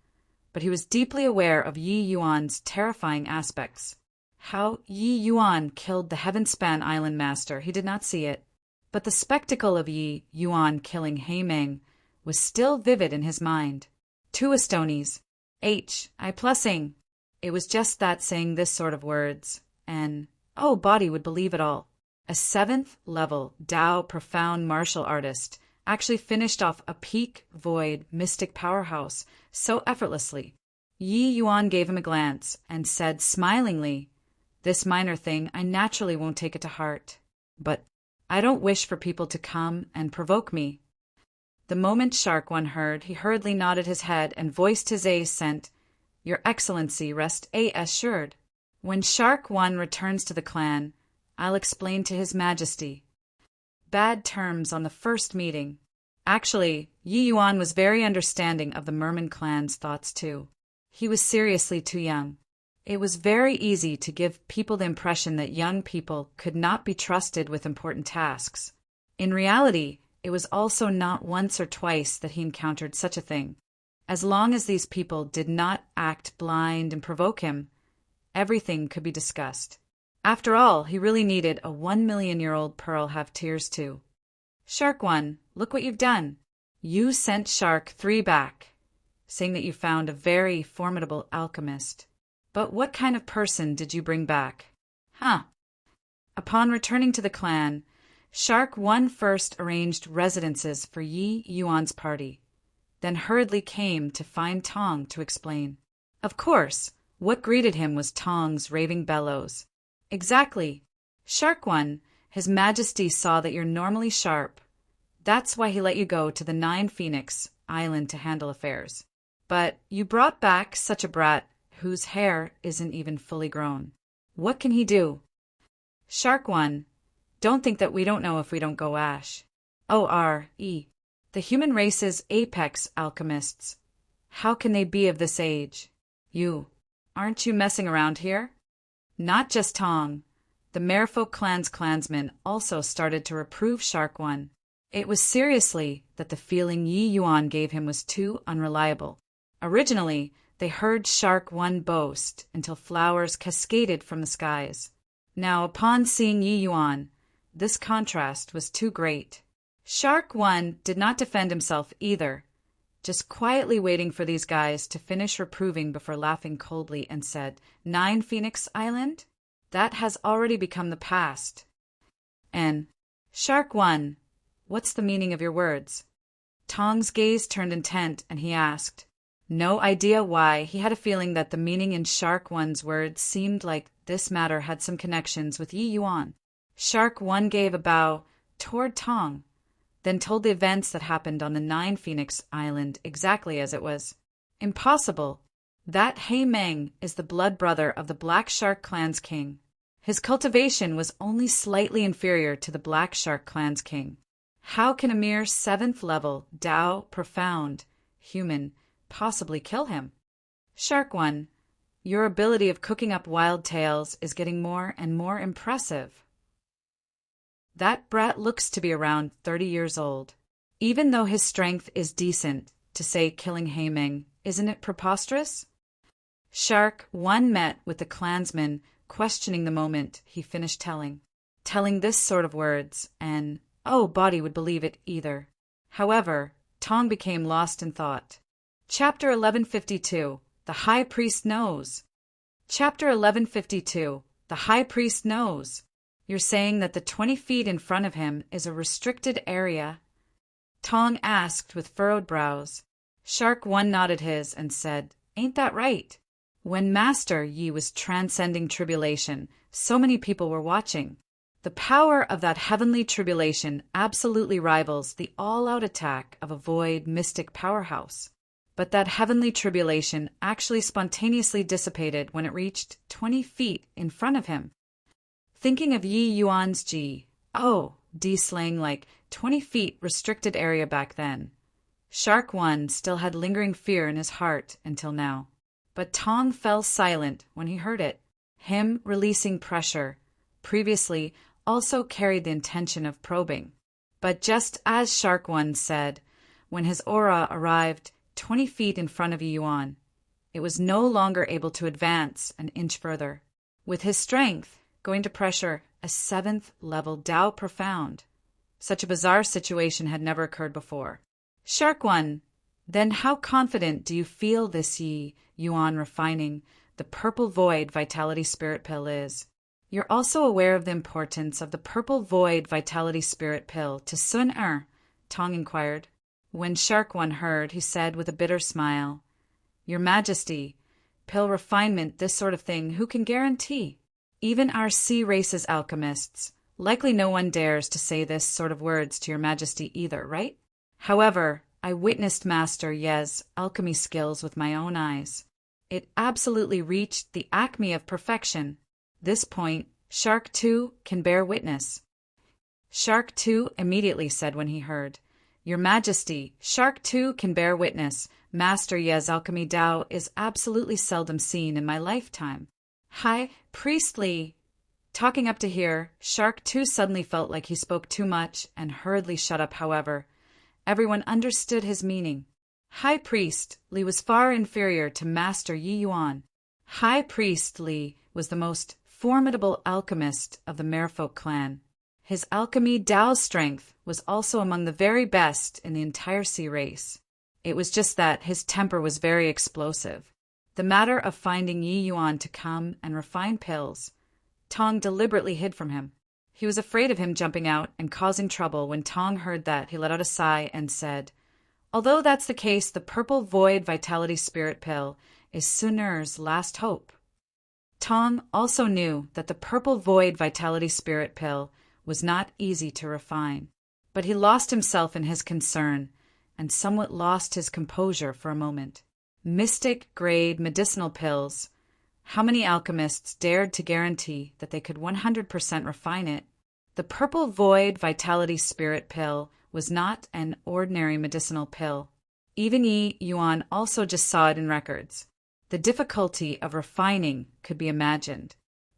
but he was deeply aware of Yi Yuan's terrifying aspects. How Yi Yuan killed the Heavenspan Island Master, he did not see it, but the spectacle of Yi Yuan killing Haimeng was still vivid in his mind. Two Estonies. I plussing. It was just that saying this sort of words, and, oh, body would believe it all. A 7th level Tao profound martial artist actually finished off a peak void mystic powerhouse so effortlessly. Yi Yuan gave him a glance and said smilingly, "This minor thing I naturally won't take it to heart, but I don't wish for people to come and provoke me." The moment Shark One heard, he hurriedly nodded his head and voiced his assent. "Your Excellency, rest assured. When Shark One returns to the clan, I'll explain to His Majesty." Bad terms on the first meeting. Actually, Yi Yuan was very understanding of the merman clan's thoughts too. He was seriously too young. It was very easy to give people the impression that young people could not be trusted with important tasks. In reality, it was also not once or twice that he encountered such a thing. As long as these people did not act blind and provoke him, everything could be discussed. After all, he really needed a 1,000,000-year-old Pearl Have Tears too. "Shark One, look what you've done. You sent Shark 3 back, saying that you found a very formidable alchemist. But what kind of person did you bring back?" Upon returning to the clan, Shark One first arranged residences for Yi Yuan's party, then hurriedly came to find Tong to explain. Of course, what greeted him was Tong's raving bellows. "Exactly. Shark One, His Majesty saw that you're normally sharp. That's why he let you go to the 9 Phoenix Island to handle affairs. But you brought back such a brat whose hair isn't even fully grown. What can he do? Shark 1, don't think that we don't know if we don't go ash. O-R-E. The human race's apex alchemists. How can they be of this age? Aren't you messing around here? Not just Tong. The Merfolk clan's clansmen also started to reprove Shark 1. It was seriously that the feeling Yi Yuan gave him was too unreliable. Originally, they heard Shark 1 boast until flowers cascaded from the skies. Now, upon seeing Yi Yuan, this contrast was too great. Shark 1 did not defend himself either, just quietly waiting for these guys to finish reproving before laughing coldly and said, 9 Phoenix Island? That has already become the past. And, Shark 1, what's the meaning of your words? Tong's gaze turned intent and he asked. No idea why, he had a feeling that the meaning in Shark 1's words seemed like this matter had some connections with Yi Yuan. Shark 1 gave a bow toward Tong, then told the events that happened on the 9 Phoenix Island exactly as it was. Impossible. That He Meng is the blood brother of the Black Shark clan's king. His cultivation was only slightly inferior to the Black Shark clan's king. How can a mere 7th level, Dao, profound, human, possibly kill him? Shark 1, your ability of cooking up wild tales is getting more and more impressive. That brat looks to be around 30 years old. Even though his strength is decent, to say killing He Meng, isn't it preposterous? Shark 1 met with the clansman, questioning the moment he finished telling this sort of words, and, body would believe it either. However, Tong became lost in thought. Chapter 1152, The High Priest Knows. Chapter 1152, The High Priest Knows. You're saying that the 20 feet in front of him is a restricted area? Tong asked with furrowed brows. Shark 1 nodded his and said, Ain't that right? When Master Yi was transcending tribulation, so many people were watching. The power of that heavenly tribulation absolutely rivals the all-out attack of a void mystic powerhouse. But that heavenly tribulation actually spontaneously dissipated when it reached 20 feet in front of him. Thinking of Yi Yuan's D slang like 20 feet restricted area back then. Shark 1 still had lingering fear in his heart until now. But Tong fell silent when he heard it. Him releasing pressure, previously, also carried the intention of probing. But just as Shark 1 said, when his aura arrived 20 feet in front of Yi Yuan, it was no longer able to advance an inch further. With his strength going to pressure a 7th level Dao profound. Such a bizarre situation had never occurred before. Shark 1, then how confident do you feel this Yi Yuan refining the purple void vitality spirit pill is? You're also aware of the importance of the purple void vitality spirit pill to Sun Tong inquired. When Shark 1 heard, he said with a bitter smile, Your Majesty, pill refinement, this sort of thing, who can guarantee? Even our sea race's alchemists. Likely no one dares to say this sort of words to your Majesty either, right? However, I witnessed Master Ye's alchemy skills with my own eyes. It absolutely reached the acme of perfection. This point, Shark 2 can bear witness. Shark 2 immediately said when he heard, Your Majesty, Shark 2 can bear witness. Master Ye's alchemy Dao is absolutely seldom seen in my lifetime. High Priest Li. Talking up to here, Shark 2 suddenly felt like he spoke too much and hurriedly shut up. However, everyone understood his meaning. High Priest Li was far inferior to Master Yi Yuan. High Priest Li was the most formidable alchemist of the Merfolk clan. His alchemy Dao strength was also among the very best in the entire sea race. It was just that his temper was very explosive. The matter of finding Yi Yuan to come and refine pills, Tong deliberately hid from him. He was afraid of him jumping out and causing trouble. When Tong heard that, he let out a sigh and said, Although that's the case, the purple void vitality spirit pill is Sun's last hope. Tong also knew that the purple void vitality spirit pill was not easy to refine, but he lost himself in his concern and somewhat lost his composure for a moment. Mystic-grade medicinal pills How many alchemists dared to guarantee that they could 100% refine it? The purple void vitality spirit pill was not an ordinary medicinal pill. Even Yi Yuan also just saw it in records. The difficulty of refining could be imagined.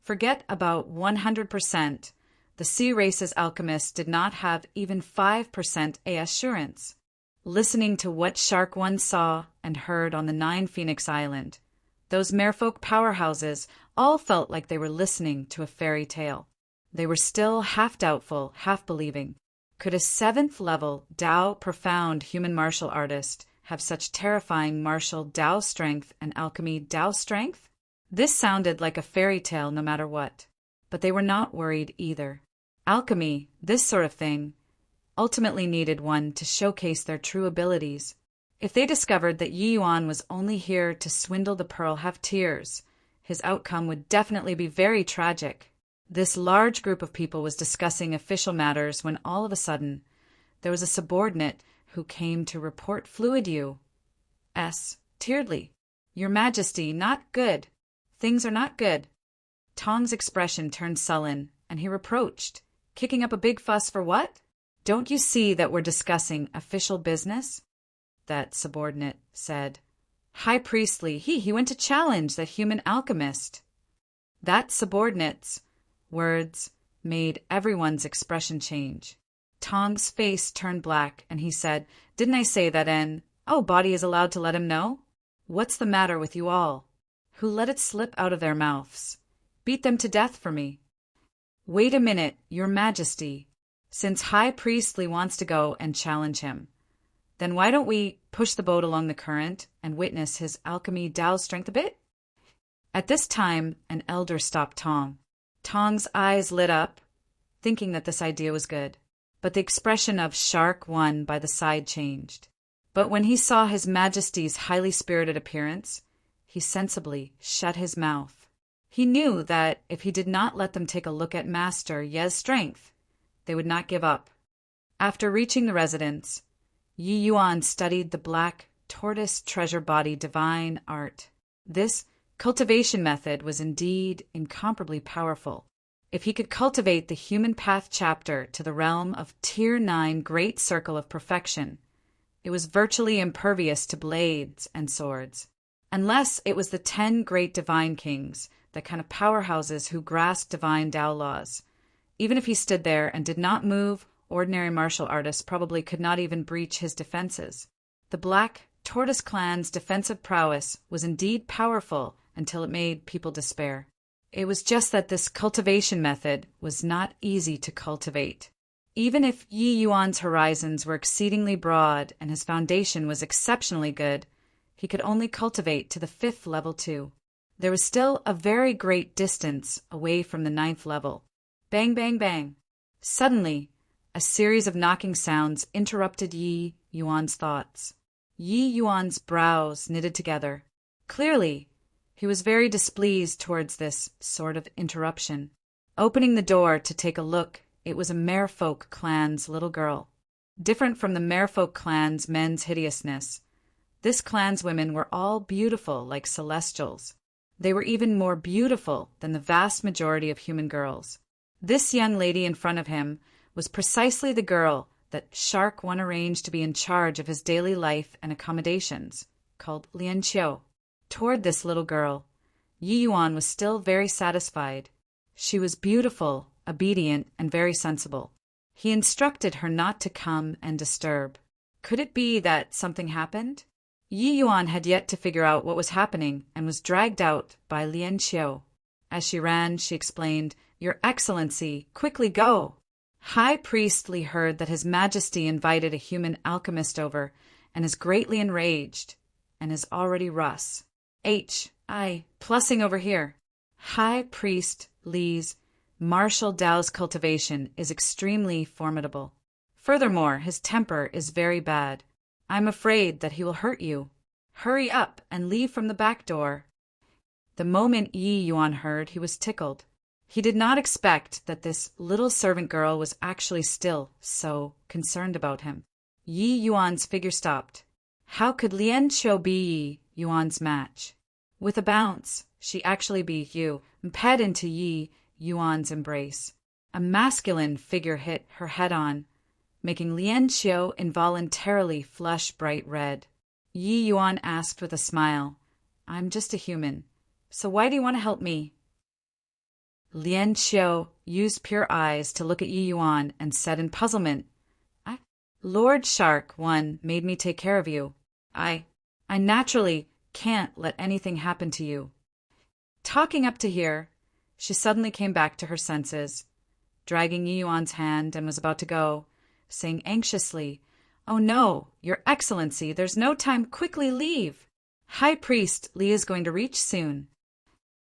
Forget about 100%. The sea race's alchemists did not have even 5% assurance. Listening to what Shark One saw and heard on the Nine Phoenix Island, those merfolk powerhouses all felt like they were listening to a fairy tale. They were still half doubtful, half believing. Could a 7th-level Dao profound human martial artist have such terrifying martial Dao strength and alchemy Dao strength? This sounded like a fairy tale no matter what. But they were not worried either. Alchemy, this sort of thing, ultimately needed one to showcase their true abilities. If they discovered that Yi Yuan was only here to swindle the pearl have-tears, his outcome would definitely be very tragic. This large group of people was discussing official matters when all of a sudden there was a subordinate who came to report fluid Tieredly. Your Majesty, not good. Things are not good. Tong's expression turned sullen, and he reproached, kicking up a big fuss for what? Don't you see that we're discussing official business? That subordinate said. High Priestly, he went to challenge the human alchemist. That subordinate's words made everyone's expression change. Tong's face turned black, and he said, Didn't I say that body is allowed to let him know? What's the matter with you all? Who let it slip out of their mouths? Beat them to death for me. Wait a minute, Your Majesty. Since High Priestly wants to go and challenge him, then why don't we push the boat along the current and witness his alchemy Dao strength a bit? At this time, an elder stopped Tong. Tong's eyes lit up, thinking that this idea was good. But the expression of Shark One by the side changed. But when he saw His Majesty's highly spirited appearance, he sensibly shut his mouth. He knew that if he did not let them take a look at Master Ye's strength, they would not give up. After reaching the residence, Yi Yuan studied the black tortoise treasure body divine art. This cultivation method was indeed incomparably powerful. If he could cultivate the human path chapter to the realm of Tier 9 Great Circle of Perfection, it was virtually impervious to blades and swords. Unless it was the 10 great divine kings, the kind of powerhouses who grasped divine Tao laws. Even if he stood there and did not move, ordinary martial artists probably could not even breach his defenses. The Black Tortoise clan's defensive prowess was indeed powerful until it made people despair. It was just that this cultivation method was not easy to cultivate. Even if Yi Yuan's horizons were exceedingly broad and his foundation was exceptionally good, he could only cultivate to the 5th level too. There was still a very great distance away from the 9th level. Bang, bang, bang. Suddenly, a series of knocking sounds interrupted Yi Yuan's thoughts. Yi Yuan's brows knitted together. Clearly, he was very displeased towards this sort of interruption. Opening the door to take a look, it was a Merfolk clan's little girl. Different from the Merfolk clan's men's hideousness, this clan's women were all beautiful like celestials. They were even more beautiful than the vast majority of human girls. This young lady in front of him was precisely the girl that Shark One arranged to be in charge of his daily life and accommodations, called Lian Qiu. Toward this little girl, Yi Yuan was still very satisfied. She was beautiful, obedient, and very sensible. He instructed her not to come and disturb. Could it be that something happened? Yi Yuan had yet to figure out what was happening and was dragged out by Lian Qiu. As she ran, she explained, Your Excellency, quickly go! High Priestly heard that His Majesty invited a human alchemist over and is greatly enraged and is already Russ. Plussing over here. High Priest Li's martial Dao's cultivation is extremely formidable. Furthermore, his temper is very bad. I'm afraid that he will hurt you. Hurry up and leave from the back door. The moment Yi Yuan heard, he was tickled. He did not expect that this little servant girl was actually still so concerned about him. Yi Yuan's figure stopped. How could Lian Qiu be Yi Yuan's match? With a bounce, she actually be you, ped into Yi Yuan's embrace. A masculine figure hit her head-on, making Lien Qiu involuntarily flush bright red. Yi Yuan asked with a smile, "I'm just a human, so why do you want to help me?" Lien Qiu used pure eyes to look at Yi Yuan and said in puzzlement, Lord Shark One made me take care of you. I naturally can't let anything happen to you. Talking up to here, she suddenly came back to her senses, dragging Yi Yuan's hand, and was about to go, saying anxiously, "Oh no, Your Excellency, there's no time, quickly leave. High Priest Li is going to reach soon."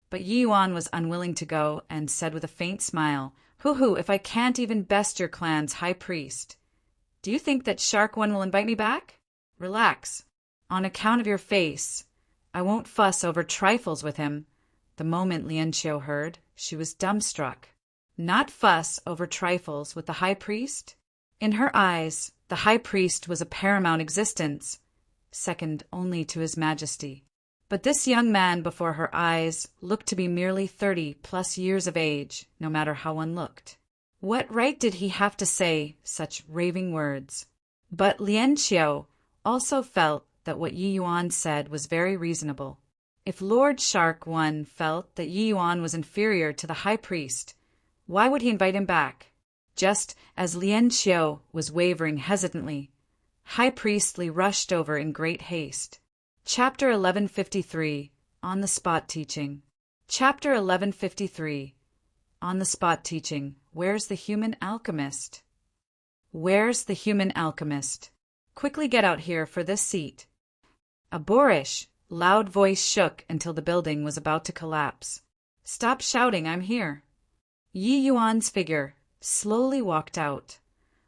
But Yi Yuan was unwilling to go and said with a faint smile, "Hoo-hoo, if I can't even best your clan's High Priest. Do you think that Shark One will invite me back? Relax. On account of your face, I won't fuss over trifles with him." The moment Lien Qiu heard, she was dumbstruck. Not fuss over trifles with the High Priest? In her eyes, the High Priest was a paramount existence, second only to His Majesty. But this young man before her eyes looked to be merely 30+ years of age, no matter how one looked. What right did he have to say such raving words? But Lien Qiu also felt that what Yi Yuan said was very reasonable. If Lord Shark One felt that Yi Yuan was inferior to the High Priest, why would he invite him back? Just as Lien Qiu was wavering hesitantly, High Priest Li rushed over in great haste. Chapter 1153, On the Spot Teaching. Chapter 1153, On the Spot Teaching. Where's the human alchemist? Where's the human alchemist? Quickly get out here for this seat. A boorish, loud voice shook until the building was about to collapse. Stop shouting, I'm here. Yi Yuan's figure slowly walked out,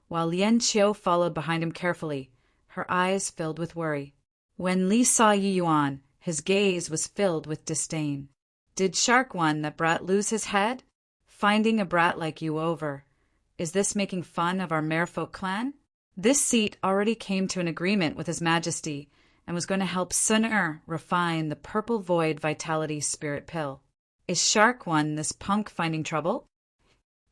while Lien Qiu followed behind him carefully, her eyes filled with worry. When Li saw Yi Yuan, his gaze was filled with disdain. Did Shark One that brat lose his head? Finding a brat like you over. Is this making fun of our Merfolk clan? This seat already came to an agreement with His Majesty and was going to help Sun refine the Purple Void Vitality Spirit Pill. Is Shark One this punk finding trouble?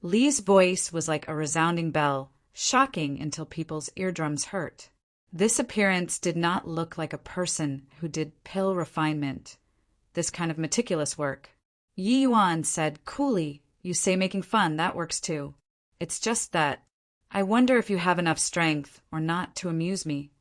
Li's voice was like a resounding bell, shocking until people's eardrums hurt. This appearance did not look like a person who did pill refinement, this kind of meticulous work. Yi Yuan said coolly, "You say making fun, that works too. It's just that I wonder if you have enough strength or not to amuse me."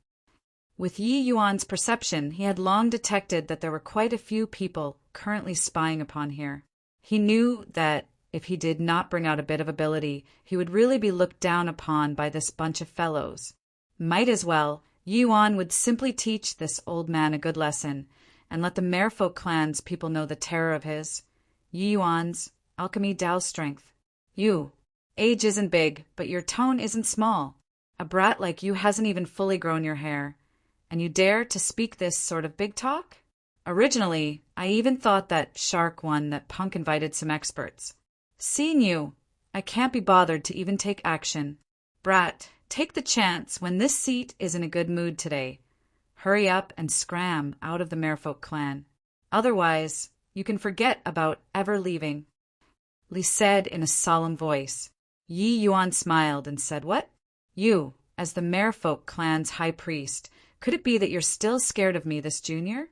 With Yi Yuan's perception, he had long detected that there were quite a few people currently spying upon here. He knew that if he did not bring out a bit of ability, he would really be looked down upon by this bunch of fellows. Might as well, Yi Yuan would simply teach this old man a good lesson and let the Merfolk clan's people know the terror of his, Yi Yuan's, alchemy Tao strength. You. Age isn't big, but your tone isn't small. A brat like you hasn't even fully grown your hair, and you dare to speak this sort of big talk? Originally, I even thought that Shark One that punk invited some experts. Seeing you, I can't be bothered to even take action. Brat, take the chance when this seat is in a good mood today. Hurry up and scram out of the Merfolk clan. Otherwise, you can forget about ever leaving. Li said in a solemn voice. Yi Yuan smiled and said, "What? You, as the Merfolk clan's high priest, could it be that you're still scared of me, this junior?"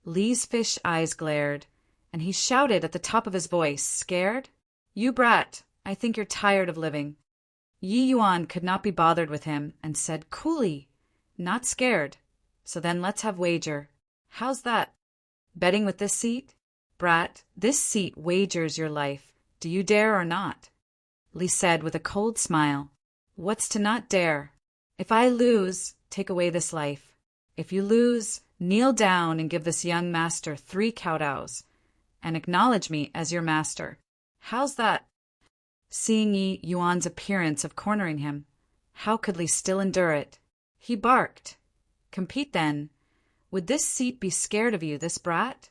Li's fish eyes glared, and he shouted at the top of his voice, "Scared? You brat, I think you're tired of living." Yi Yuan could not be bothered with him and said coolly, "Not scared. So then let's have wager. How's that? Betting with this seat? Brat, this seat wagers your life. Do you dare or not?" Li said with a cold smile, "What's to not dare? If I lose, take away this life. If you lose, kneel down and give this young master 3 kowtows, and acknowledge me as your master. How's that?" Seeing Yi Yuan's appearance of cornering him, how could Li still endure it? He barked. "Compete then. Would this seat be scared of you, this brat?"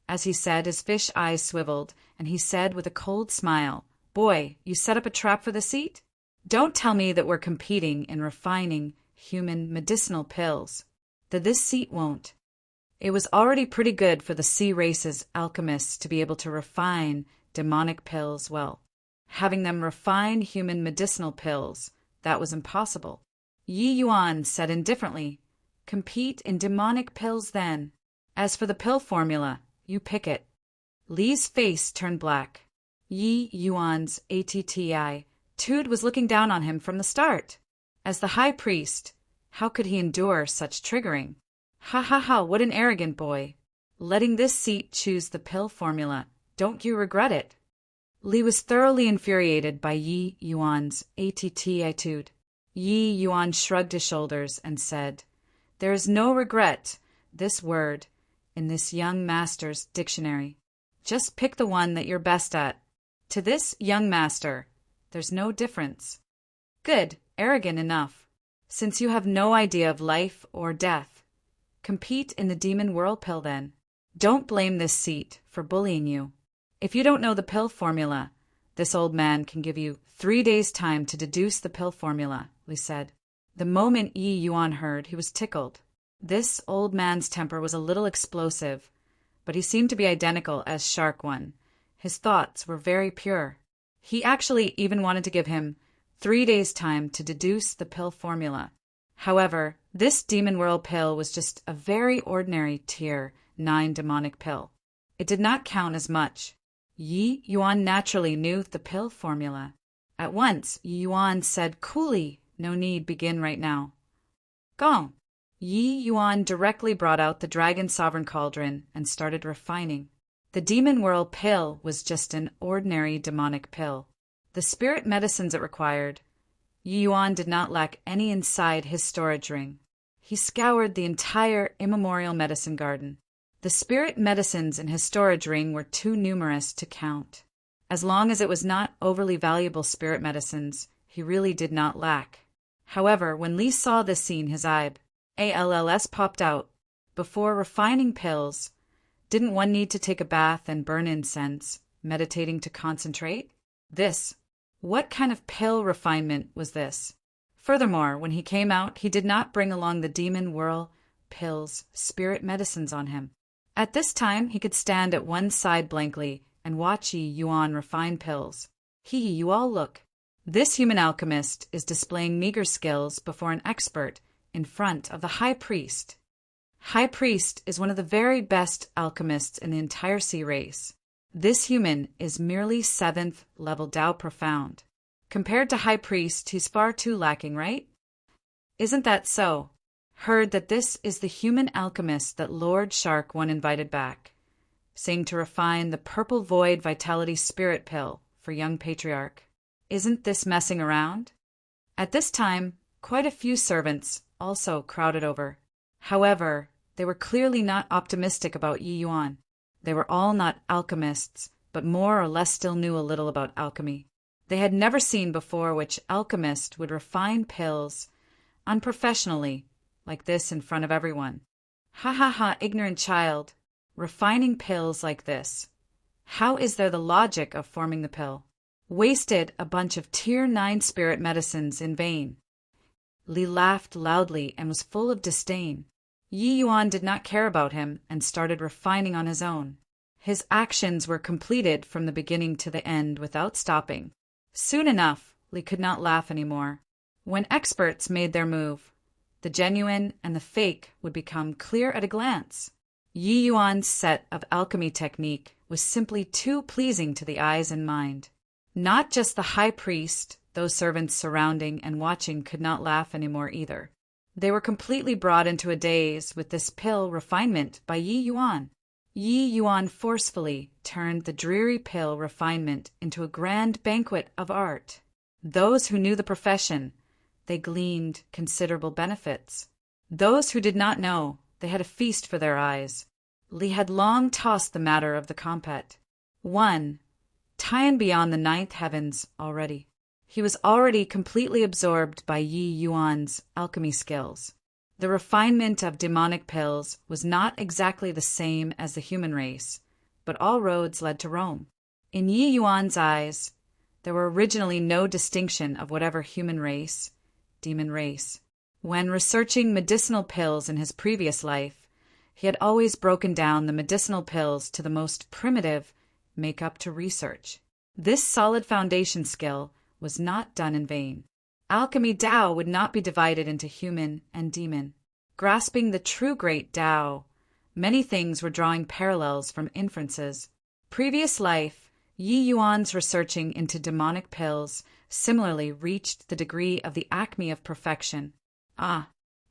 As he said, his fish eyes swiveled, and he said with a cold smile, "Boy, you set up a trap for the seat? Don't tell me that we're competing in refining human medicinal pills. That this seat won't. It was already pretty good for the sea race's alchemists to be able to refine demonic pills well. Having them refine human medicinal pills, that was impossible. Yi Yuan said indifferently, "Compete in demonic pills then. As for the pill formula, you pick it." Li's face turned black. Yi Yuan's attitude was looking down on him from the start. As the high priest, how could he endure such triggering? Ha ha ha, what an arrogant boy. Letting this seat choose the pill formula. Don't you regret it? Li was thoroughly infuriated by Yi Yuan's attitude. Yi Yuan shrugged his shoulders and said, "There is no regret, this word, in this young master's dictionary. Just pick the one that you're best at. To this young master, there's no difference." Good, arrogant enough. Since you have no idea of life or death, compete in the demon whirl pill then. Don't blame this seat for bullying you. If you don't know the pill formula, this old man can give you 3 days' time to deduce the pill formula, Li said. The moment Yi Yuan heard, he was tickled. This old man's temper was a little explosive, but he seemed to be identical as Shark One. His thoughts were very pure. He actually even wanted to give him 3 days' time to deduce the pill formula. However, this demon whirl pill was just a very ordinary tier 9 demonic pill. It did not count as much. Yi Yuan naturally knew the pill formula. At once, Yi Yuan said coolly, "No need begin right now." Gong! Yi Yuan directly brought out the Dragon Sovereign Cauldron and started refining. The demon whirl pill was just an ordinary demonic pill. The spirit medicines it required, Yi Yuan did not lack any inside his storage ring. He scoured the entire immemorial medicine garden. The spirit medicines in his storage ring were too numerous to count. As long as it was not overly valuable spirit medicines, he really did not lack. However, when Li saw this scene, his eyes popped out. Before refining pills, didn't one need to take a bath and burn incense, meditating to concentrate? What kind of pill refinement was this? Furthermore, when he came out, he did not bring along the demon whirl pill's spirit medicines on him. At this time, he could stand at one side blankly and watch Yi Yuan refine pills. You all look. This human alchemist is displaying meager skills before an expert in front of the high priest. High priest is one of the very best alchemists in the entire sea race. This human is merely 7th level Tao Profound. Compared to high priest, he's far too lacking, right? Isn't that so? Heard that this is the human alchemist that Lord Shark One invited back, saying to refine the purple void vitality spirit pill for young patriarch. Isn't this messing around? At this time, quite a few servants also crowded over. However, they were clearly not optimistic about Yi Yuan. They were all not alchemists, but more or less still knew a little about alchemy. They had never seen before which alchemist would refine pills unprofessionally, like this in front of everyone. Ha ha ha, ignorant child. Refining pills like this. How is there the logic of forming the pill? Wasted a bunch of tier 9 spirit medicines in vain. Li laughed loudly and was full of disdain. Yi Yuan did not care about him and started refining on his own. His actions were completed from the beginning to the end without stopping. Soon enough, Li could not laugh anymore. When experts made their move, the genuine and the fake would become clear at a glance. Yi Yuan's set of alchemy technique was simply too pleasing to the eyes and mind. Not just the high priest, those servants surrounding and watching could not laugh anymore either. They were completely brought into a daze with this pill refinement by Yi Yuan. Yi Yuan forcefully turned the dreary pill refinement into a grand banquet of art. Those who knew the profession, they gleaned considerable benefits. Those who did not know, they had a feast for their eyes. Li had long tossed the matter of the compet. 1. Time beyond the 9th heavens already. He was already completely absorbed by Yi Yuan's alchemy skills. The refinement of demonic pills was not exactly the same as the human race, but all roads led to Rome. In Yi Yuan's eyes, there were originally no distinction of whatever human race, demon race. When researching medicinal pills in his previous life, He had always broken down the medicinal pills to the most primitive, make up to research. This solid foundation skill was not done in vain. Alchemy Tao would not be divided into human and demon. Grasping the true great Tao, many things were drawing parallels from inferences. Previous life, Yi Yuan's researching into demonic pills similarly reached the degree of the acme of perfection.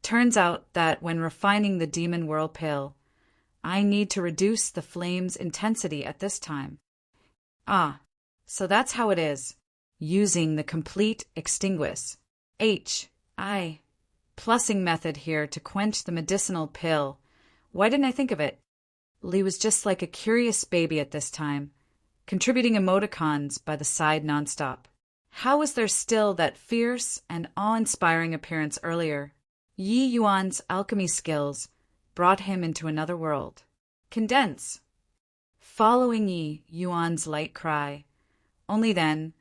Turns out that when refining the demon world pill, I need to reduce the flame's intensity at this time. So that's how it is. Using the complete extinguish. Plussing method here to quench the medicinal pill. Why didn't I think of it? Li was just like a curious baby at this time, contributing emoticons by the side nonstop. How was there still that fierce and awe-inspiring appearance earlier? Yi Yuan's alchemy skills brought him into another world. Condense. Following Yi Yuan's light cry. Only then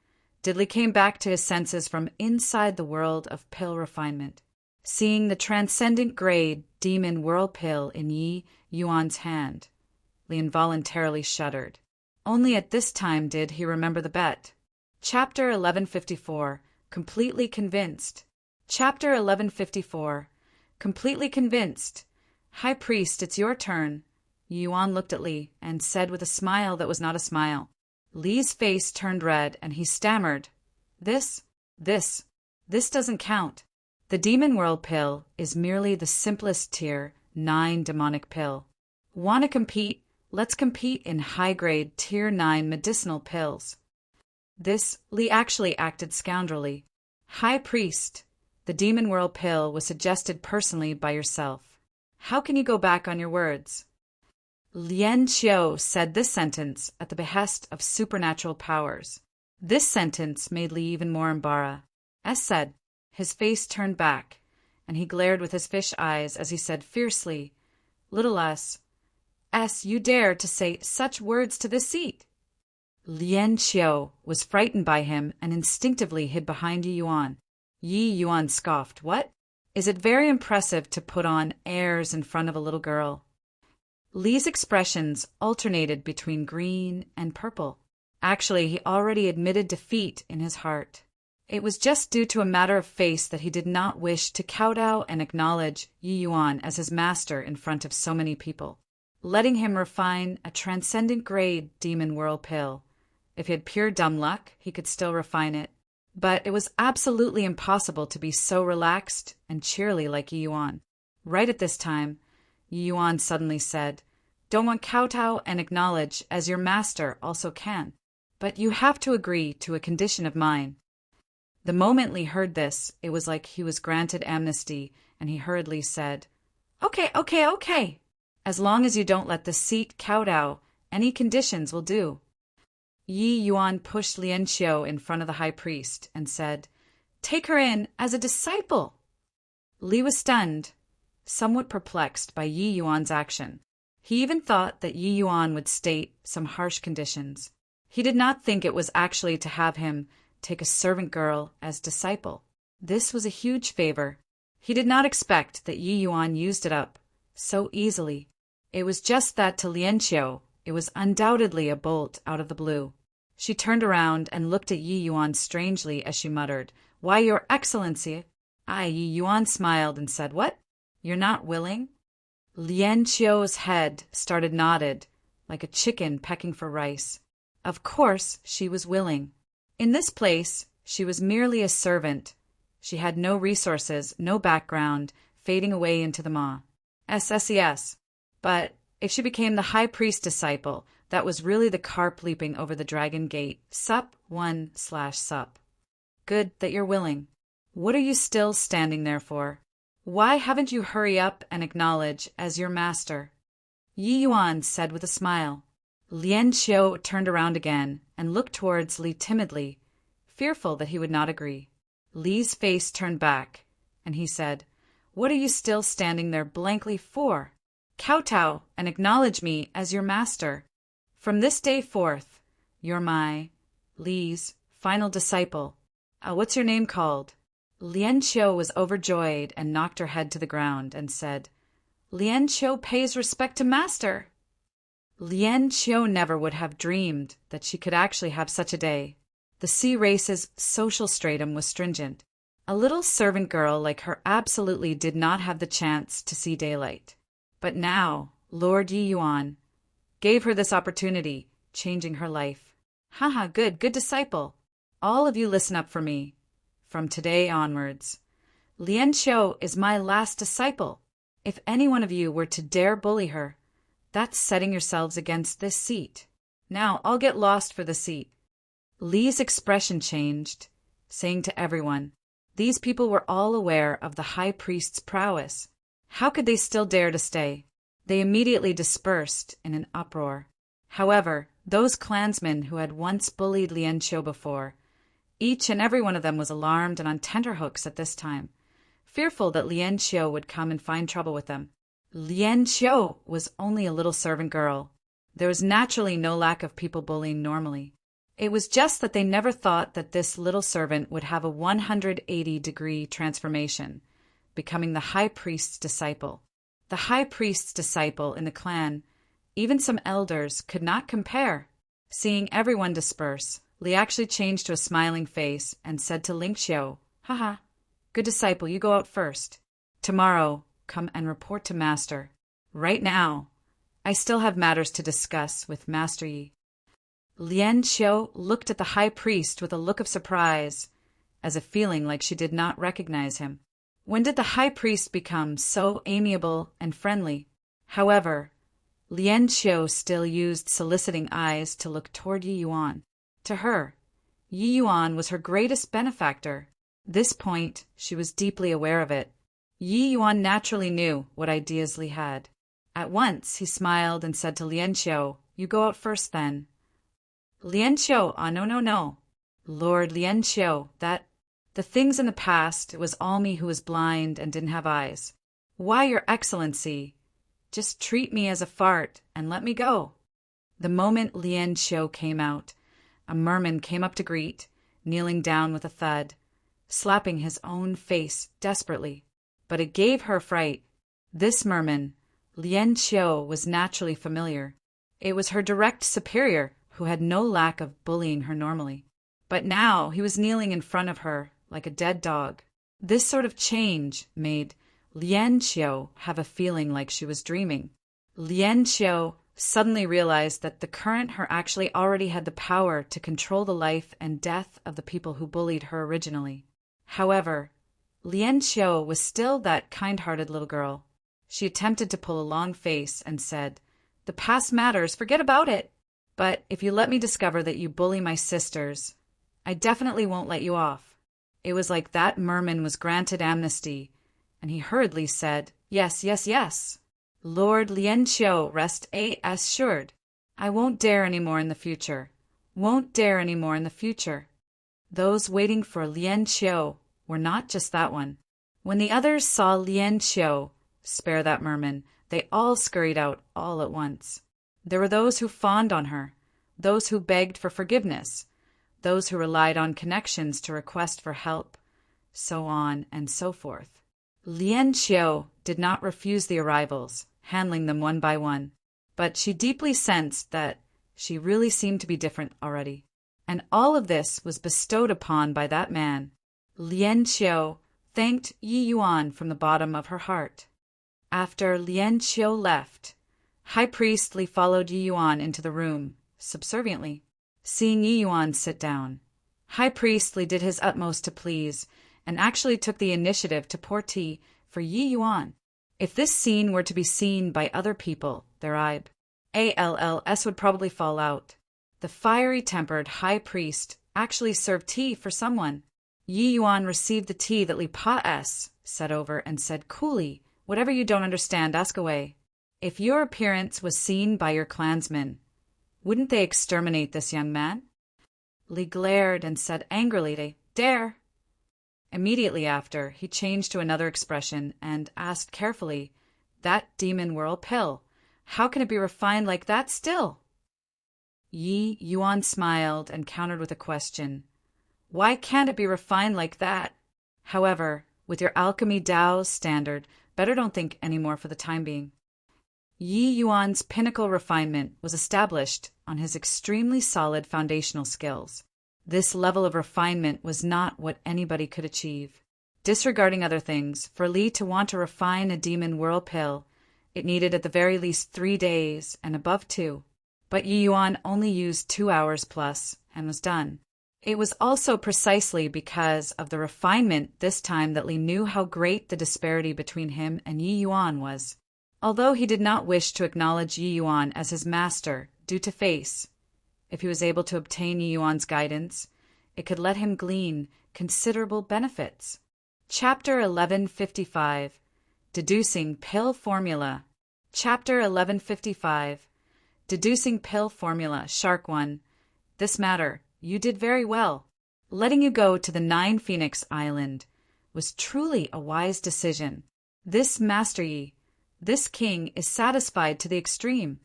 did Li came back to his senses from inside the world of pill refinement. Seeing the transcendent grade demon world pill in Yi Yuan's hand, Li involuntarily shuddered. Only at this time did he remember the bet. Chapter 1154. Completely convinced. Chapter 1154. Completely convinced. High Priest, it's your turn. Yi Yuan looked at Li and said with a smile that was not a smile. Li's face turned red and he stammered. This doesn't count. The Demon World pill is merely the simplest tier 9 demonic pill. Wanna compete? Let's compete in high-grade tier 9 medicinal pills. Li actually acted scoundrelly. High Priest, the Demon World pill was suggested personally by yourself. How can you go back on your words? Lian Qiu said this sentence at the behest of supernatural powers. This sentence made Li even more embarrassed. As said, his face turned back, and he glared with his fish eyes as he said fiercely, "Little S, you dare to say such words to this seat?" Lian Qiu was frightened by him and instinctively hid behind Yi Yuan. Yi Yuan scoffed. What? Is it very impressive to put on airs in front of a little girl? Li's expressions alternated between green and purple. Actually, he already admitted defeat in his heart. It was just due to a matter of face that he did not wish to kowtow and acknowledge Yi Yuan as his master in front of so many people, letting him refine a transcendent grade demon world pill. If he had pure dumb luck, he could still refine it. But it was absolutely impossible to be so relaxed and cheerly like Yi Yuan. Right at this time, Yi Yuan suddenly said, "Don't want kowtow and acknowledge as your master also can. But you have to agree to a condition of mine." The moment Li heard this, it was like he was granted amnesty, and he hurriedly said, Okay. As long as you don't let the seat kowtow, any conditions will do. Yi Yuan pushed Lian Qiu in front of the high priest and said, "Take her in as a disciple." Li was stunned, somewhat perplexed by Yi Yuan's action. He even thought that Yi Yuan would state some harsh conditions. He did not think it was actually to have him take a servant girl as disciple. This was a huge favor. He did not expect that Yi Yuan used it up so easily. It was just that to Lian Qiu, it was undoubtedly a bolt out of the blue. She turned around and looked at Yi Yuan strangely as she muttered, "Why, Your Excellency." Yi Yuan smiled and said, "What? You're not willing?" Lian Qiu's head started nodded, like a chicken pecking for rice. Of course she was willing. In this place, she was merely a servant. She had no resources, no background, fading away into the maw. Yes. But if she became the high priest disciple, that was really the carp leaping over the dragon gate. Sup 1/sup. Good that you're willing. What are you still standing there for? Why haven't you hurry up and acknowledge as your master? Yi Yuan said with a smile. Lian Qiu turned around again and looked towards Li timidly, fearful that he would not agree. Li's face turned back, and he said, "What are you still standing there blankly for? Kowtow and acknowledge me as your master. From this day forth, you're Li's final disciple. What's your name called?" Lian Qiu was overjoyed and knocked her head to the ground and said, Lian Qiu pays respect to master. Lian Qiu never would have dreamed that she could actually have such a day. The sea race's social stratum was stringent. A little servant girl like her absolutely did not have the chance to see daylight. But now, Lord Yi Yuan gave her this opportunity, changing her life. Haha, good disciple. All of you listen up for me. From today onwards, Lian Qiu is my last disciple. If any one of you were to dare bully her, that's setting yourselves against this seat. Now I'll get lost for the seat. Li's expression changed, saying to everyone, these people were all aware of the high priest's prowess. How could they still dare to stay? They immediately dispersed in an uproar. However, those clansmen who had once bullied Lian Qiu before, each and every one of them was alarmed and on tenterhooks at this time, fearful that Lian Qiu would come and find trouble with them. Lian Qiu was only a little servant girl. There was naturally no lack of people bullying normally. It was just that they never thought that this little servant would have a 180-degree transformation, becoming the high priest's disciple. The high priest's disciple in the clan, even some elders, could not compare. Seeing everyone disperse, Li actually changed to a smiling face and said to Ling Qiu, haha, good disciple, you go out first. Tomorrow, come and report to Master. Right now, I still have matters to discuss with Master Yi. Lian Qiu looked at the high priest with a look of surprise, as if feeling like she did not recognize him. When did the high priest become so amiable and friendly? However, Lian Qiu still used soliciting eyes to look toward Yi Yuan. To her, Yi Yuan was her greatest benefactor. This point, she was deeply aware of it. Yi Yuan naturally knew what ideas Li had. At once, he smiled and said to Lian Qiu, you go out first then. Lian Qiu, no. Lord Lian Qiu, the things in the past, it was all me who was blind and didn't have eyes. Why, Your Excellency, just treat me as a fart and let me go. The moment Lian Qiu came out, a merman came up to greet, kneeling down with a thud, slapping his own face desperately. But it gave her fright. This merman, Lian Qiu, was naturally familiar. It was her direct superior, who had no lack of bullying her normally. But now he was kneeling in front of her like a dead dog. This sort of change made Lian Qiu have a feeling like she was dreaming. Lian Qiu suddenly realized that the current her actually already had the power to control the life and death of the people who bullied her originally. However, Lian Qiu was still that kind-hearted little girl. She attempted to pull a long face and said, the past matters, forget about it. But if you let me discover that you bully my sisters, I definitely won't let you off. It was like that merman was granted amnesty, and he hurriedly said, yes. Lord Lian Qiu, rest assured. I won't dare any more in the future. Those waiting for Lian Qiu were not just that one. When the others saw Lian Qiu spare that merman, they all scurried out all at once. There were those who fawned on her, those who begged for forgiveness, those who relied on connections to request for help, so on and so forth. Lian Qiu did not refuse the arrivals, handling them one by one, but she deeply sensed that she really seemed to be different already. And all of this was bestowed upon by that man. Lian Qiu thanked Yi Yuan from the bottom of her heart. After Lian Qiu left, High Priest Li followed Yi Yuan into the room, subserviently. Seeing Yi Yuan sit down, High Priest Li did his utmost to please, and actually took the initiative to pour tea for Yi Yuan. If this scene were to be seen by other people, their IBALLS would probably fall out. The fiery-tempered High Priest actually served tea for someone. Yi Yuan received the tea that Li Pa-S set over and said coolly, whatever you don't understand, ask away. If your appearance was seen by your clansmen, wouldn't they exterminate this young man? Li glared and said angrily, they dare. Immediately after, he changed to another expression and asked carefully, that demon whirl pill, how can it be refined like that still? Yi Yuan smiled and countered with a question. Why can't it be refined like that? However, with your alchemy Tao's standard, Better don't think any more for the time being. Yi Yuan's pinnacle refinement was established on his extremely solid foundational skills. This level of refinement was not what anybody could achieve. Disregarding other things, for Li to want to refine a demon whirl pill, it needed at the very least 3 days and above 2. But Yi Yuan only used 2 hours plus and was done. It was also precisely because of the refinement this time that Li knew how great the disparity between him and Yi Yuan was. Although he did not wish to acknowledge Yi Yuan as his master due to face, if he was able to obtain Yi Yuan's guidance, it could let him glean considerable benefits. Chapter 1155. Deducing Pill Formula. Chapter 1155. Deducing Pill Formula. Shark 1. This matter, you did very well. Letting you go to the 9 Phoenix Island was truly a wise decision. This Master Yi, this king, is satisfied to the extreme.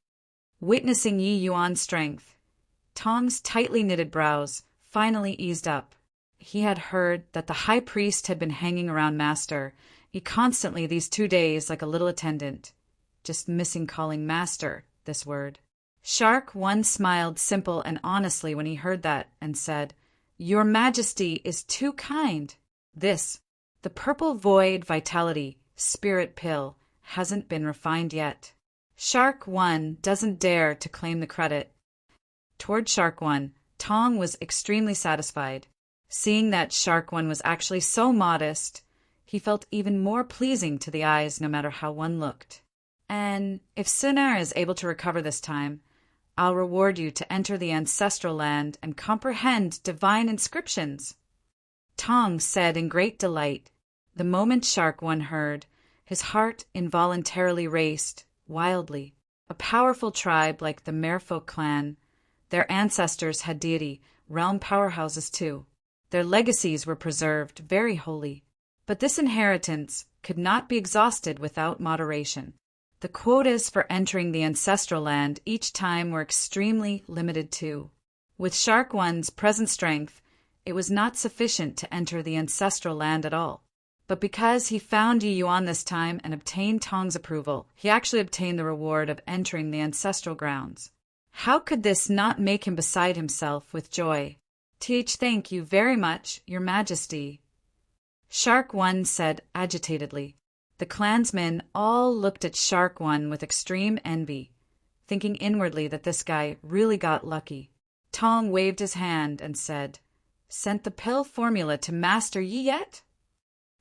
Witnessing Yi Yuan's strength, Tong's tightly knitted brows finally eased up. He had heard that the high priest had been hanging around Master Yi constantly these 2 days like a little attendant, just missing calling Master this word. Shark 1 smiled simple and honestly when he heard that and said, "Your Majesty is too kind. This, the purple void vitality spirit pill, hasn't been refined yet." Shark 1 doesn't dare to claim the credit. Toward Shark 1, Tong was extremely satisfied. Seeing that Shark 1 was actually so modest, he felt even more pleasing to the eyes no matter how one looked. "And if Sunair is able to recover this time, I'll reward you to enter the ancestral land and comprehend divine inscriptions," Tong said in great delight. The moment Shark 1 heard, his heart involuntarily raced wildly. A powerful tribe like the Merfolk clan, their ancestors had deity, realm powerhouses too. Their legacies were preserved very holy. But this inheritance could not be exhausted without moderation. The quotas for entering the ancestral land each time were extremely limited too. With Shark 1's present strength, it was not sufficient to enter the ancestral land at all. But because he found Yi Yuan this time and obtained Tong's approval, he actually obtained the reward of entering the ancestral grounds. How could this not make him beside himself with joy? Thank you very much, Your Majesty," Shark 1 said agitatedly. The clansmen all looked at Shark 1 with extreme envy, thinking inwardly that this guy really got lucky. Tong waved his hand and said, "Sent the pill formula to Master Yi yet?"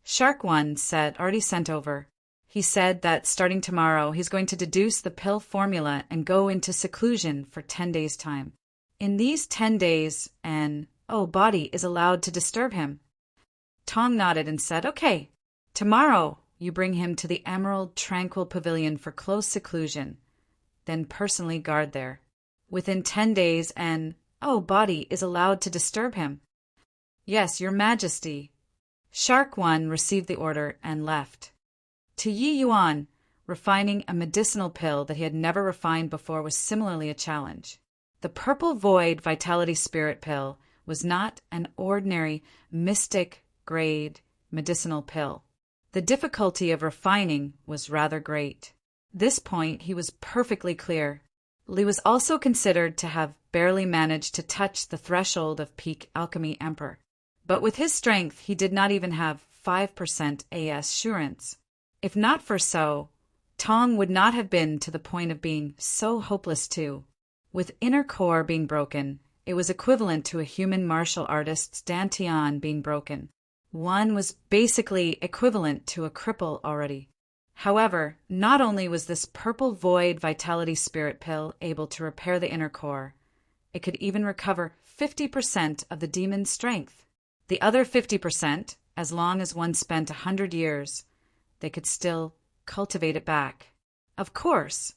Shark 1 said already sent over. He said that starting tomorrow he's going to deduce the pill formula and go into seclusion for 10 days' time. In these 10 days, an body is allowed to disturb him. Tong nodded and said, "Okay, tomorrow you bring him to the Emerald Tranquil Pavilion for close seclusion, then personally guard there. Within 10 days, an body is allowed to disturb him." "Yes, Your Majesty." Shark 1 received the order and left. To Yi Yuan, refining a medicinal pill that he had never refined before was similarly a challenge. The Purple Void Vitality Spirit Pill was not an ordinary mystic-grade medicinal pill. The difficulty of refining was rather great. This point he was perfectly clear. Li was also considered to have barely managed to touch the threshold of peak alchemy emperor. But with his strength he did not even have 5% assurance. If not for so, Tong would not have been to the point of being so hopeless too. With inner core being broken, it was equivalent to a human martial artist's dantian being broken. One was basically equivalent to a cripple already. However, not only was this Purple Void Vitality Spirit Pill able to repair the inner core, it could even recover 50% of the demon's strength. The other 50%, as long as one spent 100 years, they could still cultivate it back. Of course,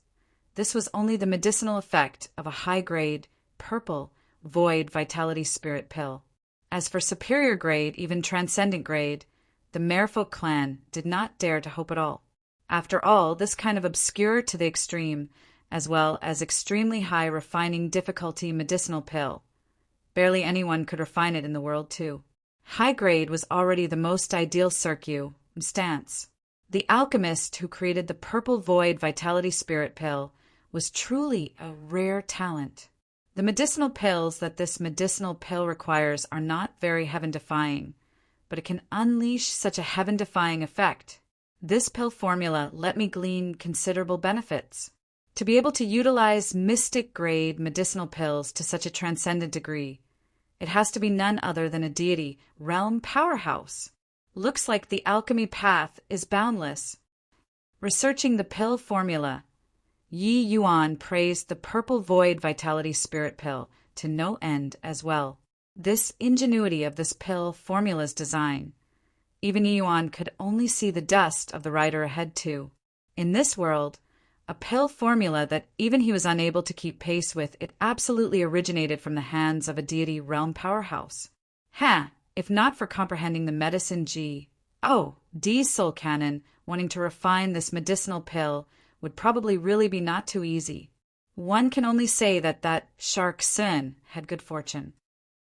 this was only the medicinal effect of a high-grade, purple, void vitality spirit pill. As for superior grade, even transcendent grade, the Merfolk clan did not dare to hope at all. After all, this kind of obscure to the extreme, as well as extremely high refining difficulty medicinal pill, barely anyone could refine it in the world too. High grade was already the most ideal stance. The alchemist who created the Purple Void Vitality Spirit Pill was truly a rare talent. The medicinal pills that this medicinal pill requires are not very heaven-defying, but it can unleash such a heaven-defying effect. This pill formula let me glean considerable benefits. To be able to utilize mystic-grade medicinal pills to such a transcendent degree, it has to be none other than a deity realm powerhouse. Looks like the alchemy path is boundless. Researching the pill formula, Yi Yuan praised the Purple Void Vitality Spirit Pill to no end as well. This ingenuity of this pill formula's design, even Yi Yuan could only see the dust of the rider ahead too. In this world, a pill formula that even he was unable to keep pace with, it absolutely originated from the hands of a deity realm powerhouse. If not for comprehending the medicine D's soul canon, wanting to refine this medicinal pill would probably really be not too easy. One can only say that Shark Sun had good fortune.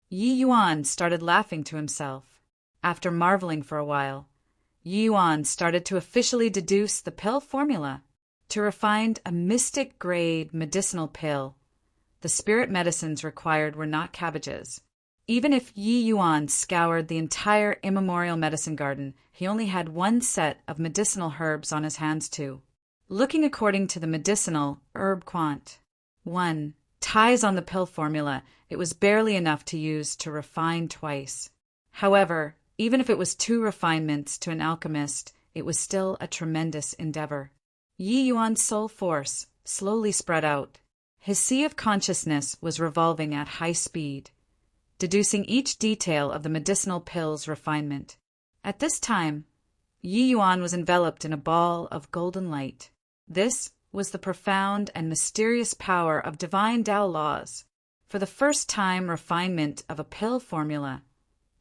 Yi Yuan started laughing to himself. After marveling for a while, Yi Yuan started to officially deduce the pill formula. To refine a mystic-grade medicinal pill, the spirit medicines required were not cabbages. Even if Yi Yuan scoured the entire immemorial medicine garden, he only had one set of medicinal herbs on his hands too. Looking according to the medicinal herb quant. 1 ties on the pill formula, it was barely enough to use to refine twice. However, even if it was 2 refinements to an alchemist, it was still a tremendous endeavor. Yi Yuan's soul force slowly spread out. His sea of consciousness was revolving at high speed, deducing each detail of the medicinal pill's refinement. At this time, Yi Yuan was enveloped in a ball of golden light. This was the profound and mysterious power of divine Tao laws. For the first time refinement of a pill formula,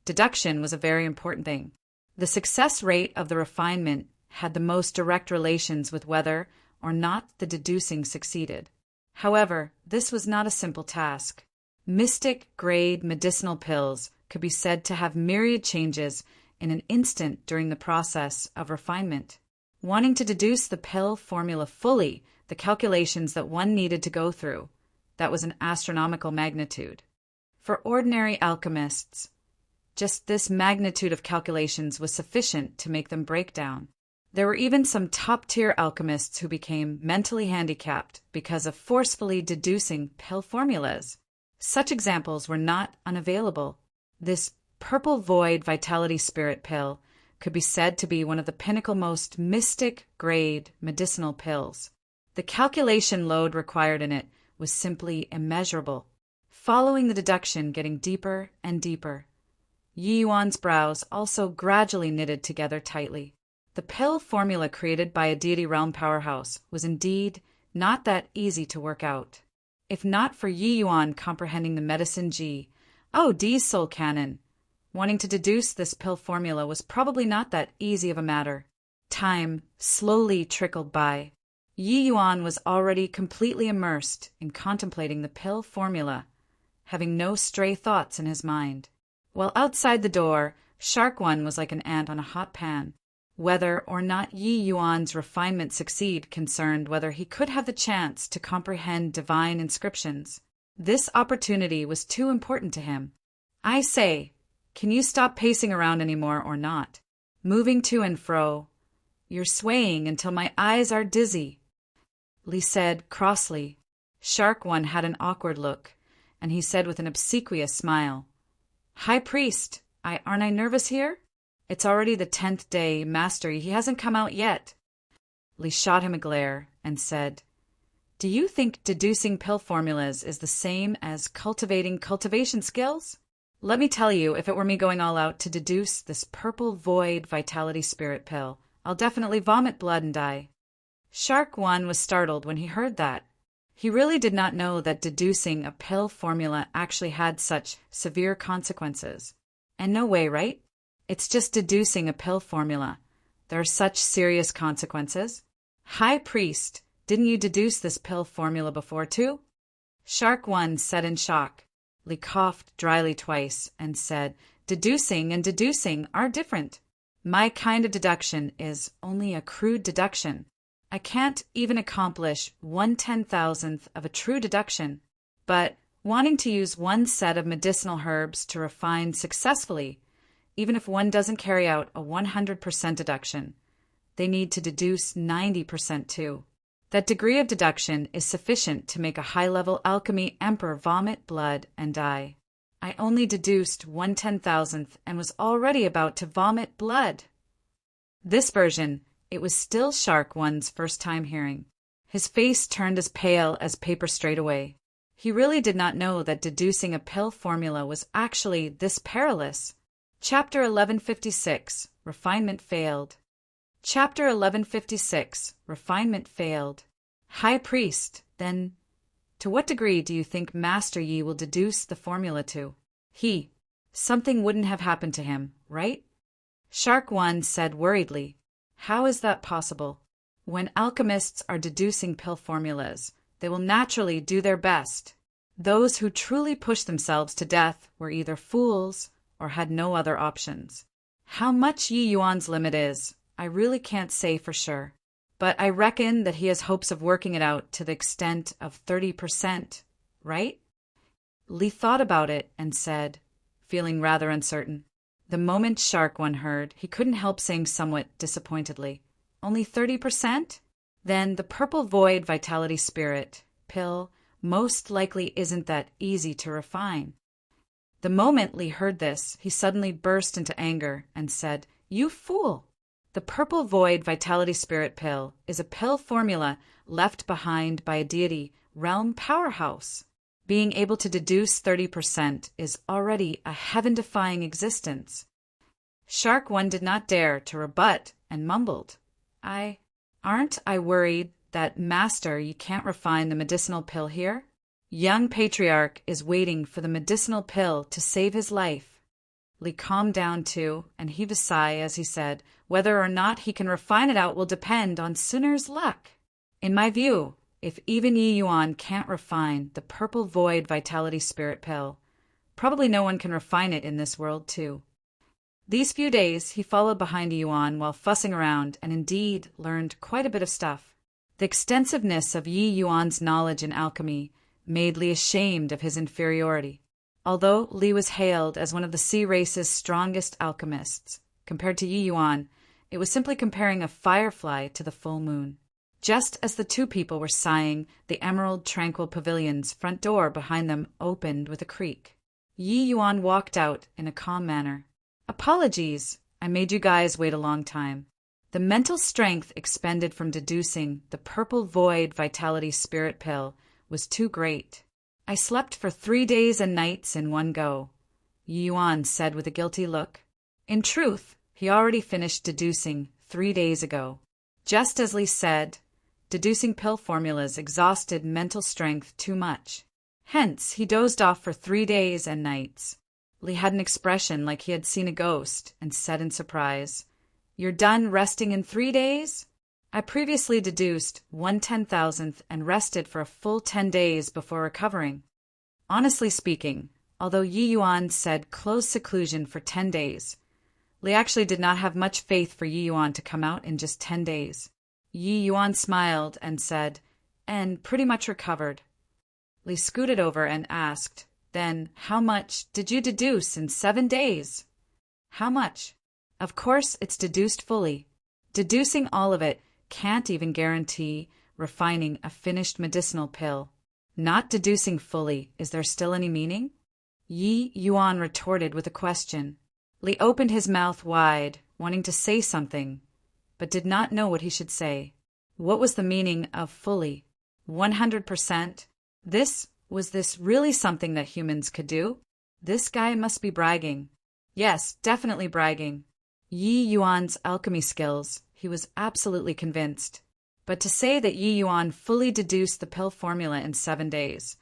deduction was a very important thing. The success rate of the refinement had the most direct relations with whether or not the deducing succeeded. However, this was not a simple task. Mystic-grade medicinal pills could be said to have myriad changes in an instant during the process of refinement. Wanting to deduce the pill formula fully, the calculations that one needed to go through, that was an astronomical magnitude. For ordinary alchemists, just this magnitude of calculations was sufficient to make them break down. There were even some top-tier alchemists who became mentally handicapped because of forcefully deducing pill formulas. Such examples were not unavailable. This Purple Void Vitality Spirit Pill could be said to be one of the pinnacle most mystic-grade medicinal pills. The calculation load required in it was simply immeasurable. Following the deduction getting deeper and deeper, Yi Yuan's brows also gradually knitted together tightly. The pill formula created by a deity realm powerhouse was indeed not that easy to work out. If not for Yi Yuan comprehending the medicine D's soul canon, wanting to deduce this pill formula was probably not that easy of a matter. Time slowly trickled by. Yi Yuan was already completely immersed in contemplating the pill formula, having no stray thoughts in his mind. While outside the door, Shark One was like an ant on a hot pan. Whether or not Yi Yuan's refinement succeed concerned whether he could have the chance to comprehend divine inscriptions. This opportunity was too important to him. I say, can you stop pacing around anymore or not? Moving to and fro. You're swaying until my eyes are dizzy, Li said crossly. Shark One had an awkward look, and he said with an obsequious smile, High Priest, aren't I nervous here? It's already the 10th day, Master, he hasn't come out yet. Li shot him a glare and said, Do you think deducing pill formulas is the same as cultivating cultivation skills? Let me tell you, if it were me going all out to deduce this Purple Void Vitality Spirit Pill, I'll definitely vomit blood and die. Shark One was startled when he heard that. He really did not know that deducing a pill formula actually had such severe consequences. And no way, right? It's just deducing a pill formula. There are such serious consequences. High Priest, didn't you deduce this pill formula before too? Shark One said in shock. Li coughed dryly twice and said, Deducing and deducing are different. My kind of deduction is only a crude deduction. I can't even accomplish 1/10,000th of a true deduction. But wanting to use one set of medicinal herbs to refine successfully, even if one doesn't carry out a 100% deduction, they need to deduce 90% too. That degree of deduction is sufficient to make a high-level alchemy emperor vomit blood and die. I only deduced 1/10,000th and was already about to vomit blood. This version, it was still Shark One's first time hearing. His face turned as pale as paper straightaway. He really did not know that deducing a pill formula was actually this perilous. Chapter 1156, Refinement Failed. Chapter 1156, Refinement Failed. High Priest, then, to what degree do you think Master Yi will deduce the formula to? Something wouldn't have happened to him, right? Shark One said worriedly. How is that possible? When alchemists are deducing pill formulas, they will naturally do their best. Those who truly push themselves to death were either fools or had no other options. How much Yi Yuan's limit is, I really can't say for sure. But I reckon that he has hopes of working it out to the extent of 30%, right? Li thought about it and said, feeling rather uncertain. The moment Shark One heard, he couldn't help saying somewhat disappointedly, only 30%? Then the Purple Void Vitality Spirit pill most likely isn't that easy to refine. The moment Li heard this, he suddenly burst into anger and said, You fool! The Purple Void Vitality Spirit pill is a pill formula left behind by a deity realm powerhouse. Being able to deduce 30% is already a heaven-defying existence. Shark One did not dare to rebut and mumbled, Aren't I worried that, Master, you can't refine the medicinal pill here? Young Patriarch is waiting for the medicinal pill to save his life. Li calmed down too, and heaved a sigh as he said, Whether or not he can refine it out will depend on Sinner's luck. In my view, if even Yi Yuan can't refine the Purple Void Vitality Spirit pill, probably no one can refine it in this world too. These few days he followed behind Yi Yuan while fussing around and indeed learned quite a bit of stuff. The extensiveness of Yi Yuan's knowledge in alchemy made Li ashamed of his inferiority. Although Li was hailed as one of the sea race's strongest alchemists, compared to Yi Yuan, it was simply comparing a firefly to the full moon. Just as the two people were sighing, the emerald tranquil pavilion's front door behind them opened with a creak. Yi Yuan walked out in a calm manner. Apologies, I made you guys wait a long time. The mental strength expended from deducing the Purple Void Vitality Spirit pill was too great. I slept for 3 days and nights in one go, Yi Yuan said with a guilty look. In truth, he already finished deducing 3 days ago. Just as Li said, deducing pill formulas exhausted mental strength too much. Hence, he dozed off for 3 days and nights. Li had an expression like he had seen a ghost and said in surprise, You're done resting in 3 days? I previously deduced 1/10,000th and rested for a full 10 days before recovering. Honestly speaking, although Yi Yuan said close seclusion for 10 days, Li actually did not have much faith for Yi Yuan to come out in just 10 days. Yi Yuan smiled and said, and pretty much recovered. Li scooted over and asked, Then how much did you deduce in 7 days? How much? Of course it's deduced fully. Deducing all of it can't even guarantee refining a finished medicinal pill. Not deducing fully, is there still any meaning? Yi Yuan retorted with a question. Li opened his mouth wide, wanting to say something, but did not know what he should say. What was the meaning of fully? 100%? Was this really something that humans could do? This guy must be bragging. Yes, definitely bragging. Yi Yuan's alchemy skills, he was absolutely convinced. But to say that Yi Yuan fully deduced the pill formula in 7 days,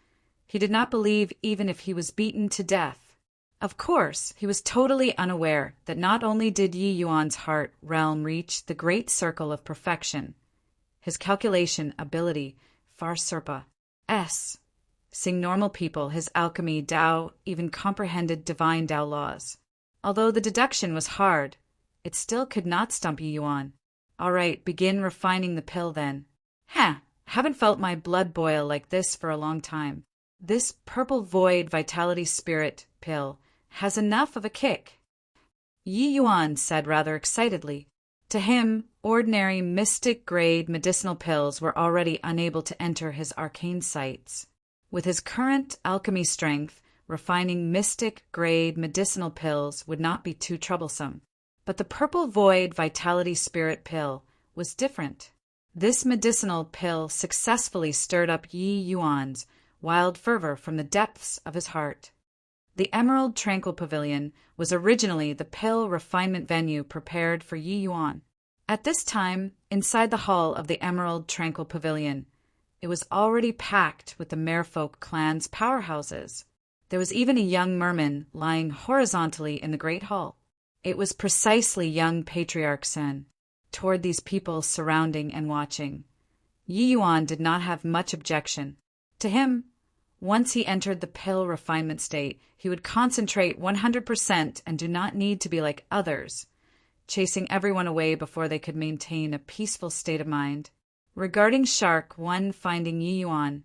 he did not believe even if he was beaten to death. Of course, he was totally unaware that not only did Yi Yuan's heart realm reach the great circle of perfection, his calculation ability far surpassed seeing normal people, his alchemy Tao even comprehended divine Tao laws. Although the deduction was hard, it still could not stump Yi Yuan. All right, begin refining the pill then. Haven't felt my blood boil like this for a long time. This purple void vitality spirit pill has enough of a kick. Yi Yuan said rather excitedly. To him, ordinary mystic-grade medicinal pills were already unable to enter his arcane sights. With his current alchemy strength, refining mystic-grade medicinal pills would not be too troublesome. But the purple void vitality spirit pill was different. This medicinal pill successfully stirred up Yi Yuan's wild fervor from the depths of his heart. The Emerald Tranquil Pavilion was originally the pill refinement venue prepared for Yi Yuan. At this time, inside the hall of the Emerald Tranquil Pavilion, it was already packed with the Merfolk clan's powerhouses. There was even a young merman lying horizontally in the great hall. It was precisely young Patriarch Sun. Toward these people surrounding and watching, Yi Yuan did not have much objection. To him, once he entered the pill refinement state, he would concentrate 100% and do not need to be like others, chasing everyone away before they could maintain a peaceful state of mind. Regarding Shark 1 finding Yi Yuan,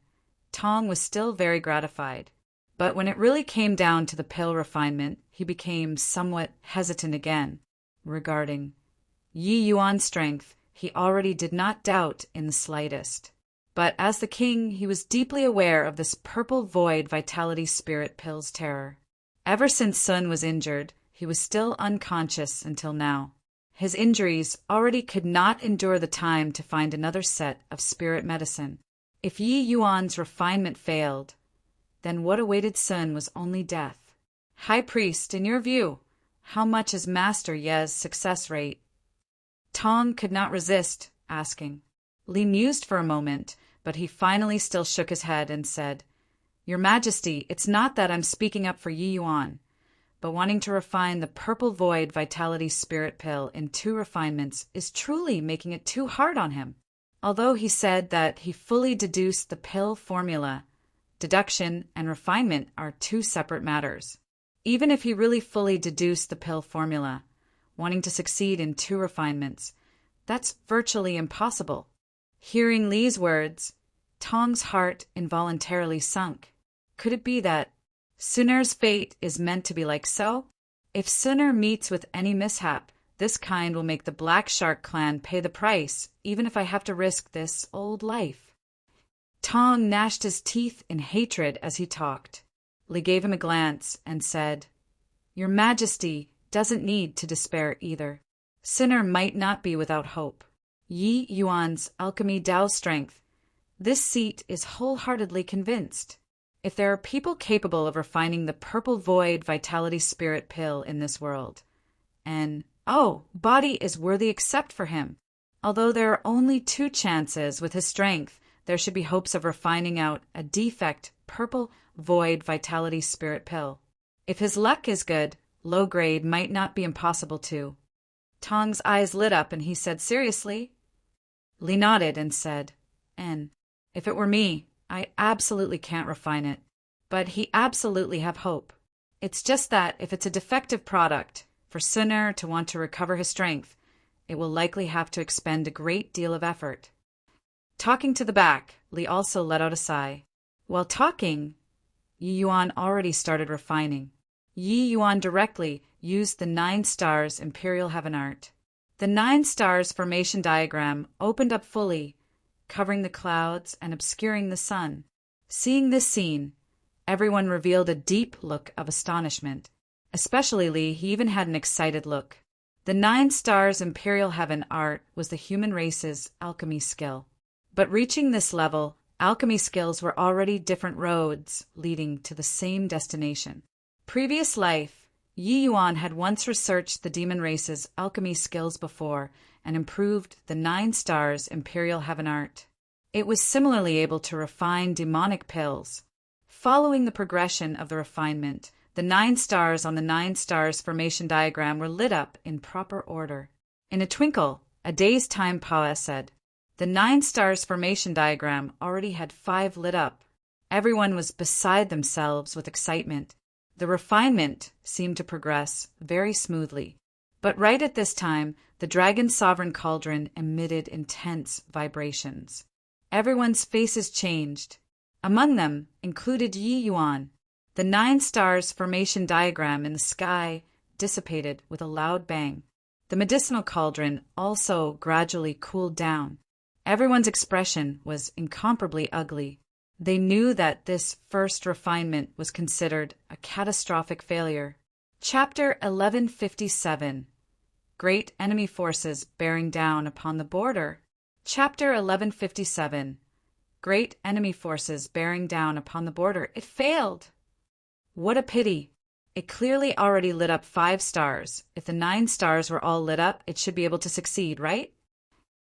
Tong was still very gratified. But when it really came down to the pill refinement, he became somewhat hesitant again. Regarding Yi Yuan's strength, he already did not doubt in the slightest. But as the king, he was deeply aware of this purple void vitality spirit pill's terror. Ever since Sun was injured, he was still unconscious until now. His injuries already could not endure the time to find another set of spirit medicine. If Yi Yuan's refinement failed, then what awaited Sun was only death. High Priest, in your view, how much is Master Ye's success rate? Tong could not resist asking. Li mused for a moment, but he finally still shook his head and said, Your Majesty, it's not that I'm speaking up for Yi Yuan, but wanting to refine the purple void vitality spirit pill in 2 refinements is truly making it too hard on him. Although he said that he fully deduced the pill formula, deduction and refinement are 2 separate matters. Even if he really fully deduced the pill formula, wanting to succeed in 2 refinements, that's virtually impossible. Hearing Li's words, Tong's heart involuntarily sunk. Could it be that Sun'er's fate is meant to be like so? If Sun'er meets with any mishap, this kind will make the Black Shark clan pay the price, even if I have to risk this old life. Tong gnashed his teeth in hatred as he talked. Li gave him a glance and said, Your Majesty doesn't need to despair either. Sun'er might not be without hope. Yi Yuan's alchemy Dao strength, this seat is wholeheartedly convinced. If there are people capable of refining the purple void vitality spirit pill in this world, and, body is worthy except for him. Although there are only 2 chances with his strength, there should be hopes of refining out a defect purple void vitality spirit pill. If his luck is good, low grade might not be impossible too. Tong's eyes lit up and he said seriously. Li nodded and said, if it were me, I absolutely can't refine it. But he absolutely have hope. It's just that if it's a defective product, for Sun'er to want to recover his strength, it will likely have to expend a great deal of effort. Talking to the back, Li also let out a sigh. While talking, Yi Yuan already started refining. Yi Yuan directly used the 9 stars Imperial Heaven Art. The 9 stars formation diagram opened up fully, covering the clouds and obscuring the sun. Seeing this scene, everyone revealed a deep look of astonishment. Especially Li, he even had an excited look. The 9 stars Imperial Heaven Art was the human race's alchemy skill. But reaching this level, alchemy skills were already different roads leading to the same destination. Previous life, Yi Yuan had once researched the demon race's alchemy skills before and improved the 9 stars Imperial Heaven Art. It was similarly able to refine demonic pills. Following the progression of the refinement, the 9 stars on the 9 stars formation diagram were lit up in proper order. In a twinkle, a day's time Paua said, the 9 stars formation diagram already had 5 lit up. Everyone was beside themselves with excitement. The refinement seemed to progress very smoothly. But right at this time, the dragon's sovereign cauldron emitted intense vibrations. Everyone's faces changed. Among them included Yi Yuan. The 9 stars formation diagram in the sky dissipated with a loud bang. The medicinal cauldron also gradually cooled down. Everyone's expression was incomparably ugly. They knew that this first refinement was considered a catastrophic failure. Chapter 1157. Great enemy forces bearing down upon the border. Chapter 1157. Great enemy forces bearing down upon the border. It failed! What a pity! It clearly already lit up 5 stars. If the 9 stars were all lit up, it should be able to succeed, right?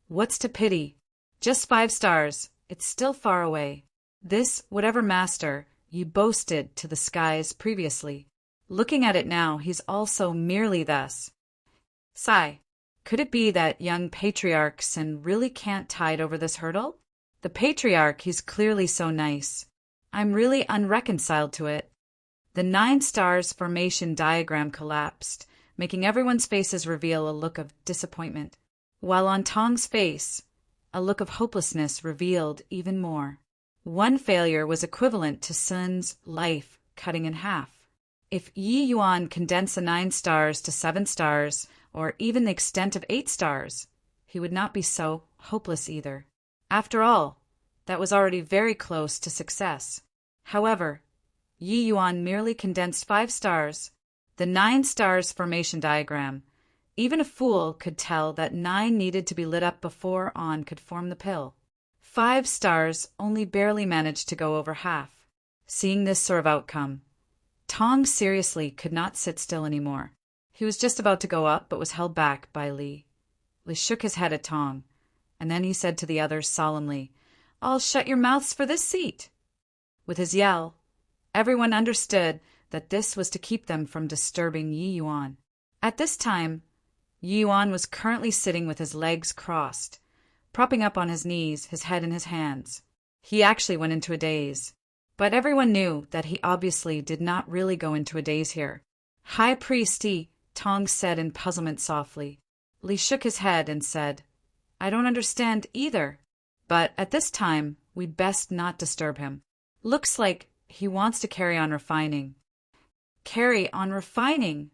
What's to pity? Just 5 stars. It's still far away. This, whatever master, you boasted to the skies previously. Looking at it now, he's also merely thus. Sigh. Could it be that young patriarchs and really can't tide over this hurdle? The patriarch, he's clearly so nice. I'm really unreconciled to it. The 9 stars formation diagram collapsed, making everyone's faces reveal a look of disappointment, while on Tong's face, a look of hopelessness revealed even more. One failure was equivalent to Sun's life cutting in half. If Yi Yuan condensed the 9 stars to 7 stars, or even the extent of 8 stars, he would not be so hopeless either. After all, that was already very close to success. However, Yi Yuan merely condensed 5 stars, the 9 stars formation diagram. Even a fool could tell that 9 needed to be lit up before On could form the pill. 5 stars only barely managed to go over half. Seeing this sort of outcome, Tong seriously could not sit still anymore. He was just about to go up, but was held back by Li. Li shook his head at Tong, and then he said to the others solemnly, "All shut your mouths for this seat." With his yell, everyone understood that this was to keep them from disturbing Yi Yuan. At this time, Yi Yuan was currently sitting with his legs crossed, propping up on his knees, his head in his hands. He actually went into a daze. But everyone knew that he obviously did not really go into a daze here. "High Priest Yi," Tong said in puzzlement softly. Li shook his head and said, "I don't understand either. But at this time, we'd best not disturb him. Looks like he wants to carry on refining." Carry on refining?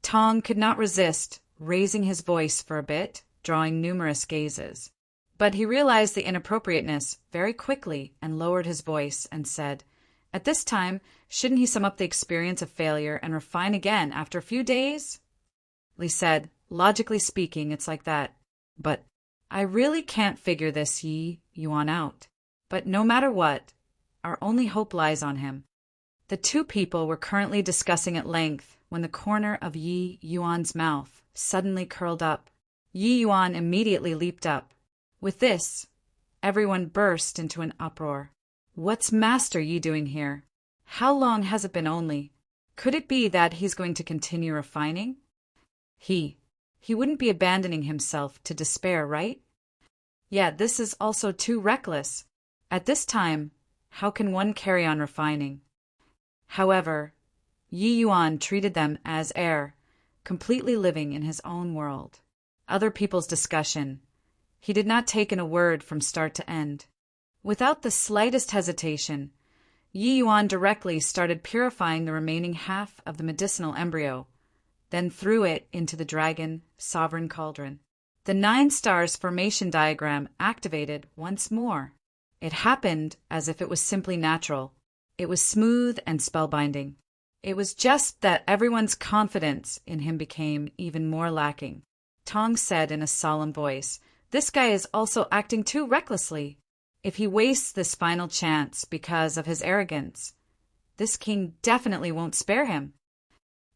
Tong could not resist raising his voice for a bit, drawing numerous gazes. But he realized the inappropriateness very quickly and lowered his voice and said, "At this time, shouldn't he sum up the experience of failure and refine again after a few days?" Li said, "Logically speaking, it's like that. But I really can't figure this Yi Yuan out. But no matter what, our only hope lies on him." The 2 people were currently discussing at length when the corner of Yi Yuan's mouth suddenly curled up. Yi Yuan immediately leaped up. With this, everyone burst into an uproar. "What's Master Yi doing here? How long has it been only? Could it be that he's going to continue refining? He wouldn't be abandoning himself to despair, right? Yeah, this is also too reckless. At this time, how can one carry on refining?" However, Yi Yuan treated them as air, completely living in his own world. Other people's discussion. He did not take in a word from start to end. Without the slightest hesitation, Yi Yuan directly started purifying the remaining half of the medicinal embryo, then threw it into the dragon sovereign cauldron. The 9 stars formation diagram activated once more. It happened as if it was simply natural. It was smooth and spellbinding. It was just that everyone's confidence in him became even more lacking. Tong said in a solemn voice, "This guy is also acting too recklessly. If he wastes this final chance because of his arrogance, this king definitely won't spare him."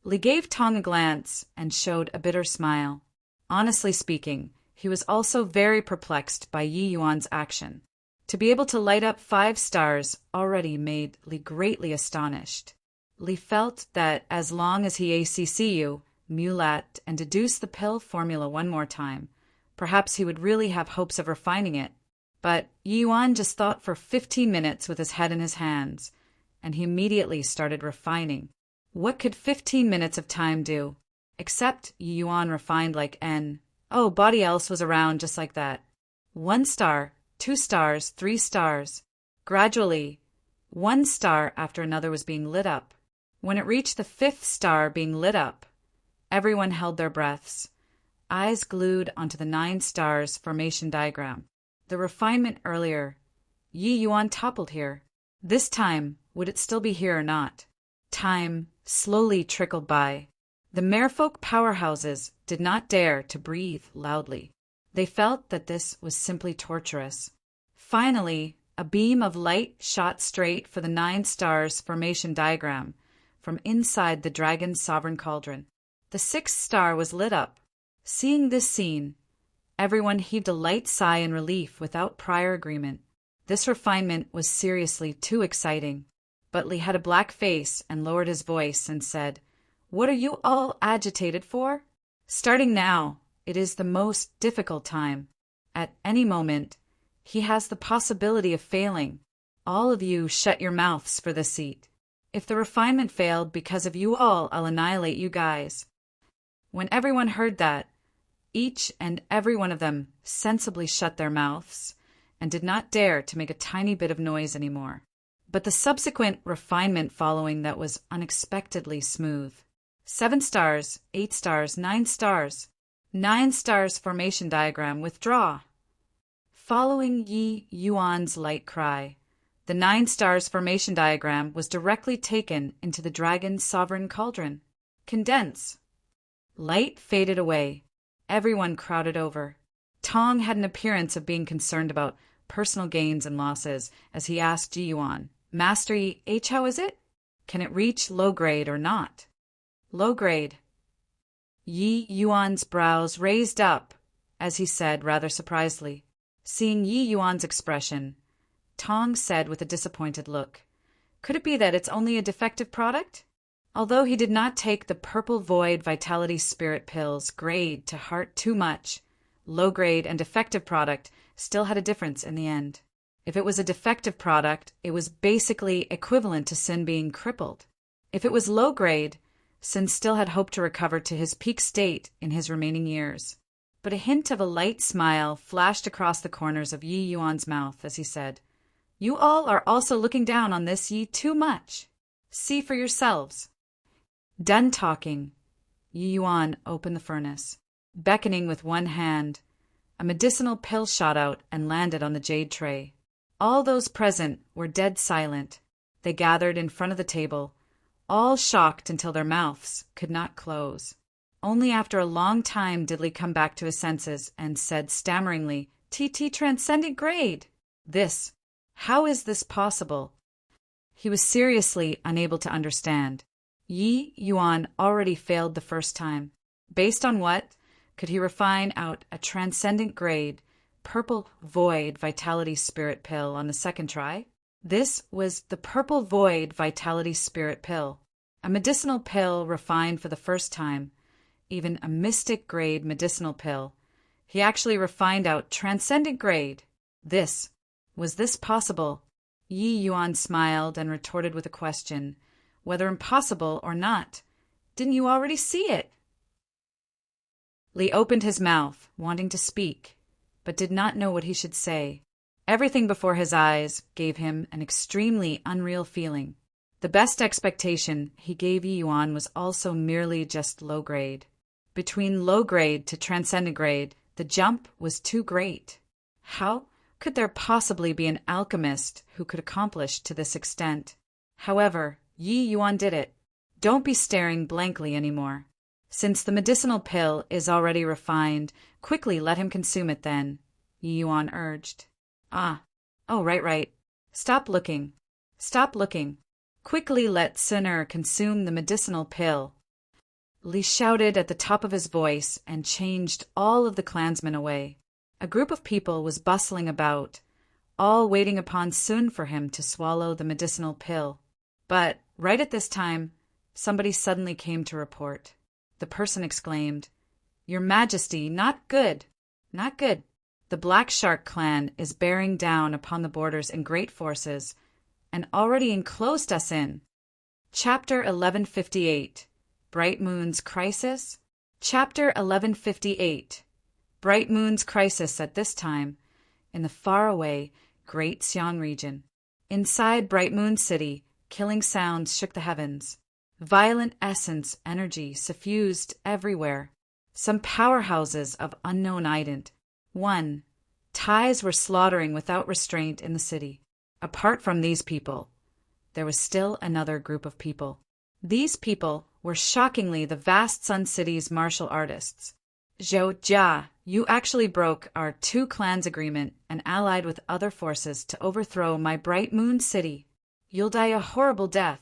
Li gave Tong a glance and showed a bitter smile. Honestly speaking, he was also very perplexed by Yi Yuan's action. To be able to light up 5 stars already made Li greatly astonished. Li felt that as long as he ACCU, mulat, and deduced the pill formula one more time, perhaps he would really have hopes of refining it. But Yi Yuan just thought for 15 minutes with his head in his hands, and he immediately started refining. What could 15 minutes of time do? Except Yi Yuan refined like N. Oh, body else was around just like that. 1 star, 2 stars, 3 stars. Gradually, 1 star after another was being lit up. When it reached the 5th star being lit up, everyone held their breaths, eyes glued onto the 9 stars formation diagram. The refinement earlier, Yi Yuan toppled here. This time, would it still be here or not? Time slowly trickled by. The merfolk powerhouses did not dare to breathe loudly. They felt that this was simply torturous. Finally, a beam of light shot straight for the 9 stars formation diagram from inside the dragon's sovereign cauldron. The 6th star was lit up. Seeing this scene, everyone heaved a light sigh in relief without prior agreement. This refinement was seriously too exciting. But Li had a black face and lowered his voice and said, "What are you all agitated for? Starting now, it is the most difficult time. At any moment, he has the possibility of failing. All of you shut your mouths for this seat. If the refinement failed because of you all, I'll annihilate you guys." When everyone heard that, each and every one of them sensibly shut their mouths and did not dare to make a tiny bit of noise anymore. But the subsequent refinement following that was unexpectedly smooth. 7 stars, 8 stars, 9 stars. 9 stars formation diagram withdraw. Following Yi Yuan's light cry, the 9 stars formation diagram was directly taken into the dragon's sovereign cauldron. Condense. Light faded away. Everyone crowded over. Tong had an appearance of being concerned about personal gains and losses as he asked Yi Yuan, "Master Yi, how is it? Can it reach low grade or not?" "Low grade." Yi Yuan's brows raised up as he said rather surprisedly. Seeing Yi Yuan's expression, Tong said with a disappointed look, "Could it be that it's only a defective product?" Although he did not take the Purple Void Vitality Spirit Pills grade to heart too much, low grade and defective product still had a difference in the end. If it was a defective product, it was basically equivalent to Sin being crippled. If it was low grade, Sin still had hope to recover to his peak state in his remaining years. But a hint of a light smile flashed across the corners of Yi Yuan's mouth as he said, "You all are also looking down on this Yi too much. See for yourselves." Done talking, Yi Yuan opened the furnace. Beckoning with one hand, a medicinal pill shot out and landed on the jade tray. All those present were dead silent. They gathered in front of the table, all shocked until their mouths could not close. Only after a long time did Li come back to his senses and said stammeringly, "TT transcendent grade! This, how is this possible?" He was seriously unable to understand. Yi Yuan already failed the first time. Based on what could he refine out a transcendent grade, Purple Void Vitality Spirit Pill on the second try? This was the Purple Void Vitality Spirit Pill, a medicinal pill refined for the first time, even a mystic grade medicinal pill. He actually refined out transcendent grade. Was this possible? Yi Yuan smiled and retorted with a question, whether impossible or not. Didn't you already see it? Li opened his mouth, wanting to speak, but did not know what he should say. Everything before his eyes gave him an extremely unreal feeling. The best expectation he gave Yi Yuan was also merely just low grade. Between low grade to transcendent grade, the jump was too great. How could there possibly be an alchemist who could accomplish to this extent? However, Yi Yuan did it. Don't be staring blankly anymore. Since the medicinal pill is already refined, quickly let him consume it then, Yi Yuan urged. Oh, right. Stop looking. Quickly let Sinner consume the medicinal pill. Li shouted at the top of his voice and changed all of the clansmen away. A group of people was bustling about, all waiting upon Sun for him to swallow the medicinal pill. But right at this time, somebody suddenly came to report. The person exclaimed, "Your Majesty, not good, not good. The Black Shark clan is bearing down upon the borders in great forces and already enclosed us in." Chapter 1158, Bright Moon's Crisis. Chapter 1158. Bright Moon's Crisis at this time, in the faraway Great Xiang region. Inside Bright Moon City, killing sounds shook the heavens. Violent essence energy suffused everywhere. Some powerhouses of unknown ident. 1. Ties were slaughtering without restraint in the city. Apart from these people, there was still another group of people. These people were shockingly the vast Sun City's martial artists. Zhou Jia, you actually broke our two clans agreement and allied with other forces to overthrow my Bright Moon City. You'll die a horrible death,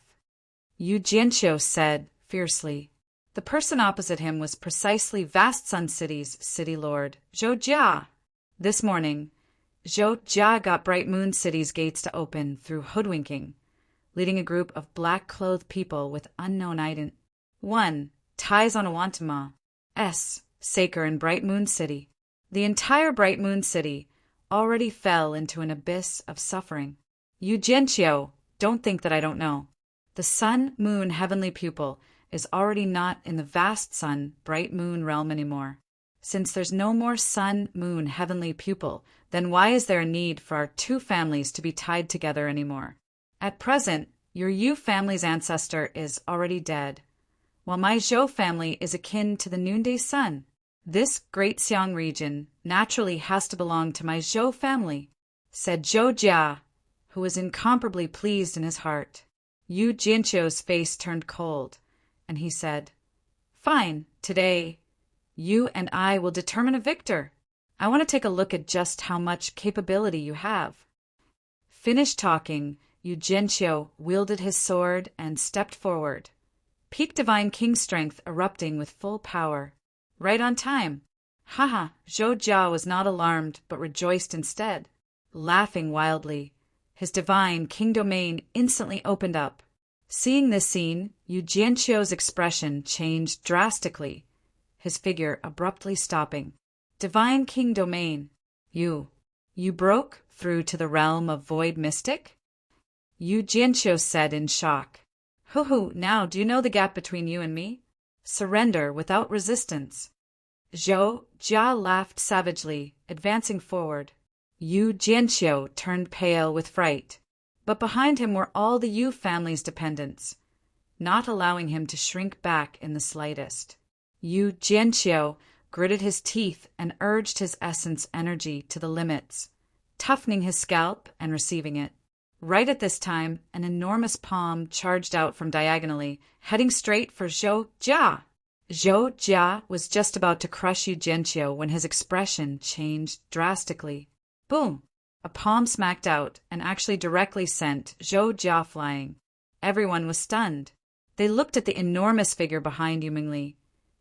Yu Jianqiu said fiercely. The person opposite him was precisely vast Sun City's city lord, Zhou Jia. This morning, Zhou Jia got Bright Moon City's gates to open through hoodwinking, leading a group of black-clothed people with unknown ident. 1. Ties on Awantama. S. Saker in Bright Moon City. The entire Bright Moon City already fell into an abyss of suffering. Yu Jianqiu, don't think that I don't know. The Sun-Moon heavenly pupil is already not in the vast Sun, Bright Moon realm anymore. Since there's no more Sun-Moon heavenly pupil, then why is there a need for our two families to be tied together anymore? At present, your Yu family's ancestor is already dead, while my Zhou family is akin to the noonday sun. This Great Xiang region naturally has to belong to my Zhou family, said Zhou Jia, who was incomparably pleased in his heart. Yu Jianqiu's face turned cold, and he said, Fine, today, you and I will determine a victor. I want to take a look at just how much capability you have. Finished talking, Yu Jianqiu wielded his sword and stepped forward, peak divine king strength erupting with full power. Right on time. Haha, Zhou Jia was not alarmed but rejoiced instead. Laughing wildly, his divine king domain instantly opened up. Seeing this scene, Yu Jianqiu's expression changed drastically, his figure abruptly stopping. Divine king domain. You broke through to the realm of void mystic? Yu Jianqiu said in shock. Hoo, now do you know the gap between you and me? Surrender without resistance. Zhou Jia laughed savagely, advancing forward. Yu Jianqiu turned pale with fright, but behind him were all the Yu family's dependents, not allowing him to shrink back in the slightest. Yu Jianqiu gritted his teeth and urged his essence energy to the limits, toughening his scalp and receiving it. Right at this time, an enormous palm charged out from diagonally, heading straight for Zhou Jia. Zhou Jia was just about to crush Yu Jianqiu when his expression changed drastically. Boom! A palm smacked out and actually directly sent Zhou Jia flying. Everyone was stunned. They looked at the enormous figure behind Yu Mingli,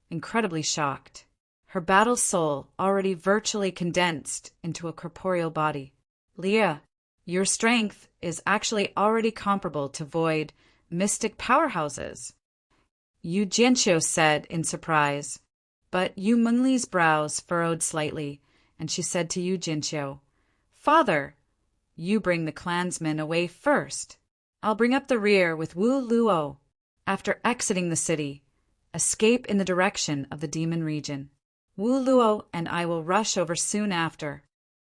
incredibly shocked. Her battle soul already virtually condensed into a corporeal body. Leah, your strength is actually already comparable to void, mystic powerhouses, Yu Jianqiu said in surprise. But Yu Mingli's brows furrowed slightly, and she said to Yu Jianqiu, Father, you bring the clansmen away first. I'll bring up the rear with Wu Luo. After exiting the city, escape in the direction of the demon region. Wu Luo and I will rush over soon after.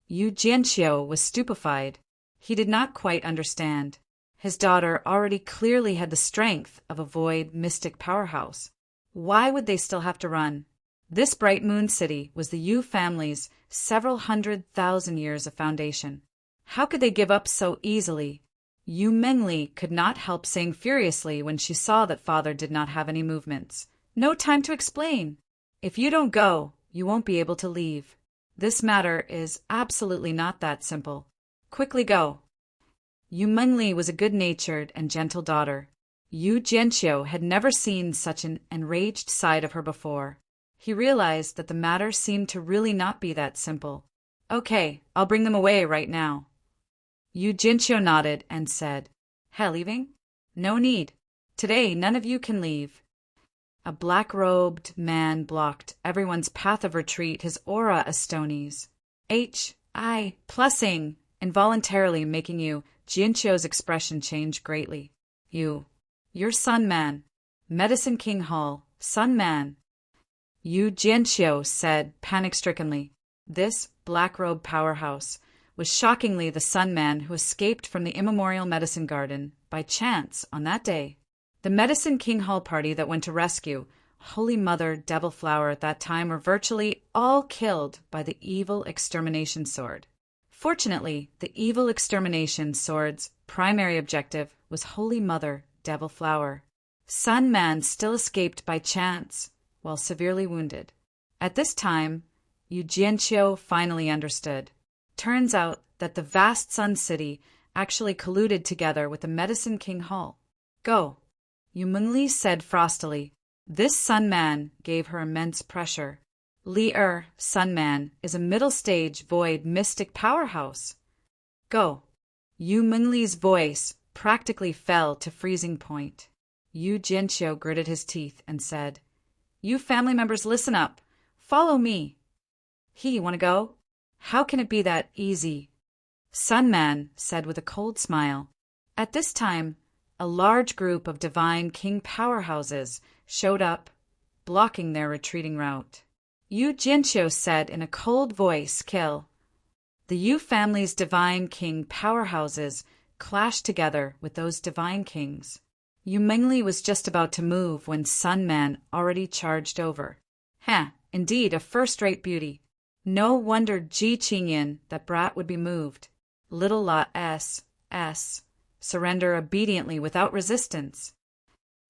Yu Jianqiu was stupefied. He did not quite understand. His daughter already clearly had the strength of a void mystic powerhouse. Why would they still have to run? This Bright Moon City was the Yu family's several 100,000 years of foundation. How could they give up so easily? Yu Mingli could not help saying furiously when she saw that father did not have any movements. No time to explain. If you don't go, you won't be able to leave. This matter is absolutely not that simple. Quickly go. Yu Mingli was a good-natured and gentle daughter. Yu Jianqiu had never seen such an enraged side of her before. He realized that the matter seemed to really not be that simple. Okay, I'll bring them away right now. Yu Jianqiu nodded and said, Hell, leaving? No need. Today none of you can leave. A black-robed man blocked everyone's path of retreat, his aura astonies. H.I. plussing, involuntarily making Yu Jianqiu's expression change greatly. You're Sun Man. Medicine King Hall, Sun Man. Yu Jianxiu said panic-strickenly. This black-robe powerhouse was shockingly the Sun Man who escaped from the immemorial medicine garden by chance on that day. The Medicine King Hall party that went to rescue Holy Mother Devil Flower at that time were virtually all killed by the evil extermination sword. Fortunately, the evil extermination sword's primary objective was Holy Mother Devil Flower. Sun Man still escaped by chance while severely wounded. At this time, Yu Jianxiu finally understood. Turns out that the vast Sun City actually colluded together with the Medicine King Hall. Go, Yu Mengli said frostily. This Sun Man gave her immense pressure. Li Sun Man, is a middle-stage void mystic powerhouse. Go. Yu Mengli's voice practically fell to freezing point. Yu Jianxiu gritted his teeth and said, You family members, listen up. Follow me. Want to go? How can it be that easy? Sun Man said with a cold smile. At this time, a large group of divine king powerhouses showed up, blocking their retreating route. Yu Jianxiu said in a cold voice, Kill. The Yu family's divine king powerhouses clashed together with those divine kings. Yu Mengli was just about to move when Sun Man already charged over. Indeed, a first-rate beauty. No wonder Ji Qingyan, that brat, would be moved. Little La S. Surrender obediently without resistance.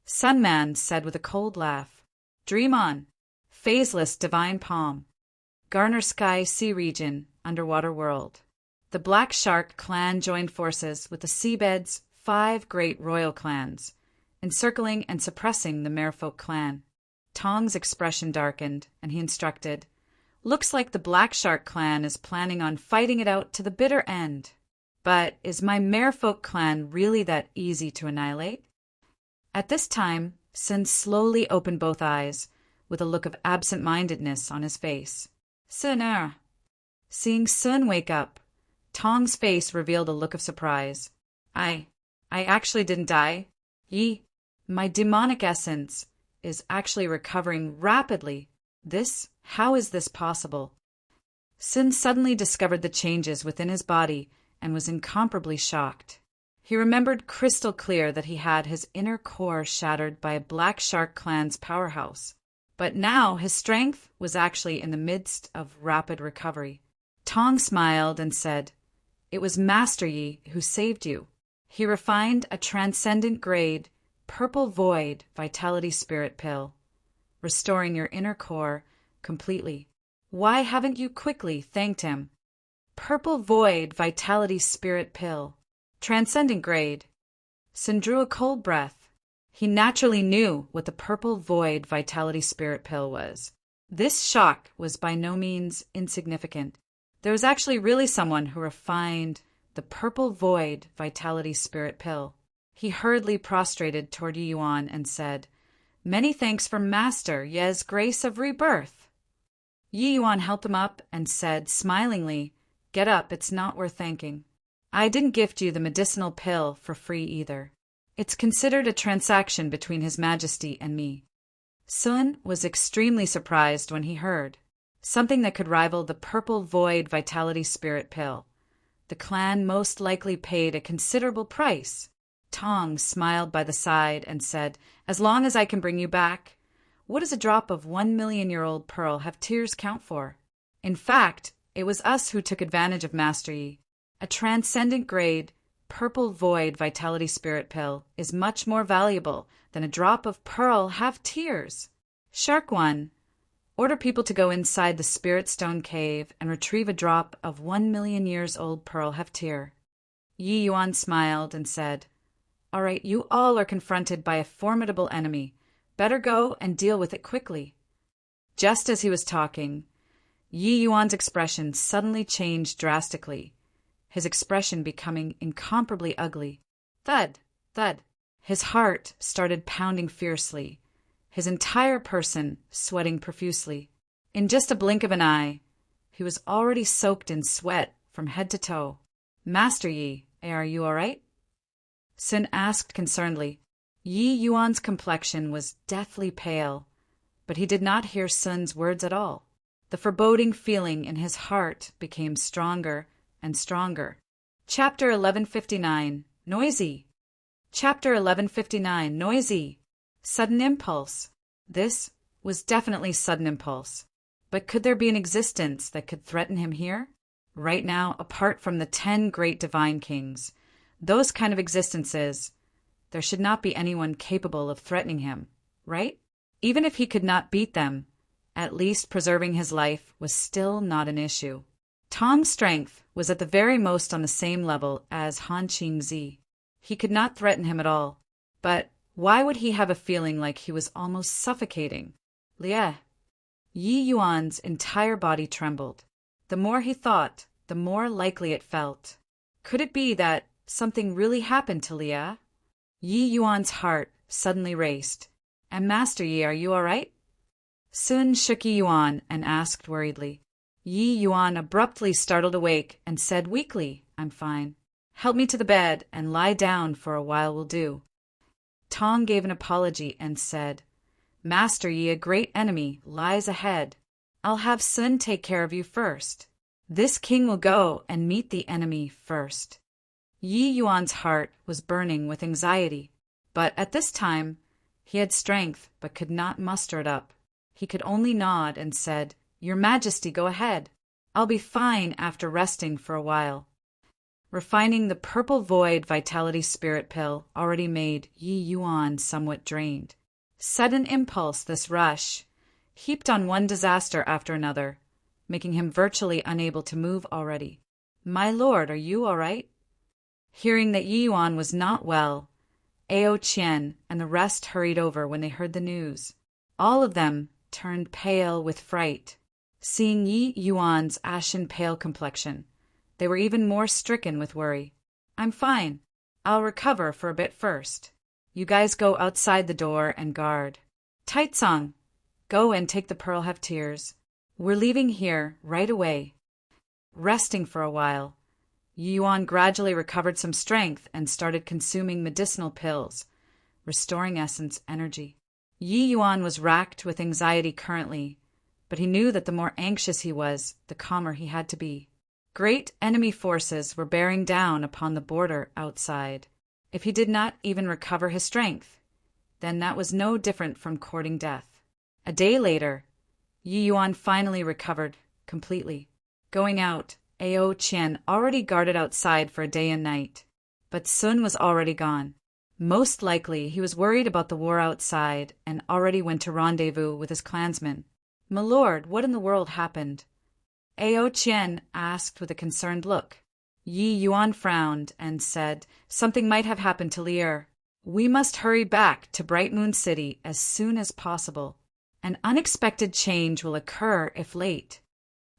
Sun Man said with a cold laugh. Dream on. Phaseless divine palm. Garner Sky Sea Region, Underwater World. The Black Shark clan joined forces with the seabed's 5 great royal clans, encircling and suppressing the Merfolk clan. Tong's expression darkened, and he instructed, Looks like the Black Shark clan is planning on fighting it out to the bitter end. But is my Merfolk clan really that easy to annihilate? At this time, Sun slowly opened both eyes, with a look of absent-mindedness on his face. Sun. Seeing Sun wake up, Tong's face revealed a look of surprise. I actually didn't die. My demonic essence is actually recovering rapidly. How is this possible? Sun suddenly discovered the changes within his body and was incomparably shocked. He remembered crystal clear that he had his inner core shattered by a Black Shark clan's powerhouse. But now his strength was actually in the midst of rapid recovery. Tong smiled and said, It was Master Yi who saved you. He refined a transcendent grade, purple void vitality spirit pill, restoring your inner core completely. Why haven't you quickly thanked him? Purple void vitality spirit pill. Transcendent grade. Sun drew a cold breath. He naturally knew what the purple void vitality spirit pill was. This shock was by no means insignificant. There was actually really someone who refined the purple void vitality spirit pill. He hurriedly prostrated toward Yi Yuan and said, Many thanks for Master Ye's grace of rebirth. Yi Yuan helped him up and said smilingly, Get up, it's not worth thanking. I didn't gift you the medicinal pill for free either. It's considered a transaction between His Majesty and me. Sun was extremely surprised when he heard something that could rival the purple void vitality spirit pill. The clan most likely paid a considerable price. Tong smiled by the side and said, As long as I can bring you back. What does a drop of 1,000,000-year-old pearl have tears count for? In fact, it was us who took advantage of Master Yi. A transcendent grade, purple void vitality spirit pill is much more valuable than a drop of pearl have tears. Shark 1, order people to go inside the Spirit Stone Cave and retrieve a drop of 1,000,000 years old pearl have tear. Yi Yuan smiled and said, All right, you all are confronted by a formidable enemy. Better go and deal with it quickly. Just as he was talking, Yi Yuan's expression suddenly changed drastically, his expression becoming incomparably ugly. Thud, thud. His heart started pounding fiercely, his entire person sweating profusely. In just a blink of an eye, he was already soaked in sweat from head to toe. Master Yi, are you all right? Sun asked concernedly. Yi Yuan's complexion was deathly pale, but he did not hear Sun's words at all. The foreboding feeling in his heart became stronger and stronger. Chapter 1159. Noisy. Chapter 1159. Noisy. Sudden impulse. This was definitely sudden impulse. But could there be an existence that could threaten him here? Right now, apart from the 10 great divine kings, those kind of existences, there should not be anyone capable of threatening him, right? Even if he could not beat them, at least preserving his life was still not an issue. Tong's strength was at the very most on the same level as Han Qingzi. He could not threaten him at all. But why would he have a feeling like he was almost suffocating? Yi Yuan's entire body trembled. The more he thought, the more likely it felt. Could it be that something really happened to Yi Yuan's heart suddenly raced. And Master Yi, are you all right? Sun shook Yi Yuan and asked worriedly. Yi Yuan abruptly startled awake and said weakly, I'm fine. Help me to the bed and lie down for a while will do. Tong gave an apology and said, Master Yi, a great enemy, lies ahead. I'll have Sun take care of you first. This king will go and meet the enemy first. Yi Yuan's heart was burning with anxiety, but at this time he had strength but could not muster it up. He could only nod and said, Your Majesty, go ahead. I'll be fine after resting for a while. Refining the purple void vitality spirit pill already made Yi Yuan somewhat drained. Sudden impulse, this rush, heaped on one disaster after another, making him virtually unable to move already. My lord, are you all right? Hearing that Yi Yuan was not well, Ao Qian and the rest hurried over when they heard the news. All of them turned pale with fright. Seeing Yi Yuan's ashen pale complexion, they were even more stricken with worry. I'm fine. I'll recover for a bit first. You guys go outside the door and guard. Taitsong, go and take the pearl heftiers. We're leaving here right away. Resting for a while, Yi Yuan gradually recovered some strength and started consuming medicinal pills, restoring essence energy. Yi Yuan was racked with anxiety currently, but he knew that the more anxious he was, the calmer he had to be. Great enemy forces were bearing down upon the border outside. If he did not even recover his strength, then that was no different from courting death. A day later, Yi Yuan finally recovered completely. Going out, Ao Qian already guarded outside for a day and night, but Sun was already gone. Most likely, he was worried about the war outside and already went to rendezvous with his clansmen. My lord, what in the world happened? Ao Qian asked with a concerned look. Yi Yuan frowned and said, Something might have happened to Lier. We must hurry back to Bright Moon City as soon as possible. An unexpected change will occur if late.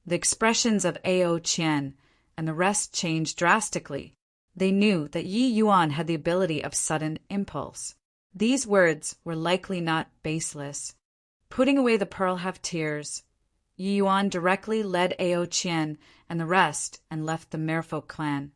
The expressions of Ao Qian and the rest changed drastically. They knew that Yi Yuan had the ability of sudden impulse. These words were likely not baseless. Putting away the pearl heftiers, Yi Yuan directly led Ao Qian and the rest and left the Merfolk clan.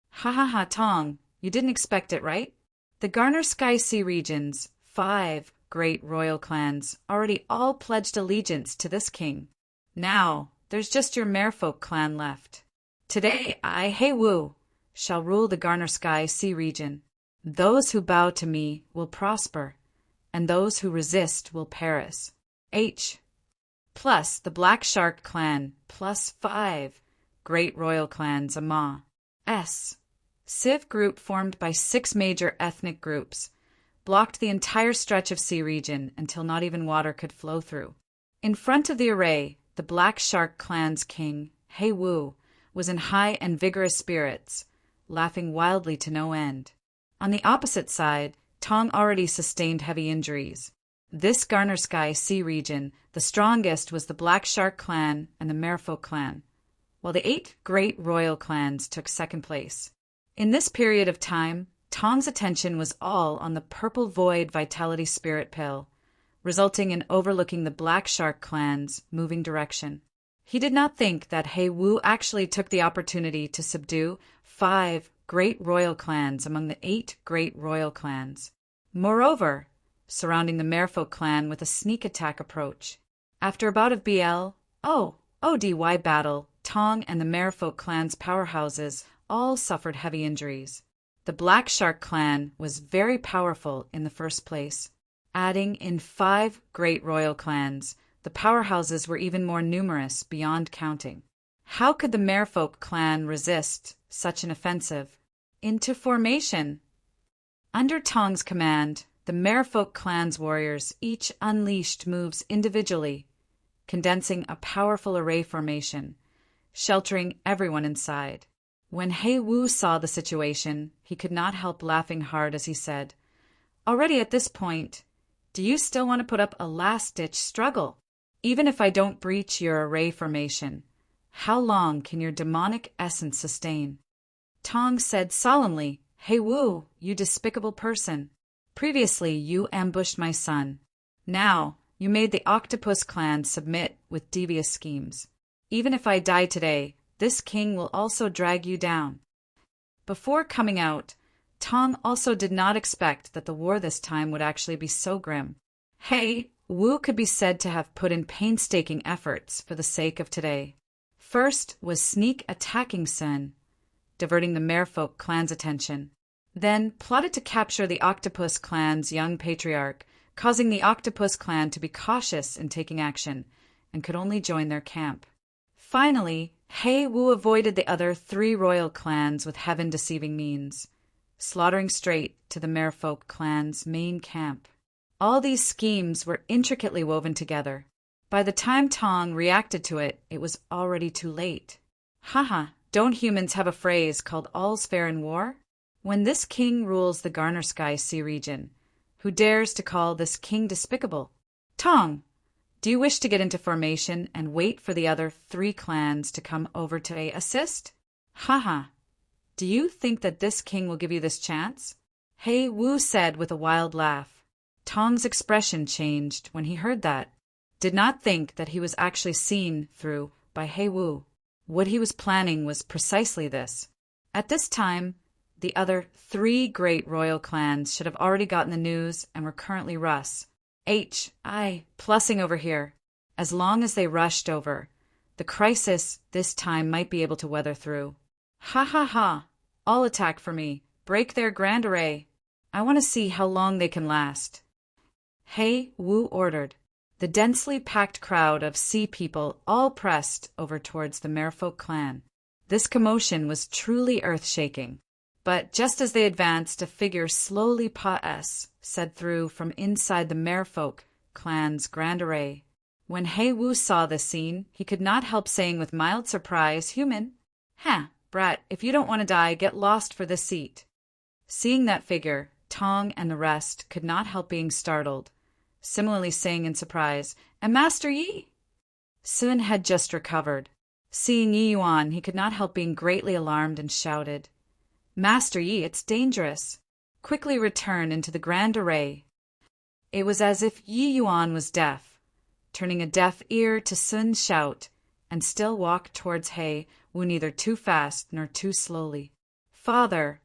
Ha ha ha, Tong, you didn't expect it, right? The Garner Sky Sea region's 5 great royal clans already all pledged allegiance to this king. Now, there's just your Merfolk clan left. Today, I, Hei Wu, shall rule the Garner Sky Sea region. Those who bow to me will prosper, and those who resist will perish. H. Plus the Black Shark clan, plus 5 great royal clans, Ama. S. Civ group formed by 6 major ethnic groups, blocked the entire stretch of sea region until not even water could flow through. In front of the array, the Black Shark clan's king, Hei Wu, was in high and vigorous spirits, laughing wildly to no end. On the opposite side, Tong already sustained heavy injuries. This Garner Sky Sea region, the strongest was the Black Shark clan and the Merfolk clan, while the 8 great royal clans took second place. In this period of time, Tong's attention was all on the purple void vitality spirit pill, resulting in overlooking the Black Shark clan's moving direction. He did not think that Hei Wu actually took the opportunity to subdue 5 great royal clans among the 8 great royal clans. Moreover, surrounding the Merfolk clan with a sneak attack approach. After a bout of BLOODY battle, Tong and the Merfolk clan's powerhouses all suffered heavy injuries. The Black Shark clan was very powerful in the first place. Adding in 5 great royal clans, the powerhouses were even more numerous beyond counting. How could the Merfolk clan resist such an offensive? Into formation! Under Tong's command, the Merfolk clan's warriors each unleashed moves individually, condensing a powerful array formation, sheltering everyone inside. When He Wu saw the situation, he could not help laughing hard as he said, "Already at this point, do you still want to put up a last-ditch struggle? Even if I don't breach your array formation, how long can your demonic essence sustain?" Tong said solemnly, "He Wu, you despicable person. Previously, you ambushed my son. Now, you made the Octopus clan submit with devious schemes. Even if I die today, this king will also drag you down." Before coming out, Tong also did not expect that the war this time would actually be so grim. He Wu could be said to have put in painstaking efforts for the sake of today. First was sneak attacking Sun, diverting the Merfolk clan's attention. Then plotted to capture the Octopus clan's young patriarch, causing the Octopus clan to be cautious in taking action, and could only join their camp. Finally, He Wu avoided the other 3 royal clans with heaven-deceiving means, slaughtering straight to the Merfolk clan's main camp. All these schemes were intricately woven together. By the time Tong reacted to it, it was already too late. Haha, don't humans have a phrase called all's fair in war? When this king rules the Garner-Sky Sea region, who dares to call this king despicable? Tong, do you wish to get into formation and wait for the other 3 clans to come over to assist? Haha, do you think that this king will give you this chance? He Wu said with a wild laugh. Tong's expression changed when he heard that. Did not think that he was actually seen through by He Wu. What he was planning was precisely this. At this time, the other 3 great royal clans should have already gotten the news and were currently plussing over here. As long as they rushed over, the crisis this time might be able to weather through. Ha ha ha! All attack for me. Break their grand array. I want to see how long they can last. He Wu ordered. The densely packed crowd of sea people all pressed over towards the Merfolk clan. This commotion was truly earth-shaking. But just as they advanced, a figure slowly said through from inside the Merfolk clan's grand array. When He Wu saw this scene, he could not help saying with mild surprise, "Human? Brat, if you don't want to die, get lost for this seat." Seeing that figure, Tong and the rest could not help being startled, similarly saying in surprise, "And Master Yi?" Sun had just recovered. Seeing Yi Yuan, he could not help being greatly alarmed and shouted, "Master Yi, it's dangerous. Quickly return into the grand array." It was as if Yi Yuan was deaf, turning a deaf ear to Sun's shout, and still walked towards He Wu neither too fast nor too slowly. "Father,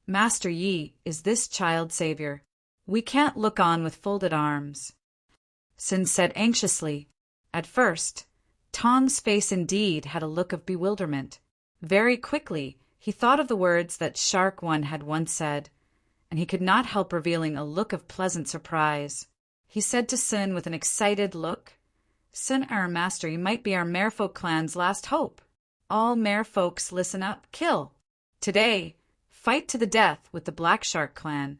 Master Yi is this child savior. We can't look on with folded arms," Sun said anxiously. At first, Tong's face indeed had a look of bewilderment. Very quickly, he thought of the words that Shark One had once said, and he could not help revealing a look of pleasant surprise. He said to Sun with an excited look, "Sun, our master, you might be our Merfolk clan's last hope. All Merfolks listen up, kill. Today, fight to the death with the Black Shark clan."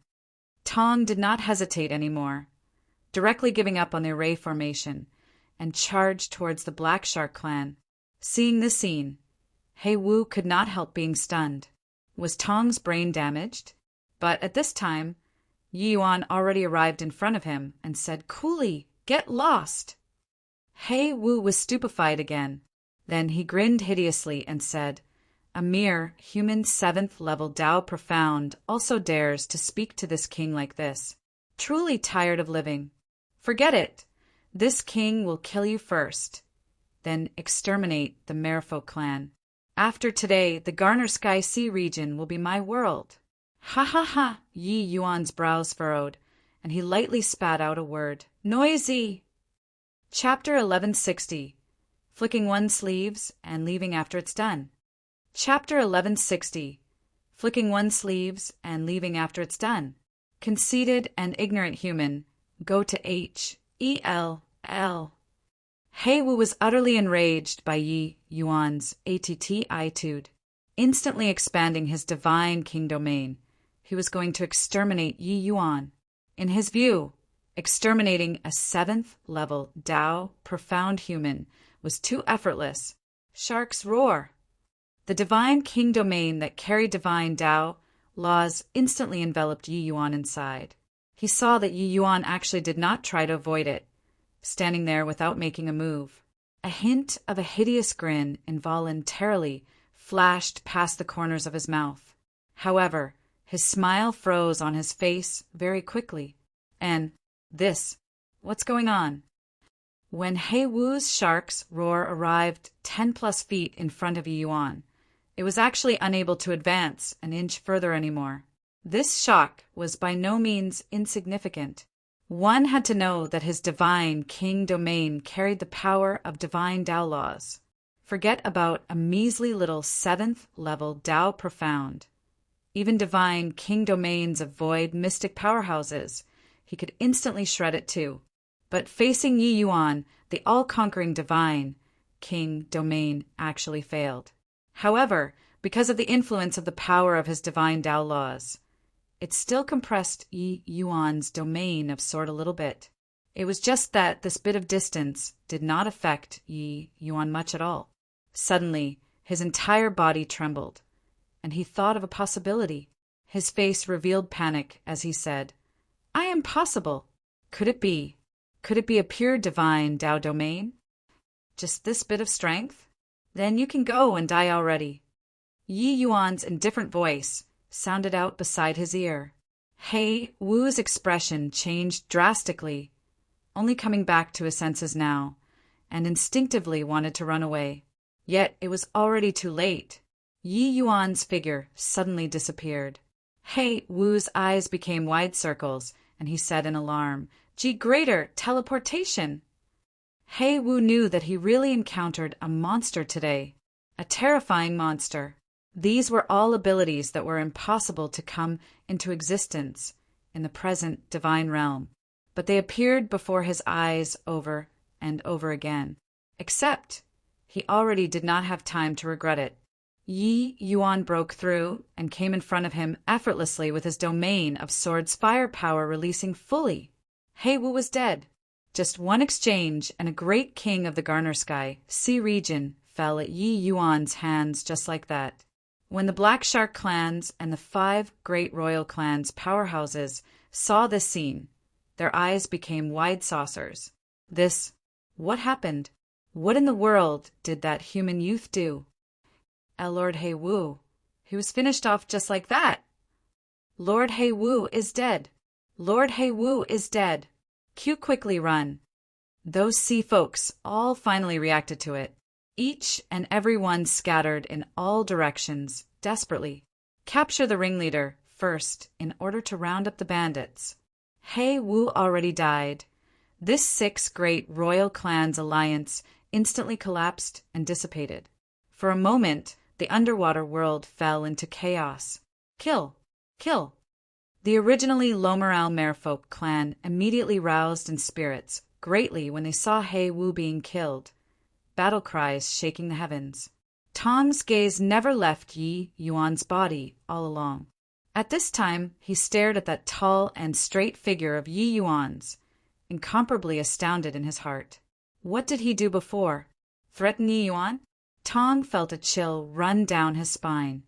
Tong did not hesitate anymore, directly giving up on the array formation, and charged towards the Black Shark clan. Seeing this scene, He Wu could not help being stunned. Was Tong's brain damaged? But at this time, Yi Yuan already arrived in front of him and said coolly, "Get lost." He Wu was stupefied again. Then he grinned hideously and said, "A mere human 7th level Tao Profound also dares to speak to this king like this. Truly tired of living. Forget it. This king will kill you first, then exterminate the Merfolk clan. After today, the Garner-Sky Sea region will be my world." Ha ha ha! Yi Yuan's brows furrowed, and he lightly spat out a word. Noisy! Chapter 1160. Flicking one's sleeves and leaving after it's done. Chapter 1160. Flicking one's sleeves and leaving after it's done. Conceited and ignorant human, go to H-E-L-L. Hei Wu was utterly enraged by Yi Yuan's attitude. Instantly expanding his divine king domain, he was going to exterminate Yi Yuan. In his view, exterminating a 7th level Tao profound human was too effortless. Shark's roar. The divine king domain that carried divine Tao laws instantly enveloped Yi Yuan inside. He saw that Yi Yuan actually did not try to avoid it, standing there without making a move. A hint of a hideous grin involuntarily flashed past the corners of his mouth. However, his smile froze on his face very quickly. And what's going on? When Hei Wu's shark's roar arrived 10+ feet in front of Yi Yuan, it was actually unable to advance an inch further anymore. This shock was by no means insignificant. One had to know that his divine king domain carried the power of divine Tao laws. Forget about a measly little 7th level Tao profound. Even divine king domains of void mystic powerhouses, he could instantly shred it too. But facing Yi Yuan, the all-conquering divine king domain actually failed. However, because of the influence of the power of his divine Tao laws, it still compressed Yi Yuan's domain of sort a little bit. It was just that this bit of distance did not affect Yi Yuan much at all. Suddenly, his entire body trembled, and he thought of a possibility. His face revealed panic as he said, "I am possible. Could it be? Could it be a pure divine Tao domain? Just this bit of strength? Then you can go and die already." Yi Yuan's indifferent voice sounded out beside his ear. Hei Wu's expression changed drastically, only coming back to his senses now, and instinctively wanted to run away. Yet it was already too late. Yi Yuan's figure suddenly disappeared. Hei Wu's eyes became wide circles, and he said in alarm, "Gee, greater teleportation!" Hei Wu knew that he really encountered a monster today, a terrifying monster. These were all abilities that were impossible to come into existence in the present divine realm, but they appeared before his eyes over and over again. Except he already did not have time to regret it. Yi Yuan broke through and came in front of him effortlessly with his domain of sword's firepower releasing fully. Hei Wu was dead. Just one exchange and a great king of the Garner Sky Sea region fell at Yi Yuan's hands just like that. When the Black Shark clans and the 5 great royal clans powerhouses saw this scene, their eyes became wide saucers. What happened? What in the world did that human youth do? Lord Hei Wu. He was finished off just like that. Lord Hei Wu is dead. Lord Hei Wu is dead. Q quickly run. Those sea folks all finally reacted to it. Each and every one scattered in all directions, desperately. Capture the ringleader first in order to round up the bandits. Hei Wu already died. This 6 great royal clans alliance instantly collapsed and dissipated. For a moment, the underwater world fell into chaos. Kill! Kill! The originally Lomoral Merfolk clan immediately roused in spirits greatly when they saw Hei Wu being killed, battle cries shaking the heavens. Tong's gaze never left Yi Yuan's body all along. At this time, he stared at that tall and straight figure of Yi Yuan's, incomparably astounded in his heart. What did he do before? Threaten Yi Yuan? Tong felt a chill run down his spine,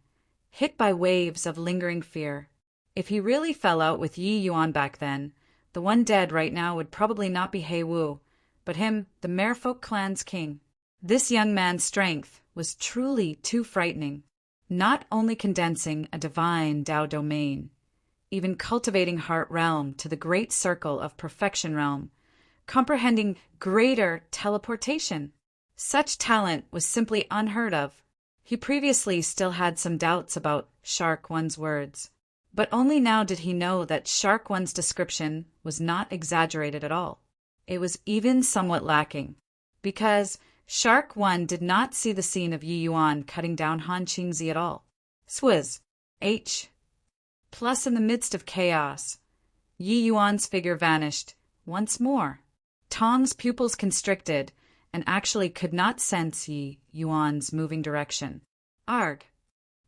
hit by waves of lingering fear. If he really fell out with Yi Yuan back then, the one dead right now would probably not be Hei Wu, but him, the Merfolk clan's king. This young man's strength was truly too frightening, not only condensing a divine Tao domain, even cultivating heart realm to the great circle of perfection realm, comprehending greater teleportation. Such talent was simply unheard of. He previously still had some doubts about Shark One's words, But only now did he know that Shark One's description was not exaggerated at all. It was even somewhat lacking, because Shark One did not see the scene of Yi Yuan cutting down Han Qingzi at all. Swizz. H. Plus, in the midst of chaos, Yi Yuan's figure vanished once more. Tong's pupils constricted and actually could not sense Yi Yuan's moving direction. Arg!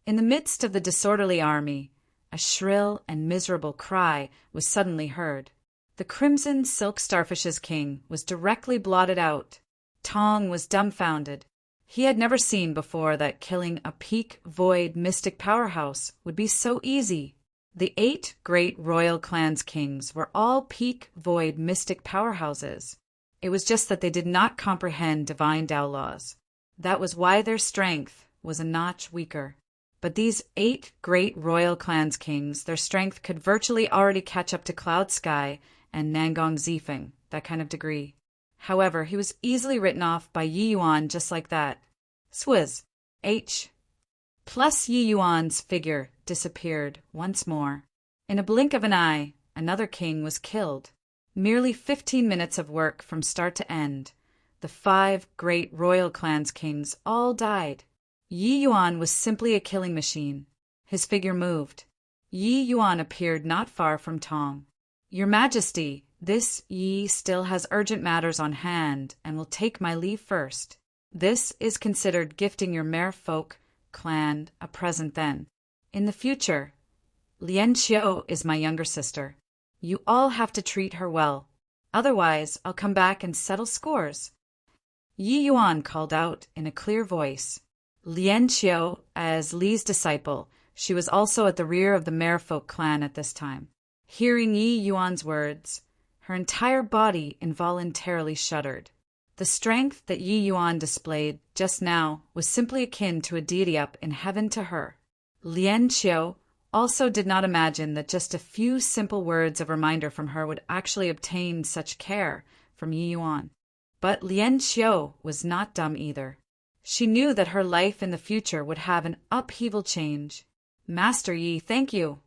In the midst of the disorderly army, a shrill and miserable cry was suddenly heard. The crimson silk starfish's king was directly blotted out. Tong was dumbfounded. He had never seen before that killing a peak void mystic powerhouse would be so easy. The 8 great royal clans' kings were all peak void mystic powerhouses. It was just that they did not comprehend divine Tao laws. That was why their strength was a notch weaker. But these 8 great royal clans' kings, their strength could virtually already catch up to Cloud Sky and Nangong Zifeng, that kind of degree. However, he was easily written off by Yi Yuan just like that. Swizz. H. Plus, Yi Yuan's figure disappeared once more. In a blink of an eye, another king was killed. Merely 15 minutes of work from start to end. The 5 great royal clans' kings all died. Yi Yuan was simply a killing machine. His figure moved. Yi Yuan appeared not far from Tong. Your Majesty, this Yi still has urgent matters on hand and will take my leave first. This is considered gifting your merfolk clan a present then. In the future, Lian Xiao is my younger sister. You all have to treat her well. Otherwise, I'll come back and settle scores. Yi Yuan called out in a clear voice. Lian Xiao, as Li's disciple, she was also at the rear of the merfolk clan at this time. Hearing Yi Yuan's words, her entire body involuntarily shuddered. The strength that Yi Yuan displayed just now was simply akin to a deity up in heaven to her. Lian Xiao also did not imagine that just a few simple words of reminder from her would actually obtain such care from Yi Yuan. But Lian Xiao was not dumb either. She knew that her life in the future would have an upheaval change. Master Yi, thank you.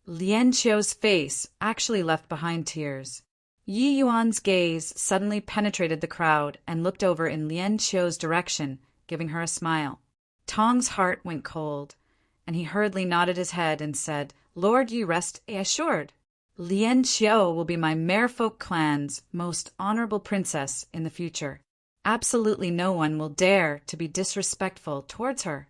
Lian Xiao's face actually left behind tears. Yi Yuan's gaze suddenly penetrated the crowd and looked over in Lian Xiao's direction, giving her a smile. Tong's heart went cold, and he hurriedly nodded his head and said, Lord Yi, rest assured. Lian Xiao will be my merfolk clan's most honorable princess in the future. Absolutely no one will dare to be disrespectful towards her.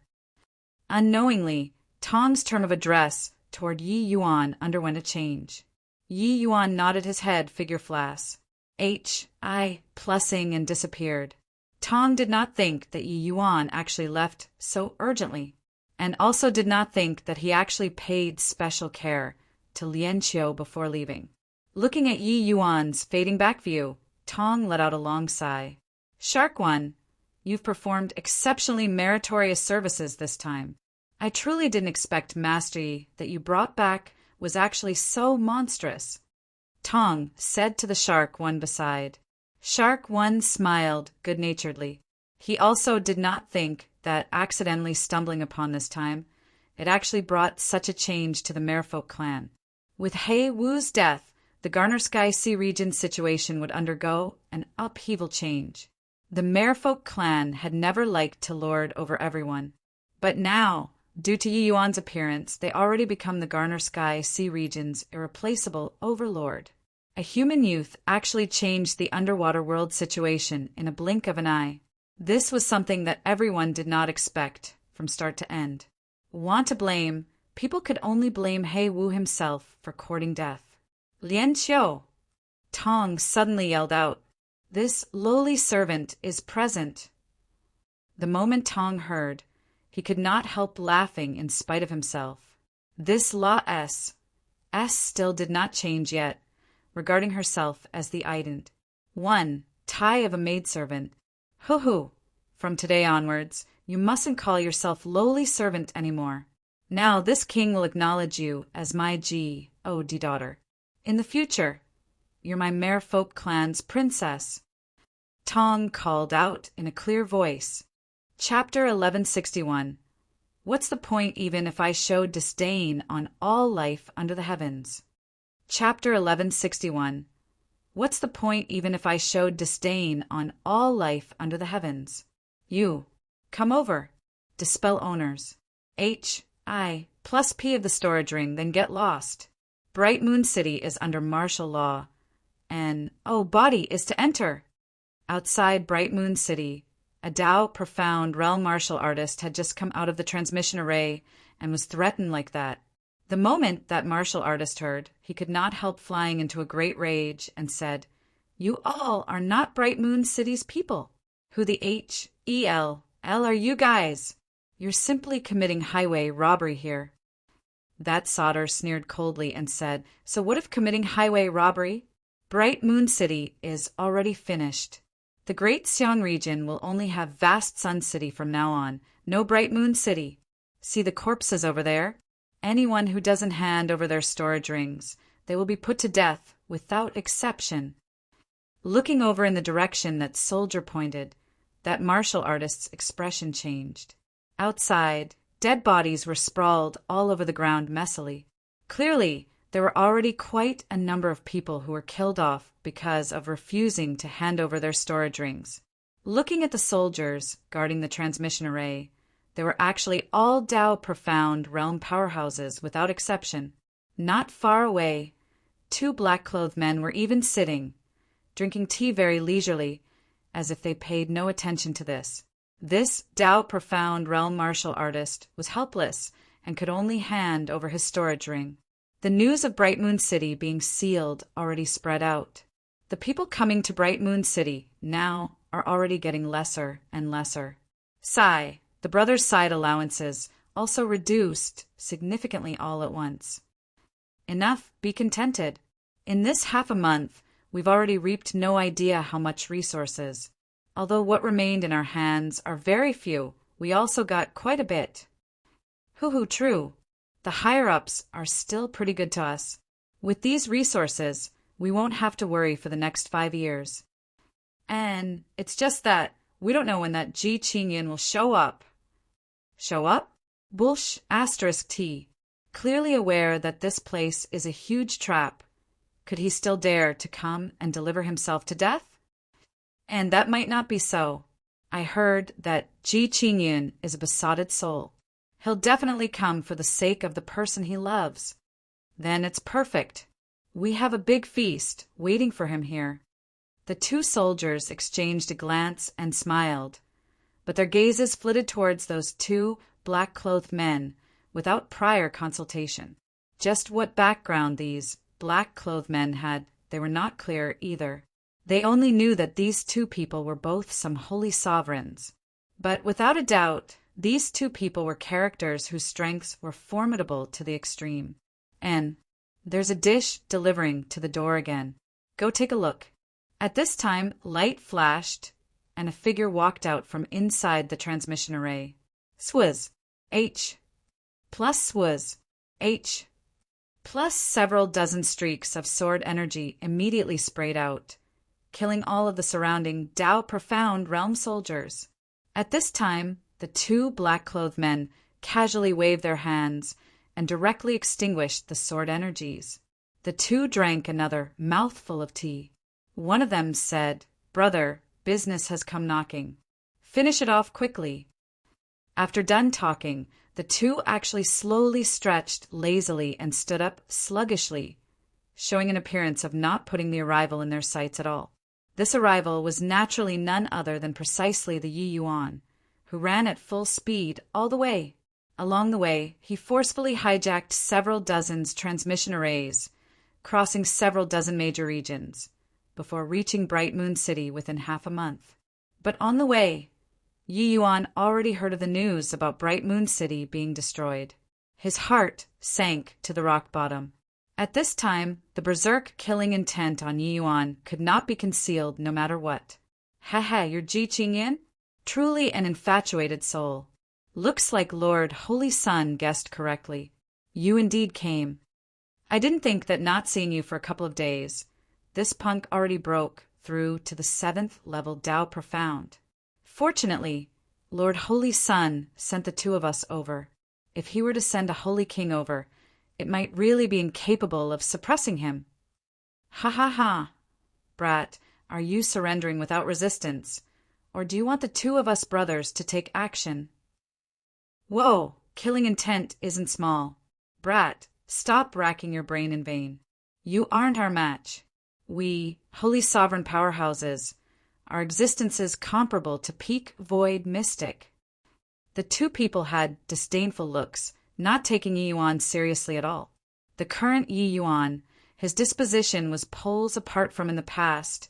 Unknowingly, Tong's term of address toward Yi Yuan underwent a change. Yi Yuan nodded his head figure-flass. H.I. plussing and disappeared. Tong did not think that Yi Yuan actually left so urgently, and also did not think that he actually paid special care to Lian Xiao before leaving. Looking at Yi Yuan's fading back view, Tong let out a long sigh. Shark One, you've performed exceptionally meritorious services this time. I truly didn't expect mastery that you brought back was actually so monstrous. Tong said to the Shark One beside. Shark One smiled good-naturedly. He also did not think that accidentally stumbling upon this time, it actually brought such a change to the merfolk clan. With Hei Wu's death, the Garner Sky Sea region situation would undergo an upheaval change. The merfolk clan had never liked to lord over everyone. But now, due to Yi Yuan's appearance, they already become the Garner Sky Sea region's irreplaceable overlord. A human youth actually changed the underwater world situation in a blink of an eye. This was something that everyone did not expect from start to end. Want to blame, people could only blame Hei Wu himself for courting death. Lian Xiao! Tong suddenly yelled out. This lowly servant is present. The moment Tong heard, he could not help laughing in spite of himself. This La S still did not change yet, regarding herself as the ident. One, tie of a maidservant. Hoo-hoo! From today onwards, you mustn't call yourself lowly servant anymore. Now this king will acknowledge you as my G.O.D. daughter. In the future, you're my merfolk clan's princess. Tong called out in a clear voice. Chapter 1161. What's the point even if I showed disdain on all life under the heavens? Chapter 1161. What's the point even if I showed disdain on all life under the heavens? You. Come over. Dispel owners. I plus P of the storage ring, then get lost. Bright Moon City is under martial law. And, body is to enter. Outside Bright Moon City, a Tao profound realm martial artist had just come out of the transmission array and was threatened like that. The moment that martial artist heard, he could not help flying into a great rage and said, "You all are not Bright Moon City's people. Who the Hell are you guys? You're simply committing highway robbery here." That Solder sneered coldly and said, "So what if committing highway robbery? Bright Moon City is already finished. The Great Xiang region will only have vast Sun City from now on, no Bright Moon City. See the corpses over there? Anyone who doesn't hand over their storage rings, they will be put to death, without exception." Looking over in the direction that Soldier pointed, that martial artist's expression changed. Outside, dead bodies were sprawled all over the ground messily. Clearly, there were already quite a number of people who were killed off because of refusing to hand over their storage rings. Looking at the soldiers guarding the transmission array, they were actually all Tao profound realm powerhouses without exception. Not far away, 2 black-clothed men were even sitting, drinking tea very leisurely, as if they paid no attention to this. This Tao profound realm martial artist was helpless and could only hand over his storage ring. The news of Bright Moon City being sealed already spread out. The people coming to Bright Moon City now are already getting lesser and lesser. The brothers' side allowances also reduced significantly all at once. Enough, be contented. In this half a month, we've already reaped no idea how much resources. Although what remained in our hands are very few, we also got quite a bit. True. The higher-ups are still pretty good to us. With these resources, we won't have to worry for the next 5 years. And it's just that we don't know when that Ji Qingyan will show up. Show up? Bullsh *T. Clearly aware that this place is a huge trap. Could he still dare to come and deliver himself to death? And that might not be so. I heard that Ji Qingyan is a besotted soul. He'll definitely come for the sake of the person he loves. Then it's perfect. We have a big feast waiting for him here. The 2 soldiers exchanged a glance and smiled, but their gazes flitted towards those 2 black-clothed men without prior consultation. Just what background these black-clothed men had, they were not clear either. They only knew that these 2 people were both some holy sovereigns. But without a doubt, these 2 people were characters whose strengths were formidable to the extreme. And there's a dish delivering to the door again. Go take a look. At this time, light flashed, and a figure walked out from inside the transmission array. Swizz. H. Plus Swizz. H. Plus several dozen streaks of sword energy immediately sprayed out, killing all of the surrounding Tao profound realm soldiers. At this time, the 2 black-clothed men casually waved their hands and directly extinguished the sword energies. The 2 drank another mouthful of tea. One of them said, "Brother, business has come knocking. Finish it off quickly." After done talking, the 2 actually slowly stretched lazily and stood up sluggishly, showing an appearance of not putting the arrival in their sights at all. This arrival was naturally none other than precisely the Yi Yuan, who ran at full speed all the way. Along the way, he forcefully hijacked several dozens transmission arrays, crossing several dozen major regions, before reaching Bright Moon City within half a month. But on the way, Yi Yuan already heard of the news about Bright Moon City being destroyed. His heart sank to the rock bottom. At this time, the berserk killing intent on Yi Yuan could not be concealed no matter what. You're Ji Qingyan? Truly an infatuated soul. Looks like Lord Holy Sun guessed correctly. You indeed came. I didn't think that not seeing you for a couple of days, this punk already broke through to the 7th level Tao Profound. Fortunately, Lord Holy Sun sent the 2 of us over. if he were to send a holy king over, it might really be incapable of suppressing him. Ha ha ha! Brat, are you surrendering without resistance, or do you want the two of us brothers to take action? Whoa! Killing intent isn't small. Brat, stop racking your brain in vain. You aren't our match. We, holy sovereign powerhouses, our existences comparable to peak void mystic. The two people had disdainful looks, not taking Yi Yuan seriously at all. The current Yi Yuan, his disposition was poles apart from in the past,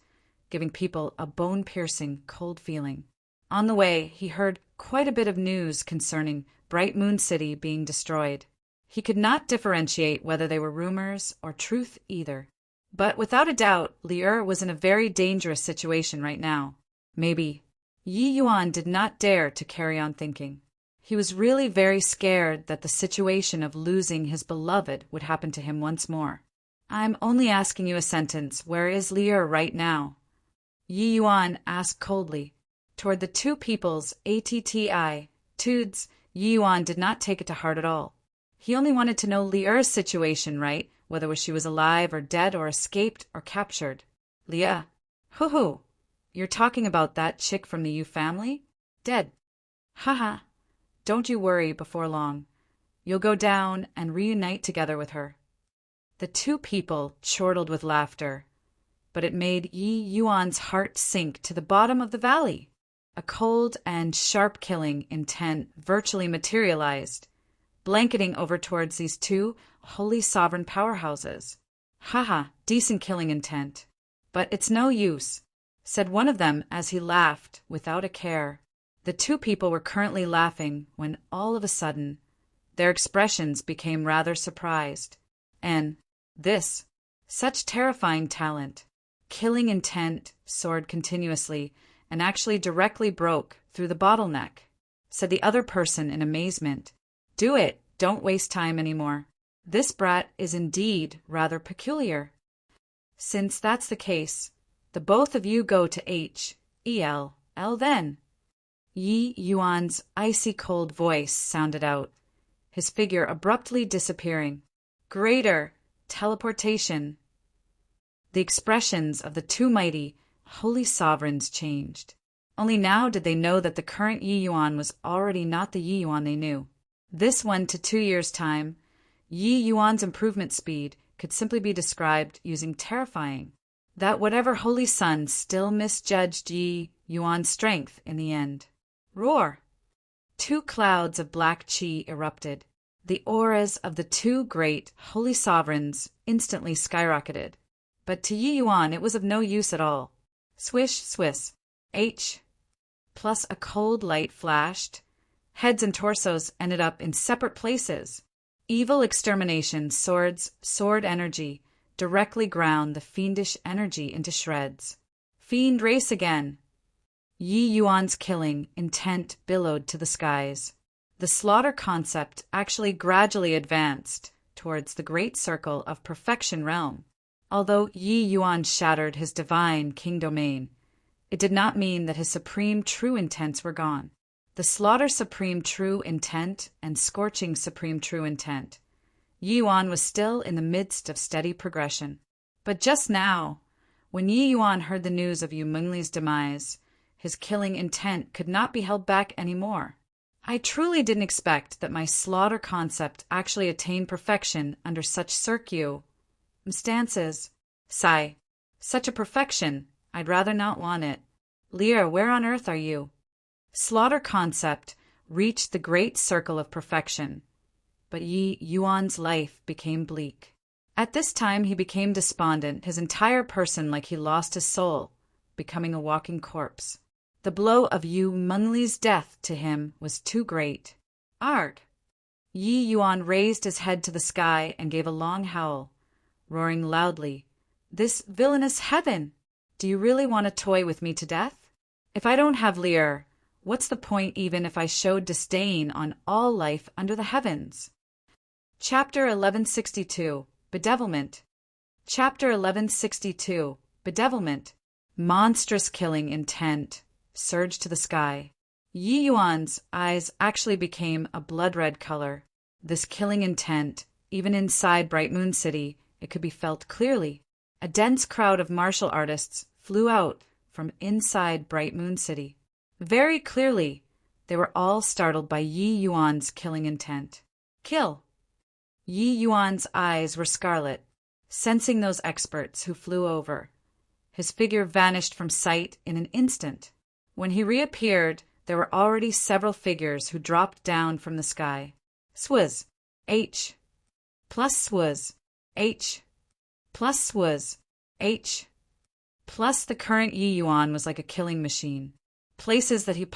giving people a bone-piercing, cold feeling. On the way, he heard quite a bit of news concerning Bright Moon City being destroyed. He could not differentiate whether they were rumors or truth either. But without a doubt, Li'er was in a very dangerous situation right now. Maybe. Yi Yuan did not dare to carry on thinking. He was really very scared that the situation of losing his beloved would happen to him once more. I'm only asking you a sentence. Where is Li'er right now? Yi Yuan asked coldly. Toward the two people's ATTI, Tudes, Yi Yuan did not take it to heart at all. He only wanted to know Li'er's situation, right? Whether she was alive or dead or escaped or captured. Leah. Hoo-hoo. You're talking about that chick from the Yu family? Dead. Haha. Don't you worry before long. You'll go down and reunite together with her. The two people chortled with laughter, but it made Yi Yuan's heart sink to the bottom of the valley. A cold and sharp killing intent virtually materialized, blanketing over towards these two holy sovereign powerhouses. Haha, decent killing intent. But it's no use, said one of them as he laughed without a care. The two people were currently laughing when all of a sudden their expressions became rather surprised. And this, such terrifying talent, killing intent, soared continuously and actually directly broke through the bottleneck, said the other person in amazement. Do it, don't waste time anymore. This brat is indeed rather peculiar. Since that's the case, the both of you go to H.E.L. then. Yi Yuan's icy cold voice sounded out, his figure abruptly disappearing. Greater teleportation. The expressions of the two mighty, holy sovereigns changed. Only now did they know that the current Yi Yuan was already not the Yi Yuan they knew. This 1 to 2 years' time, Yi Yuan's improvement speed could simply be described using terrifying. That whatever holy sun still misjudged Yi Yuan's strength in the end. Roar! 2 clouds of black chi erupted. The auras of the 2 great holy sovereigns instantly skyrocketed. But to Yi Yuan it was of no use at all. Swish, swiss. H. Plus a cold light flashed. Heads and torsos ended up in separate places. Evil extermination, swords, sword energy, directly ground the fiendish energy into shreds. Fiend race again. Yi Yuan's killing intent billowed to the skies. The slaughter concept actually gradually advanced towards the great circle of perfection realm. Although Yi Yuan shattered his divine king domain, it did not mean that his supreme true intents were gone. The slaughter supreme true intent and scorching supreme true intent. Yi Yuan was still in the midst of steady progression. But just now, when Yi Yuan heard the news of Yu Mengli's demise, his killing intent could not be held back anymore. I truly didn't expect that my slaughter concept actually attained perfection under such circumstances. Sigh. Such a perfection, I'd rather not want it. Li'er, where on earth are you? Slaughter concept reached the great circle of perfection, but Yi Yuan's life became bleak. At this time he became despondent, his entire person like he lost his soul, becoming a walking corpse. The blow of Yu Mengli's death to him was too great. Arg! Yi Yuan raised his head to the sky and gave a long howl, roaring loudly, "This villainous heaven! Do you really want to toy with me to death? If I don't have Li'er, what's the point even if I showed disdain on all life under the heavens?" Chapter 1162, Bedevilment. Chapter 1162, Bedevilment. Monstrous killing intent surged to the sky. Yi Yuan's eyes actually became a blood-red color. This killing intent, even inside Bright Moon City, it could be felt clearly. A dense crowd of martial artists flew out from inside Bright Moon City. Very clearly, they were all startled by Yi Yuan's killing intent. Kill! Yi Yuan's eyes were scarlet, sensing those experts who flew over. His figure vanished from sight in an instant. When he reappeared, there were already several figures who dropped down from the sky. Swaz, H. Plus Swaz, H. Plus Swaz, H. Plus the current Yi Yuan was like a killing machine. Places that he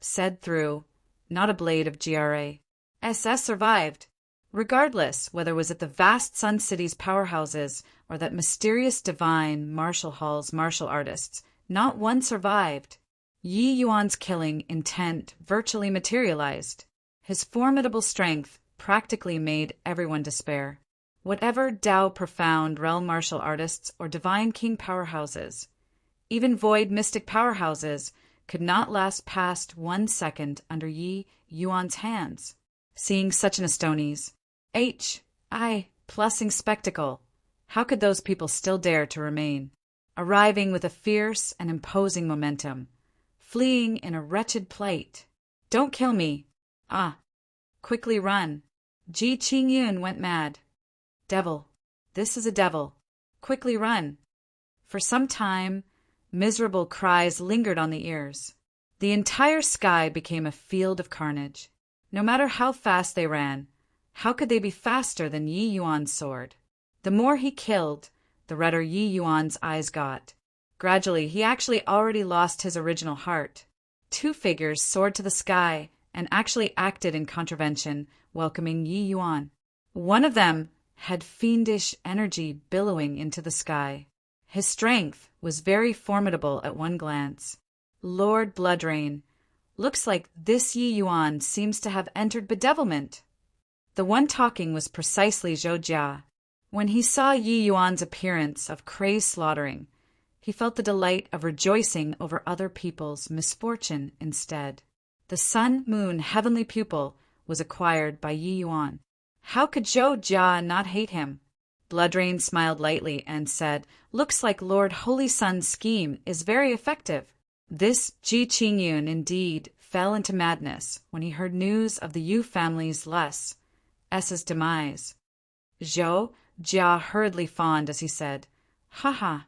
said through, not a blade of GRA. SS survived. Regardless whether it was at the vast Sun City's powerhouses or that mysterious divine Martial Hall's martial artists, not one survived. Yi Yuan's killing intent virtually materialized. His formidable strength practically made everyone despair. Whatever Tao profound realm martial artists or divine king powerhouses, even void mystic powerhouses, could not last past 1 second under Yi Yuan's hands. Seeing such an Astonies, plussing spectacle, how could those people still dare to remain? Arriving with a fierce and imposing momentum, fleeing in a wretched plight. Don't kill me. Quickly run. Ji Qingyun went mad. Devil. This is a devil. Quickly run. For some time, miserable cries lingered on the ears. The entire sky became a field of carnage. No matter how fast they ran, how could they be faster than Yi Yuan's sword? The more he killed, the redder Yi Yuan's eyes got. Gradually, he actually already lost his original heart. 2 figures soared to the sky and actually acted in contravention, welcoming Yi Yuan. One of them had fiendish energy billowing into the sky. His strength was very formidable at one glance. Lord Bloodrain, looks like this Yi Yuan seems to have entered bedevilment. The one talking was precisely Zhou Jia. When he saw Yi Yuan's appearance of crazed slaughtering, he felt the delight of rejoicing over other people's misfortune instead. The sun-moon heavenly pupil was acquired by Yi Yuan. How could Zhou Jia not hate him? Bloodrain smiled lightly and said, "Looks like Lord Holy Sun's scheme is very effective." This Ji Qingyun indeed fell into madness when he heard news of the Yu family's S's demise. Zhou Jia hurriedly fawned as he said, "Ha!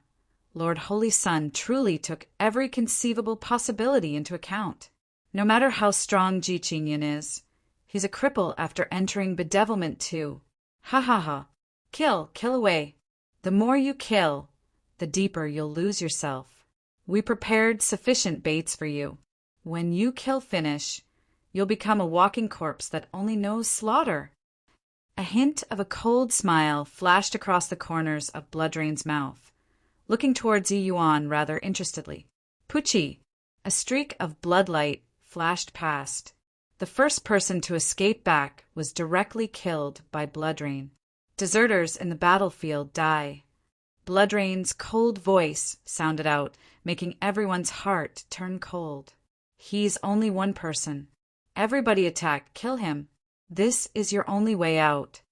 Lord Holy Sun truly took every conceivable possibility into account. No matter how strong Ji Qingyun is, he's a cripple after entering bedevilment too. Ha! Kill away. The more you kill, the deeper you'll lose yourself. We prepared sufficient baits for you. When you kill finish, you'll become a walking corpse that only knows slaughter." A hint of a cold smile flashed across the corners of Bloodrain's mouth, looking towards Yi Yuan rather interestedly. Pucci, a streak of bloodlight flashed past. The first person to escape back was directly killed by Bloodrain. Deserters in the battlefield die. Bloodrain's cold voice sounded out, making everyone's heart turn cold. He's only one person. Everybody attack, kill him. This is your only way out.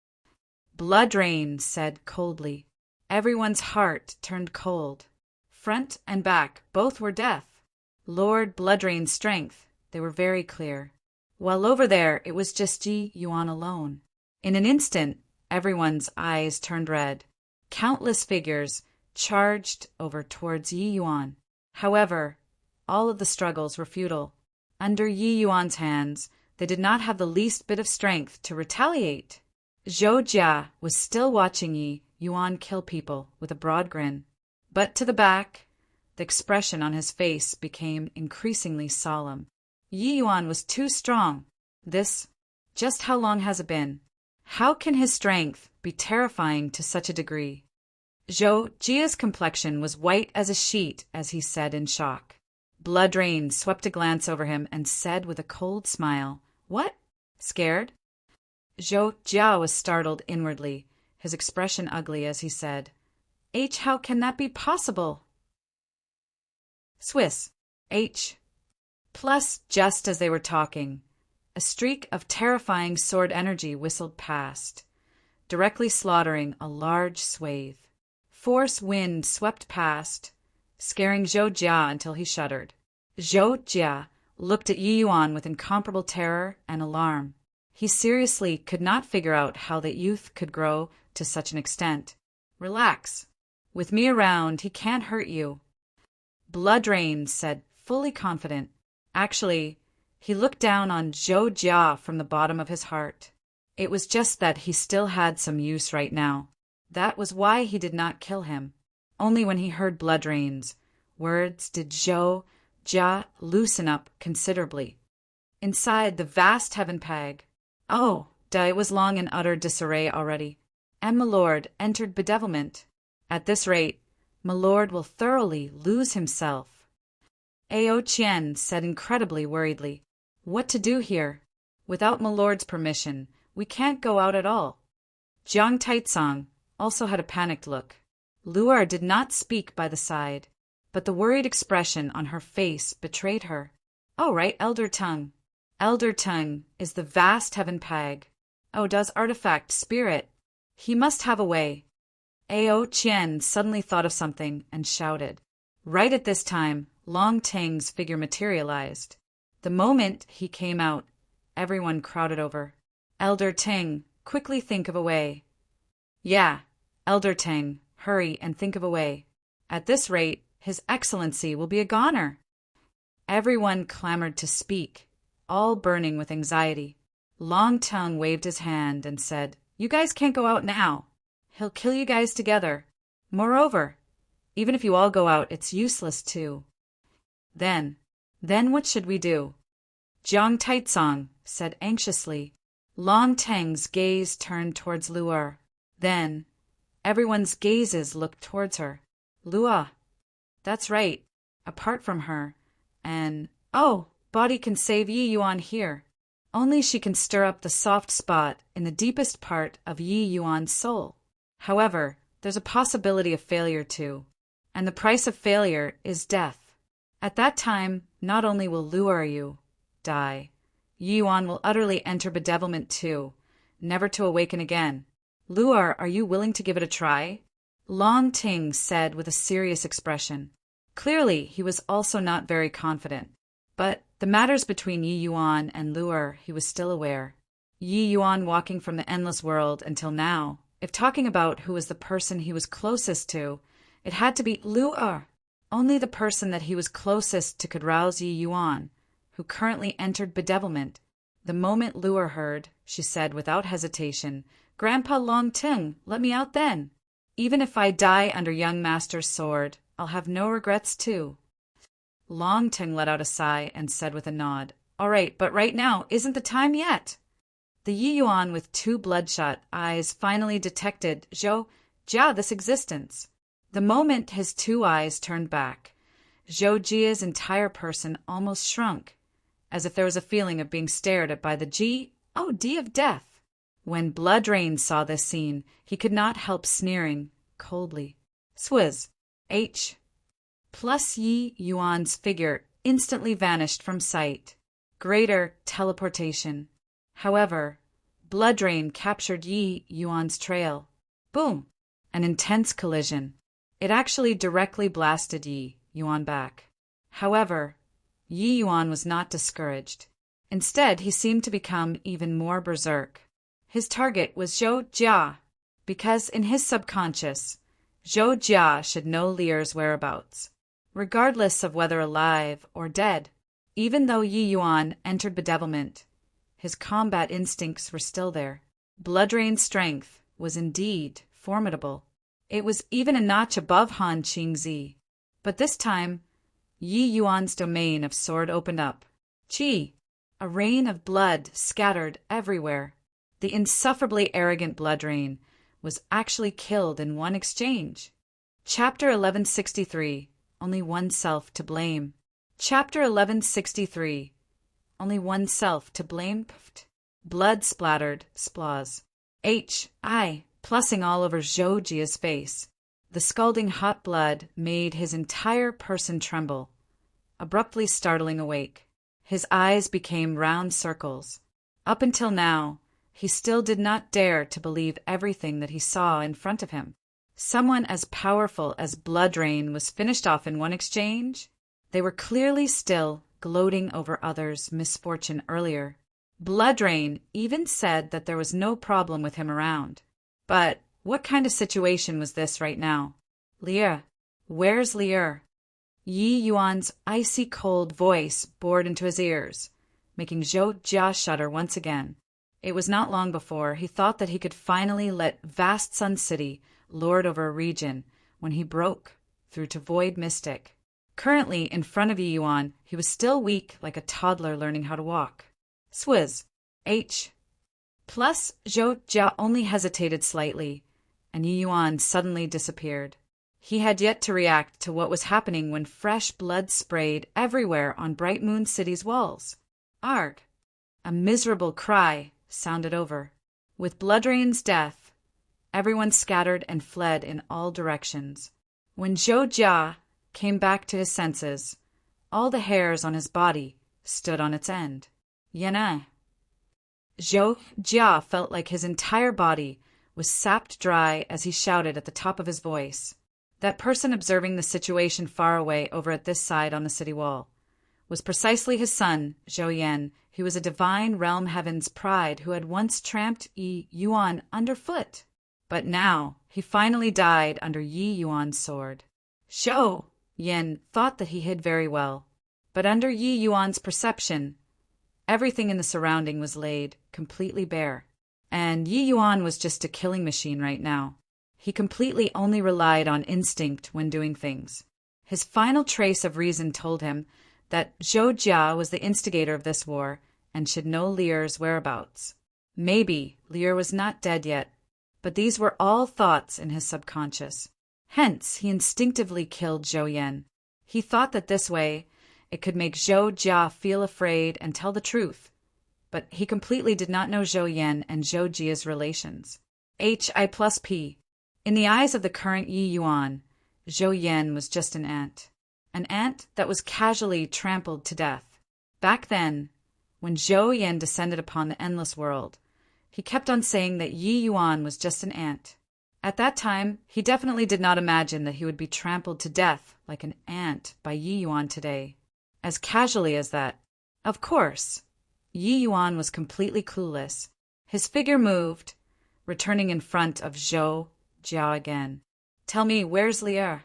Bloodrain said coldly. Everyone's heart turned cold. Front and back, both were death. Lord Bloodrain's strength, they were very clear. While over there, it was just Yi Yuan alone. In an instant, everyone's eyes turned red. Countless figures charged over towards Yi Yuan. However, all of the struggles were futile. Under Yi Yuan's hands, they did not have the least bit of strength to retaliate. Zhou Jia was still watching Yi Yuan kill people with a broad grin. But to the back, the expression on his face became increasingly solemn. Yi Yuan was too strong. Just how long has it been? How can his strength be terrifying to such a degree? Zhou Jia's complexion was white as a sheet as he said in shock. Bloodrain swept a glance over him and said with a cold smile, "What? Scared?" Zhou Jia was startled inwardly, his expression ugly as he said, how can that be possible?" Swiss, Plus, just as they were talking, A streak of terrifying sword energy whistled past, directly slaughtering a large swathe. Force wind swept past, scaring Zhou Jia until he shuddered. Zhou Jia looked at Yi Yuan with incomparable terror and alarm. He seriously could not figure out how the youth could grow to such an extent. Relax. With me around, he can't hurt you. Bloodrain said, fully confident. Actually, he looked down on Zhou Jia from the bottom of his heart. It was just that he still had some use right now. That was why he did not kill him. Only when he heard Bloodrain's words did Zhou Jia loosen up considerably. Inside the vast heaven pag, it was long in utter disarray already, and Milord entered bedevilment. At this rate, Milord will thoroughly lose himself. Ao Qian said incredibly worriedly, "What to do here? Without Milord's permission, we can't go out at all." Jiang Taitsong also had a panicked look. Lu'er did not speak by the side, but the worried expression on her face betrayed her. "Oh, right, Elder Tongue. Elder Tongue is the vast heaven pag. Oh, does artifact spirit. He must have a way." Ao Qian suddenly thought of something and shouted. Right at this time, Long Tang's figure materialized. The moment he came out, everyone crowded over. "Elder Tang, quickly think of a way." "Yeah, Elder Tang, hurry and think of a way. At this rate, His Excellency will be a goner." Everyone clamored to speak, all burning with anxiety. Long Tongue waved his hand and said, "You guys can't go out now. He'll kill you guys together. Moreover, even if you all go out, it's useless too." Then what should we do?" Jiang Taitsong said anxiously. Long Tang's gaze turned towards Lu'er. Then everyone's gazes looked towards her. "Lu'er. That's right. Apart from her. And, body can save Yi Yuan here. Only she can stir up the soft spot in the deepest part of Yi Yuan's soul. However, there's a possibility of failure too. And the price of failure is death. At that time, not only will Lu'er you die, Yi Yuan will utterly enter bedevilment too, never to awaken again. Lu'er, are you willing to give it a try?" Long Ting said with a serious expression. Clearly, he was also not very confident. But the matters between Yi Yuan and Lu'er he was still aware. Yi Yuan walking from the endless world until now. If talking about who was the person he was closest to, it had to be Lu'er. Only the person that he was closest to could rouse Yi Yuan, who currently entered bedevilment. The moment Lu'er heard, she said without hesitation, "Grandpa Long Ting, let me out then. Even if I die under young master's sword, I'll have no regrets too." Long Ting let out a sigh and said with a nod, "All right, but right now isn't the time yet." The Yi Yuan with two bloodshot eyes finally detected Zhou Jia's existence. The moment his two eyes turned back, Zhou Jia's entire person almost shrunk, as if there was a feeling of being stared at by the D of death. When Bloodrain saw this scene, he could not help sneering coldly. "Swizz, H." Plus Yi Yuan's figure instantly vanished from sight. Greater teleportation. However, Bloodrain captured Yi Yuan's trail. Boom! An intense collision. It actually directly blasted Yi Yuan back. However, Yi Yuan was not discouraged. Instead, he seemed to become even more berserk. His target was Zhou Jia, because in his subconscious, Zhou Jia should know Lear's whereabouts, regardless of whether alive or dead. Even though Yi Yuan entered bedevilment, his combat instincts were still there. Bloodrain's strength was indeed formidable. It was even a notch above Han Qingzi. But this time, Yi Yuan's domain of sword opened up. Qi! A rain of blood scattered everywhere. The insufferably arrogant Bloodrain was actually killed in one exchange. Chapter 1163. Only oneself to blame. Chapter 1163. Only oneself to blame. Blood splattered splaws. H.I. plussing all over Zhou Jia's face. The scalding hot blood made his entire person tremble, abruptly startling awake. His eyes became round circles, Up until now, he still did not dare to believe everything that he saw in front of him. Someone as powerful as Bloodrain was finished off in one exchange? They were clearly still gloating over others' misfortune earlier. Bloodrain even said that there was no problem with him around. But what kind of situation was this right now? Lier, where's Lier? Yi Yuan's icy cold voice bored into his ears, making Zhou Jia shudder once again. It was not long before he thought that he could finally let vast Sun City lord over a region when he broke through to Void Mystic. Currently, in front of Yi Yuan, he was still weak like a toddler learning how to walk. Swizz. H. Plus, Zhou Jia only hesitated slightly, and Yi Yuan suddenly disappeared. He had yet to react to what was happening when fresh blood sprayed everywhere on Bright Moon City's walls. Arg! A miserable cry sounded over. With Bloodrain's death, everyone scattered and fled in all directions. When Zhou Jia came back to his senses, all the hairs on his body stood on its end. Yana. Zhou Jia felt like his entire body was sapped dry as he shouted at the top of his voice. That person observing the situation far away over at this side on the city wall was precisely his son, Zhou Yan, who was a divine realm heaven's pride who had once tramped Yi Yuan underfoot. But now he finally died under Yi Yuan's sword. Zhou Yan thought that he hid very well, but under Yi Yuan's perception, everything in the surrounding was laid completely bare. And Yi Yuan was just a killing machine right now. He completely only relied on instinct when doing things. His final trace of reason told him that Zhou Jia was the instigator of this war and should know Lier's whereabouts. Maybe Lier was not dead yet, but these were all thoughts in his subconscious. Hence, he instinctively killed Zhou Yan. He thought that this way it could make Zhou Jia feel afraid and tell the truth. But he completely did not know Zhou Yan and Zhou Jia's relations. Hi+P. In the eyes of the current Yi Yuan, Zhou Yan was just an ant that was casually trampled to death. Back then, when Zhou Yan descended upon the endless world, he kept on saying that Yi Yuan was just an ant. At that time, he definitely did not imagine that he would be trampled to death like an ant by Yi Yuan today, as casually as that. Of course, Yi Yuan was completely clueless. His figure moved, returning in front of Zhou Jia again. Tell me, where's Lier?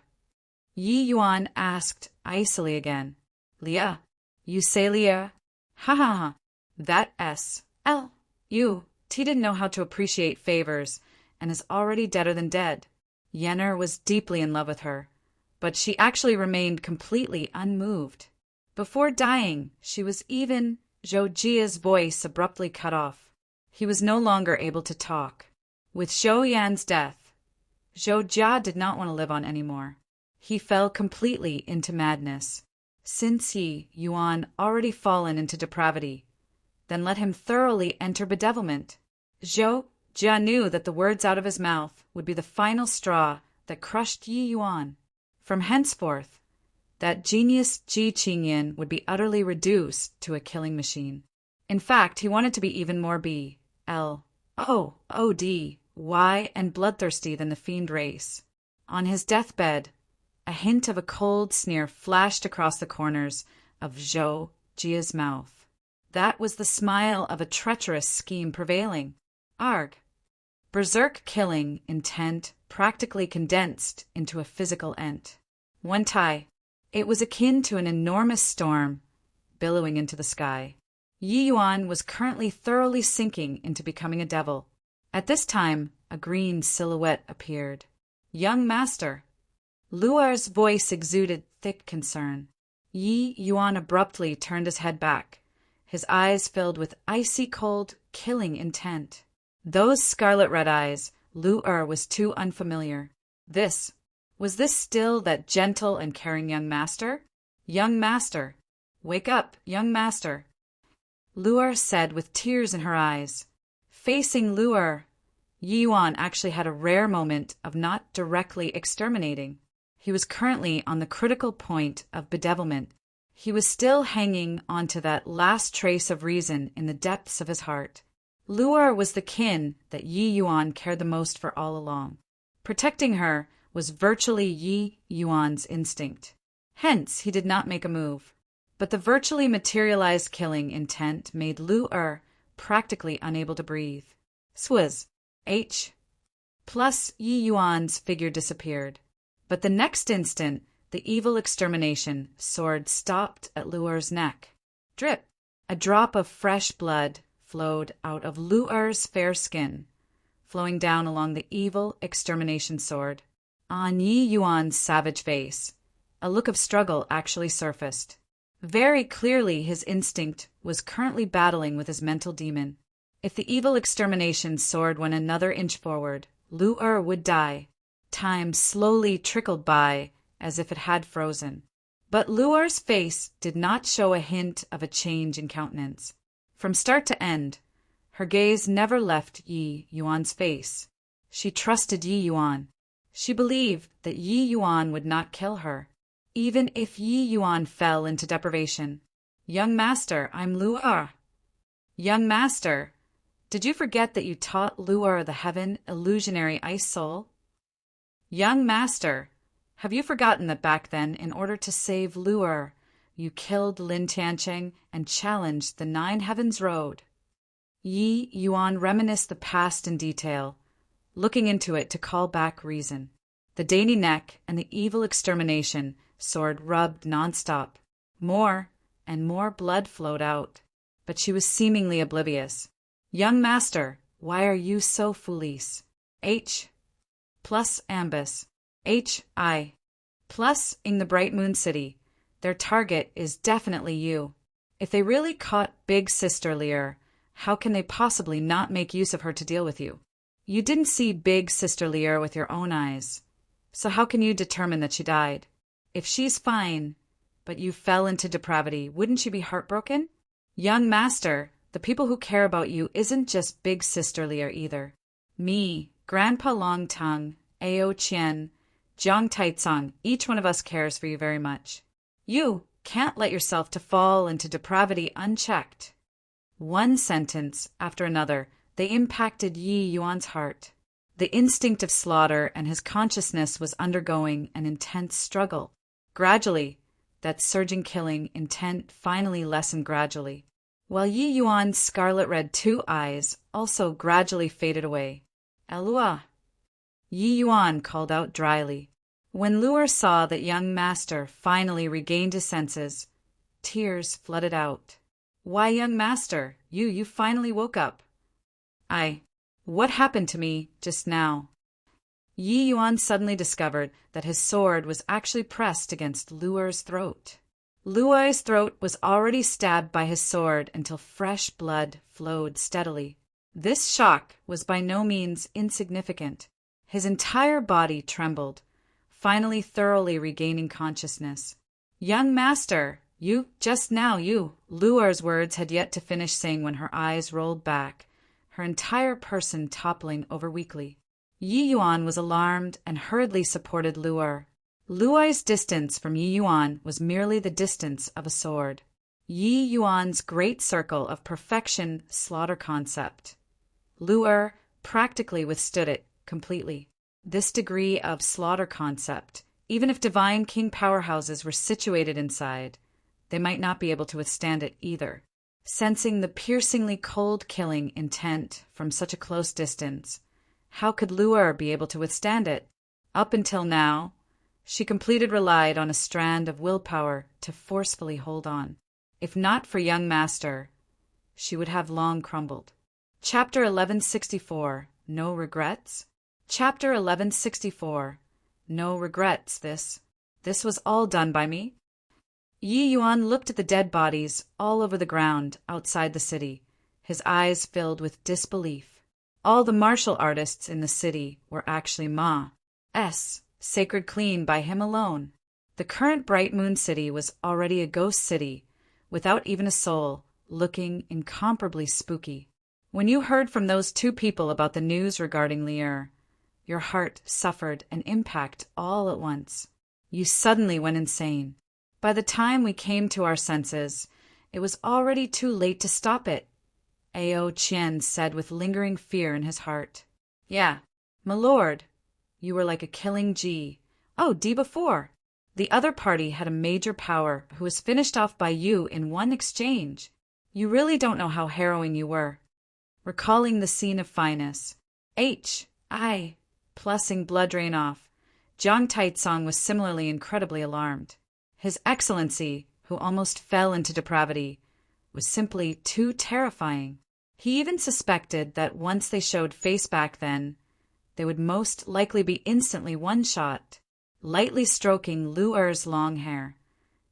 Yi Yuan asked icily again. Lier? You say Lier? Ha ha ha. That S.L.U. T didn't know how to appreciate favors and is already deader than dead. Yenner was deeply in love with her, but she actually remained completely unmoved. Before dying, she was even. Zhou Jia's voice abruptly cut off. He was no longer able to talk. With Zhou Yan's death, Zhou Jia did not want to live on anymore. He fell completely into madness. Since Yi Yuan already fallen into depravity, then let him thoroughly enter bedevilment. Zhou Jia knew that the words out of his mouth would be the final straw that crushed Yi Yuan. From henceforth, that genius Ji Qingyan would be utterly reduced to a killing machine. In fact, he wanted to be even more B.L.O.O.D.Y. and bloodthirsty than the fiend race. On his deathbed, a hint of a cold sneer flashed across the corners of Zhou Jia's mouth. That was the smile of a treacherous scheme prevailing. Arg. Berserk killing intent practically condensed into a physical ent. One tie. It was akin to an enormous storm billowing into the sky. Yi Yuan was currently thoroughly sinking into becoming a devil. At this time, a green silhouette appeared. Young master. Luar's voice exuded thick concern. Yi Yuan abruptly turned his head back, his eyes filled with icy cold, killing intent. Those scarlet-red eyes, Lu'er was too unfamiliar. Was this still that gentle and caring young master? Young master. Wake up, young master. Lu'er said with tears in her eyes. Facing Lu'er, Yi Yuan actually had a rare moment of not directly exterminating. He was currently on the critical point of bedevilment. He was still hanging onto that last trace of reason in the depths of his heart. Lu'er was the kin that Yi Yuan cared the most for all along. Protecting her was virtually Yi Yuan's instinct. Hence, he did not make a move. But the virtually materialized killing intent made Lu'er practically unable to breathe. Swaz. H. Plus, Yi Yuan's figure disappeared. But the next instant, the evil extermination sword stopped at Lu'er's neck. Drip. A drop of fresh blood flowed out of Lu'er's fair skin, flowing down along the evil extermination sword. On Yi Yuan's savage face, a look of struggle actually surfaced. Very clearly his instinct was currently battling with his mental demon. If the evil extermination sword went another inch forward, Lu'er would die. Time slowly trickled by as if it had frozen. But Lu'er's face did not show a hint of a change in countenance. From start to end, her gaze never left Yi Yuan's face. She trusted Yi Yuan. She believed that Yi Yuan would not kill her, even if Yi Yuan fell into deprivation. Young master, I'm Lu'er. Young master, did you forget that you taught Lu'er the heaven illusionary ice soul? Young master, have you forgotten that back then, in order to save Lu'er, you killed Lin Tiancheng and challenged the Nine Heavens Road? Yi Yuan reminisced the past in detail, looking into it to call back reason. The dainty neck and the evil extermination sword rubbed nonstop. More and more blood flowed out, but she was seemingly oblivious. Young master, why are you so foolish? H. Plus ambus. H.I. Plus in the Bright Moon City. Their target is definitely you. If they really caught Big Sister Lear, how can they possibly not make use of her to deal with you? You didn't see Big Sister Lear with your own eyes, so how can you determine that she died? If she's fine, but you fell into depravity, wouldn't you be heartbroken? Young master, the people who care about you isn't just Big Sister Lear either. Me, Grandpa Long Tongue, Ao Qian, Jiang Taicang, each one of us cares for you very much. You can't let yourself to fall into depravity unchecked. One sentence after another, they impacted Yi Yuan's heart. The instinct of slaughter and his consciousness was undergoing an intense struggle. Gradually, that surging killing intent finally lessened gradually, while Yi Yuan's scarlet-red two eyes also gradually faded away. Alua! Yi Yuan called out dryly. When Lu'er saw that young master finally regained his senses, tears flooded out. Why, young master, you finally woke up. What happened to me just now? Yi Yuan suddenly discovered that his sword was actually pressed against Lu'er's throat. Lu'er's throat was already stabbed by his sword until fresh blood flowed steadily. This shock was by no means insignificant. His entire body trembled, finally thoroughly regaining consciousness. Young master, Lu'er's words had yet to finish saying when her eyes rolled back, her entire person toppling over weakly. Yi Yuan was alarmed and hurriedly supported Lu'er. Lu'er's distance from Yi Yuan was merely the distance of a sword. Yi Yuan's great circle of perfection slaughter concept. Lu'er practically withstood it completely. This degree of slaughter concept, even if divine king powerhouses were situated inside, they might not be able to withstand it either. Sensing the piercingly cold killing intent from such a close distance, how could Lu'er be able to withstand it? Up until now, she relied on a strand of willpower to forcefully hold on. If not for young master, she would have long crumbled. Chapter 1164, No Regrets? Chapter 1164, No Regrets. This was all done by me. Yi Yuan looked at the dead bodies all over the ground outside the city, his eyes filled with disbelief. All the martial artists in the city were actually Ma's, sacred clean by him alone. The current Bright Moon City was already a ghost city, without even a soul, looking incomparably spooky. When you heard from those two people about the news regarding Lear, your heart suffered an impact all at once. You suddenly went insane. By the time we came to our senses, it was already too late to stop it, Ao Qian said with lingering fear in his heart. Yeah, my lord, you were like a killing G. Oh, D before. The other party had a major power who was finished off by you in one exchange. You really don't know how harrowing you were. Recalling the scene of fineness. Plussing blood drain off. Jiang Taitsong was similarly incredibly alarmed. His Excellency, who almost fell into depravity, was simply too terrifying. He even suspected that once they showed face back then, they would most likely be instantly one-shot. Lightly stroking Lu Er's long hair,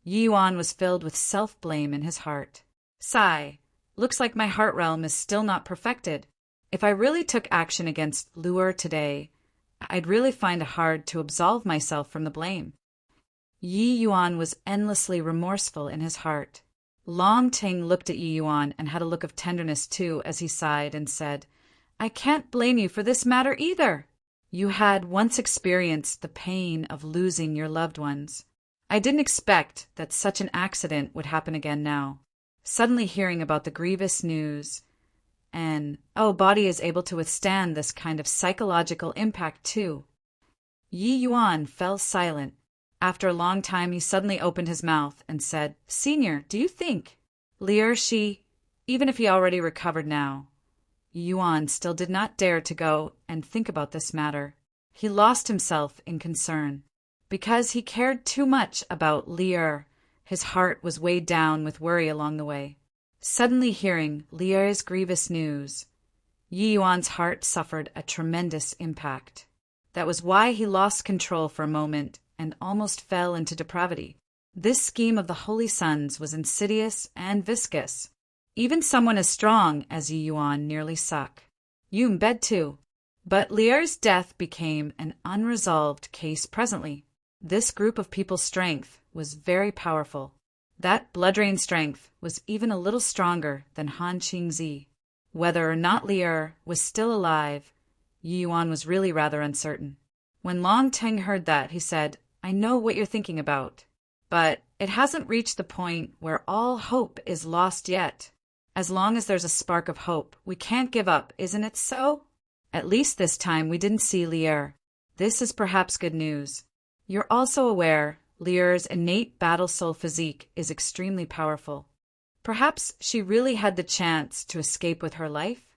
Yi Yuan was filled with self-blame in his heart. Sigh, looks like my heart realm is still not perfected. If I really took action against Lu Er today, I'd really find it hard to absolve myself from the blame. Yi Yuan was endlessly remorseful in his heart. Long Ting looked at Yi Yuan and had a look of tenderness too as he sighed and said, I can't blame you for this matter either. You had once experienced the pain of losing your loved ones. I didn't expect that such an accident would happen again now. Suddenly hearing about the grievous news, and, body is able to withstand this kind of psychological impact too. Yi Yuan fell silent. After a long time he suddenly opened his mouth and said, Senior, do you think? Lier Shi, even if he already recovered now. Yuan still did not dare to go and think about this matter. He lost himself in concern. Because he cared too much about Lier, his heart was weighed down with worry along the way. Suddenly hearing Lier's grievous news, Yi Yuan's heart suffered a tremendous impact. That was why he lost control for a moment and almost fell into depravity. This scheme of the Holy Sons was insidious and viscous. Even someone as strong as Yi Yuan nearly suck. Yun bed too. But Lier's death became an unresolved case presently. This group of people's strength was very powerful. That blood-drain strength was even a little stronger than Han Qingzi. Whether or not Lier was still alive, Yi Yuan was really rather uncertain. When Long Teng heard that, he said, I know what you're thinking about, but it hasn't reached the point where all hope is lost yet. As long as there's a spark of hope, we can't give up, isn't it so? At least this time we didn't see Lier. This is perhaps good news. You're also aware Lier's innate battle soul physique is extremely powerful. Perhaps she really had the chance to escape with her life?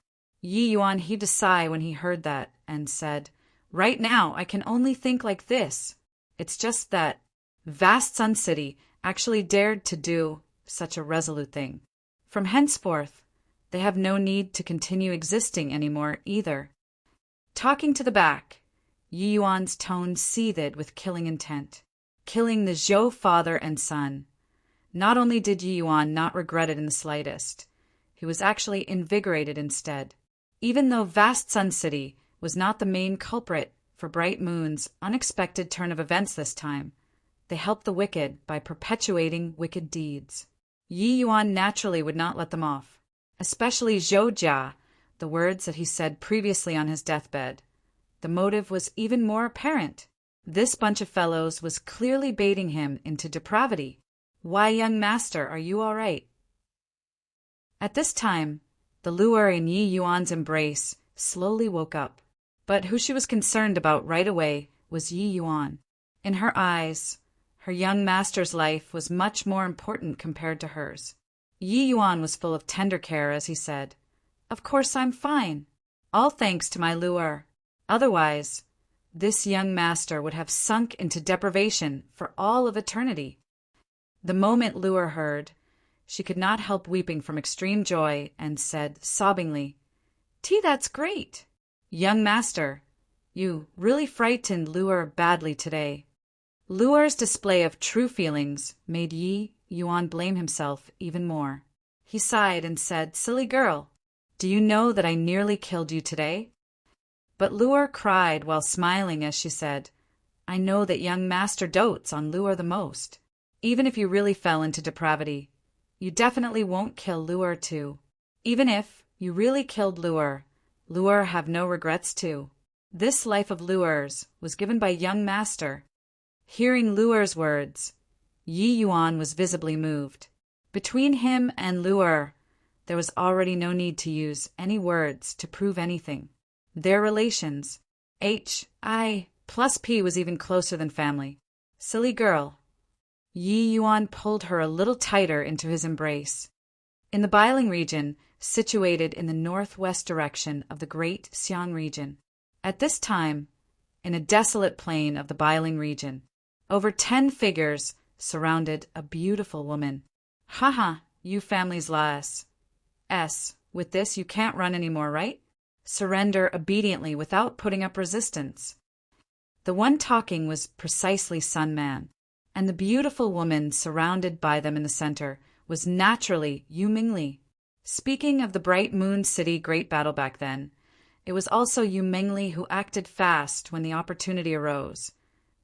Yi Yuan heaved a sigh when he heard that and said, Right now I can only think like this. It's just that vast Sun City actually dared to do such a resolute thing. From henceforth, they have no need to continue existing anymore either. Talking to the back, Yi Yuan's tone seethed with killing intent. Killing the Zhou father and son. Not only did Yi Yuan not regret it in the slightest, he was actually invigorated instead. Even though vast Sun City was not the main culprit for Bright Moon's unexpected turn of events this time, they helped the wicked by perpetuating wicked deeds. Yi Yuan naturally would not let them off, especially Zhou Jia, the words that he said previously on his deathbed. The motive was even more apparent. This bunch of fellows was clearly baiting him into depravity. Why, young master, are you all right? At this time, the lure in Yi Yuan's embrace slowly woke up. But who she was concerned about right away was Yi Yuan. In her eyes, her young master's life was much more important compared to hers. Yi Yuan was full of tender care as he said, Of course I'm fine. All thanks to my lure. Otherwise, this young master would have sunk into deprivation for all of eternity. The moment Lure heard, she could not help weeping from extreme joy and said sobbingly, That's great. Young master, you really frightened Lure badly today. Lure's display of true feelings made Yi Yuan blame himself even more. He sighed and said, Silly girl, do you know that I nearly killed you today? But Lure cried while smiling as she said, I know that young master dotes on Lure the most. Even if you really fell into depravity, you definitely won't kill Lure too. Even if you really killed Lure, Lure have no regrets too. This life of Lure's was given by young master. Hearing Lure's words, Yi Yuan was visibly moved. Between him and Lu Er, there was already no need to use any words to prove anything. Their relations, H.I. plus P, was even closer than family. Silly girl. Yi Yuan pulled her a little tighter into his embrace. In the Biling region, situated in the northwest direction of the Great Xian region, at this time, in a desolate plain of the Biling region, over 10 figures surrounded a beautiful woman. Haha, you family's last. With this, you can't run anymore, right? Surrender obediently without putting up resistance. The one talking was precisely Sun Man, and the beautiful woman surrounded by them in the center was naturally Yu Mingli. Speaking of the Bright Moon City great battle back then, it was also Yu Mingli who acted fast when the opportunity arose,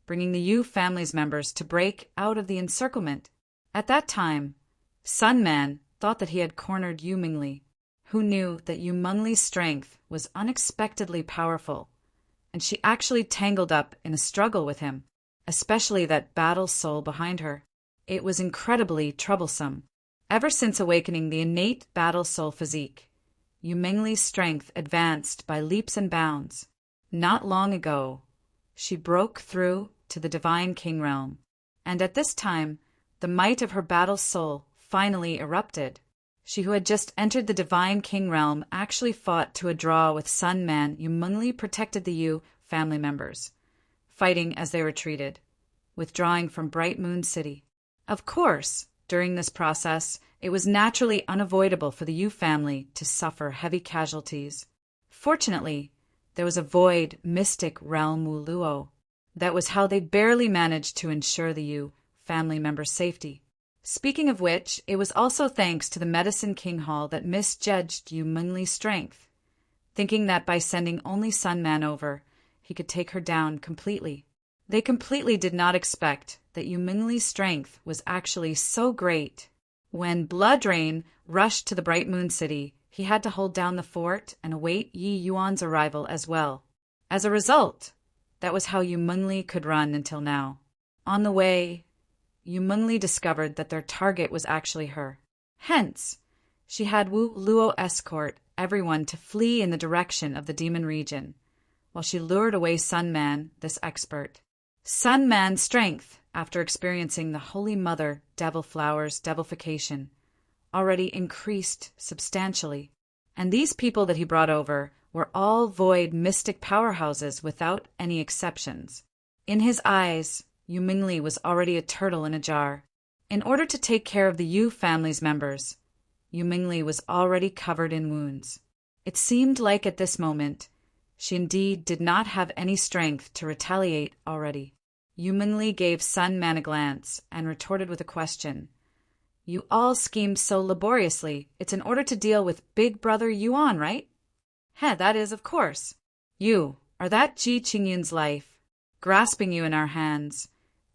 bringing the Yu family's members to break out of the encirclement. At that time, Sun Man thought that he had cornered Yu Mingli, who knew that Yu Mingli's strength was unexpectedly powerful, and she actually tangled up in a struggle with him, especially that battle soul behind her. It was incredibly troublesome. Ever since awakening the innate battle soul physique, Yu Mingli's strength advanced by leaps and bounds. Not long ago, she broke through to the Divine King realm, and at this time, the might of her battle soul finally erupted. She who had just entered the Divine King realm actually fought to a draw with Sun Man. Yu Mingli protected the Yu family members, fighting as they retreated, withdrawing from Bright Moon City. Of course, during this process, it was naturally unavoidable for the Yu family to suffer heavy casualties. Fortunately, there was a void mystic realm Wu Luo. That was how they barely managed to ensure the Yu family members' safety. Speaking of which, it was also thanks to the Medicine King Hall that misjudged Yu Mingli's strength, thinking that by sending only Sun Man over, he could take her down completely. They completely did not expect that Yu Mingli's strength was actually so great. When Blood Rain rushed to the Bright Moon City, he had to hold down the fort and await Yi Yuan's arrival as well. As a result, that was how Yu Mingli could run until now. On the way, Yu Mingli discovered that their target was actually her. Hence, she had Wu Luo escort everyone to flee in the direction of the demon region, while she lured away Sun Man, this expert. Sun Man's strength, after experiencing the Holy Mother Devil Flower's devilification, already increased substantially, and these people that he brought over were all void mystic powerhouses without any exceptions. In his eyes, Yu Mingli was already a turtle in a jar. In order to take care of the Yu family's members, Yu Mingli was already covered in wounds. It seemed like at this moment, she indeed did not have any strength to retaliate already. Yu Mingli gave Sun Man a glance and retorted with a question. You all schemed so laboriously. It's in order to deal with Big Brother Yuan, right? That is, of course. You are that Ji Qingyun's life. Grasping you in our hands,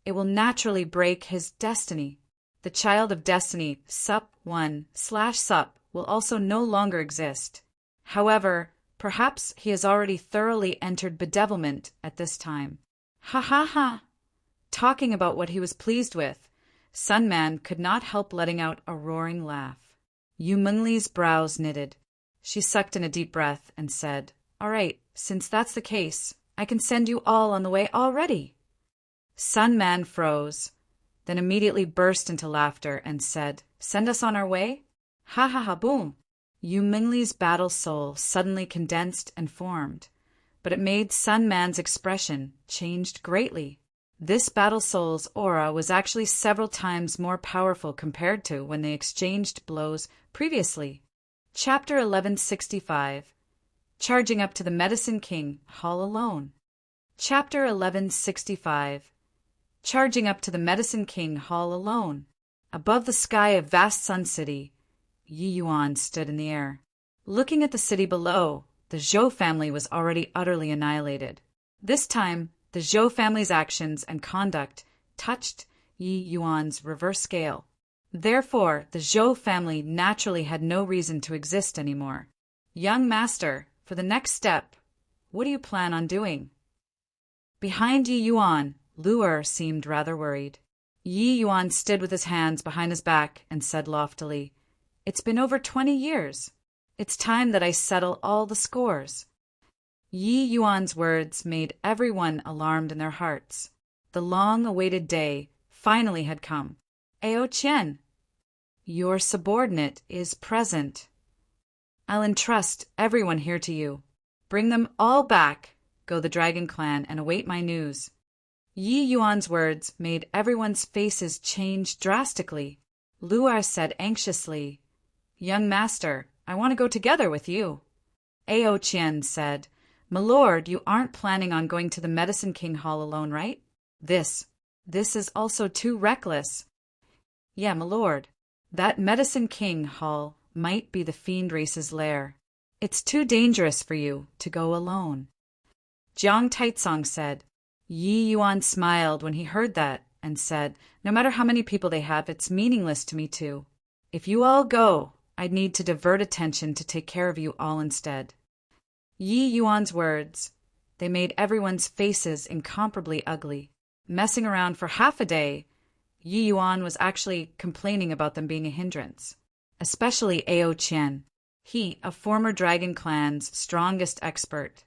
it will naturally break his destiny. The child of destiny, Sup1/Sup, will also no longer exist. However, perhaps he has already thoroughly entered bedevilment at this time. Ha ha ha! Talking about what he was pleased with, Sun Man could not help letting out a roaring laugh. Yu Mingli's brows knitted. She sucked in a deep breath and said, All right, since that's the case, I can send you all on the way already. Sun Man froze, then immediately burst into laughter and said, Send us on our way? Ha ha ha boom! Yu Mingli's battle soul suddenly condensed and formed, but it made Sun Man's expression changed greatly. This battle soul's aura was actually several times more powerful compared to when they exchanged blows previously. Chapter 1165. Charging up to the Medicine King Hall alone. Chapter 1165. Charging up to the Medicine King Hall alone. Above the sky of vast Sun City, Yi Yuan stood in the air. Looking at the city below, the Zhou family was already utterly annihilated. This time, the Zhou family's actions and conduct touched Yi Yuan's reverse scale. Therefore, the Zhou family naturally had no reason to exist anymore. Young master, for the next step, what do you plan on doing? Behind Yi Yuan, Lu Er seemed rather worried. Yi Yuan stood with his hands behind his back and said loftily, "It's been over 20 years. It's time that I settle all the scores." Yi Yuan's words made everyone alarmed in their hearts. The long-awaited day finally had come. "Ao Qian, your subordinate is present. I'll entrust everyone here to you. Bring them all back, go the Dragon Clan, and await my news." Yi Yuan's words made everyone's faces change drastically. Luar said anxiously, "Young master, I want to go together with you." Ao Qian said, "My lord, you aren't planning on going to the Medicine King Hall alone, right? This is also too reckless." "Yeah, my lord. That Medicine King Hall might be the fiend race's lair. It's too dangerous for you to go alone." Jiang Taitsong said. Yi Yuan smiled when he heard that and said, "No matter how many people they have, it's meaningless to me too. If you all go, I'd need to divert attention to take care of you all instead." Yi Yuan's words, they made everyone's faces incomparably ugly. Messing around for half a day, Yi Yuan was actually complaining about them being a hindrance. Especially Ao Qian. He, a former Dragon Clan's strongest expert,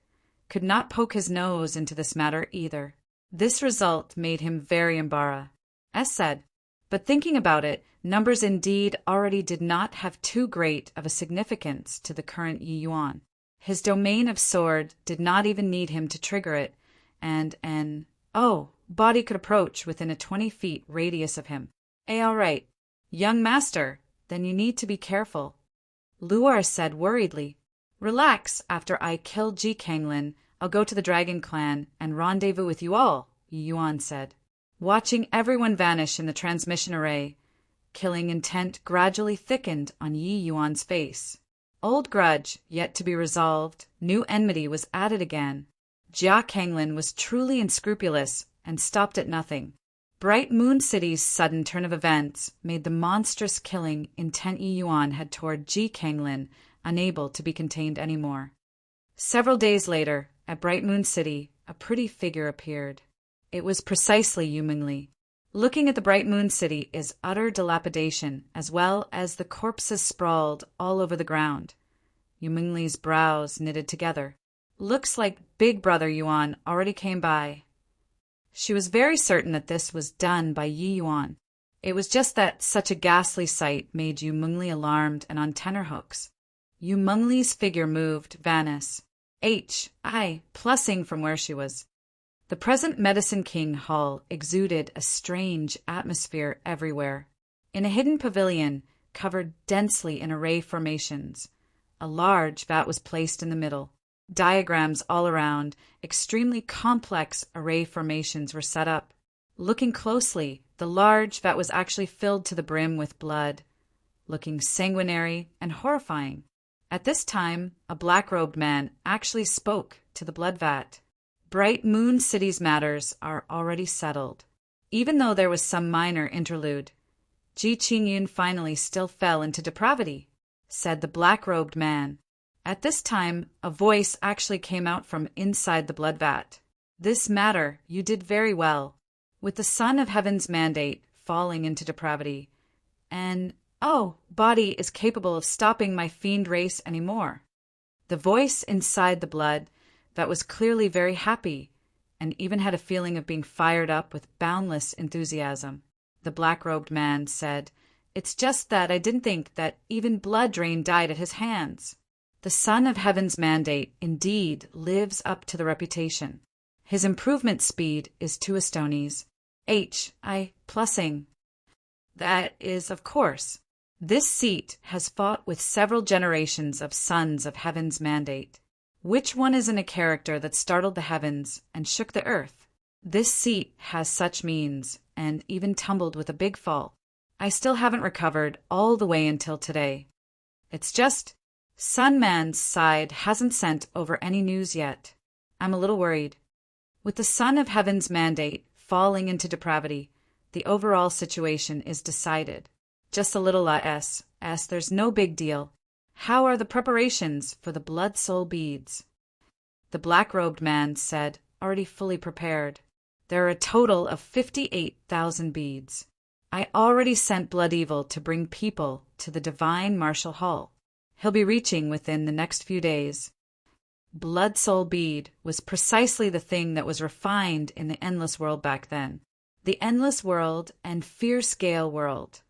could not poke his nose into this matter either. This result made him very embarrassed. As said, but thinking about it, numbers indeed already did not have too great of a significance to the current Yi Yuan. His domain of sword did not even need him to trigger it, and an body could approach within a 20 feet radius of him. All right, young master, then you need to be careful." Luar said worriedly. "Relax, after I kill Ji Kanglin, I'll go to the Dragon Clan and rendezvous with you all," Yi Yuan said. Watching everyone vanish in the transmission array, killing intent gradually thickened on Yi Yuan's face. Old grudge, yet to be resolved, new enmity was added again. Jia Kanglin was truly unscrupulous and stopped at nothing. Bright Moon City's sudden turn of events made the monstrous killing intent Yi Yuan had toward Ji Kanglin unable to be contained anymore. Several days later, at Bright Moon City, a pretty figure appeared. It was precisely Yu Mingli. Looking at the Bright Moon City is utter dilapidation, as well as the corpses sprawled all over the ground. Yu Mingli's brows knitted together. Looks like Big Brother Yuan already came by. She was very certain that this was done by Yi Yuan. It was just that such a ghastly sight made Yu Mingli alarmed and on tenterhooks. Yu Mingli's figure moved, vanished. Plussing from where she was. The present Medicine King Hall exuded a strange atmosphere everywhere. In a hidden pavilion, covered densely in array formations, a large vat was placed in the middle. Diagrams all around, extremely complex array formations were set up. Looking closely, the large vat was actually filled to the brim with blood, looking sanguinary and horrifying. At this time, a black-robed man actually spoke to the blood vat. Bright Moon City's matters are already settled. Even though there was some minor interlude, Ji Qingyun finally still fell into depravity, said the black-robed man. At this time, a voice actually came out from inside the blood vat. "This matter you did very well, with the Son of Heaven's mandate falling into depravity, and body is capable of stopping my fiend race anymore." The voice inside the blood that was clearly very happy, and even had a feeling of being fired up with boundless enthusiasm. The black-robed man said, "It's just that I didn't think that even Blood Drain died at his hands. The Son of Heaven's mandate indeed lives up to the reputation. His improvement speed is 2 Astonies. Plussing. That is, of course. This seat has fought with several generations of Sons of Heaven's mandate. Which one isn't a character that startled the heavens and shook the earth? This seat has such means, and even tumbled with a big fall. I still haven't recovered all the way until today. It's just, Sunman's side hasn't sent over any news yet. I'm a little worried. With the Son of Heaven's mandate falling into depravity, the overall situation is decided. Just a little less, there's no big deal. How are the preparations for the blood soul beads?" The black-robed man said, already fully prepared. There are a total of 58,000 beads. I already sent Blood Evil to bring people to the Divine Martial Hall. He'll be reaching within the next few days. Blood Soul Bead was precisely the thing that was refined in the Endless World back then. The Endless World and Fierce Gale World.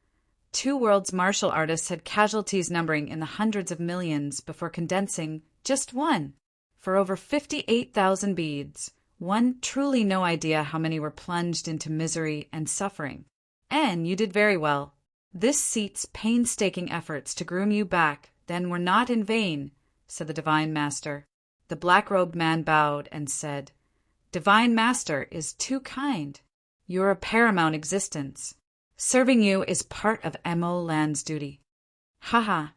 Two worlds martial artists had casualties numbering in the hundreds of millions before condensing just one. For over 58,000 beads, one truly no idea how many were plunged into misery and suffering. And you did very well. This seat's painstaking efforts to groom you back then were not in vain, said the Divine Master. The black-robed man bowed and said, Divine Master is too kind. You're a paramount existence. Serving you is part of M.O. Land's duty. Haha.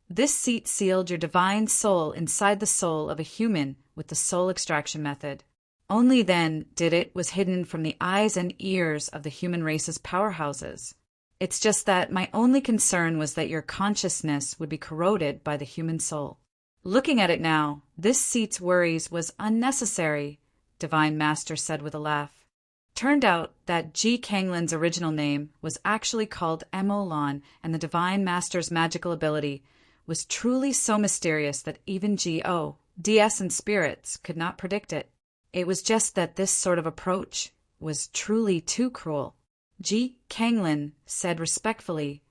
This seat sealed your divine soul inside the soul of a human with the soul extraction method. Only then was hidden from the eyes and ears of the human race's powerhouses. It's just that my only concern was that your consciousness would be corroded by the human soul. Looking at it now, this seat's worries was unnecessary, Divine Master said with a laugh. Turned out that G. Kanglin's original name was actually called Emolan, and the Divine Master's magical ability was truly so mysterious that even G.O., DS and spirits could not predict it. It was just that this sort of approach was truly too cruel. G. Kanglin said respectfully,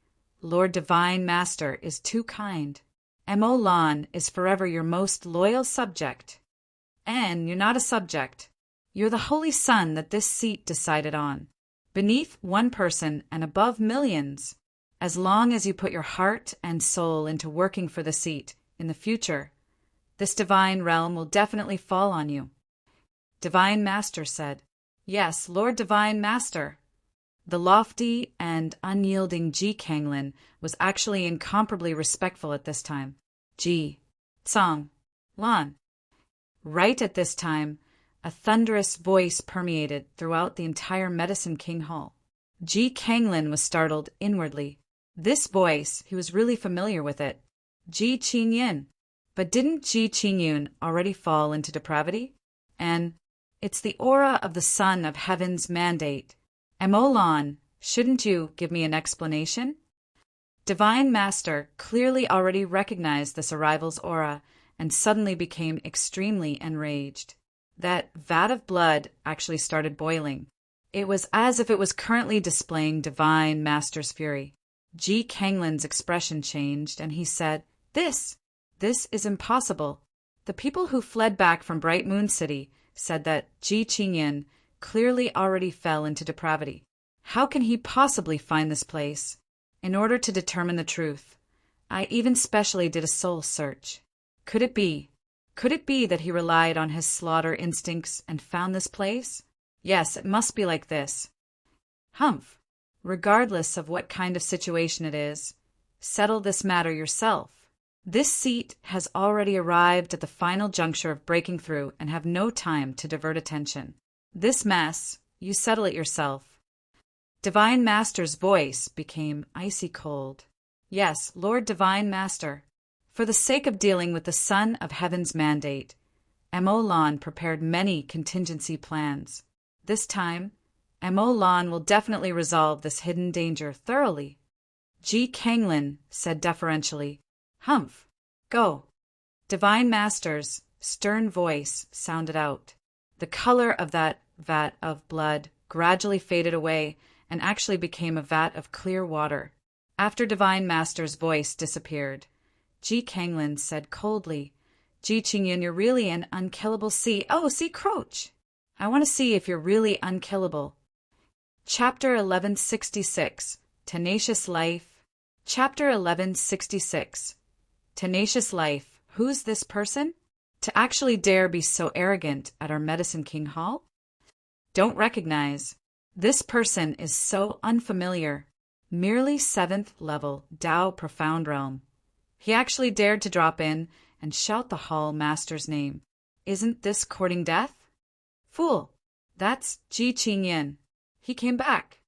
Lord Divine Master is too kind. Emolan is forever your most loyal subject. And you're not a subject. You're the holy son that this seat decided on. Beneath one person and above millions. As long as you put your heart and soul into working for the seat in the future, this divine realm will definitely fall on you. Divine Master said, Yes, Lord Divine Master. The lofty and unyielding G. Kanglin was actually incomparably respectful at this time. G. Tsong. Lan. Right at this time, a thunderous voice permeated throughout the entire Medicine King Hall. G. Kanglin was startled inwardly. This voice, he was really familiar with it. Ji Qingyin. But didn't Ji Qingyun already fall into depravity? And it's the aura of the Son of Heaven's mandate. Emolan, shouldn't you give me an explanation? Divine Master clearly already recognized this arrival's aura and suddenly became extremely enraged. That vat of blood actually started boiling. It was as if it was currently displaying Divine Master's fury. G. Kanglin's expression changed, and he said, This is impossible. The people who fled back from Bright Moon City said that Ji Qingyin clearly already fell into depravity. How can he possibly find this place? In order to determine the truth, I even specially did a soul search. Could it be that he relied on his slaughter instincts and found this place? Yes, it must be like this. Humph. Regardless of what kind of situation it is, settle this matter yourself. This seat has already arrived at the final juncture of breaking through and have no time to divert attention. This mess, you settle it yourself. Divine Master's voice became icy cold. Yes, Lord Divine Master. For the sake of dealing with the Son of Heaven's mandate, Emolan prepared many contingency plans. This time, Emolan will definitely resolve this hidden danger thoroughly. G. Kanglin said deferentially, Humph, go. Divine Master's stern voice sounded out. The color of that vat of blood gradually faded away and actually became a vat of clear water. After Divine Master's voice disappeared, G. Kanglin said coldly, Ji Qingyin, you're really an unkillable sea. Oh, sea Croach. I want to see if you're really unkillable. Chapter 1166, Tenacious Life. Chapter 1166, Tenacious Life. Who's this person? To actually dare be so arrogant at our Medicine King Hall? Don't recognize. This person is so unfamiliar. Merely 7th level Tao Profound Realm. He actually dared to drop in and shout the Hall Master's name. Isn't this courting death? Fool. That's Ji Qingyin. He came back.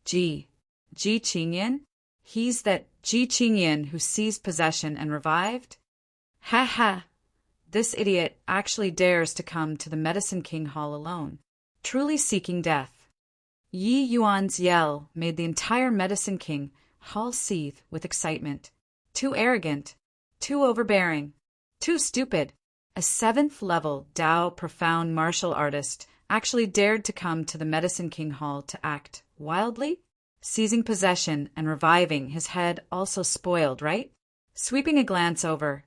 Ji Qingyin? He's that Ji Qingyin who seized possession and revived? Ha ha. This idiot actually dares to come to the Medicine King Hall alone. truly seeking death. Yi Yuan's yell made the entire Medicine King hall seethe with excitement. Too arrogant, too overbearing, too stupid. A 7th-level Dao profound martial artist actually dared to come to the Medicine King Hall to act wildly? Seizing possession and reviving his head also spoiled, right? Sweeping a glance over,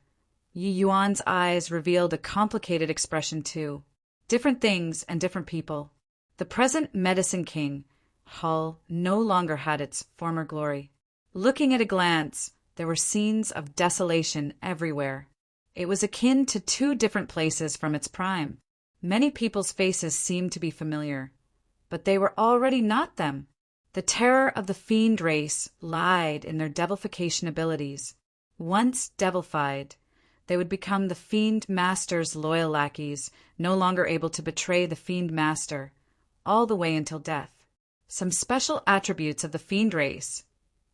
Yi Yuan's eyes revealed a complicated expression too. Different things and different people. The present Medicine King Hall no longer had its former glory. Looking at a glance, there were scenes of desolation everywhere. It was akin to 2 different places from its prime. Many people's faces seemed to be familiar, but they were already not them. The terror of the fiend race lied in their devilification abilities. Once devilified, they would become the fiend master's loyal lackeys, no longer able to betray the fiend master, all the way until death. Some special attributes of the fiend race.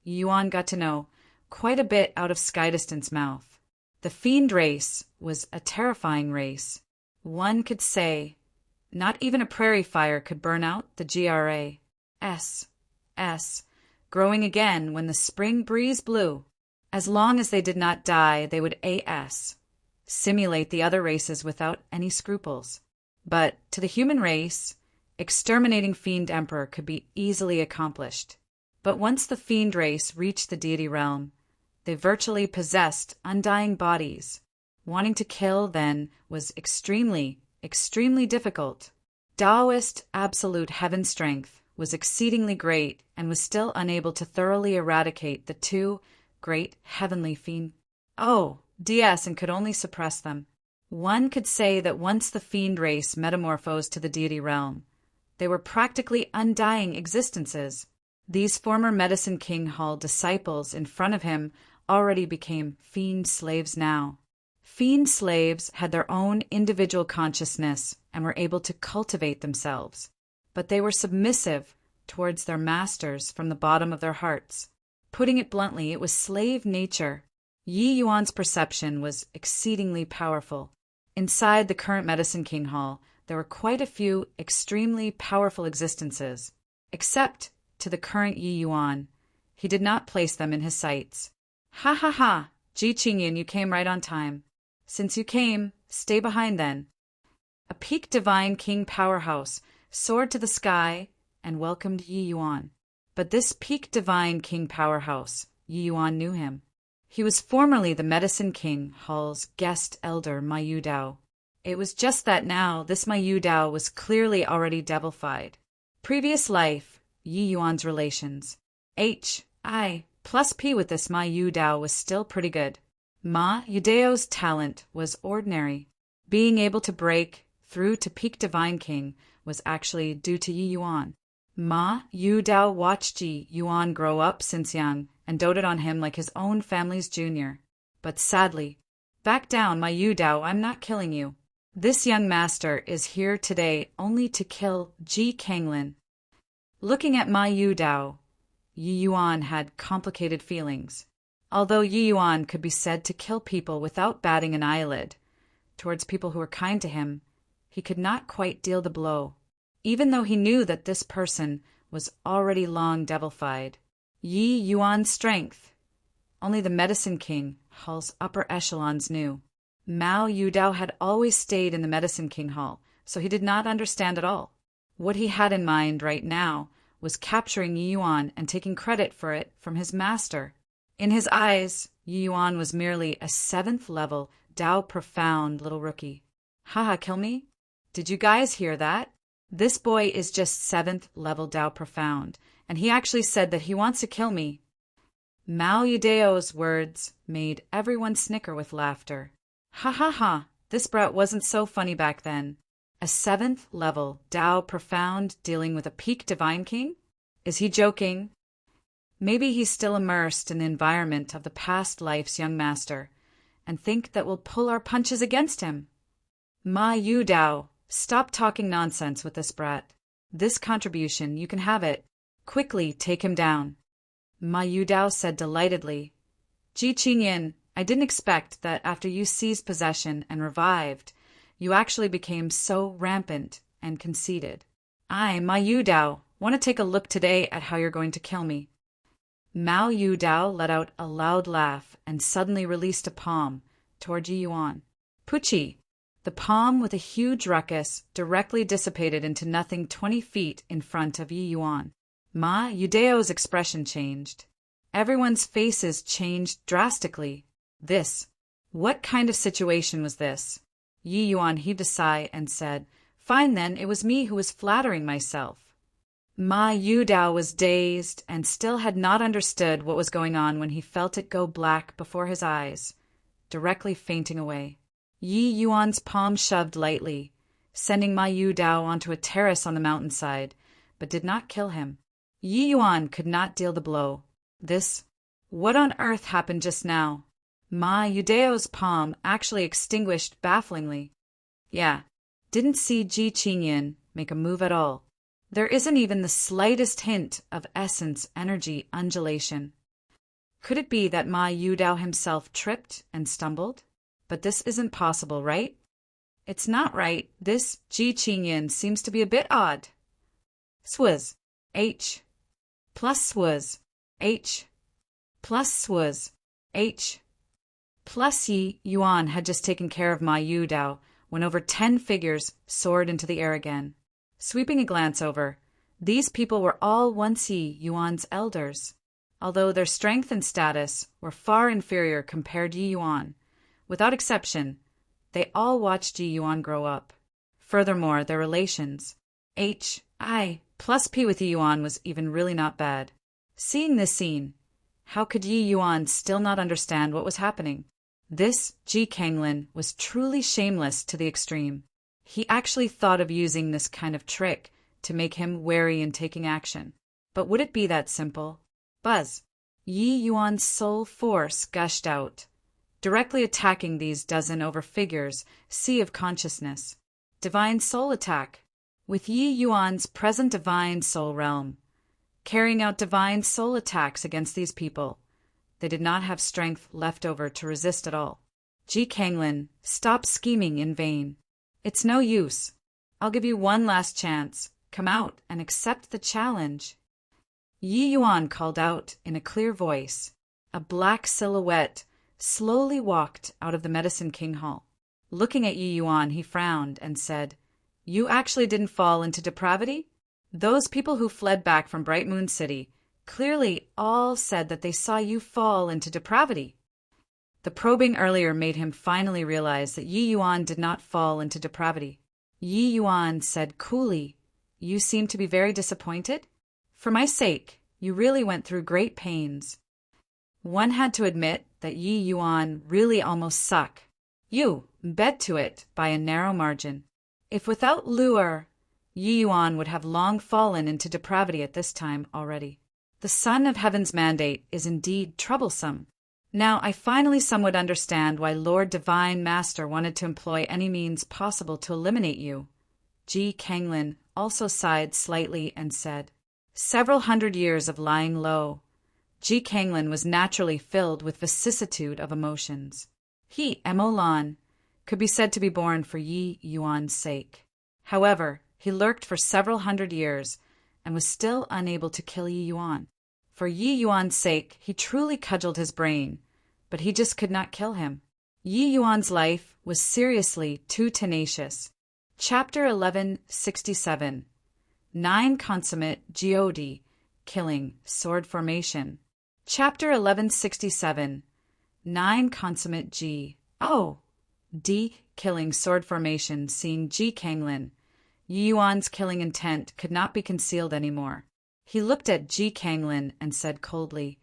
Yuan got to know quite a bit out of Skydistant's mouth. The fiend race was a terrifying race. One could say, not even a prairie fire could burn out the GRAS, growing again when the spring breeze blew. As long as they did not die, they would simulate the other races without any scruples. But to the human race, exterminating Fiend Emperor could be easily accomplished. But once the fiend race reached the deity realm, they virtually possessed undying bodies. Wanting to kill, then, was extremely, extremely difficult. Taoist absolute heaven strength was exceedingly great and was still unable to thoroughly eradicate the 2 great heavenly DS and could only suppress them. One could say that once the fiend race metamorphosed to the deity realm, they were practically undying existences. These former Medicine King Hall disciples in front of him already became fiend slaves now. Fiend slaves had their own individual consciousness and were able to cultivate themselves, but they were submissive towards their masters from the bottom of their hearts. Putting it bluntly, it was slave nature. Yi Yuan's perception was exceedingly powerful. Inside the current Medicine King Hall, there were quite a few extremely powerful existences. Except to the current Yi Yuan, he did not place them in his sights. Ha ha ha! Ji Qingyan, you came right on time. Since you came, stay behind then. A peak divine king powerhouse soared to the sky and welcomed Yi Yuan. But this peak divine king powerhouse, Yi Yuan knew him. He was formerly the Medicine King Hall's guest elder Mayu Dao. It was just that now this Mayu Dao was clearly already devilified. Previous life, Yi Yuan's relations. HI plus P with this Ma Yu Dao was still pretty good. Ma Yudao's talent was ordinary. Being able to break through to peak divine king was actually due to Yi Yuan. Ma Yu Dao watched Yi Yuan grow up since young and doted on him like his own family's junior. But sadly, back down, Ma Yu Dao, I'm not killing you. This young master is here today only to kill Ji Kanglin. Looking at Ma Yu Dao, Yi Yuan had complicated feelings. Although Yi Yuan could be said to kill people without batting an eyelid, towards people who were kind to him, he could not quite deal the blow, even though he knew that this person was already long devilified. Yi Yuan's strength, only the Medicine King Hall's upper echelons knew. Mao Yudao had always stayed in the Medicine King Hall, so he did not understand at all. What he had in mind right now was capturing Yi Yuan and taking credit for it from his master. In his eyes, Yi Yuan was merely a 7th-level Dao profound little rookie. Haha, kill me? Did you guys hear that? This boy is just 7th-level Dao profound, and he actually said that he wants to kill me. Mao Yudao's words made everyone snicker with laughter. Ha ha ha, this brat wasn't so funny back then. A 7th-level Dao profound dealing with a peak divine king? Is he joking? Maybe he's still immersed in the environment of the past life's young master, and think that we'll pull our punches against him. Ma Yu Dao, stop talking nonsense with this brat. This contribution, you can have it. Quickly take him down. Ma Yu Dao said delightedly. Ji Qingyan, I didn't expect that after you seized possession and revived, you actually became so rampant and conceited. Ma Yudao, want to take a look today at how you're going to kill me. Mao Yudao let out a loud laugh and suddenly released a palm toward Yi Yuan. Pucci! The palm with a huge ruckus directly dissipated into nothing 20 feet in front of Yi Yuan. Ma Yudao's expression changed. Everyone's faces changed drastically. What kind of situation was this? Yi Yuan heaved a sigh and said, Fine then, it was me who was flattering myself. Ma Yudao was dazed and still had not understood what was going on when he felt it go black before his eyes, directly fainting away. Yi Yuan's palm shoved lightly, sending Ma Yudao onto a terrace on the mountainside, but did not kill him. Yi Yuan could not deal the blow. What on earth happened just now? Ma Yudao's palm actually extinguished bafflingly. Yeah, didn't see Ji Qingyan make a move at all. There isn't even the slightest hint of essence energy undulation. Could it be that Ma Yudao himself tripped and stumbled? But this isn't possible, right? It's not right. This Ji Qingyan seems to be a bit odd. Swaz. H. Plus swaz. H. Plus swaz. H. Plus Yi Yuan had just taken care of Ma Yudao when over 10 figures soared into the air again. Sweeping a glance over, these people were all once Yi Yuan's elders. Although their strength and status were far inferior compared to Yi Yuan, without exception, they all watched Yi Yuan grow up. Furthermore, their relations, H.I. plus P with Yi Yuan was even really not bad. Seeing this scene, how could Yi Yuan still not understand what was happening? This Ji Kanglin was truly shameless to the extreme. He actually thought of using this kind of trick to make him wary in taking action. But would it be that simple? Buzz! Yi Yuan's soul force gushed out, directly attacking these dozen over figures, sea of consciousness. Divine soul attack, with Yi Yuan's present divine soul realm, carrying out divine soul attacks against these people. They did not have strength left over to resist at all. Ji Kanglin, stop scheming in vain. It's no use. I'll give you one last chance. Come out and accept the challenge. Yi Yuan called out in a clear voice. A black silhouette slowly walked out of the Medicine King Hall. Looking at Yi Yuan, he frowned and said, You actually didn't fall into depravity? Those people who fled back from Bright Moon City clearly all said that they saw you fall into depravity. The probing earlier made him finally realize that Yi Yuan did not fall into depravity. Yi Yuan said coolly, You seem to be very disappointed? For my sake, you really went through great pains. One had to admit that Yi Yuan really almost suck. You bet to it by a narrow margin. If without lure, Yi Yuan would have long fallen into depravity at this time already. The Son of Heaven's mandate is indeed troublesome. Now I finally somewhat understand why Lord Divine Master wanted to employ any means possible to eliminate you. Ji Kanglin also sighed slightly and said, Several hundred years of lying low. Ji Kanglin was naturally filled with vicissitude of emotions. He, Emolan, could be said to be born for Yi Yuan's sake. However, he lurked for several hundred years and was still unable to kill Yi Yuan. For Yi Yuan's sake, he truly cudgeled his brain, but he just could not kill him. Yi Yuan's life was seriously too tenacious. Chapter 1167. 9 Consummate Geode, Killing, Sword Formation. Chapter 1167. 9 Consummate D, Killing, Sword Formation. Seeing Ji Kanglin, Yi Yuan's killing intent could not be concealed anymore. He looked at Ji Kanglin and said coldly,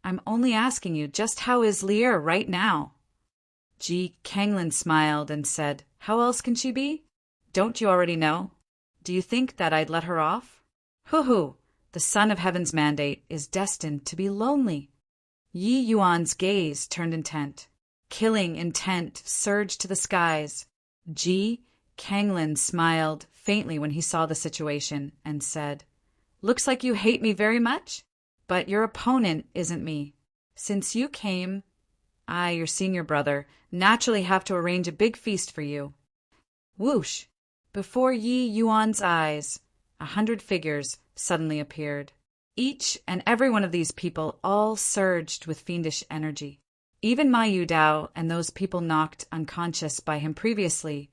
I'm only asking you, just how is Lear right now? Ji Kanglin smiled and said, How else can she be? Don't you already know? Do you think that I'd let her off? Hoo-hoo, the Son of Heaven's mandate is destined to be lonely. Yi Yuan's gaze turned intent. Killing intent surged to the skies. Ji Kanglin smiled faintly when he saw the situation and said, Looks like you hate me very much, but your opponent isn't me. Since you came, I, your senior brother, naturally have to arrange a big feast for you. Whoosh! Before Yi Yuan's eyes, 100 figures suddenly appeared. Each and every one of these people all surged with fiendish energy. Even Ma Yu Dao and those people knocked unconscious by him previously,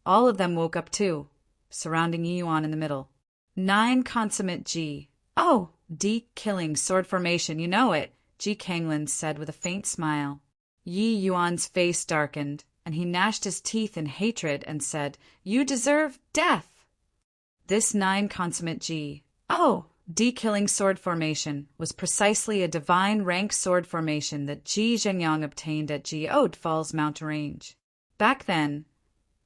all of them woke up too, surrounding Yi Yuan in the middle. 9 consummate Ji. Oh, D-killing sword formation, you know it, Ji Kanglin said with a faint smile. Yi Yuan's face darkened, and he gnashed his teeth in hatred and said, "You deserve death!" This 9 consummate Ji. Oh, D-killing sword formation was precisely a divine rank sword formation that Ji Zhengyang obtained at Ji Ode Falls mountain range. Back then,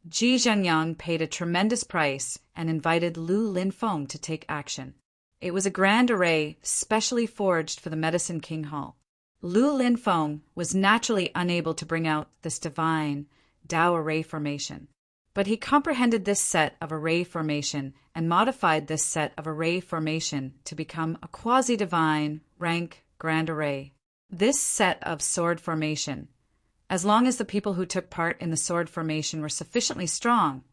Ji Zhengyang paid a tremendous price and invited Lu Linfeng to take action. It was a grand array specially forged for the Medicine King Hall. Lu Linfeng was naturally unable to bring out this divine Dao array formation, but he comprehended this set of array formation and modified this set of array formation to become a quasi-divine rank grand array. This set of sword formation, as long as the people who took part in the sword formation were sufficiently strong,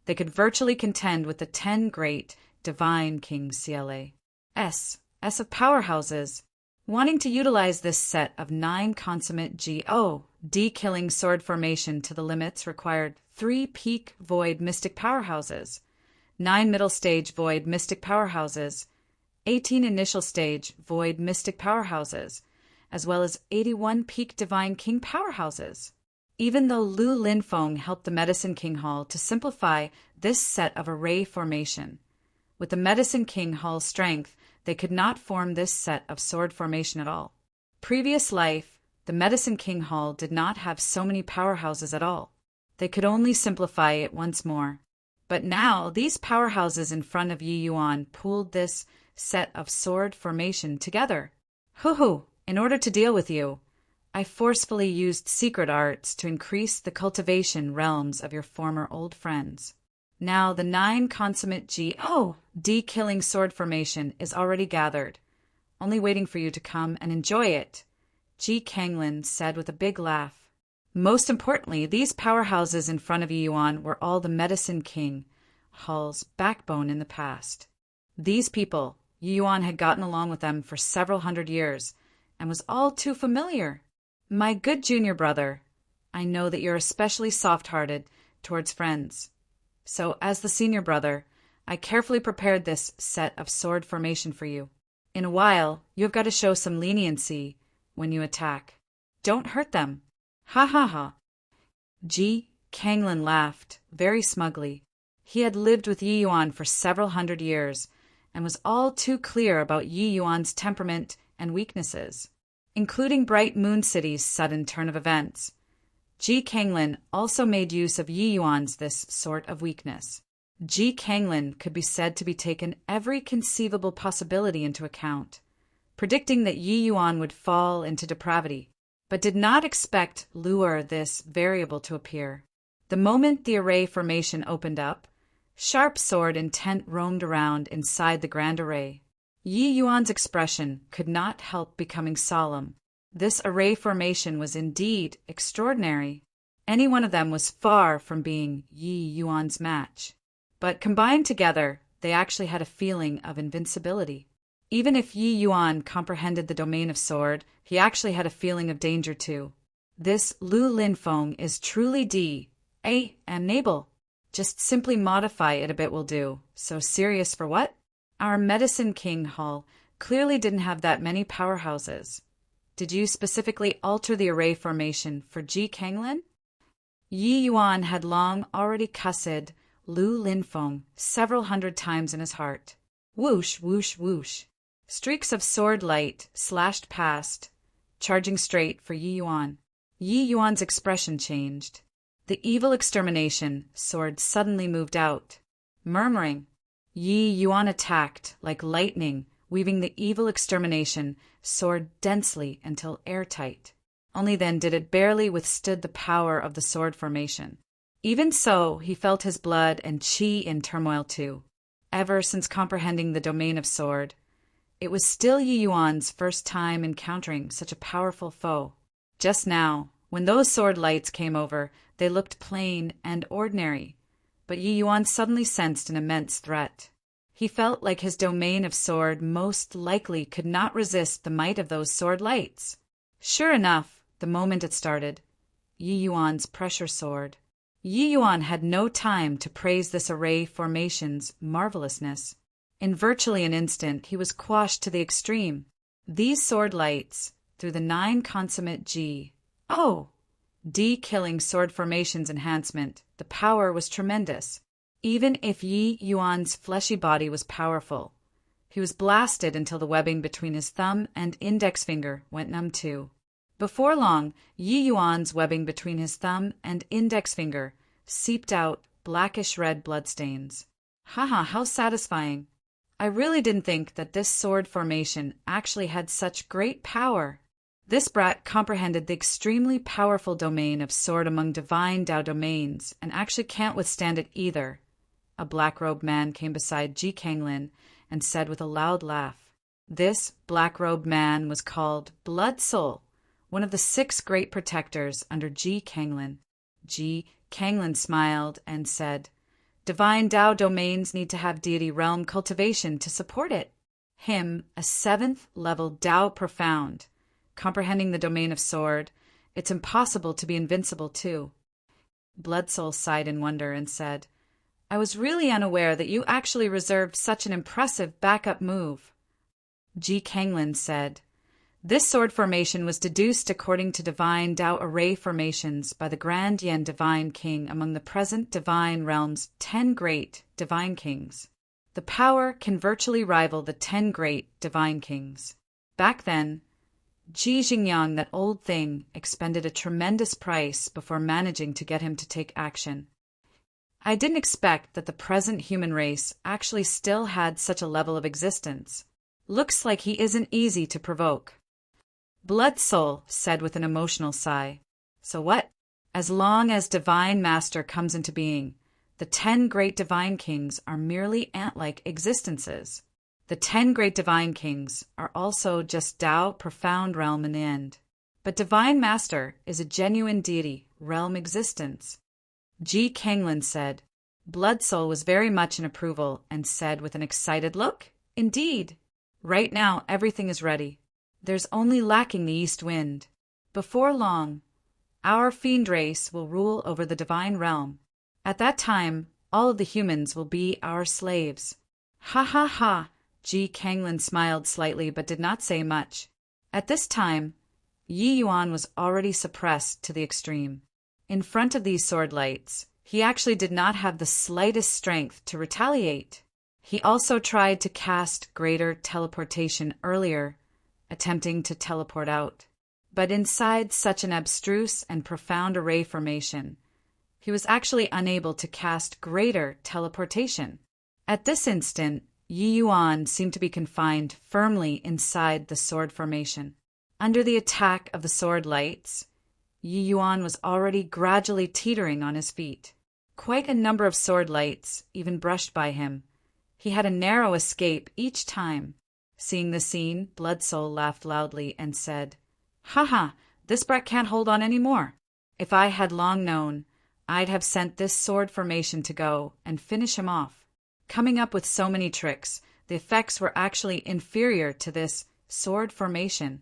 they could virtually contend with the 10 great divine kings CLA. S of powerhouses. Wanting to utilize this set of 9 consummate GO D-killing sword formation to the limits required 3 peak void mystic powerhouses, 9 middle stage void mystic powerhouses, 18 initial stage void mystic powerhouses, as well as 81 peak divine king powerhouses. Even though Lu Linfeng helped the Medicine King Hall to simplify this set of array formation, with the Medicine King Hall's strength, they could not form this set of sword formation at all. Previous life, the Medicine King Hall did not have so many powerhouses at all. They could only simplify it once more. But now, these powerhouses in front of Yi Yuan pooled this set of sword formation together. Hoo-hoo! In order to deal with you, I forcefully used secret arts to increase the cultivation realms of your former old friends. Now the 9 consummate D-killing sword formation is already gathered, only waiting for you to come and enjoy it, Ji Kanglin said with a big laugh. Most importantly, these powerhouses in front of Yi Yuan were all the Medicine King Hall's backbone in the past. These people, Yi Yuan had gotten along with them for several hundred years, and was all too familiar. My good junior brother, I know that you're especially soft-hearted towards friends. So, as the senior brother, I carefully prepared this set of sword formation for you. In a while, you have got to show some leniency when you attack. Don't hurt them. Ha ha ha. Ji Kanglin laughed, very smugly. He had lived with Yi Yuan for several hundred years, and was all too clear about Yi Yuan's temperament and weaknesses, including Bright Moon City's sudden turn of events. Ji Kanglin also made use of Yi Yuan's this sort of weakness. Ji Kanglin could be said to be taken every conceivable possibility into account, predicting that Yi Yuan would fall into depravity, but did not expect lure this variable to appear. The moment the array formation opened up, sharp sword intent roamed around inside the grand array. Yi Yuan's expression could not help becoming solemn. This array formation was indeed extraordinary. Any one of them was far from being Yi Yuan's match. But combined together, they actually had a feeling of invincibility. Even if Yi Yuan comprehended the domain of sword, he actually had a feeling of danger too. This Lu Linfeng is truly D-A-enable. Just simply modify it a bit will do. So serious for what? Our Medicine King Hall clearly didn't have that many powerhouses. Did you specifically alter the array formation for Ji Kanglin? Yi Yuan had long already cussed Lu Linfeng several hundred times in his heart. Whoosh, whoosh, whoosh. Streaks of sword light slashed past, charging straight for Yi Yuan. Yi Yuan's expression changed. The evil extermination sword suddenly moved out. Murmuring, Yi Yuan attacked like lightning, weaving the evil extermination sword densely until airtight. Only then did it barely withstood the power of the sword formation. Even so, he felt his blood and qi in turmoil too. Ever since comprehending the domain of sword, it was still Yi Yuan's first time encountering such a powerful foe. Just now, when those sword lights came over, they looked plain and ordinary, but Yi Yuan suddenly sensed an immense threat. He felt like his domain of sword most likely could not resist the might of those sword lights. Sure enough, the moment it started, Yi Yuan's pressure sword. Yi Yuan had no time to praise this array formation's marvelousness. In virtually an instant, he was quashed to the extreme. These sword lights, through the 9 consummate D killing sword formation's enhancement, the power was tremendous. Even if Yi Yuan's fleshy body was powerful, he was blasted until the webbing between his thumb and index finger went numb too. Before long, Yi Yuan's webbing between his thumb and index finger seeped out blackish-red bloodstains. Haha, how satisfying. I really didn't think that this sword formation actually had such great power. This brat comprehended the extremely powerful domain of sword among divine Dao domains and actually can't withstand it either. A black-robed man came beside Ji Kanglin and said with a loud laugh. This black-robed man was called Blood Soul, one of the 6 great protectors under Ji Kanglin. Ji Kanglin smiled and said, Divine Dao domains need to have deity realm cultivation to support it. Him, a 7th level Dao profound, comprehending the domain of sword, it's impossible to be invincible too. Blood Soul sighed in wonder and said, I was really unaware that you actually reserved such an impressive backup move. Ji Kanglin said, This sword formation was deduced according to divine Dao array formations by the Grand Yen Divine King among the present divine realm's 10 great divine kings. The power can virtually rival the 10 great divine kings. Back then, Ji Xingyang, that old thing, expended a tremendous price before managing to get him to take action. I didn't expect that the present human race actually still had such a level of existence. Looks like he isn't easy to provoke. Blood Soul said with an emotional sigh. So what? As long as Divine Master comes into being, the 10 great divine kings are merely ant-like existences. The 10 great divine kings are also just Dao profound realm in the end. But Divine Master is a genuine deity, realm existence. Ji Kanglin said. Blood Soul was very much in approval and said with an excited look, Indeed. Right now everything is ready. There's only lacking the east wind. Before long, our fiend race will rule over the divine realm. At that time, all of the humans will be our slaves. Ha ha ha! Ji Kanglin smiled slightly but did not say much. At this time, Yi Yuan was already suppressed to the extreme. In front of these sword lights, he actually did not have the slightest strength to retaliate. He also tried to cast greater teleportation earlier, attempting to teleport out. But inside such an abstruse and profound array formation, he was actually unable to cast greater teleportation. At this instant, Yi Yuan seemed to be confined firmly inside the sword formation. Under the attack of the sword lights, Yi Yuan was already gradually teetering on his feet. Quite a number of sword lights even brushed by him. He had a narrow escape each time. Seeing the scene, Blood Soul laughed loudly and said, Haha, this brat can't hold on any more. If I had long known, I'd have sent this sword formation to go and finish him off. Coming up with so many tricks, the effects were actually inferior to this sword formation.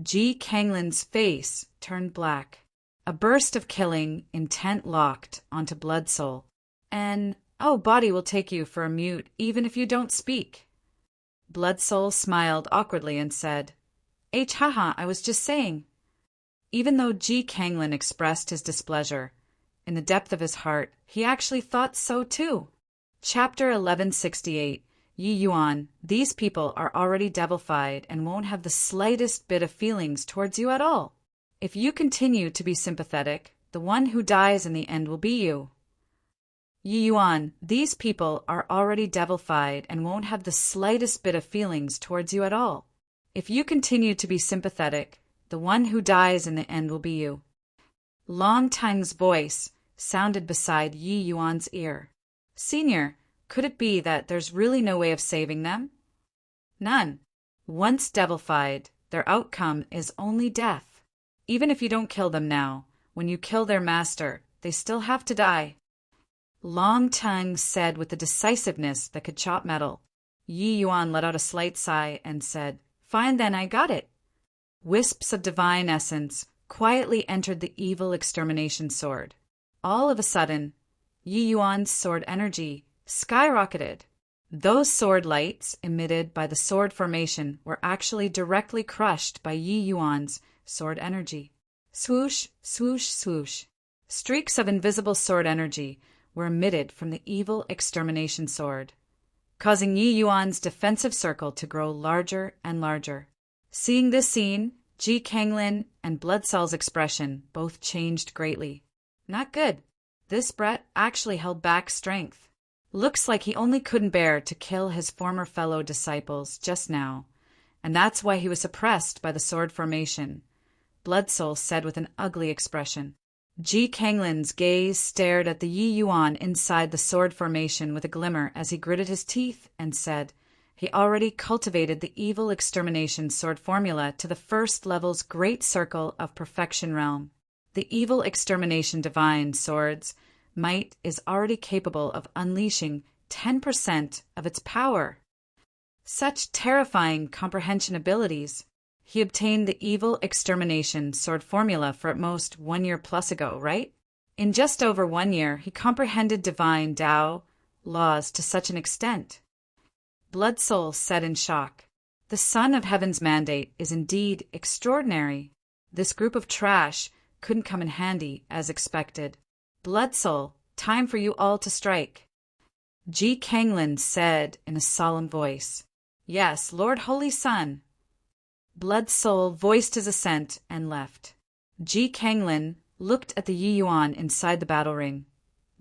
Ji Kanglin's face turned black. A burst of killing intent locked onto Blood Soul. And, body will take you for a mute even if you don't speak. Blood Soul smiled awkwardly and said, haha, I was just saying. Even though Ji Kanglin expressed his displeasure, in the depth of his heart, he actually thought so too. Chapter 1168. Yi Yuan, these people are already devilified and won't have the slightest bit of feelings towards you at all. If you continue to be sympathetic, the one who dies in the end will be you. Yi Yuan, these people are already devilified and won't have the slightest bit of feelings towards you at all. If you continue to be sympathetic, the one who dies in the end will be you. Long Tang's voice sounded beside Yi Yuan's ear. Senior, could it be that there's really no way of saving them? None. Once devilified, their outcome is only death. Even if you don't kill them now, when you kill their master, they still have to die. Long Tongue said with a decisiveness that could chop metal. Yi Yuan let out a slight sigh and said, "Fine then, I got it." Wisps of divine essence quietly entered the evil extermination sword. All of a sudden, Yi Yuan's sword energy skyrocketed. Those sword lights emitted by the sword formation were actually directly crushed by Yi Yuan's sword energy. Swoosh, swoosh, swoosh. Streaks of invisible sword energy were emitted from the evil extermination sword, causing Yi Yuan's defensive circle to grow larger and larger. Seeing this scene, Ji Kanglin and Blood Cell's expression both changed greatly. Not good. This Brett actually held back strength. Looks like he only couldn't bear to kill his former fellow disciples just now, and that's why he was suppressed by the sword formation, Blood Soul said with an ugly expression. Ji Kanglin's gaze stared at the Yi Yuan inside the sword formation with a glimmer as he gritted his teeth and said he already cultivated the evil extermination sword formula to the first level's great circle of perfection realm. The evil extermination divine sword's might is already capable of unleashing 10% of its power. Such terrifying comprehension abilities. He obtained the evil extermination sword formula for at most 1 year plus ago, right? In just over 1 year, he comprehended divine Tao laws to such an extent. Blood Soul said in shock, "The Son of Heaven's mandate is indeed extraordinary. This group of trash couldn't come in handy as expected. Blood Soul, time for you all to strike." Ji Kanglin said in a solemn voice, "Yes, Lord Holy Sun." Blood Soul voiced his assent and left. Ji Kanglin looked at the Yi Yuan inside the battle ring,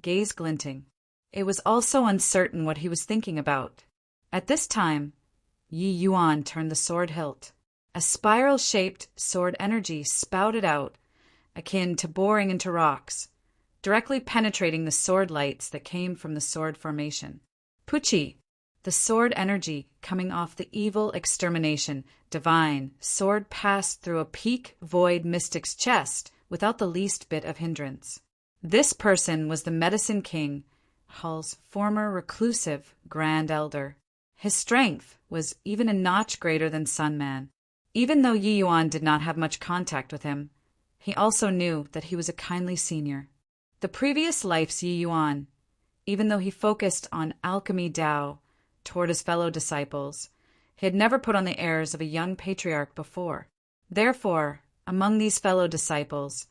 gaze glinting. It was also uncertain what he was thinking about. At this time, Yi Yuan turned the sword hilt. A spiral-shaped sword energy spouted out, akin to boring into rocks, directly penetrating the sword lights that came from the sword formation. Pucci, the sword energy coming off the evil extermination divine sword passed through a peak void mystic's chest without the least bit of hindrance. This person was the Medicine King, Hull's former reclusive Grand Elder. His strength was even a notch greater than Sunman. Even though Yi Yuan did not have much contact with him, he also knew that he was a kindly senior. The previous life's Yi Yuan, even though he focused on alchemy Tao toward his fellow disciples, he had never put on the airs of a young patriarch before. Therefore, among these fellow disciples,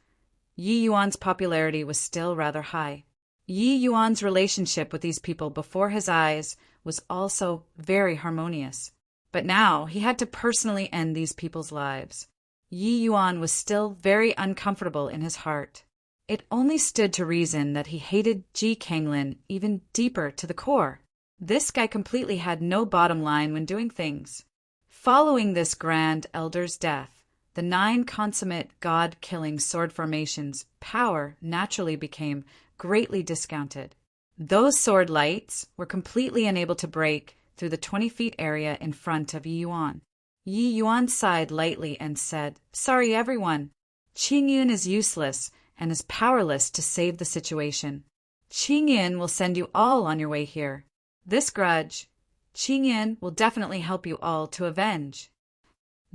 Yi Yuan's popularity was still rather high. Yi Yuan's relationship with these people before his eyes was also very harmonious. But now he had to personally end these people's lives. Yi Yuan was still very uncomfortable in his heart. It only stood to reason that he hated Ji Kanglin even deeper to the core. This guy completely had no bottom line when doing things. Following this Grand Elder's death, the 9 consummate god-killing sword formations' power naturally became greatly discounted. Those sword lights were completely unable to break through the 20 feet area in front of Yi Yuan. Yi Yuan sighed lightly and said, "Sorry, everyone. Qingyun is useless and is powerless to save the situation. Qingyun will send you all on your way here. This grudge, Qingyun will definitely help you all to avenge."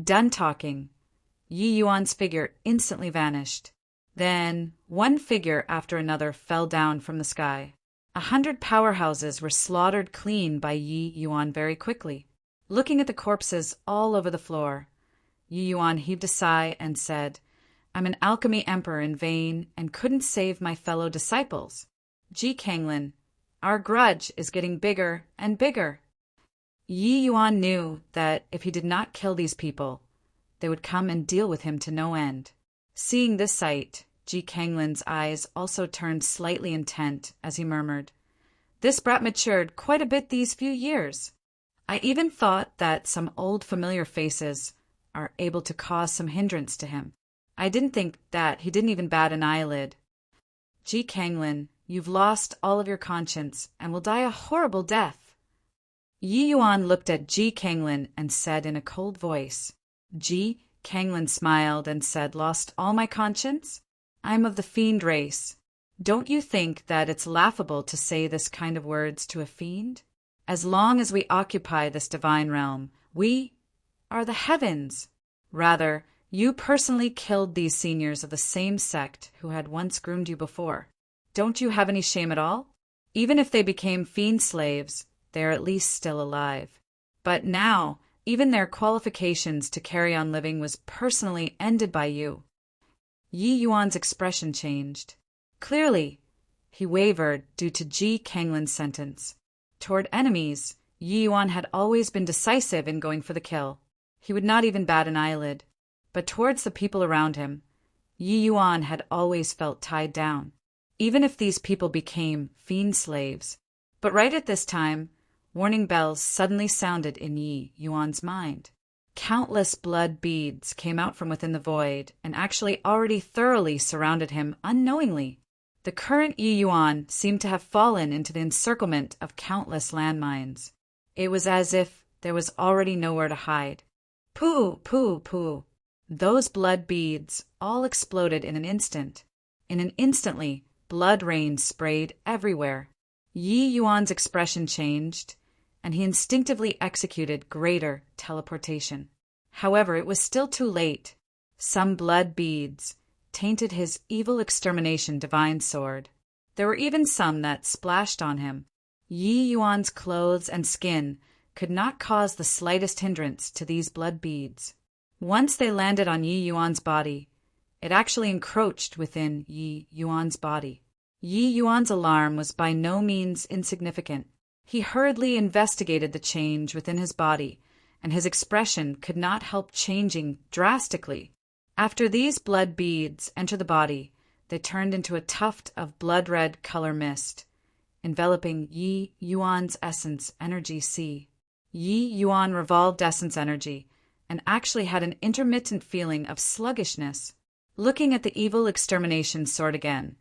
Done talking, Yi Yuan's figure instantly vanished. Then one figure after another fell down from the sky. 100 powerhouses were slaughtered clean by Yi Yuan very quickly. Looking at the corpses all over the floor, Yi Yuan heaved a sigh and said, "I'm an alchemy emperor in vain and couldn't save my fellow disciples. Ji Kanglin, our grudge is getting bigger and bigger." Yi Yuan knew that if he did not kill these people, they would come and deal with him to no end. Seeing this sight, Ji Kanglin's eyes also turned slightly intent as he murmured, "This brat matured quite a bit these few years. I even thought that some old familiar faces are able to cause some hindrance to him. I didn't think that he didn't even bat an eyelid. Ji Kanglin, you've lost all of your conscience and will die a horrible death." Yi Yuan looked at Ji Kanglin and said in a cold voice. Ji Kanglin smiled and said, "Lost all my conscience? I'm of the fiend race. Don't you think that it's laughable to say this kind of words to a fiend? As long as we occupy this divine realm, we are the heavens. Rather, you personally killed these seniors of the same sect who had once groomed you before. Don't you have any shame at all? Even if they became fiend slaves, they are at least still alive. But now, even their qualifications to carry on living was personally ended by you. Yi Yuan's expression changed. Clearly, he wavered due to Ji Kanglin's sentence. Toward enemies, Yi Yuan had always been decisive in going for the kill. He would not even bat an eyelid. But towards the people around him, Yi Yuan had always felt tied down, even if these people became fiend slaves. But right at this time, warning bells suddenly sounded in Yi Yuan's mind. Countless blood beads came out from within the void and actually already thoroughly surrounded him unknowingly. The current Yi Yuan seemed to have fallen into the encirclement of countless landmines. It was as if there was already nowhere to hide. Pooh, pooh, pooh. Those blood beads all exploded in an instant. In an instantly, blood rain sprayed everywhere. Yi Yuan's expression changed, and he instinctively executed greater teleportation. However, it was still too late. Some blood beads tainted his evil extermination divine sword. There were even some that splashed on him. Yi Yuan's clothes and skin could not cause the slightest hindrance to these blood beads. Once they landed on Yi Yuan's body, it actually encroached within Yi Yuan's body. Yi Yuan's alarm was by no means insignificant. He hurriedly investigated the change within his body, and his expression could not help changing drastically. After these blood beads entered the body, they turned into a tuft of blood-red color mist, enveloping Yi Yuan's essence energy sea. Yi Yuan revolved essence energy, and actually had an intermittent feeling of sluggishness. Looking at the evil extermination sword again,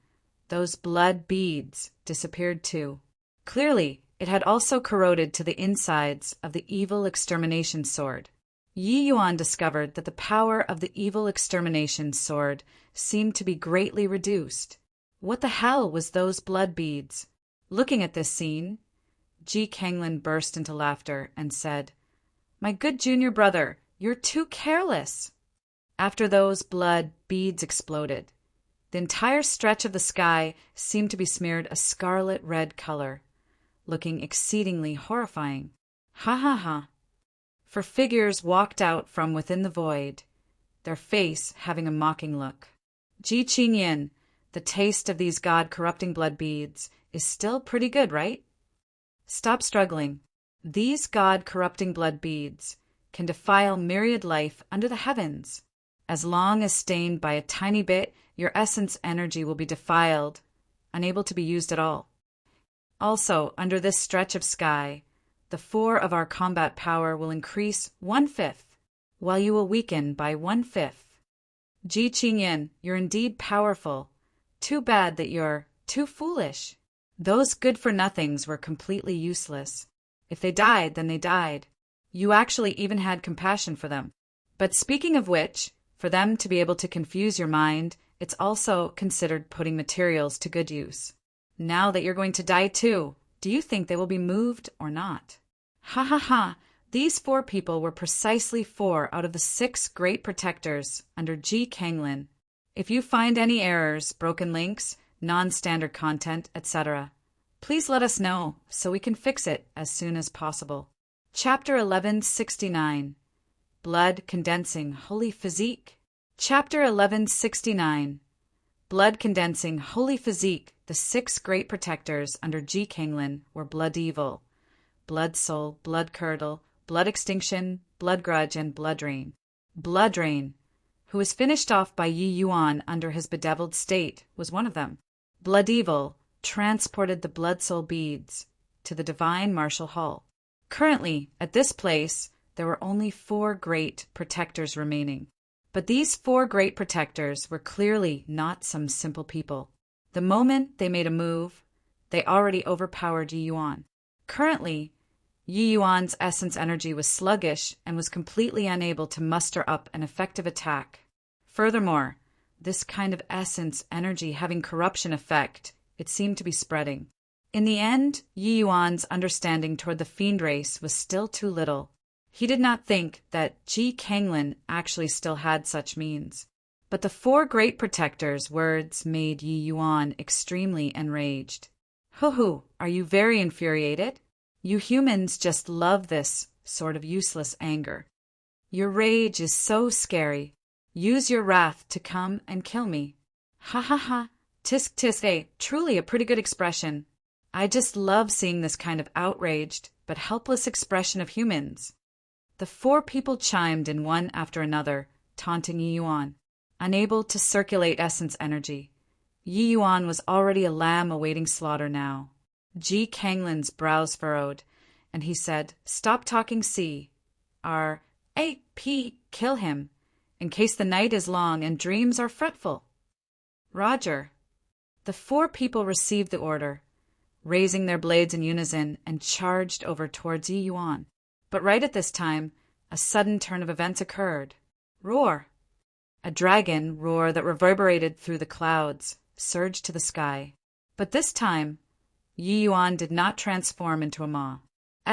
those blood beads disappeared too. Clearly, it had also corroded to the insides of the evil extermination sword. Yi Yuan discovered that the power of the evil extermination sword seemed to be greatly reduced. What the hell was those blood beads? Looking at this scene, Ji Kanglin burst into laughter and said, "My good junior brother, you're too careless." After those blood beads exploded, the entire stretch of the sky seemed to be smeared a scarlet red color, looking exceedingly horrifying. Ha ha ha. For figures walked out from within the void, their face having a mocking look. Ji Qingyin, the taste of these god-corrupting blood beads is still pretty good, right? Stop struggling. These god-corrupting blood beads can defile myriad life under the heavens. As long as stained by a tiny bit, your essence energy will be defiled, unable to be used at all. Also, under this stretch of sky, the 4 of our combat power will increase 1/5, while you will weaken by 1/5. Ji Qingyin, you're indeed powerful. Too bad that you're too foolish. Those good-for-nothings were completely useless. If they died, then they died. You actually even had compassion for them. But speaking of which, for them to be able to confuse your mind, it's also considered putting materials to good use. Now that you're going to die too, do you think they will be moved or not? Ha ha ha! These 4 people were precisely 4 out of the 6 great protectors under Ji Kanglin. If you find any errors, broken links, non-standard content, etc., please let us know so we can fix it as soon as possible. Chapter 1169. Blood Condensing Holy Physique. Chapter 1169. Blood Condensing Holy Physique. The 6 great protectors under Ji Kanglin were Blood Evil, Blood Soul, Blood Curdle, Blood Extinction, Blood Grudge, and Blood Rain. Blood Rain, who was finished off by Yi Yuan under his bedeviled state, was one of them. Blood Evil transported the Blood Soul beads to the Divine Martial Hall. Currently, at this place, there were only 4 great protectors remaining. But these 4 great protectors were clearly not some simple people. The moment they made a move, they already overpowered Yi Yuan. Currently, Yi Yuan's essence energy was sluggish and was completely unable to muster up an effective attack. Furthermore, this kind of essence energy having corruption effect, it seemed to be spreading. In the end, Yi Yuan's understanding toward the fiend race was still too little. He did not think that Ji Kanglin actually still had such means. But the four great protectors' words made Yi Yuan extremely enraged. Hoo-hoo, are you very infuriated? You humans just love this sort of useless anger. Your rage is so scary. Use your wrath to come and kill me. Ha ha ha, tisk tisk, truly a pretty good expression. I just love seeing this kind of outraged but helpless expression of humans. The four people chimed in one after another, taunting Yi Yuan. Unable to circulate essence energy, Yi Yuan was already a lamb awaiting slaughter now. Ji Kanglin's brows furrowed, and he said, "Stop talking C. R.A.P. Kill him, in case the night is long and dreams are fretful." Roger. The four people received the order, raising their blades in unison and charged over towards Yi Yuan. But right at this time, a sudden turn of events occurred. Roar! A dragon roar that reverberated through the clouds surged to the sky. But this time, Yi Yuan did not transform into a maw.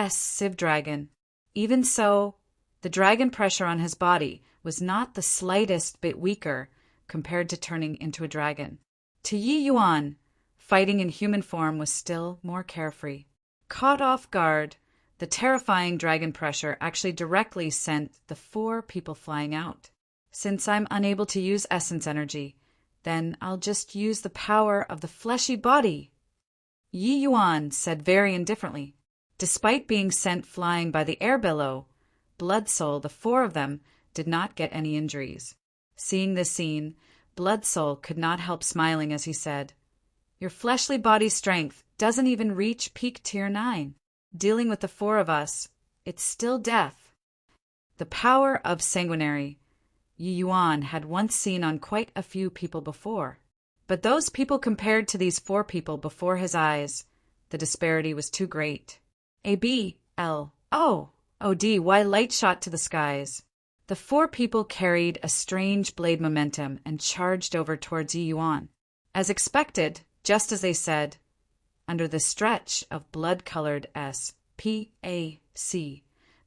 Civ dragon. Even so, the dragon pressure on his body was not the slightest bit weaker compared to turning into a dragon. To Yi Yuan, fighting in human form was still more carefree. Caught off guard, the terrifying dragon pressure actually directly sent the four people flying out. Since I'm unable to use essence energy, then I'll just use the power of the fleshy body. Yi Yuan said very indifferently. Despite being sent flying by the air billow, Blood Soul, the four of them, did not get any injuries. Seeing this scene, Blood Soul could not help smiling as he said, "Your fleshly body's strength doesn't even reach peak tier 9. Dealing with the four of us, it's still death." The power of sanguinary Yi Yuan had once seen on quite a few people before. But those people compared to these four people before his eyes, the disparity was too great. why light shot to the skies. The four people carried a strange blade momentum and charged over towards Yi Yuan. As expected, just as they said, under the stretch of blood-colored SPAC,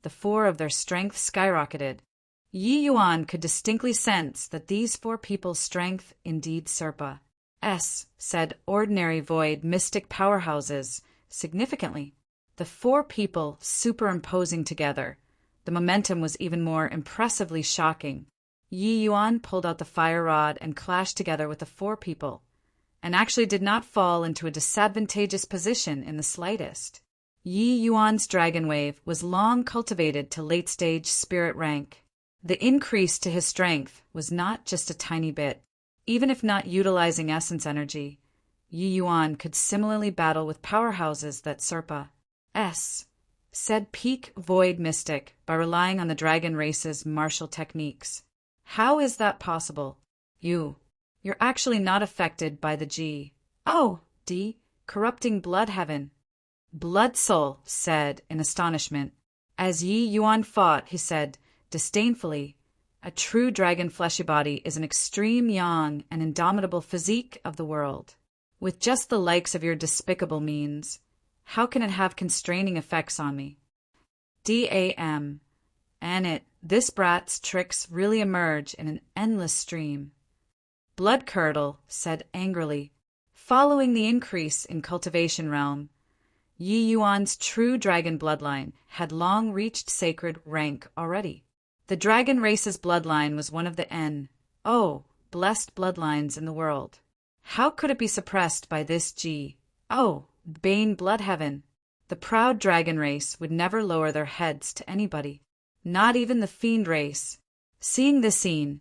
the four of their strength skyrocketed. Yi Yuan could distinctly sense that these four people's strength indeed Serpa said ordinary void mystic powerhouses significantly. The four people superimposing together, the momentum was even more impressively shocking. Yi Yuan pulled out the fire rod and clashed together with the four people, and actually did not fall into a disadvantageous position in the slightest. Yi Yuan's dragon wave was long cultivated to late-stage spirit rank. The increase to his strength was not just a tiny bit. Even if not utilizing essence energy, Yi Yuan could similarly battle with powerhouses that Serpa said peak void mystic by relying on the dragon race's martial techniques. How is that possible? You're actually not affected by the corrupting blood heaven. Blood Soul said in astonishment. As Yi Yuan fought, he said disdainfully, "A true dragon fleshy body is an extreme yang and indomitable physique of the world. With just the likes of your despicable means, how can it have constraining effects on me? This brat's tricks really emerge in an endless stream." Blood Curdle said angrily, following the increase in cultivation realm, Yi Yuan's true dragon bloodline had long reached sacred rank already. The dragon race's bloodline was one of the blessed bloodlines in the world. How could it be suppressed by this Bane blood heaven? The proud dragon race would never lower their heads to anybody, not even the fiend race. Seeing this scene,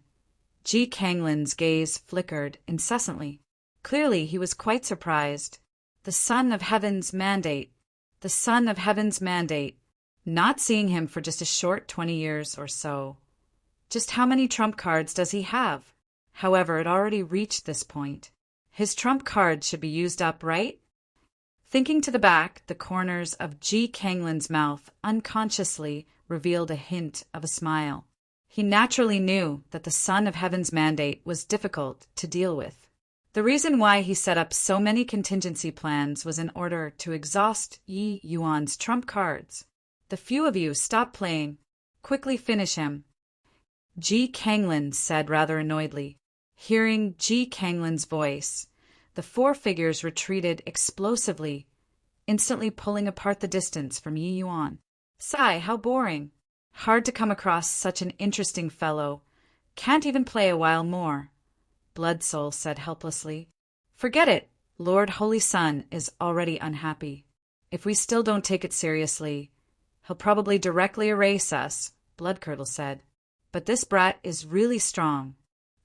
Ji Kanglin's gaze flickered incessantly. Clearly he was quite surprised. The son of heaven's mandate. Not seeing him for just a short 20 years or so. Just how many trump cards does he have? However, it already reached this point. His trump cards should be used up, right? Thinking to the back, the corners of Ji Kanglin's mouth unconsciously revealed a hint of a smile. He naturally knew that the Son of Heaven's mandate was difficult to deal with. The reason why he set up so many contingency plans was in order to exhaust Yi Yuan's trump cards. The few of you stop playing. Quickly finish him. Ji Kanglin said rather annoyedly. Hearing Ji Kanglin's voice, the four figures retreated explosively, instantly pulling apart the distance from Yi Yuan. Sigh, how boring. Hard to come across such an interesting fellow. Can't even play a while more. Blood Soul said helplessly. Forget it. Lord Holy Sun is already unhappy. If we still don't take it seriously, he'll probably directly erase us, Blood Curdle said. But this brat is really strong.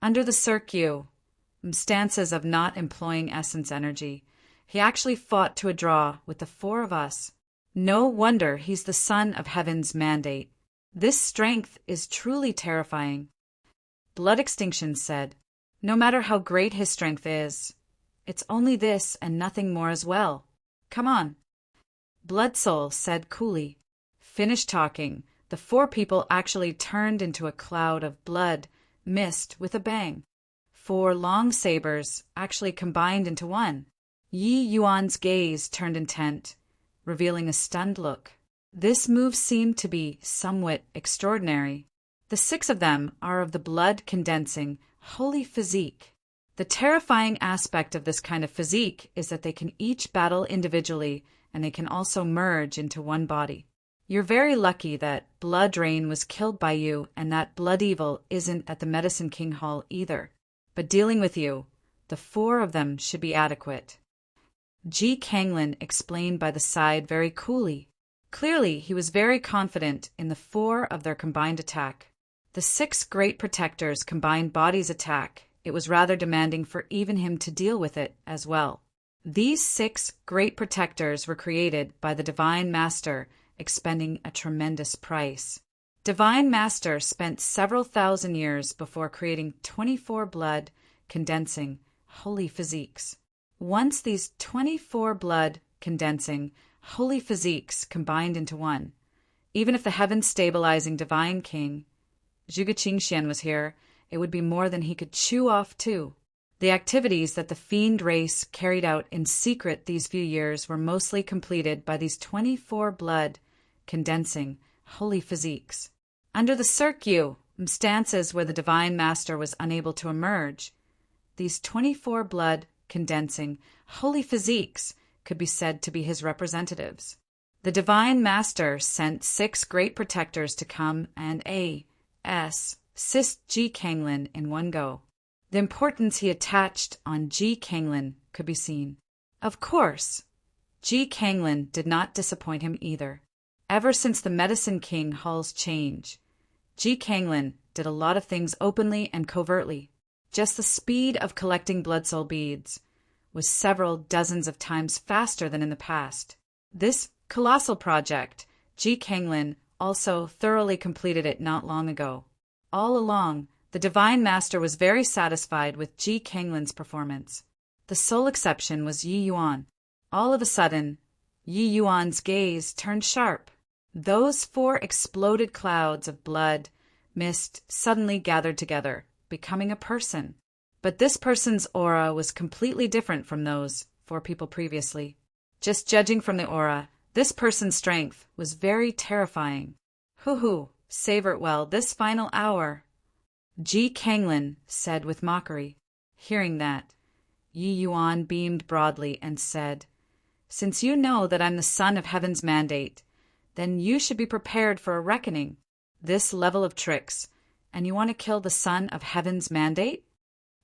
Under the circumstances of not employing essence energy, he actually fought to a draw with the four of us. No wonder he's the Son of Heaven's mandate. This strength is truly terrifying. Blood Extinction said, no matter how great his strength is, it's only this and nothing more as well. Come on. Blood Soul said coolly. Finish talking. The four people actually turned into a cloud of blood mist with a bang. Four long sabers actually combined into one. Yi Yuan's gaze turned intent, revealing a stunned look. This move seemed to be somewhat extraordinary. The six of them are of the blood-condensing, holy physique. The terrifying aspect of this kind of physique is that they can each battle individually, and they can also merge into one body. You're very lucky that Blood Rain was killed by you and that Blood Evil isn't at the Medicine King Hall either. But dealing with you, the four of them should be adequate. Ji Kanglin explained by the side very coolly. Clearly, he was very confident in the four of their combined attack. The six great protectors' combined bodies attack, it was rather demanding for even him to deal with it as well. These six great protectors were created by the Divine Master, expending a tremendous price. Divine Master spent several thousand years before creating 24 blood-condensing, holy physiques. Once these 24 blood-condensing, holy physiques combined into one, even if the heaven-stabilizing Divine King, Zhuge Qingxian, was here, it would be more than he could chew off too. The activities that the fiend race carried out in secret these few years were mostly completed by these 24 blood-condensing, holy physiques. Under the circumstances where the Divine Master was unable to emerge, these 24 blood-condensing, holy physiques could be said to be his representatives. The Divine Master sent 6 great protectors to come and assist Ji Kanglin in one go. The importance he attached on Ji Kanglin could be seen. Of course, Ji Kanglin did not disappoint him either. Ever since the Medicine King Hall's change, Ji Kanglin did a lot of things openly and covertly. Just the speed of collecting blood soul beads was several dozens of times faster than in the past. This colossal project, Ji Kanglin also thoroughly completed it not long ago. All along, the Divine Master was very satisfied with Ji Kanglin's performance. The sole exception was Yi Yuan. All of a sudden, Yi Yuan's gaze turned sharp. Those 4 exploded clouds of blood mist suddenly gathered together, becoming a person. But this person's aura was completely different from those 4 people previously. Just judging from the aura, this person's strength was very terrifying. Hoo-hoo, savor it well, this final hour, Ji Kanglin said with mockery. Hearing that, Yi Yuan beamed broadly and said, Since you know that I'm the Son of Heaven's mandate, then you should be prepared for a reckoning. This level of tricks, and you want to kill the Son of Heaven's mandate?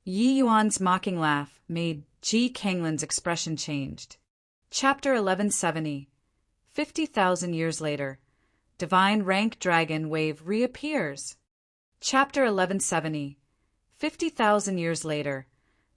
Yi Yuan's mocking laugh made Ji Kanglin's expression changed. Chapter 1170. 50,000 years later, Divine Rank Dragon Wave reappears. Chapter 1170. 50,000 years later,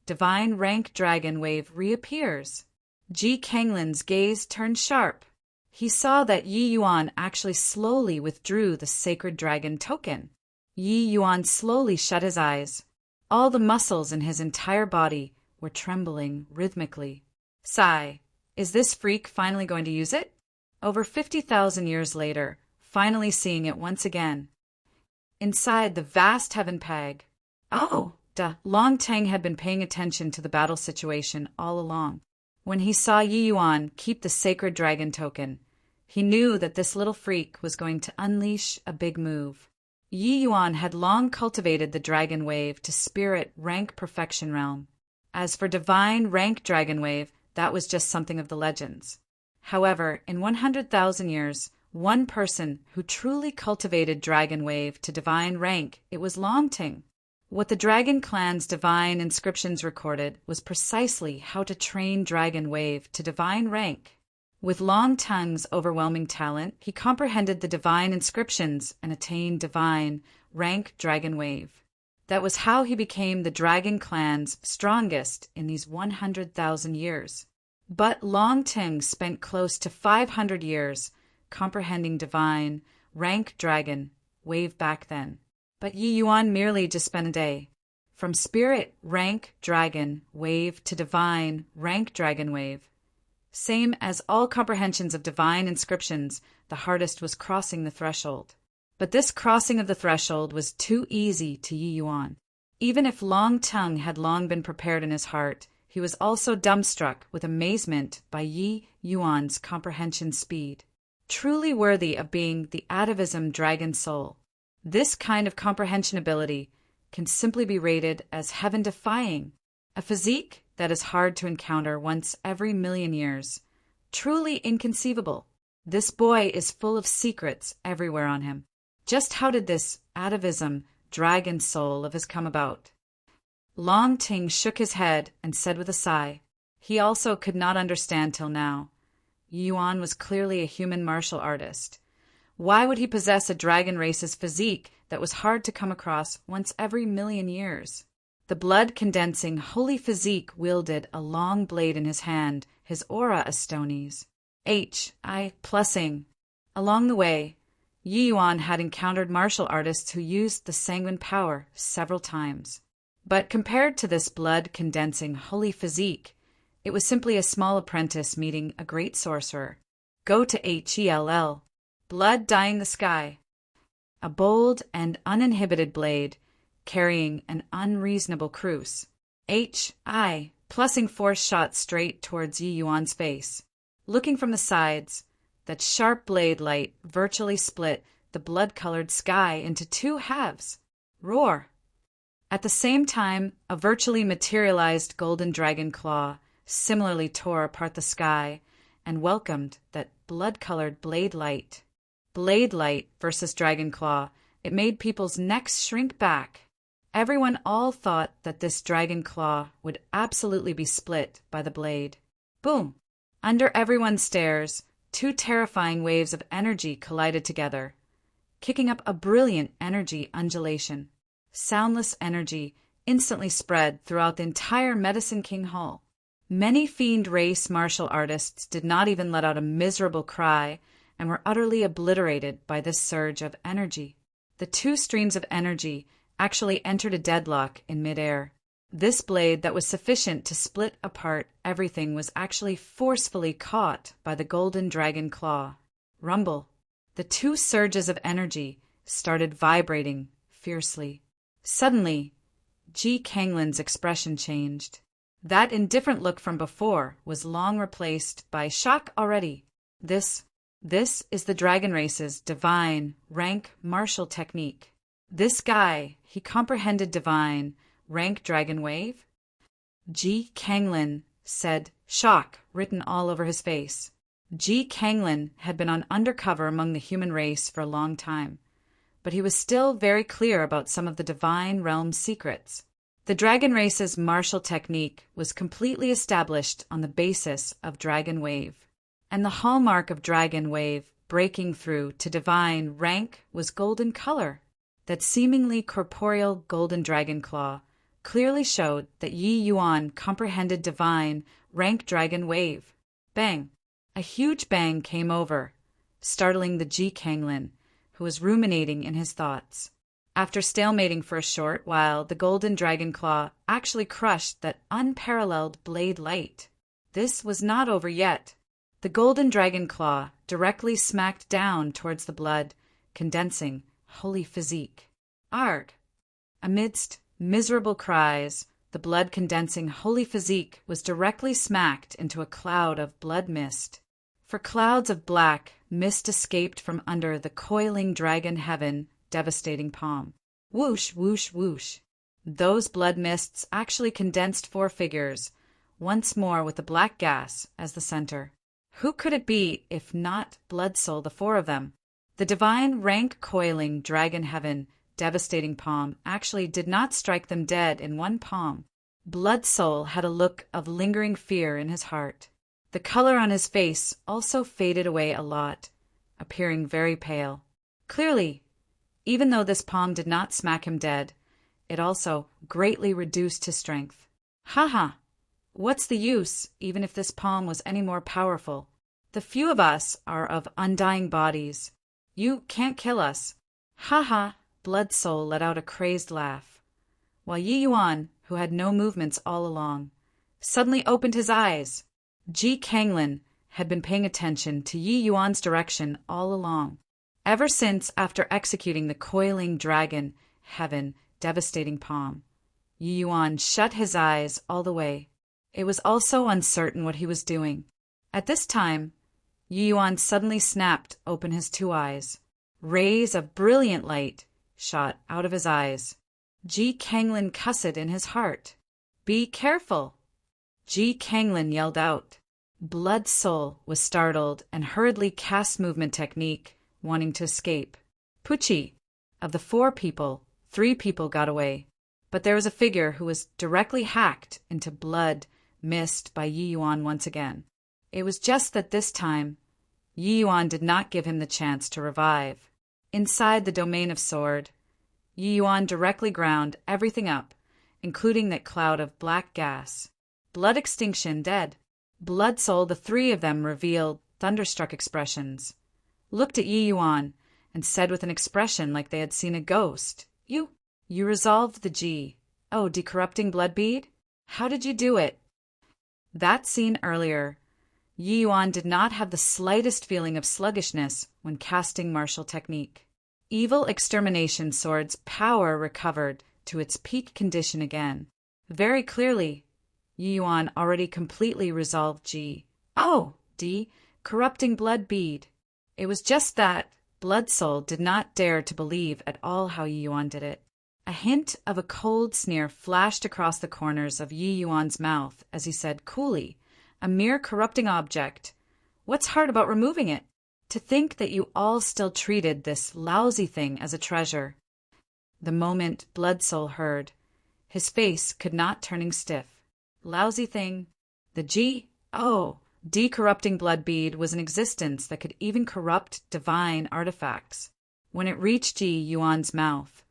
Divine Rank Dragon Wave reappears. Ji Kanglin's gaze turned sharp. He saw that Yi Yuan actually slowly withdrew the sacred dragon token. Yi Yuan slowly shut his eyes. All the muscles in his entire body were trembling rhythmically. Sigh, is this freak finally going to use it? Over 50,000 years later, finally seeing it once again. inside the vast heaven peg. Oh, duh. Long Teng had been paying attention to the battle situation all along. When he saw Yi Yuan keep the sacred dragon token, he knew that this little freak was going to unleash a big move. Yi Yuan had long cultivated the dragon wave to spirit rank perfection realm. As for divine rank dragon wave, that was just something of the legends. However, in 100,000 years, one person who truly cultivated dragon wave to divine rank, it was Long Ting. What the dragon clan's divine inscriptions recorded was precisely how to train dragon wave to divine rank. With Long Teng's overwhelming talent, he comprehended the divine inscriptions and attained divine rank dragon wave. That was how he became the dragon clan's strongest in these 100,000 years. But Long Teng spent close to 500 years comprehending divine rank dragon wave back then. But Yi Yuan merely just spent a day. From spirit rank dragon wave to divine rank dragon wave. Same as all comprehensions of divine inscriptions, the hardest was crossing the threshold. But this crossing of the threshold was too easy to Yi Yuan. Even if Long Teng had long been prepared in his heart, he was also dumbstruck with amazement by Yi Yuan's comprehension speed. Truly worthy of being the atavism dragon soul. This kind of comprehension ability can simply be rated as heaven-defying, a physique that is hard to encounter once every million years. Truly inconceivable. This boy is full of secrets everywhere on him. Just how did this atavism dragon soul of his come about? Long Ting shook his head and said with a sigh. He also could not understand till now. Yi Yuan was clearly a human martial artist. Why would he possess a dragon race's physique that was hard to come across once every million years? The blood-condensing, holy physique wielded a long blade in his hand, his aura a stonies. Plussing. Along the way, Yi Yuan had encountered martial artists who used the sanguine power several times. But compared to this blood-condensing, holy physique, it was simply a small apprentice meeting a great sorcerer. Go to Hell. Blood dyeing the sky. A bold and uninhibited blade, carrying an unreasonable cruce. Plussing force shot straight towards Yi Yuan's face. Looking from the sides, that sharp blade light virtually split the blood-colored sky into two halves. Roar! At the same time, a virtually materialized golden dragon claw similarly tore apart the sky and welcomed that blood-colored blade light. Blade light versus dragon claw, it made people's necks shrink back. Everyone all thought that this dragon claw would absolutely be split by the blade. Boom! Under everyone's stares, two terrifying waves of energy collided together, kicking up a brilliant energy undulation. Soundless energy instantly spread throughout the entire Medicine King Hall. Many fiend race martial artists did not even let out a miserable cry and were utterly obliterated by this surge of energy. The two streams of energy actually entered a deadlock in midair. This blade that was sufficient to split apart everything was actually forcefully caught by the golden dragon claw. Rumble. The two surges of energy started vibrating fiercely. Suddenly, Ji Kanglin's expression changed. That indifferent look from before was long replaced by shock already. This is the dragon race's divine rank martial technique. This guy, he comprehended divine rank dragon wave? Ji Kanglin said, shock written all over his face. Ji Kanglin had been on undercover among the human race for a long time, but he was still very clear about some of the divine realm secrets. The dragon race's martial technique was completely established on the basis of dragon wave, and the hallmark of dragon wave breaking through to divine rank was golden color. That seemingly corporeal golden dragon claw clearly showed that Yi Yuan comprehended divine rank dragon wave. Bang! A huge bang came over, startling the Ji Kanglin, who was ruminating in his thoughts. After stalemating for a short while, the golden dragon claw actually crushed that unparalleled blade light. This was not over yet. The golden dragon claw directly smacked down towards the blood, condensing holy physique. Arg! Amidst miserable cries, the blood-condensing holy physique was directly smacked into a cloud of blood mist. For clouds of black mist escaped from under the coiling dragon heaven, devastating palm. Whoosh, whoosh, whoosh. Those blood mists actually condensed four figures, once more with the black gas as the center. Who could it be if not Blood Soul, the four of them? The divine rank-coiling dragon heaven, devastating palm actually did not strike them dead in one palm. Blood Soul had a look of lingering fear in his heart. The color on his face also faded away a lot, appearing very pale. Clearly, even though this palm did not smack him dead, it also greatly reduced his strength. Ha! What's the use, even if this palm was any more powerful? The few of us are of undying bodies. You can't kill us. Ha! Blood Soul let out a crazed laugh, while Yi Yuan, who had no movements all along, suddenly opened his eyes. Ji Kanglin had been paying attention to Yi Yuan's direction all along. Ever since after executing the coiling dragon heaven devastating palm, Yi Yuan shut his eyes all the way. It was also uncertain what he was doing. At this time, Yi Yuan suddenly snapped open his two eyes. Rays of brilliant light shot out of his eyes. Ji Kanglin cussed in his heart. Be careful! Ji Kanglin yelled out. Blood Soul was startled and hurriedly cast movement technique, wanting to escape. Pucci! Of the 4 people, 3 people got away. But there was a figure who was directly hacked into blood mist by Yi Yuan once again. It was just that this time, Yi Yuan did not give him the chance to revive. Inside the domain of sword, Yi Yuan directly ground everything up, including that cloud of black gas. Blood extinction dead. Blood Soul, the 3 of them revealed thunderstruck expressions, looked at Yi Yuan, and said with an expression like they had seen a ghost, You resolved the G. Oh, decorrupting blood bead? How did you do it? That scene earlier, Yi Yuan did not have the slightest feeling of sluggishness when casting martial technique. Evil extermination sword's power recovered to its peak condition again. Very clearly, Yi Yuan already completely resolved G. Oh, D. Corrupting blood bead. It was just that Blood Soul did not dare to believe at all how Yi Yuan did it. A hint of a cold sneer flashed across the corners of Yi Yuan's mouth as he said coolly, a mere corrupting object. What's hard about removing it? To think that you all still treated this lousy thing as a treasure. The moment Blood Soul heard, his face could not turning stiff. Lousy thing. The decorrupting blood bead was an existence that could even corrupt divine artifacts. When it reached Yi Yuan's mouth,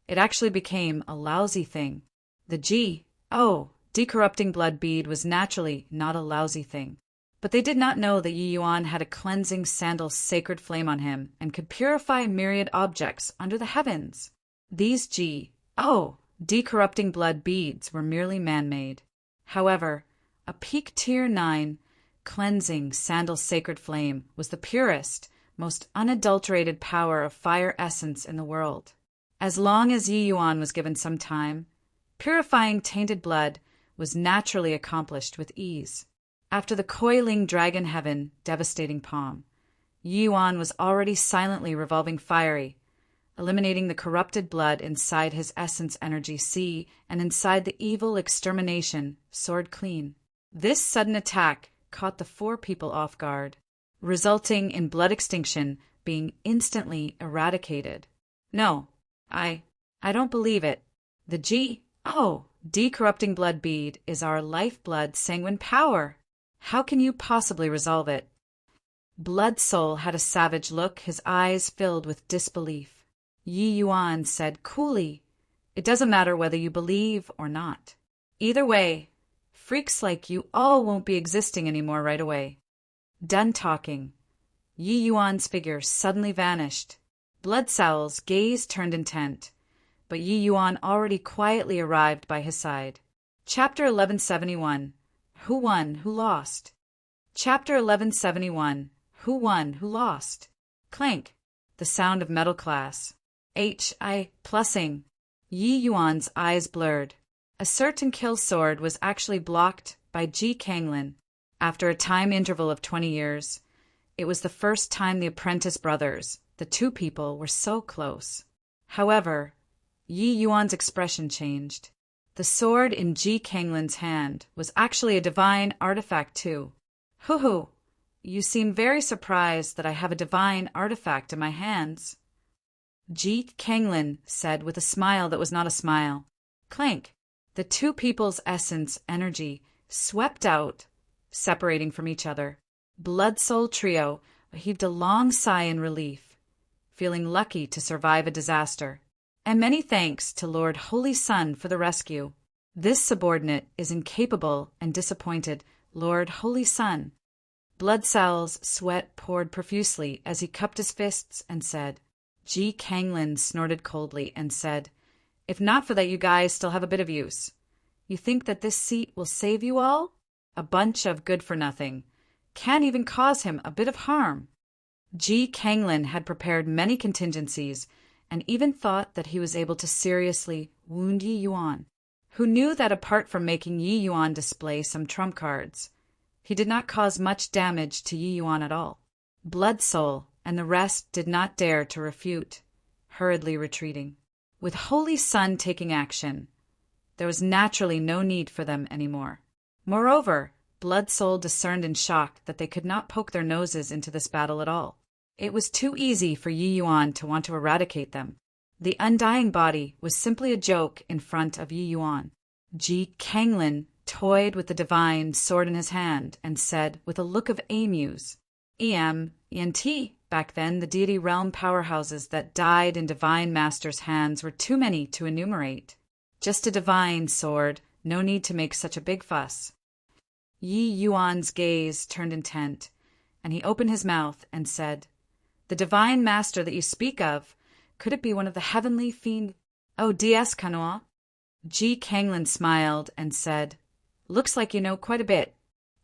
it actually became a lousy thing. The decorrupting blood bead was naturally not a lousy thing. But they did not know that Yi Yuan had a cleansing sandal sacred flame on him and could purify myriad objects under the heavens. These decorrupting blood beads were merely man-made. However, a peak tier 9 cleansing sandal sacred flame was the purest, most unadulterated power of fire essence in the world. As long as Yi Yuan was given some time, purifying tainted blood was naturally accomplished with ease. After the coiling dragon heaven devastating palm, Yi Yuan was already silently revolving fiery, eliminating the corrupted blood inside his essence energy sea and inside the evil extermination sword clean. This sudden attack caught the 4 people off guard, resulting in blood extinction being instantly eradicated. No, I don't believe it. The decorrupting blood bead is our lifeblood sanguine power. How can you possibly resolve it? Blood Soul had a savage look, his eyes filled with disbelief. Yi Yuan said coolly, It doesn't matter whether you believe or not. Either way, freaks like you all won't be existing anymore right away. Done talking, Yi Yuan's figure suddenly vanished. Blood Soul's gaze turned intent, but Yi Yuan already quietly arrived by his side. Chapter 1171. Who won, who lost? Chapter 1171. Who won, who lost? Clank. The sound of metal class. Plussing. Yi Yuan's eyes blurred. A certain kill sword was actually blocked by Ji Kanglin. After a time interval of 20 years, it was the first time the apprentice brothers, the two people, were so close. However, Yi Yuan's expression changed. The sword in Ji Kanglin's hand was actually a divine artifact too. Hoo, you seem very surprised that I have a divine artifact in my hands. Ji Kanglin said with a smile that was not a smile. Clank. The two people's essence energy swept out, separating from each other. Blood Soul Trio heaved a long sigh in relief, feeling lucky to survive a disaster. And many thanks to Lord Holy Sun for the rescue. This subordinate is incapable and disappointed, Lord Holy Sun. Blood Sal's sweat poured profusely as he cupped his fists and said. Ji Kanglin snorted coldly and said, If not for that, you guys still have a bit of use. You think that this seat will save you all? A bunch of good-for-nothing. Can't even cause him a bit of harm. Ji Kanglin had prepared many contingencies and even thought that he was able to seriously wound Yi Yuan, who knew that apart from making Yi Yuan display some trump cards, he did not cause much damage to Yi Yuan at all. Blood Soul and the rest did not dare to refute, hurriedly retreating. With Holy Sun taking action, there was naturally no need for them anymore. Moreover, Blood Soul discerned in shock that they could not poke their noses into this battle at all. It was too easy for Yi Yuan to want to eradicate them. The undying body was simply a joke in front of Yi Yuan. Ji Kanglin toyed with the divine sword in his hand and said with a look of amuse, ENT. Back then, the deity realm powerhouses that died in divine masters' hands were too many to enumerate. Just a divine sword, no need to make such a big fuss. Yi Yuan's gaze turned intent, and he opened his mouth and said, The divine master that you speak of, could it be one of the heavenly fiend? Oh, DS Kanoa? Ji Kanglin smiled and said, Looks like you know quite a bit.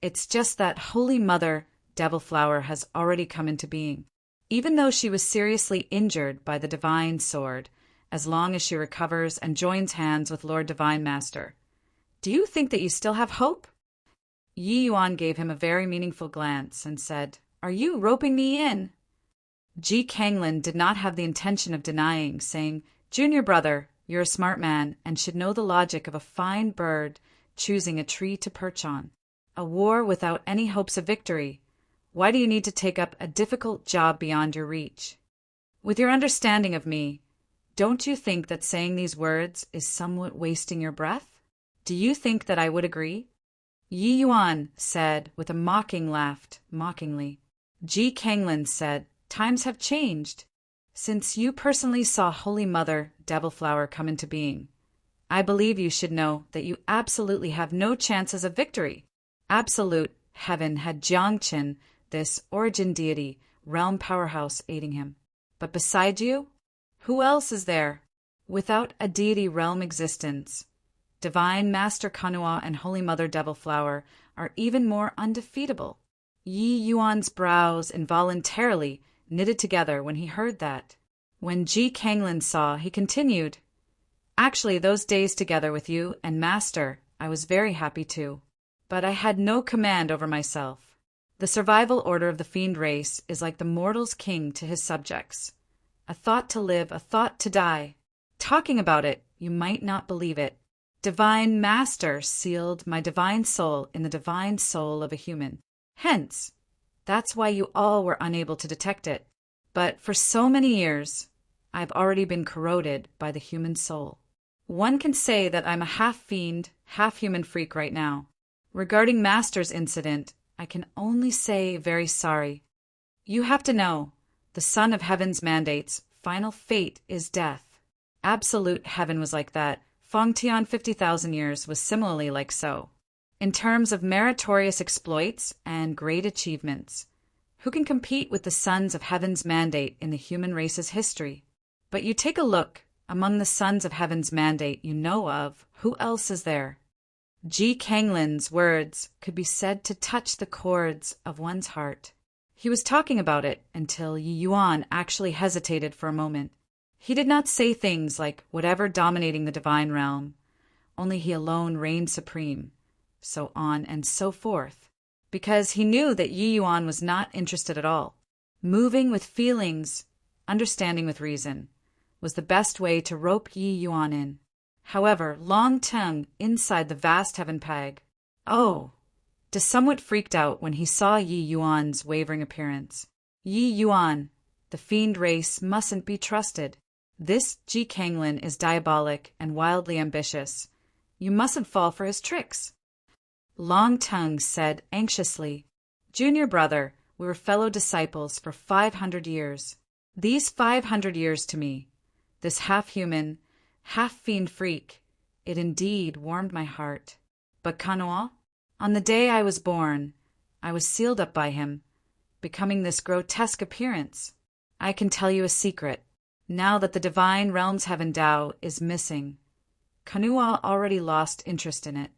It's just that Holy Mother Devil Flower has already come into being. Even though she was seriously injured by the divine sword, as long as she recovers and joins hands with Lord Divine Master. Do you think that you still have hope? Yi Yuan gave him a very meaningful glance and said, Are you roping me in? Ji Kanglin did not have the intention of denying, saying, Junior brother, you're a smart man and should know the logic of a fine bird choosing a tree to perch on. A war without any hopes of victory. Why do you need to take up a difficult job beyond your reach? With your understanding of me, don't you think that saying these words is somewhat wasting your breath? Do you think that I would agree? Yi Yuan said with a mocking laugh, mockingly. Ji Kanglin said, Times have changed. Since you personally saw Holy Mother Devil Flower come into being, I believe you should know that you absolutely have no chances of victory. Absolute heaven had Jiangqin, this origin deity, realm powerhouse, aiding him. But beside you, who else is there? Without a deity realm existence, Divine Master Kanua and Holy Mother Devil Flower are even more undefeatable. Yi Yuan's brows involuntarily knitted together when he heard that. When Ji Kanglin saw, he continued, Actually, those days together with you and Master, I was very happy too. But I had no command over myself. The survival order of the fiend race is like the mortal's king to his subjects. A thought to live, a thought to die. Talking about it, you might not believe it. Divine Master sealed my divine soul in the divine soul of a human. Hence, that's why you all were unable to detect it. But for so many years, I've already been corroded by the human soul. One can say that I'm a half-fiend, half-human freak right now. Regarding Master's incident, I can only say very sorry. You have to know, the Son of Heaven's mandates, final fate is death. Absolute heaven was like that. Fengtian 50,000 years was similarly like so. In terms of meritorious exploits and great achievements, who can compete with the Sons of Heaven's mandate in the human race's history? But you take a look, among the Sons of Heaven's mandate you know of, who else is there? Ji Kanglin's words could be said to touch the chords of one's heart. He was talking about it until Yi Yuan actually hesitated for a moment. He did not say things like whatever dominating the divine realm, only he alone reigned supreme, so on and so forth, because he knew that Yi Yuan was not interested at all. Moving with feelings, understanding with reason, was the best way to rope Yi Yuan in. However, Long Tongue inside the vast heaven peg, somewhat freaked out when he saw Yi Yuan's wavering appearance. Yi Yuan, the fiend race mustn't be trusted. This Ji Kanglin is diabolic and wildly ambitious. You mustn't fall for his tricks. Long Tongue said anxiously, Junior brother, we were fellow disciples for 500 years. These 500 years to me, this half-human, half-fiend freak, it indeed warmed my heart. But Kanua, on the day I was born, I was sealed up by him, becoming this grotesque appearance. I can tell you a secret. Now that the divine realm's heaven Tao is missing, Kanua already lost interest in it.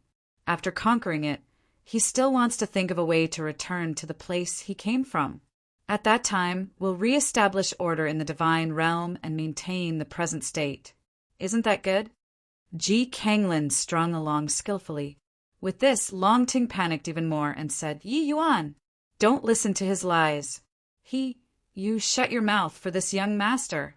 After conquering it, he still wants to think of a way to return to the place he came from. At that time, we'll re-establish order in the divine realm and maintain the present state. Isn't that good? Ji Kanglin strung along skillfully. With this, Long Ting panicked even more and said, Yi Yuan, don't listen to his lies. You shut your mouth for this young master.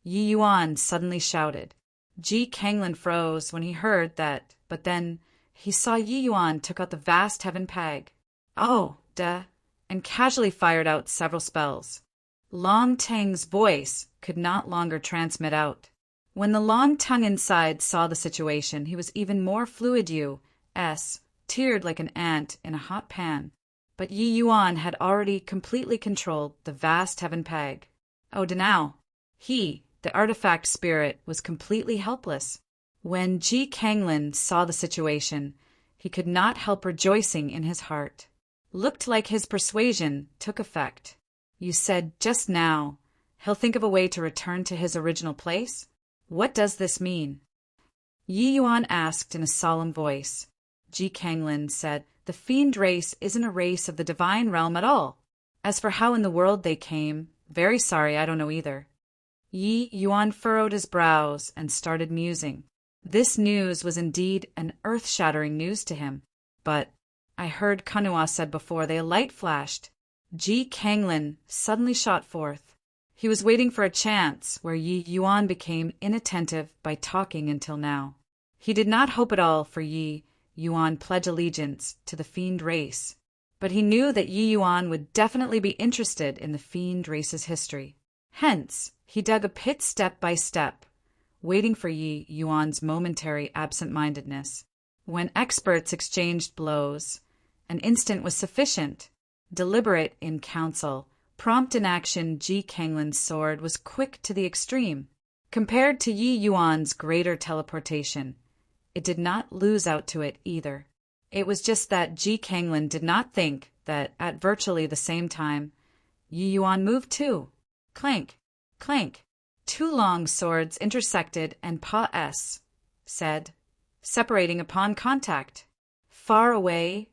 Yi Yuan suddenly shouted. Ji Kanglin froze when he heard that, but then he saw Yi Yuan took out the vast heaven peg. And casually fired out several spells. Long Tang's voice could not longer transmit out. When the Long Tongue inside saw the situation, he was even more teared like an ant in a hot pan. But Yi Yuan had already completely controlled the vast heaven peg. Now, he, the artifact spirit, was completely helpless. When Ji Kanglin saw the situation, he could not help rejoicing in his heart. Looked like his persuasion took effect. You said just now, he'll think of a way to return to his original place? What does this mean? Yi Yuan asked in a solemn voice. Ji Kanglin said, the fiend race isn't a race of the divine realm at all. As for how in the world they came, very sorry, I don't know either. Yi Yuan furrowed his brows and started musing. This news was indeed an earth-shattering news to him. But I heard Kanua said before a light flashed. Ji Kanglin suddenly shot forth. He was waiting for a chance where Yi Yuan became inattentive by talking until now. He did not hope at all for Yi Yuan pledge allegiance to the fiend race, but he knew that Yi Yuan would definitely be interested in the fiend race's history. Hence, he dug a pit step by step, waiting for Yi Yuan's momentary absent-mindedness. When experts exchanged blows, an instant was sufficient. Deliberate in counsel, prompt in action, Ji Kanglin's sword was quick to the extreme. Compared to Yi Yuan's greater teleportation, it did not lose out to it either. It was just that Ji Kanglin did not think that at virtually the same time, Yi Yuan moved too. Clank, clank. Two long swords intersected and Pa-S said, separating upon contact. Far away,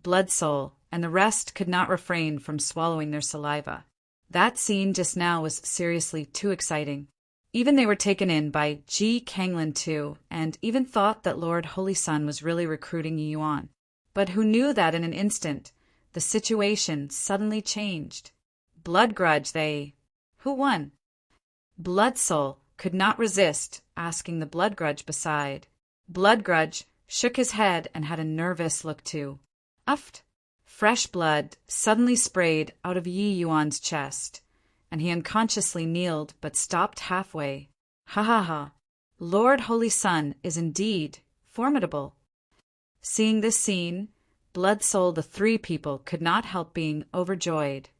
Blood Soul and the rest could not refrain from swallowing their saliva. That scene just now was seriously too exciting. Even they were taken in by Ji Kanglin too, and even thought that Lord Holy Sun was really recruiting Yi Yuan. But who knew that in an instant, the situation suddenly changed. Blood Grudge, who won? Blood Soul could not resist asking the Blood Grudge beside. Blood Grudge shook his head and had a nervous look too. Uffed. Fresh blood suddenly sprayed out of Yi Yuan's chest, and he unconsciously kneeled but stopped halfway. Ha ha ha. Lord Holy Sun is indeed formidable. Seeing this scene, Blood Soul, the three people could not help being overjoyed.